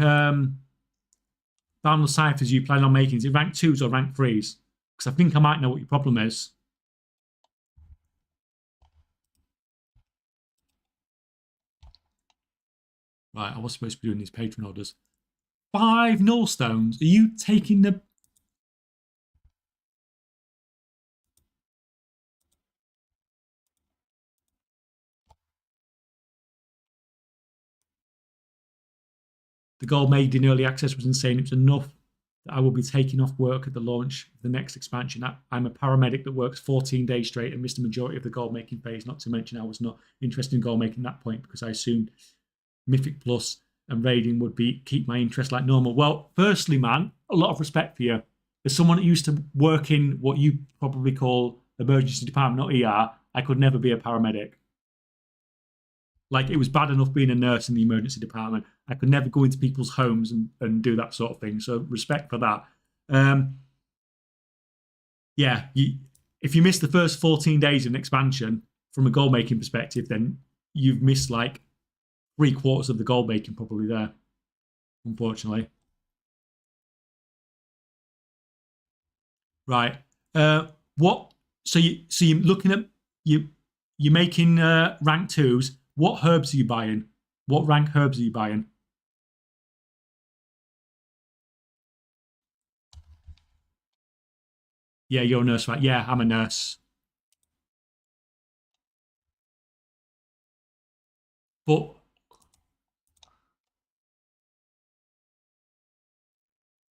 boundless ciphers you plan on making? Is it rank 2s or rank 3s? Because I think I might know what your problem is. Right, I was supposed to be doing these patron orders. 5 null stones. Are you taking the... The gold made in early access was insane. It was enough that I will be taking off work at the launch of the next expansion. I'm a paramedic that works 14 days straight and missed the majority of the gold making phase. Not to mention I was not interested in gold making at that point because I assumed Mythic Plus and raiding would keep my interest like normal. Well, firstly, man, a lot of respect for you. As someone that used to work in what you probably call emergency department, not ER, I could never be a paramedic. Like, it was bad enough being a nurse in the emergency department. I could never go into people's homes and do that sort of thing. So respect for that. Yeah, if you miss the first 14 days of an expansion from a goal making perspective, then you've missed like 3/4 of the goal making probably there, unfortunately. Right. What? So you're looking at you're making rank 2s. What herbs are you buying? What rank herbs are you buying? Yeah, you're a nurse, right? Yeah, I'm a nurse. But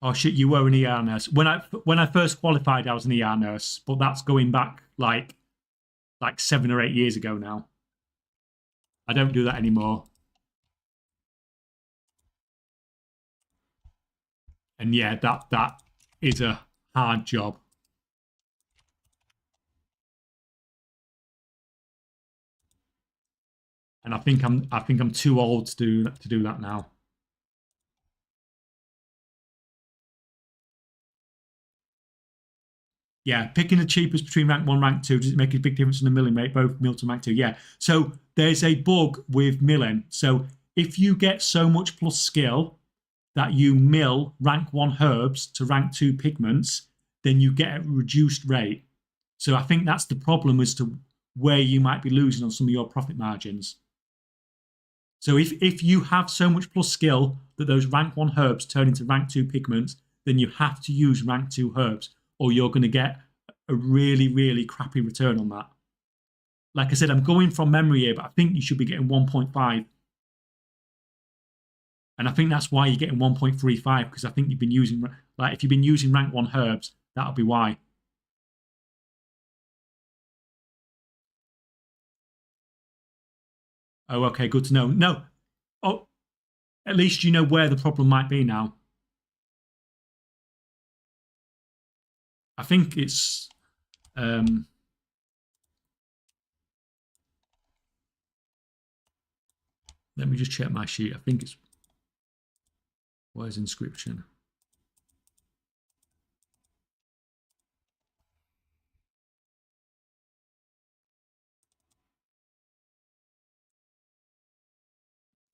oh shit, you were an ER nurse. When I first qualified, I was an ER nurse, but that's going back like 7 or 8 years ago now. I don't do that anymore. And yeah, that is a hard job. And I think I'm too old to do that now. Yeah, picking the cheapest between rank one, rank two, does it make a big difference in the milling rate? Both mill to rank two. Yeah. So there's a bug with milling. So if you get so much plus skill that you mill rank one herbs to rank two pigments, then you get a reduced rate. So I think that's the problem as to where you might be losing on some of your profit margins. So if you have so much plus skill that those rank one herbs turn into rank two pigments, then you have to use rank two herbs, or you're going to get a really, really crappy return on that. Like I said, I'm going from memory here, but I think you should be getting 1.5. And I think that's why you're getting 1.35, because I think you've been using, like, if you've been using rank one herbs, that'll be why. Oh, okay, good to know. No, oh, at least you know where the problem might be now. I think it's, um, let me just check my sheet. I think it's, where's inscription?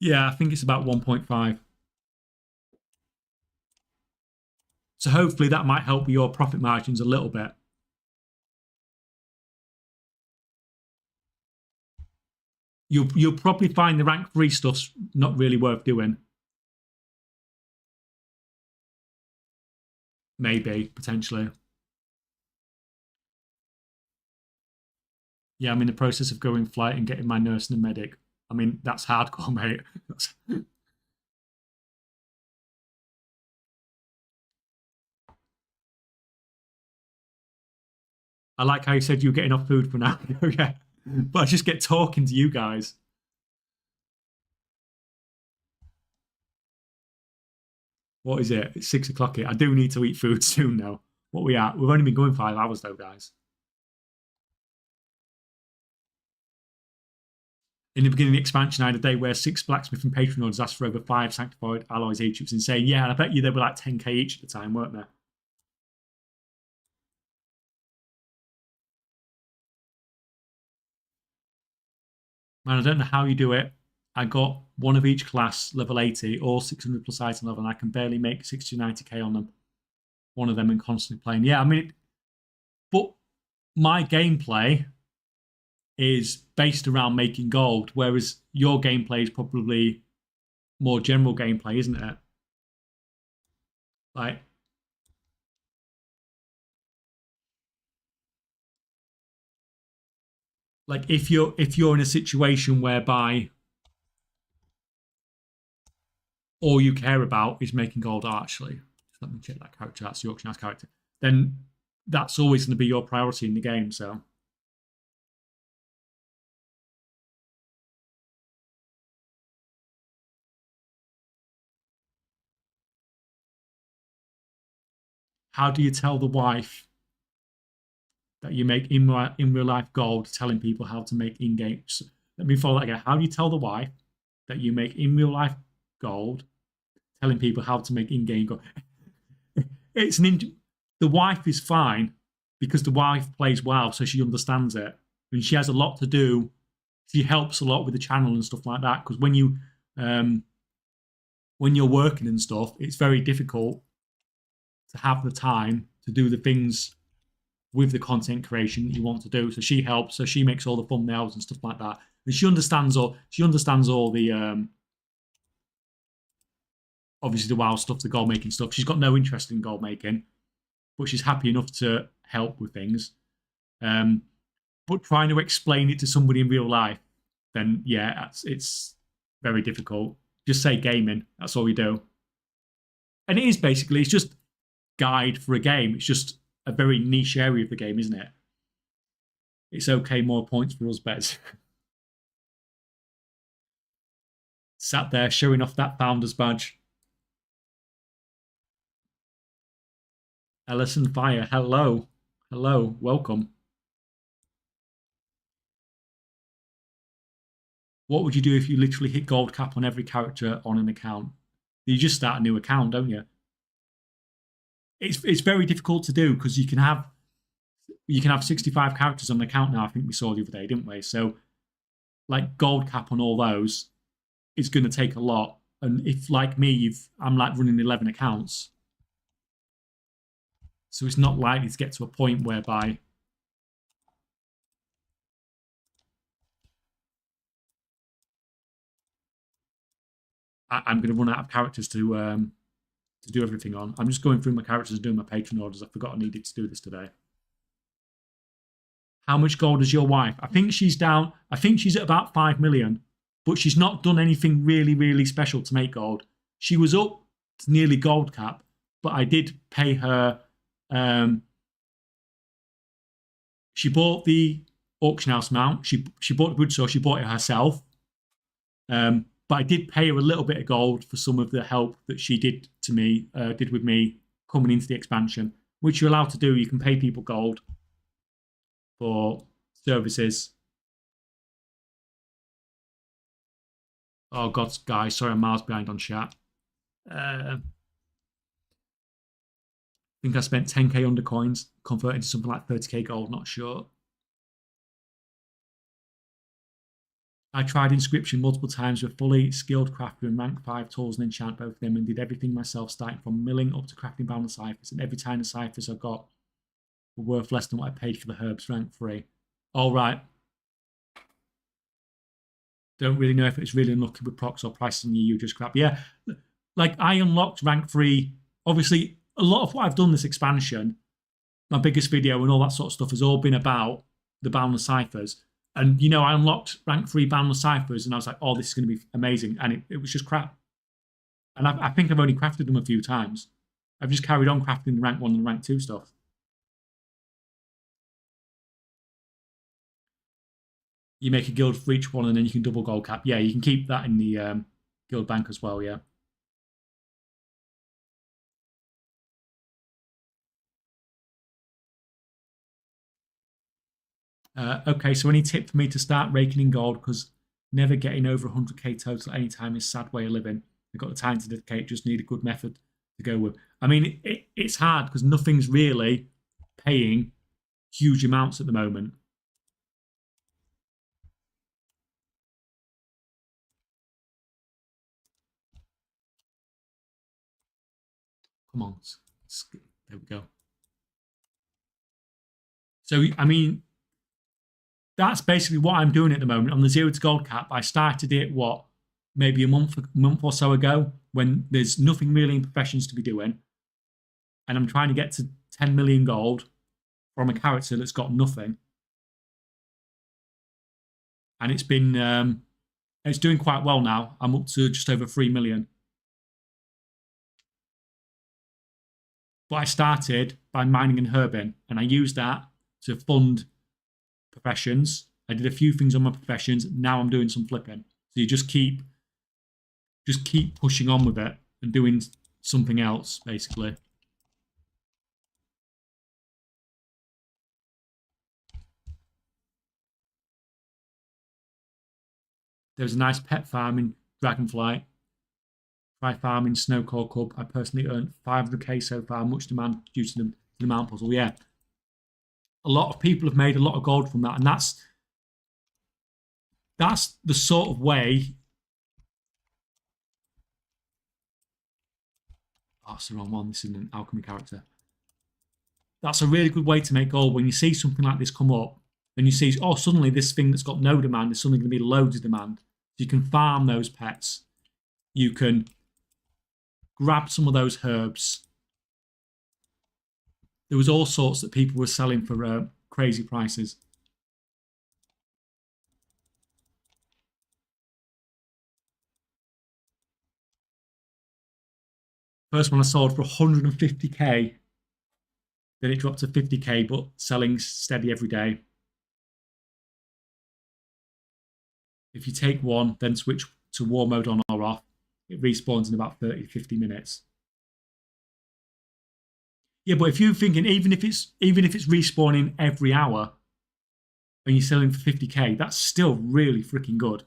Yeah, I think it's about 1.5. So hopefully that might help your profit margins a little bit. You'll probably find the rank three stuff's not really worth doing. Maybe potentially. Yeah, I'm in the process of going flight and getting my nurse and a medic. I mean, that's hardcore, mate. I like how you said you were getting off food for now. Yeah, but I just get talking to you guys. What is it? It's 6 o'clock here. I do need to eat food soon now. What we at? We've only been going 5 hours though, guys. In the beginning of the expansion, I had a day where 6 blacksmith and patron orders asked for over 5 sanctified alloys each. It was insane. Yeah, and I bet you they were like 10k each at the time, weren't they? Man, I don't know how you do it. I got one of each class, level 80, or 600 plus item level, and I can barely make 60 to 90k on them. One of them and constantly playing. Yeah, I mean, but my gameplay is based around making gold, whereas your gameplay is probably more general gameplay, isn't it? Like, like if you're in a situation whereby all you care about is making gold, actually, let me check that character. That's the auction house character. Then that's always going to be your priority in the game. So how do you tell the wife that you make in real life gold, telling people how to make in games? Let me follow that again. How do you tell the wife that you make in real life gold, telling people how to make in game gold? It's the wife is fine because the wife plays well, so she understands it, and she has a lot to do. She helps a lot with the channel and stuff like that. Because um, when you're working and stuff, it's very difficult to have the time to do the things with the content creation that you want to do. So she helps. So she makes all the thumbnails and stuff like that, and she understands all the obviously the wild stuff, the gold making stuff. She's got no interest in gold making, but she's happy enough to help with things. But trying to explain it to somebody in real life, then yeah, it's very difficult. Just say gaming. That's all we do. And it is basically, it's just guide for a game. It's just a very niche area of the game, isn't it? It's okay, more points for us, Bez. Sat there showing off that founder's badge. Ellison Fire, hello. Hello, welcome. What would you do if you literally hit gold cap on every character on an account? You just start a new account, don't you? It's very difficult to do because you can have 65 characters on an account now. I think we saw the other day, didn't we? So, like gold cap on all those is going to take a lot. And if, like me, I'm like running 11 accounts, so it's not likely to get to a point whereby I'm going to run out of characters to do everything on. I'm just going through my characters and doing my patron orders. I forgot I needed to do this today. How much gold is your wife? I think she's down. I think she's at about 5 million, but she's not done anything really, really special to make gold. She was up to nearly gold cap, but I did pay her. She bought the auction house mount. She bought the wood saw. She bought it herself. But I did pay her a little bit of gold for some of the help that she did with me coming into the expansion, which you're allowed to do. You can pay people gold for services. Oh, God, guys, sorry, I'm miles behind on chat. I think I spent 10k under coins, converted to something like 30k gold, not sure. I tried inscription multiple times with fully skilled crafter and rank 5 tools and enchant both of them, and did everything myself, starting from milling up to crafting bound ciphers, and every time the ciphers I got were worth less than what I paid for the herbs rank 3. All right. Don't really know if it's really unlucky with procs or prices on you just crap. Yeah, like I unlocked rank 3. Obviously, a lot of what I've done this expansion, my biggest video and all that sort of stuff has all been about the boundless ciphers. And, I unlocked rank 3 boundless ciphers and I was like, oh, this is going to be amazing. And it was just crap. And I think I've only crafted them a few times. I've just carried on crafting the rank 1 and rank 2 stuff. You make a guild for each one and then you can double gold cap. Yeah, you can keep that in the guild bank as well, yeah. Okay, so any tip for me to start raking in gold? Because never getting over 100k total at any time is a sad way of living. I've got the time to dedicate, just need a good method to go with. I mean, it's hard because nothing's really paying huge amounts at the moment. Come on. There we go. So, I mean, that's basically what I'm doing at the moment. On the 0 to gold cap, I started it, maybe a month or so ago, when there's nothing really in professions to be doing. And I'm trying to get to 10 million gold from a character that's got nothing. And it's been, it's doing quite well now. I'm up to just over 3 million. But I started by mining and herbing, and I used that to fund professions. I did a few things on my professions. Now I'm doing some flipping. So you just keep pushing on with it and doing something else, basically. There's a nice pet farm in Dragonflight. Try farming Snowcore Cub. I personally earned 500k so far, much demand due to the Mount puzzle. Yeah. A lot of people have made a lot of gold from that, and that's the sort of way. Oh, that's the wrong one. This is an alchemy character. That's a really good way to make gold when you see something like this come up, and you see, oh, suddenly this thing that's got no demand is suddenly going to be loads of demand. So you can farm those pets. You can grab some of those herbs, there was all sorts that people were selling for crazy prices. First one I sold for 150k, then it dropped to 50k, but selling steady every day. If you take one, then switch to war mode on or off, it respawns in about 30 to 50 minutes. Yeah, but if you're thinking even if it's respawning every hour and you're selling for 50k, that's still really freaking good.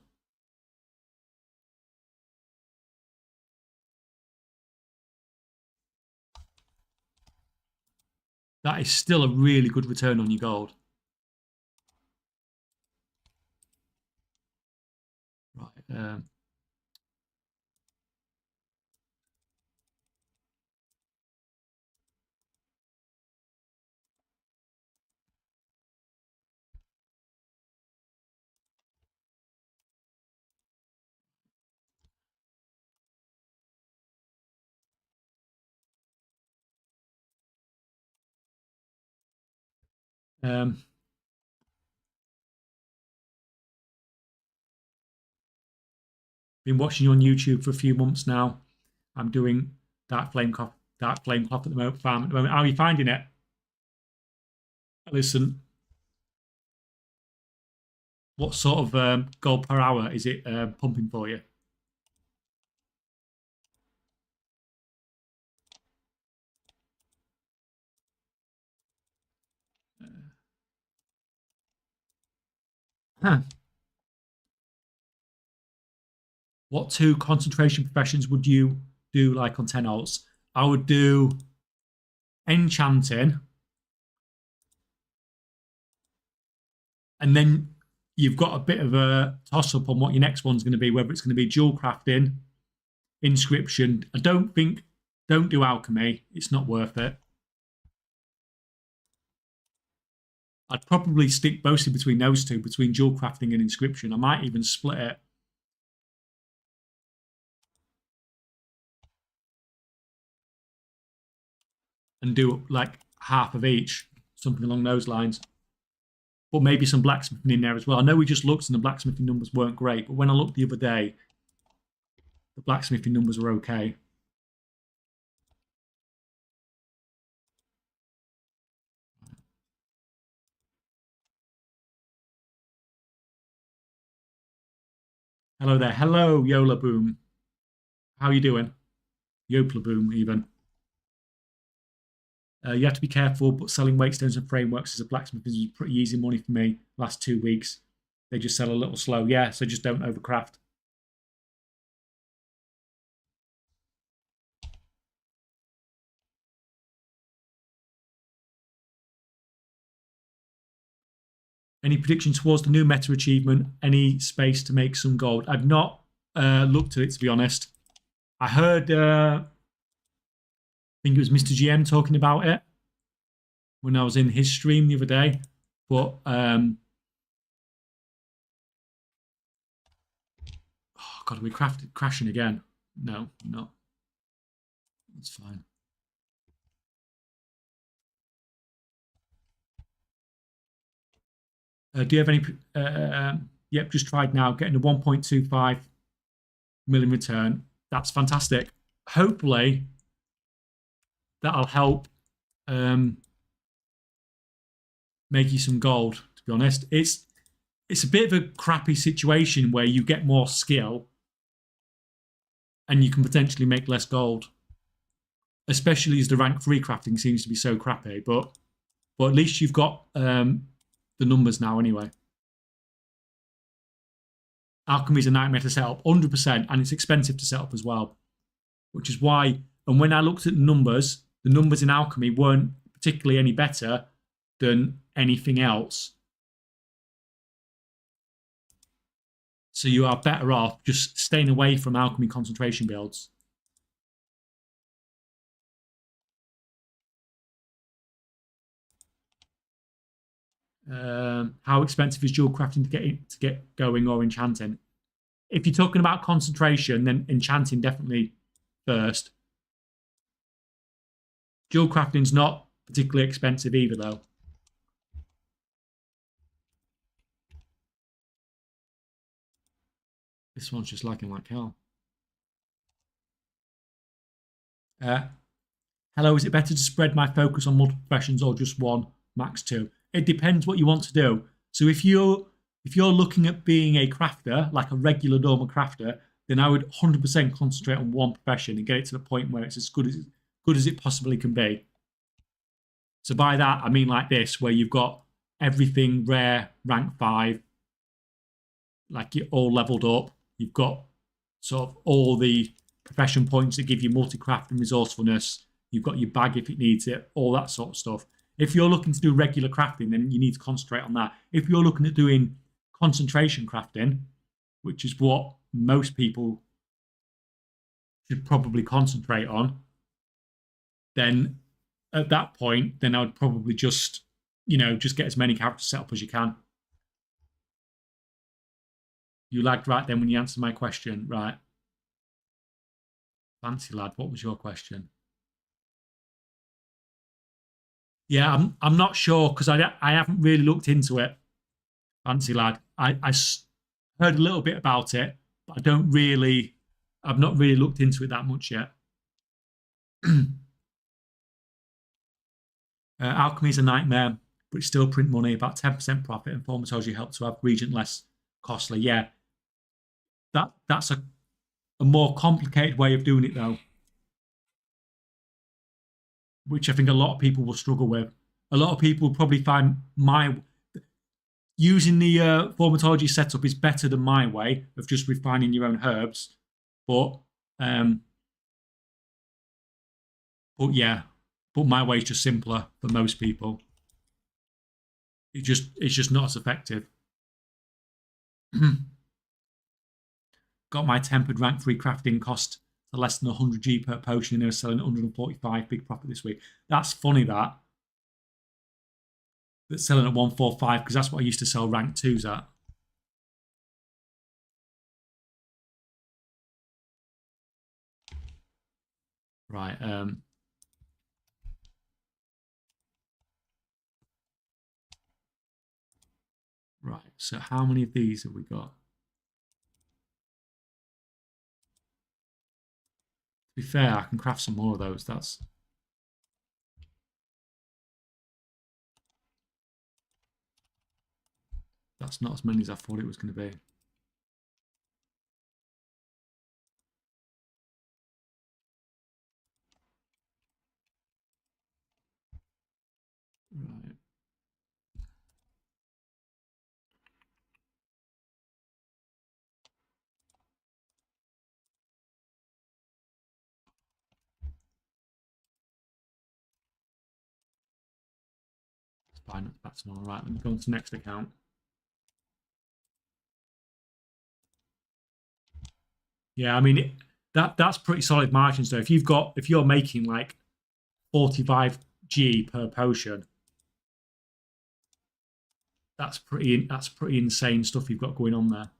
That is still a really good return on your gold. Right. Um, been watching you on YouTube for a few months now. I'm doing Dark Flame Cloth at the moment. Farm at the moment. How are you finding it? Listen, what sort of gold per hour is it pumping for you? Huh. What two concentration professions would you do like on 10 alts? I would do enchanting, and then you've got a bit of a toss up on what your next one's going to be, whether it's going to be jewel crafting, inscription. Don't do alchemy, it's not worth it. I'd probably stick mostly between those two, between jewel crafting and inscription. I might even split it. And do like half of each, something along those lines. But maybe some blacksmithing in there as well. I know we just looked and the blacksmithing numbers weren't great, but when I looked the other day, the blacksmithing numbers were okay. Hello there. Hello, Yola Boom. How are you doing? Yopla Boom, even. You have to be careful, but selling weight stones and frameworks as a blacksmith is pretty easy money for me last 2 weeks. They just sell a little slow. Yeah, so just don't overcraft. Any prediction towards the new meta achievement? Any space to make some gold? I've not looked at it, to be honest. I heard, I think it was Mr. GM talking about it when I was in his stream the other day. But, oh God, are we crashing again? No, not. It's fine. Do you have any? Yep, just tried now, getting a 1.25 million return. That's fantastic. Hopefully, that'll help make you some gold. To be honest, it's a bit of a crappy situation where you get more skill and you can potentially make less gold, especially as the rank 3 crafting seems to be so crappy. But at least you've got the numbers now anyway. Alchemy is a nightmare to set up, 100%, and it's expensive to set up as well, which is why. And when I looked at the numbers in alchemy weren't particularly any better than anything else. So you are better off just staying away from alchemy concentration builds. How expensive is jewel crafting to get going or enchanting? If you're talking about concentration, then enchanting definitely first. Jewel crafting's not particularly expensive either, though. This one's just lagging like hell. Uh, Hello, is it better to spread my focus on multiple professions or just one, max two? It depends what you want to do. So if you're looking at being a crafter, like a regular normal crafter, then I would 100% concentrate on one profession and get it to the point where it's as good as it possibly can be. So by that I mean like this, where you've got everything rare, rank 5, like you're all leveled up. You've got sort of all the profession points that give you multi-craft and resourcefulness. You've got your bag if it needs it, all that sort of stuff. If you're looking to do regular crafting, then you need to concentrate on that. If you're looking at doing concentration crafting, which is what most people should probably concentrate on, then at that point, then I would probably just get as many characters set up as you can. You lagged right then when you answered my question, right? Fancy lad, what was your question? Yeah, I'm not sure because I haven't really looked into it. Fancy lad, heard a little bit about it, but I've not really looked into it that much yet. Alchemy is a nightmare, but it's still print money, about 10% profit, and Thaumaturgy help to have Regent less costly. Yeah, that's a more complicated way of doing it though, which I think a lot of people will struggle with. A lot of people will probably find my using the Thaumaturgy setup is better than my way of just refining your own herbs, but um, yeah, but my way is just simpler for most people. It's just not as effective. Got my tempered rank 3 crafting cost to less than 100G per potion, and they were selling 145. Big profit this week. That's funny that's selling at 145 because that's what I used to sell rank 2s at. Right. Right. So how many of these have we got? To be fair, I can craft some more of those. That's not as many as I thought it was going to be. Right. It's fine. That's all right. Let me go on to the next account. Yeah, I mean that's pretty solid margins though. If you're making like 45G per potion, that's pretty insane stuff you've got going on there.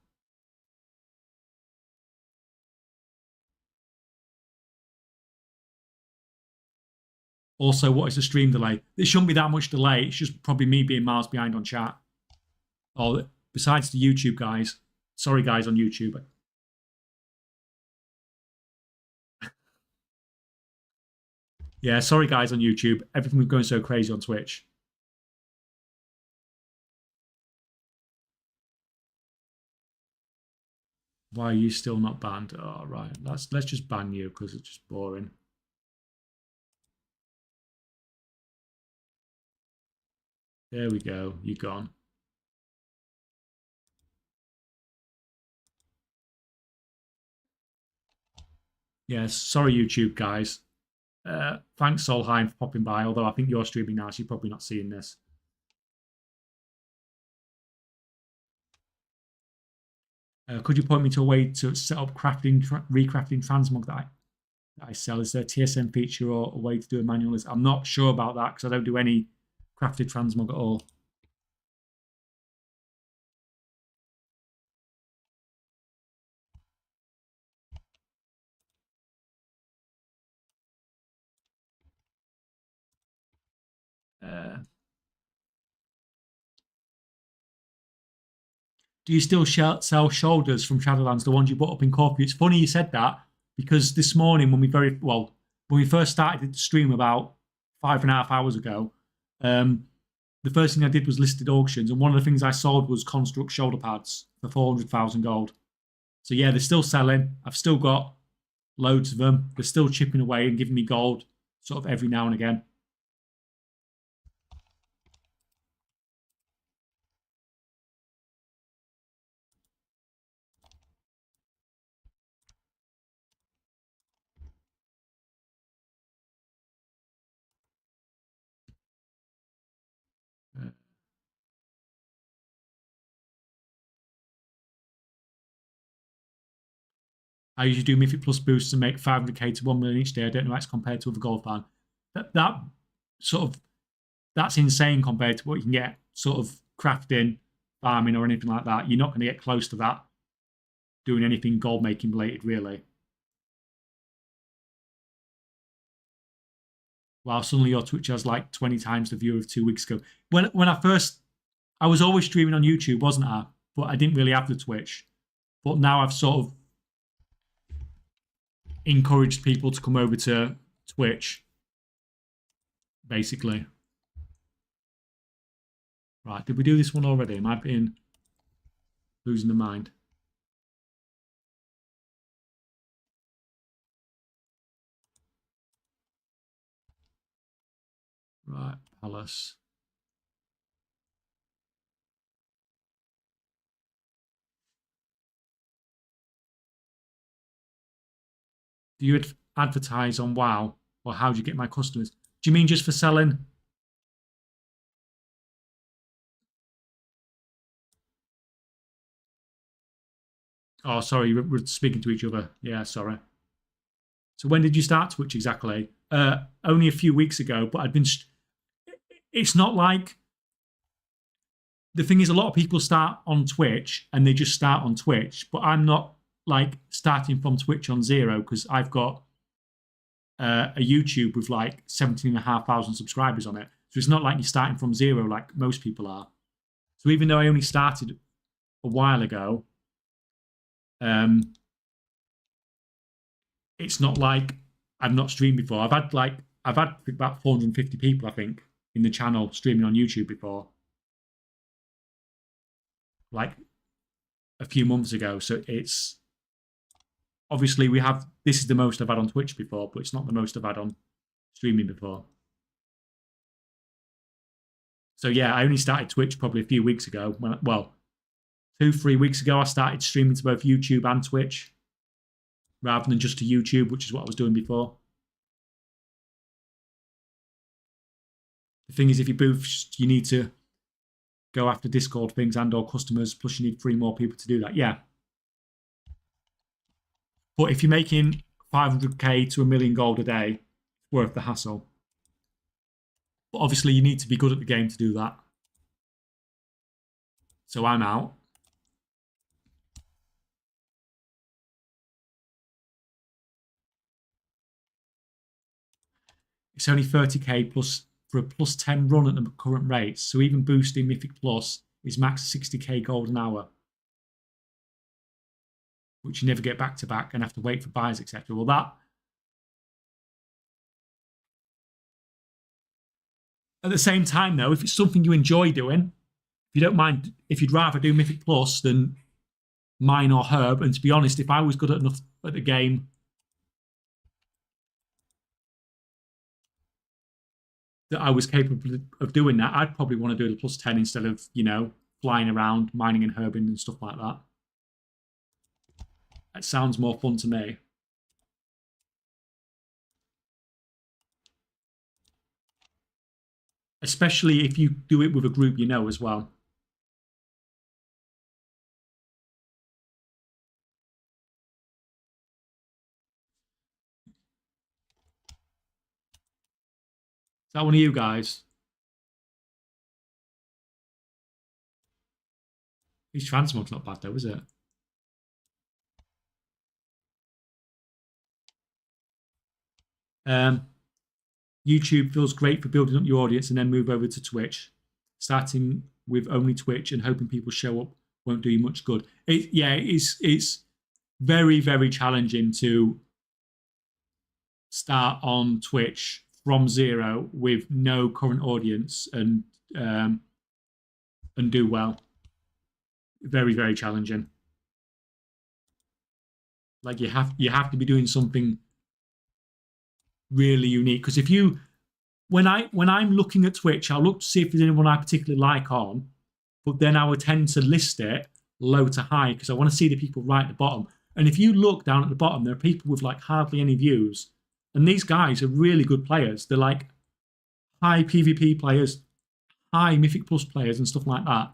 Also, what is the stream delay? There shouldn't be that much delay. It's just probably me being miles behind on chat. Or besides the YouTube guys, sorry guys on YouTube. Yeah, sorry guys on YouTube. Everything was going so crazy on Twitch. Why are you still not banned? Oh, right. Let's just ban you because it's just boring. There we go. You're gone. Yes, sorry YouTube guys. Thanks Solheim for popping by. Although I think you're streaming now, so you're probably not seeing this. Could you point me to a way to set up recrafting transmog that I sell? Is there a TSM feature or a way to do a manual list? I'm not sure about that because I don't do any crafted transmog at all. Do you still sell shoulders from Shadowlands, the ones you bought up in Corfu? It's funny you said that because this morning when we first started the stream about 5.5 hours ago, the first thing I did was listed auctions, and one of the things I sold was Construct shoulder pads for 400,000 gold. So yeah, they're still selling. I've still got loads of them. They're still chipping away and giving me gold sort of every now and again. Uh, I usually do Mythic Plus boosts and make 500k to 1 million each day. I don't know how it's compared to other gold fan. That sort of that's insane compared to what you can get sort of crafting, farming, or anything like that. You're not going to get close to that doing anything gold making related, really. Wow, suddenly your Twitch has like 20 times the view of 2 weeks ago. When I was always streaming on YouTube, wasn't I? But I didn't really have the Twitch. But now I've sort of encouraged people to come over to Twitch, basically. Right, did we do this one already? Am I being losing the mind? Right, Palace. Do you advertise on WoW, or how do you get my customers? Do you mean just for selling? Oh, sorry, we're speaking to each other. Yeah, sorry. So when did you start Twitch exactly? Only a few weeks ago, but I'd been. It's not like the thing is, a lot of people start on Twitch and they just start on Twitch, but I'm not like starting from Twitch on zero because I've got a YouTube with like 17,500 subscribers on it. So it's not like you're starting from zero like most people are. So even though I only started a while ago, it's not like I've not streamed before. I've had about 450 people, I think, in the channel streaming on YouTube before, like a few months ago. So it's obviously this is the most I've had on Twitch before, but it's not the most I've had on streaming before. So yeah, I only started Twitch probably a few weeks ago. 2-3 weeks ago, I started streaming to both YouTube and Twitch rather than just to YouTube, which is what I was doing before. The thing is, if you boost, you need to go after Discord things and/or customers. Plus, you need 3 more people to do that. Yeah, but if you're making 500k to 1 million gold a day, it's worth the hassle. But obviously, you need to be good at the game to do that. So I'm out. It's only 30k plus for a plus 10 run at the current rates. So even boosting Mythic Plus is max 60k gold an hour, which you never get back to back and have to wait for buys, etc. Well, that at the same time, though, if it's something you enjoy doing, if you don't mind, if you'd rather do Mythic Plus than mine or Herb, and to be honest, if I was good enough at the game that I was capable of doing that, I'd probably want to do the plus 10 instead of, flying around, mining and herbing and stuff like that. That sounds more fun to me. Especially if you do it with a group you know as well. Is that one of you guys? His transmog's not bad though, is it? Um, YouTube feels great for building up your audience and then move over to Twitch. Starting with only Twitch and hoping people show up won't do you much good. It's very, very challenging to start on Twitch from zero with no current audience and do well. Very, very challenging. Like you have to be doing something really unique. Because if you when I'm looking at Twitch, I'll look to see if there's anyone I particularly like on, but then I would tend to list it low to high because I want to see the people right at the bottom. And if you look down at the bottom, there are people with like hardly any views. And these guys are really good players. They're like high PvP players, high Mythic Plus players and stuff like that.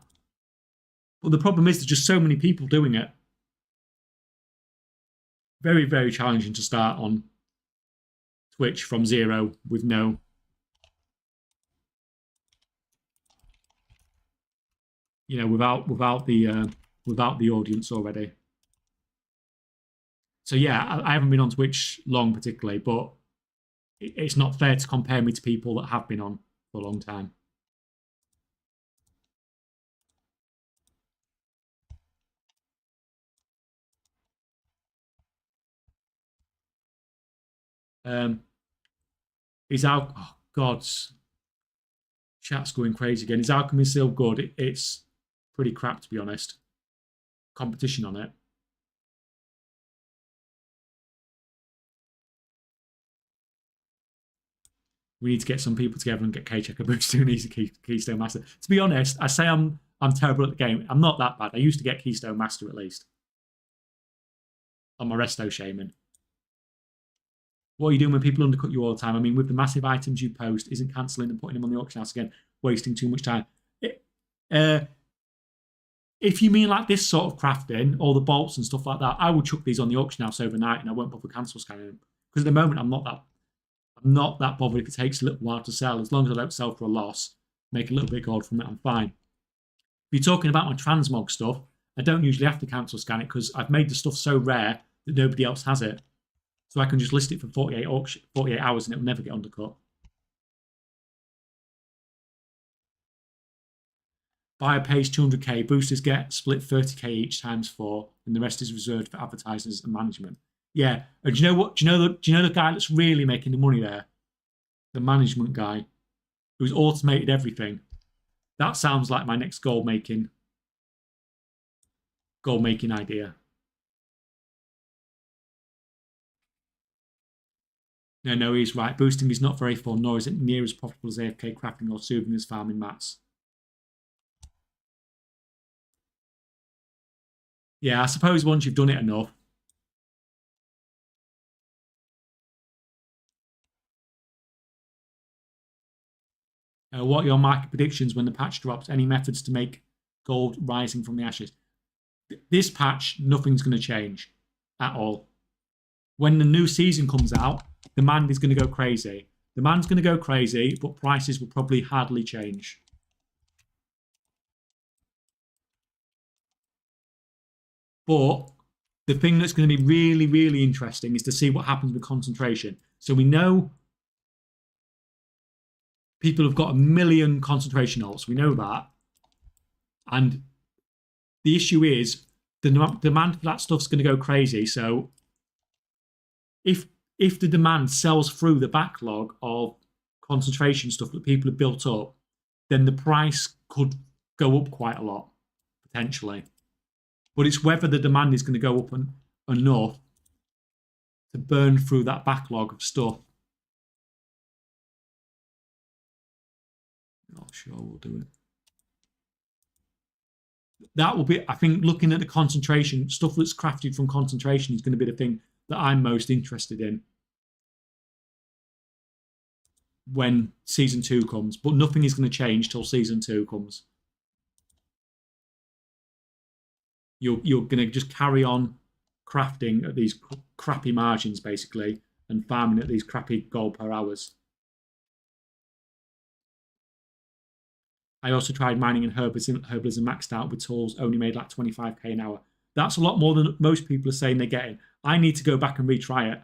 But the problem is there's just so many people doing it. Very, very challenging to start on Twitch from zero with no without the audience already. So yeah, I haven't been on Twitch long particularly, but it's not fair to compare me to people that have been on for a long time. Is our oh God, chat's going crazy again. Is Alchemy still good? It's pretty crap to be honest. Competition on it. We need to get some people together and get K-Checker Boost to an easy Keystone Master. To be honest, I say I'm terrible at the game. I'm not that bad. I used to get Keystone Master at least. On my Resto Shaman. What are you doing when people undercut you all the time? I mean, with the massive items you post, isn't cancelling and putting them on the auction house again wasting too much time? If you mean like this sort of crafting, all the bolts and stuff like that, I would chuck these on the auction house overnight and I won't bother cancel scanning them. Because at the moment, I'm not that bothered if it takes a little while to sell. As long as I don't sell for a loss, make a little bit of gold from it, I'm fine. If you're talking about my transmog stuff, I don't usually have to cancel scan it because I've made the stuff so rare that nobody else has it. So I can just list it for 48 hours and it will never get undercut. Buyer pays 200k, boosters get split 30k each times 4, and the rest is reserved for advertisers and management. Yeah, and do you know what? Do you know the guy that's really making the money there? The management guy who's automated everything. That sounds like my next goal making idea. No, he's right. Boosting is not very fun, nor is it near as profitable as AFK crafting or souvenirs farming mats. Yeah, I suppose once you've done it enough. What are your market predictions when the patch drops? Any methods to make gold rising from the ashes? This patch, nothing's going to change at all. When the new season comes out, demand is going to go crazy. Demand's going to go crazy, but prices will probably hardly change. But the thing that's going to be really, really interesting is to see what happens with concentration. So we know people have got 1 million concentration alts. We know that. And the issue is the demand for that stuff's going to go crazy. So if the demand sells through the backlog of concentration stuff that people have built up, then the price could go up quite a lot, potentially. But it's whether the demand is going to go up enough to burn through that backlog of stuff. Not sure we'll do it. That will be, I think, looking at the concentration, stuff that's crafted from concentration is going to be the thing that I'm most interested in when season 2 comes. But nothing is going to change till season 2 comes. You're going to just carry on crafting at these crappy margins, basically, and farming at these crappy gold per hours. I also tried mining and herbalism maxed out with tools, only made like 25k an hour. That's a lot more than most people are saying they're getting. I need to go back and retry it.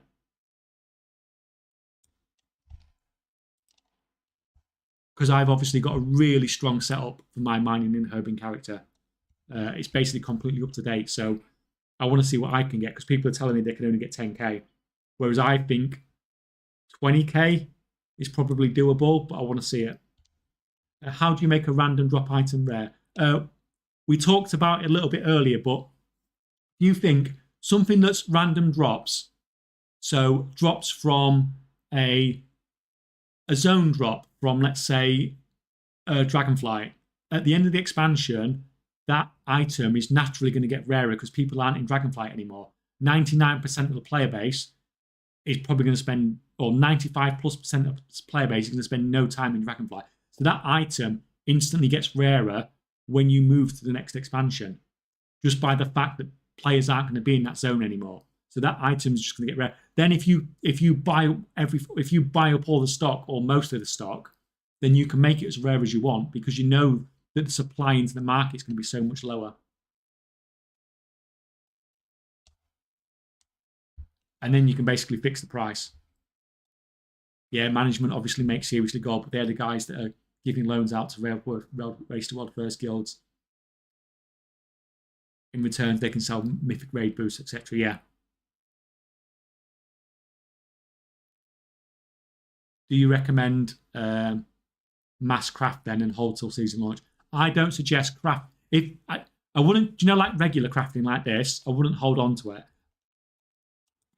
because I've obviously got a really strong setup for my mining and herbing character. It's basically completely up to date. So I want to see what I can get because people are telling me they can only get 10k. Whereas I think 20k is probably doable, but I want to see it. How do you make a random drop item rare? We talked about it a little bit earlier, but do you think something that's random drops, so drops from a zone drop from, let's say, Dragonflight, at the end of the expansion, that item is naturally going to get rarer because people aren't in Dragonflight anymore. 99% of the player base is probably going to spend, or 95+% of the player base is going to spend no time in Dragonflight. So that item instantly gets rarer when you move to the next expansion, just by the fact that players aren't going to be in that zone anymore. So that item is just going to get rare. Then if you buy up all the stock or most of the stock, then you can make it as rare as you want because you know that the supply into the market is going to be so much lower. And then you can basically fix the price. Yeah, management obviously makes seriously gold, but they're the guys that are giving loans out to Race to World First guilds. In return, they can sell mythic raid boosts, etc. Yeah. Do you recommend mass craft then and hold till season launch? I don't suggest craft. If I wouldn't, like regular crafting like this, I wouldn't hold on to it.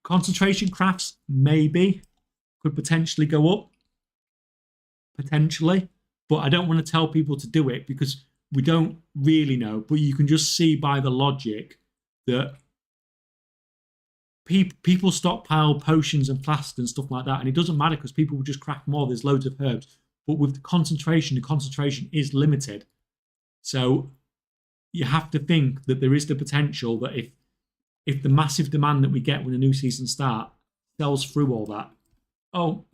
Concentration crafts maybe could potentially go up, potentially, but I don't want to tell people to do it because we don't really know. But you can just see by the logic that people stockpile potions and flasks and stuff like that, and it doesn't matter because people will just craft more. There's loads of herbs, but with the concentration is limited. So you have to think that there is the potential that if the massive demand that we get when the new season starts sells through all that. Oh,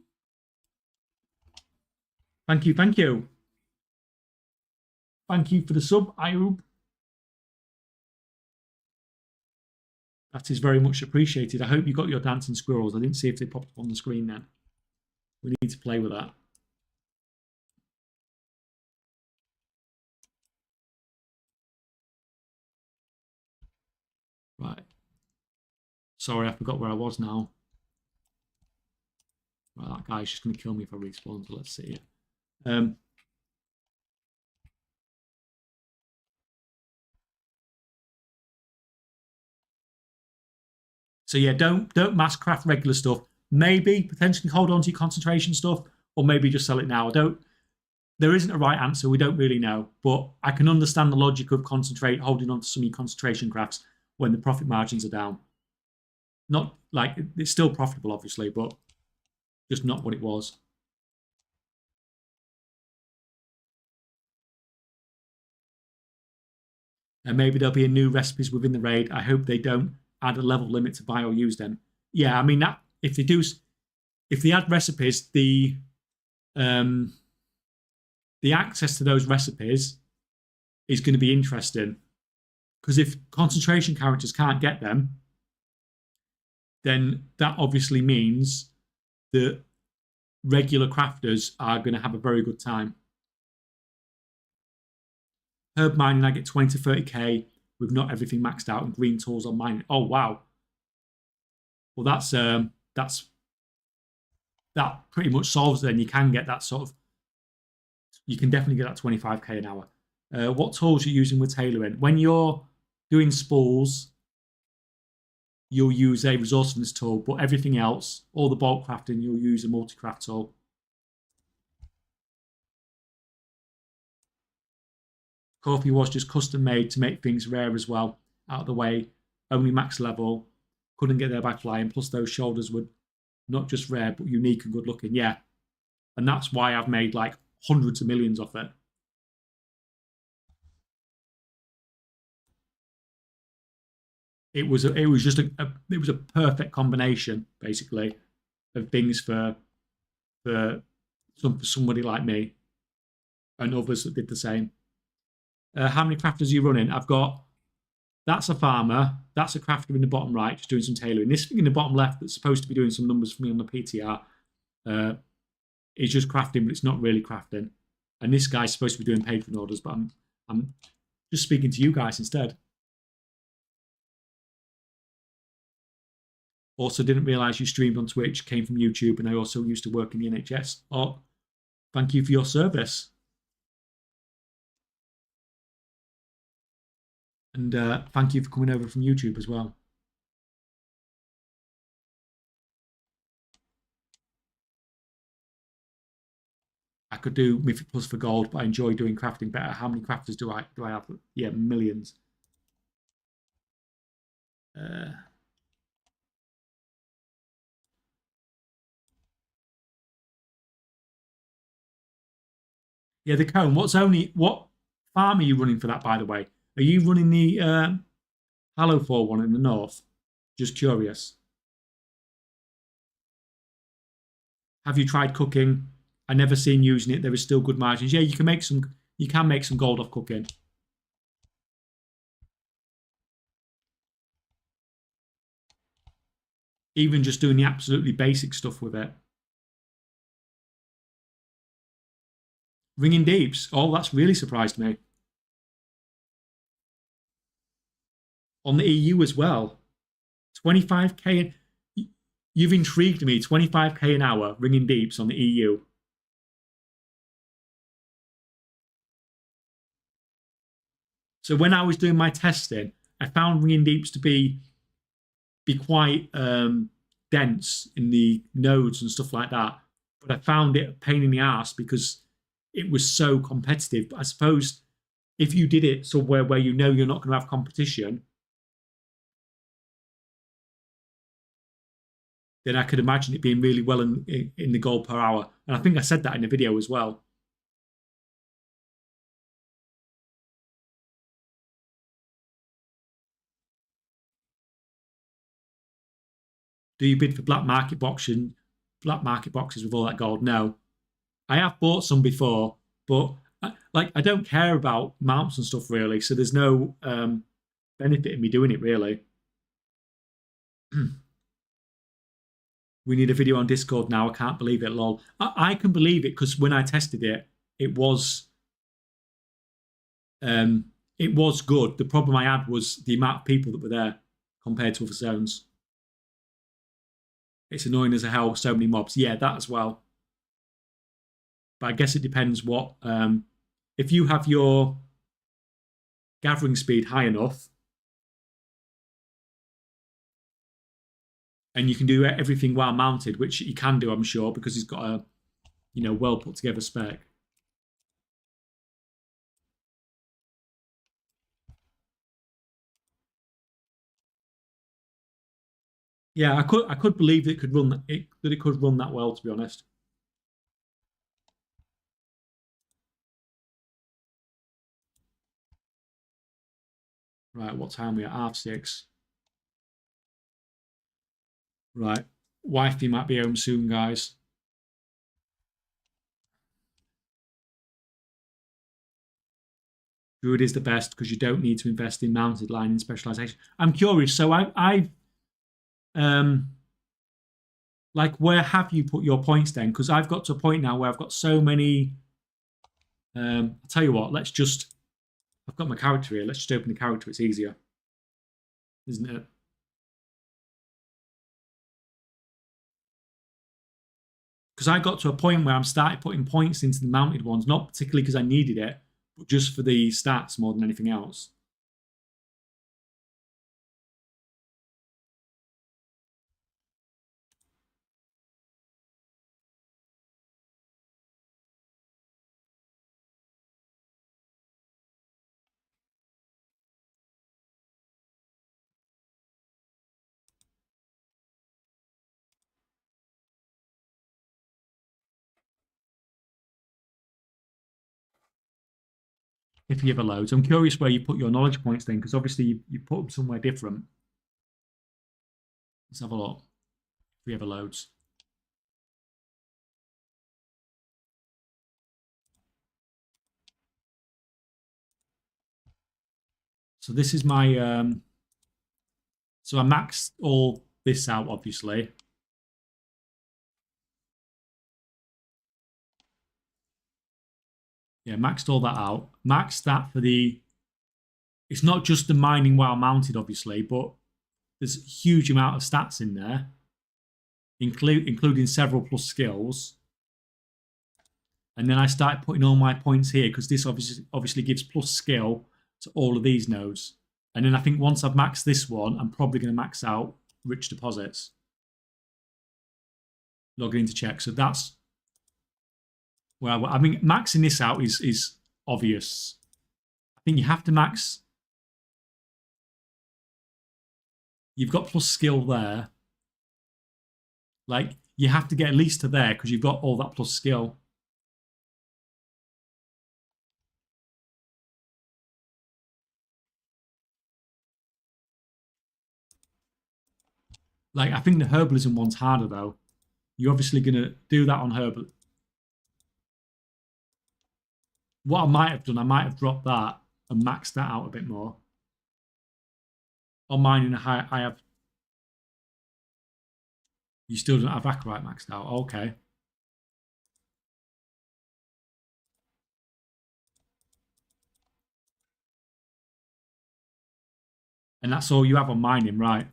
thank you for the sub, Ayub. That is very much appreciated. I hope you got your dancing squirrels. I didn't see if they popped up on the screen then. We need to play with that. Right. Sorry, I forgot where I was now. Right, that guy's just going to kill me if I respawn, so let's see. So yeah, don't mass craft regular stuff. Maybe potentially hold on to your concentration stuff, or maybe just sell it now. There isn't a right answer. We don't really know, but I can understand the logic of holding on to some of your concentration crafts when the profit margins are down. Not like it's still profitable, obviously, but just not what it was. And maybe there'll be a new recipes within the raid. I hope they don't add a level limit to buy or use them. Yeah, I mean that if they add recipes, the access to those recipes is going to be interesting. Because if concentration characters can't get them, then that obviously means that regular crafters are going to have a very good time. Herb mining, I get 20 to 30k with not everything maxed out and green tools on mining. Oh, wow. Well, that pretty much solves it. Then you can get that sort of, you can definitely get that 25k an hour. What tools are you using with tailoring? When you're doing spools, you'll use a resourcefulness tool, but everything else, all the bulk crafting, you'll use a multi-craft tool. Coffee was just custom made to make things rare as well. Out of the way, only max level, couldn't get there by flying, plus those shoulders were not just rare, but unique and good looking. Yeah. And that's why I've made like hundreds of millions off it. It was a perfect combination, basically, of things for somebody like me and others that did the same. How many crafters are you running? I've got, that's a farmer, that's a crafter in the bottom right, just doing some tailoring. This thing in the bottom left that's supposed to be doing some numbers for me on the PTR is just crafting, but it's not really crafting. And this guy's supposed to be doing Patreon orders, but I'm just speaking to you guys instead. Also, didn't realize you streamed on Twitch, came from YouTube, and I also used to work in the NHS. Oh, thank you for your service. And thank you for coming over from YouTube as well. I could do Mythic Plus for gold, but I enjoy doing crafting better. How many crafters do I have? Yeah, millions. Yeah, the cone. What farm are you running for that, by the way? Are you running the Hallowfall one in the north? Just curious. Have you tried cooking? I never seen using it. There is still good margins. Yeah, you can make some. You can make some gold off cooking. Even just doing the absolutely basic stuff with it. Ringing deeps. Oh, that's really surprised me. On the EU as well. 25k. You've intrigued me. 25k an hour ringing deeps on the EU. So when I was doing my testing, I found ringing deeps to be quite dense in the nodes and stuff like that. But I found it a pain in the ass because it was so competitive. But I suppose if you did it somewhere where you know you're not going to have competition, then I could imagine it being really well in the gold per hour. And I think I said that in the video as well. Do you bid for black market boxes with all that gold? No. I have bought some before, but I don't care about mounts and stuff really, so there's no benefit in me doing it really. We need a video on Discord now. I can't believe it, lol. I can believe it because when I tested it, it was good. The problem I had was the amount of people that were there compared to other zones. It's annoying as a hell, so many mobs. Yeah, that as well. But I guess it depends what if you have your gathering speed high enough and you can do everything while mounted, which you can do, I'm sure, because he's got a well put together spec. Yeah, I could believe that it could run that well, to be honest. Right, what time are we at? Half 6. Right. Wifey might be home soon, guys. Druid is the best because you don't need to invest in mounted line in specialization. I'm curious. So I've like, where have you put your points then? Because I've got to a point now where I've got so many. I'll tell you what. I've got my character here. Let's just open the character. It's easier, isn't it? Because I got to a point where I'm started putting points into the mounted ones, not particularly because I needed it, but just for the stats more than anything else. If you ever loads, I'm curious where you put your knowledge points then, because obviously you put them somewhere different. Let's have a look. If we ever loads. So this is my so I maxed all this out, obviously. Yeah, maxed all that out. Maxed that for the. It's not just the mining while mounted, obviously, but there's a huge amount of stats in there, including several plus skills. And then I started putting all my points here because this obviously gives plus skill to all of these nodes. And then I think once I've maxed this one, I'm probably going to max out rich deposits. Logging into check. So that's well, I mean, maxing this out is obvious. I think you have to max. You've got plus skill there. Like, you have to get at least to there because you've got all that plus skill. Like, I think the herbalism one's harder, though. You're obviously going to do that on herbal. What I might have done, I might have dropped that and maxed that out a bit more. On mine in a high, I have. You still don't have Acarite maxed out. Okay. And that's all you have on mining, right?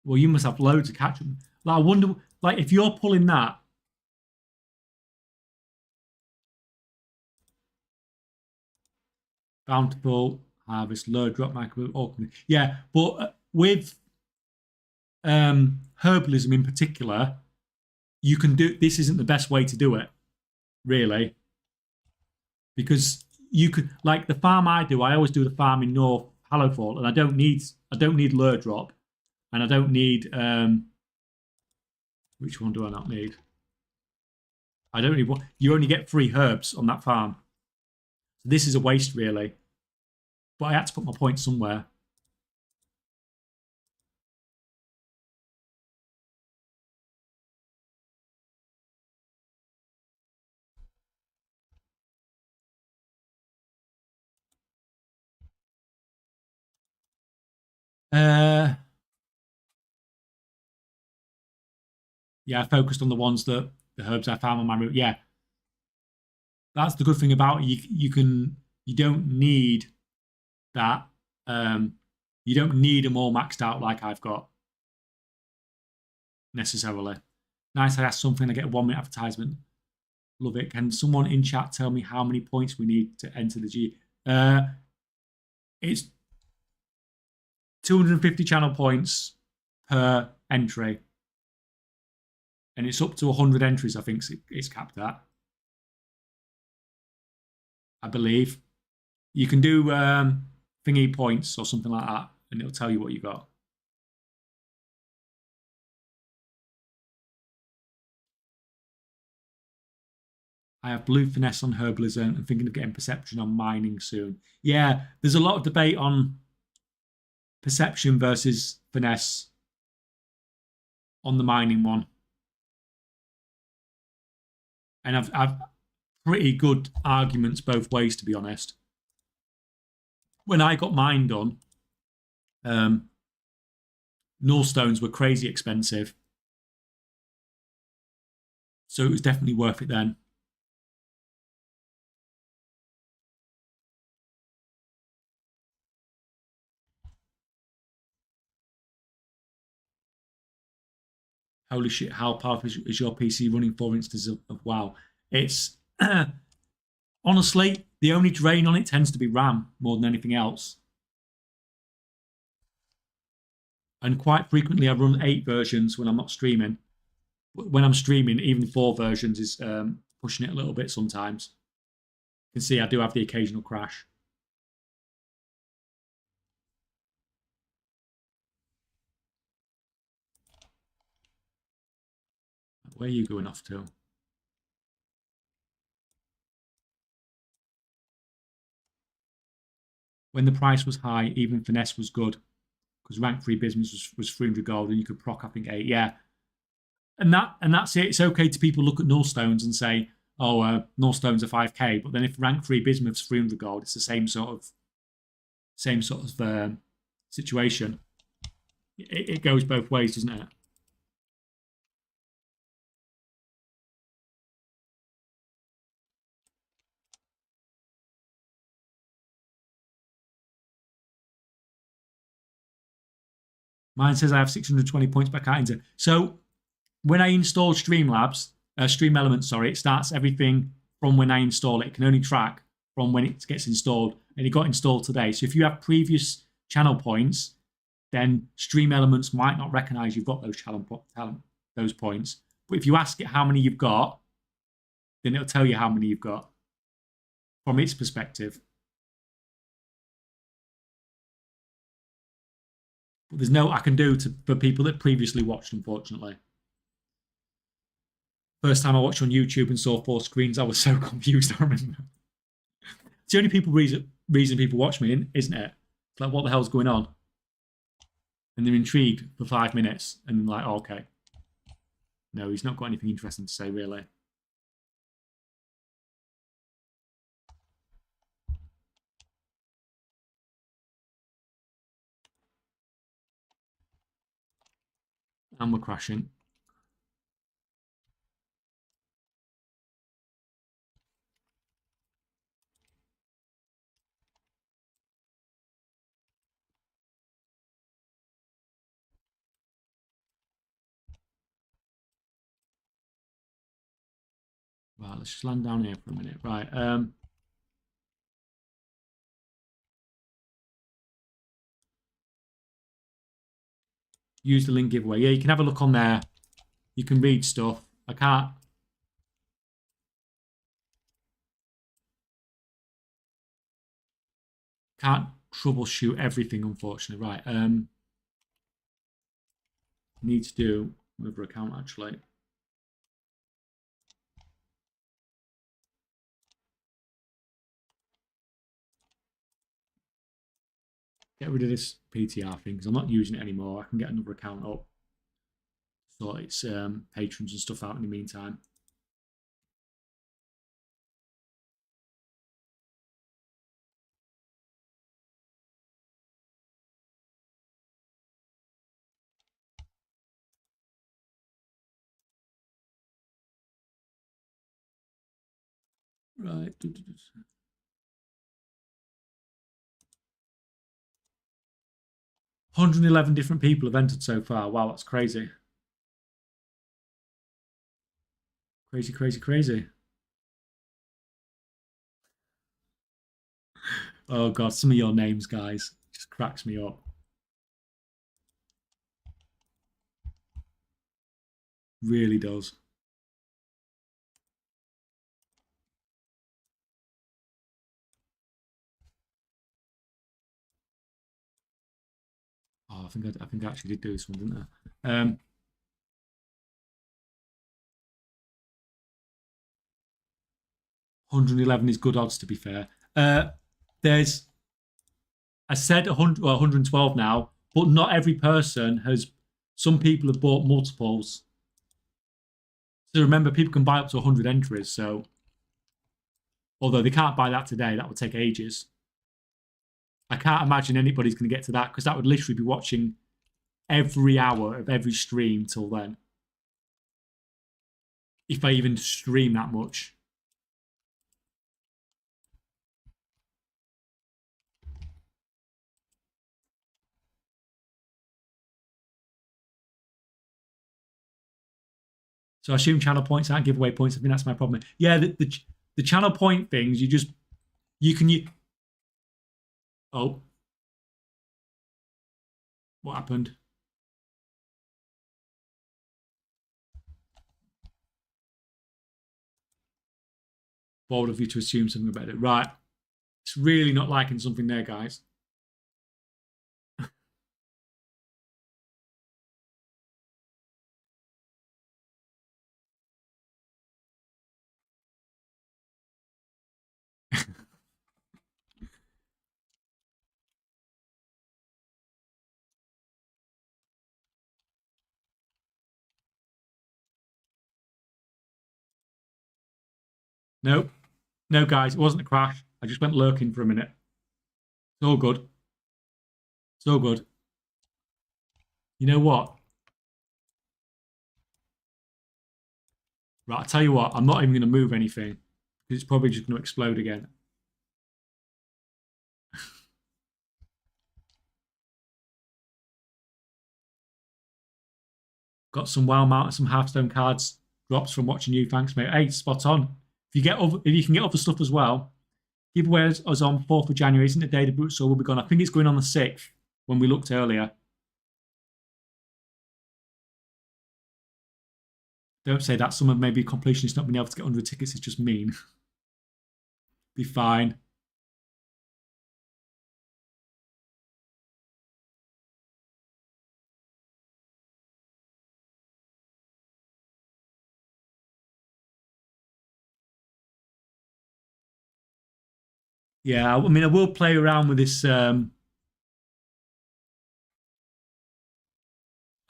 Well, you must have loads of catch. Like, I wonder, like, if you're pulling that. Bountiful, harvest, low drop micro, yeah, but with herbalism in particular, you can do this. Isn't the best way to do it, really, because you could like the farm I do. I always do the farm in North Hallowfall, and I don't need lure drop, and I don't need which one do I not need? I don't need one. You only get 3 herbs on that farm. So this is a waste, really. But I had to put my point somewhere. Yeah, I focused on the ones that the herbs I found on my route. Yeah, that's the good thing about it. You don't need that. Um, you don't need them all maxed out like I've got necessarily. Nice. I asked something. I get a 1-minute advertisement. Love it. Can someone in chat tell me how many points we need to enter the G? It's 250 channel points per entry, and it's up to 100 entries. I think it's capped at. I believe you can do thingy points or something like that, and it'll tell you what you got. I have blue finesse on herbalism and thinking of getting perception on mining soon. Yeah, there's a lot of debate on perception versus finesse on the mining one. And I've pretty good arguments both ways, to be honest. When I got mine done, null stones were crazy expensive. So it was definitely worth it then. Holy shit, how powerful is your PC running 4 instances of WoW? It's honestly, the only drain on it tends to be RAM more than anything else. And quite frequently, I run 8 versions when I'm not streaming. But when I'm streaming, even 4 versions is pushing it a little bit sometimes. You can see I do have the occasional crash. Where are you going off to? When the price was high, even finesse was good because rank 3 business was 300 gold and you could proc, I think, 8. Yeah. And that's it. It's okay to people look at null stones and say, oh, null stones are 5k, but then if rank 3 bismuth's 300 gold, it's the same sort of situation. It goes both ways, doesn't it? Mine says I have 620 points, but I can't enter. So when I install Stream Elements, sorry, it starts everything from when I install it. It can only track from when it gets installed, and it got installed today. So if you have previous channel points, then Stream Elements might not recognize you've got those points. But if you ask it how many you've got, then it'll tell you how many you've got from its perspective. But there's no I can do for people that previously watched, unfortunately. First time I watched on YouTube and saw 4 screens, I was so confused. I remember. It's the only reason people watch me, isn't it? It's like, what the hell's going on? And they're intrigued for 5 minutes, and then like, oh, okay. No, he's not got anything interesting to say, really. And we're crashing. Right, let's just land down here for a minute. Right. Use the link giveaway. Yeah, you can have a look on there. You can read stuff. I can't troubleshoot everything, unfortunately. Right. Need to do another account actually. Get rid of this PTR thing because I'm not using it anymore. I can get another account up. So it's patrons and stuff out in the meantime. Right. 111 different people have entered so far. Wow, that's crazy. Crazy, crazy, crazy. Oh, God, some of your names, guys, just cracks me up. Really does. Oh, I think I actually did do this one, didn't I? 111 is good odds, to be fair. There's, I said 100, well, 112 now, but not every person has. Some people have bought multiples. So remember, people can buy up to 100 entries. So, although they can't buy that today, that would take ages. I can't imagine anybody's going to get to that because that would literally be watching every hour of every stream till then. If I even stream that much. So I assume channel points aren't giveaway points. I think that's my problem. Yeah, the channel point things, you can oh. What happened? Bold of you to assume something about it. Right. It's really not liking something there, guys. Nope. No, guys, it wasn't a crash. I just went lurking for a minute. It's all good. It's all good. You know what? Right, I'll tell you what, I'm not even going to move anything because it's probably just going to explode again. Got some well mounted, some Hearthstone cards drops from watching you. Thanks, mate. Hey, spot on. If you can get other stuff as well, giveaways us on 4th of January, isn't the day the Brute Soul will be gone? I think it's going on the 6th when we looked earlier. Don't say that. Some of maybe completionists not being able to get 100 tickets is just mean. Be fine. Yeah, I mean, I will play around with this. I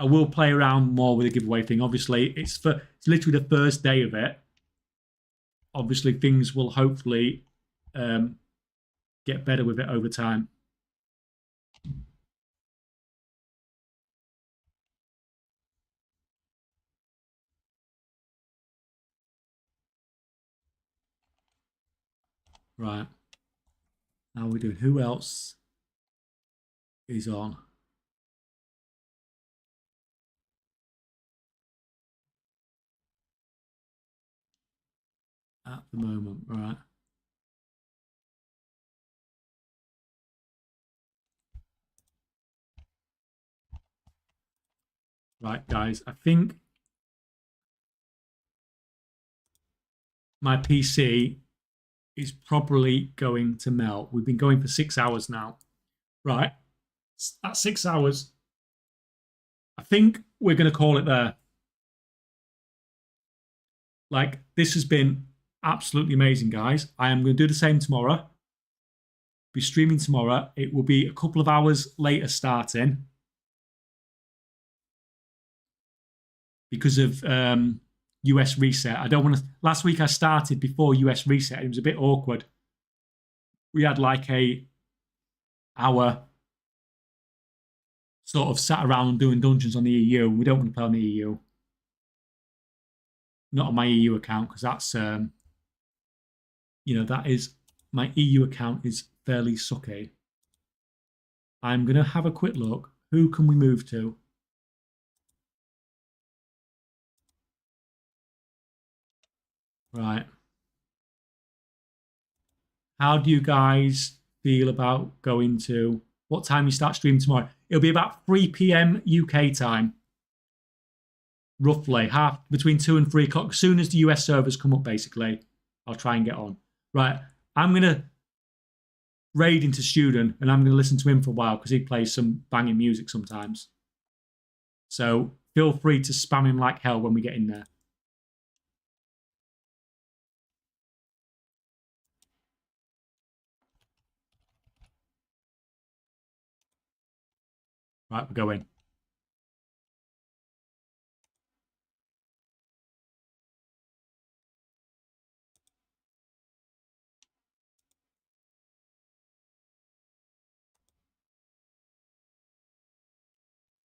will play around more with the giveaway thing. Obviously, it's literally the first day of it. Obviously, things will hopefully get better with it over time. Right. How are we doing? Who else is on? At the moment, right. Right, guys, I think my PC is probably going to melt. We've been going for 6 hours now. Right. At 6 hours, I think we're going to call it there. Like, this has been absolutely amazing, guys. I am going to do the same tomorrow. Be streaming tomorrow. It will be a couple of hours later starting because of US reset. I don't want to. Last week I started before US reset. It was a bit awkward. We had like a hour sort of sat around doing dungeons on the EU. We don't want to play on the EU. Not on my EU account because that's that is my EU account is fairly sucky. I'm gonna have a quick look. Who can we move to? Right. How do you guys feel about going to what time you start streaming tomorrow? It'll be about 3 p.m. UK time. Roughly half between 2 and 3 o'clock. As soon as the US servers come up, basically, I'll try and get on. Right. I'm gonna raid into Student and I'm gonna listen to him for a while because he plays some banging music sometimes. So feel free to spam him like hell when we get in there. Right, we're going.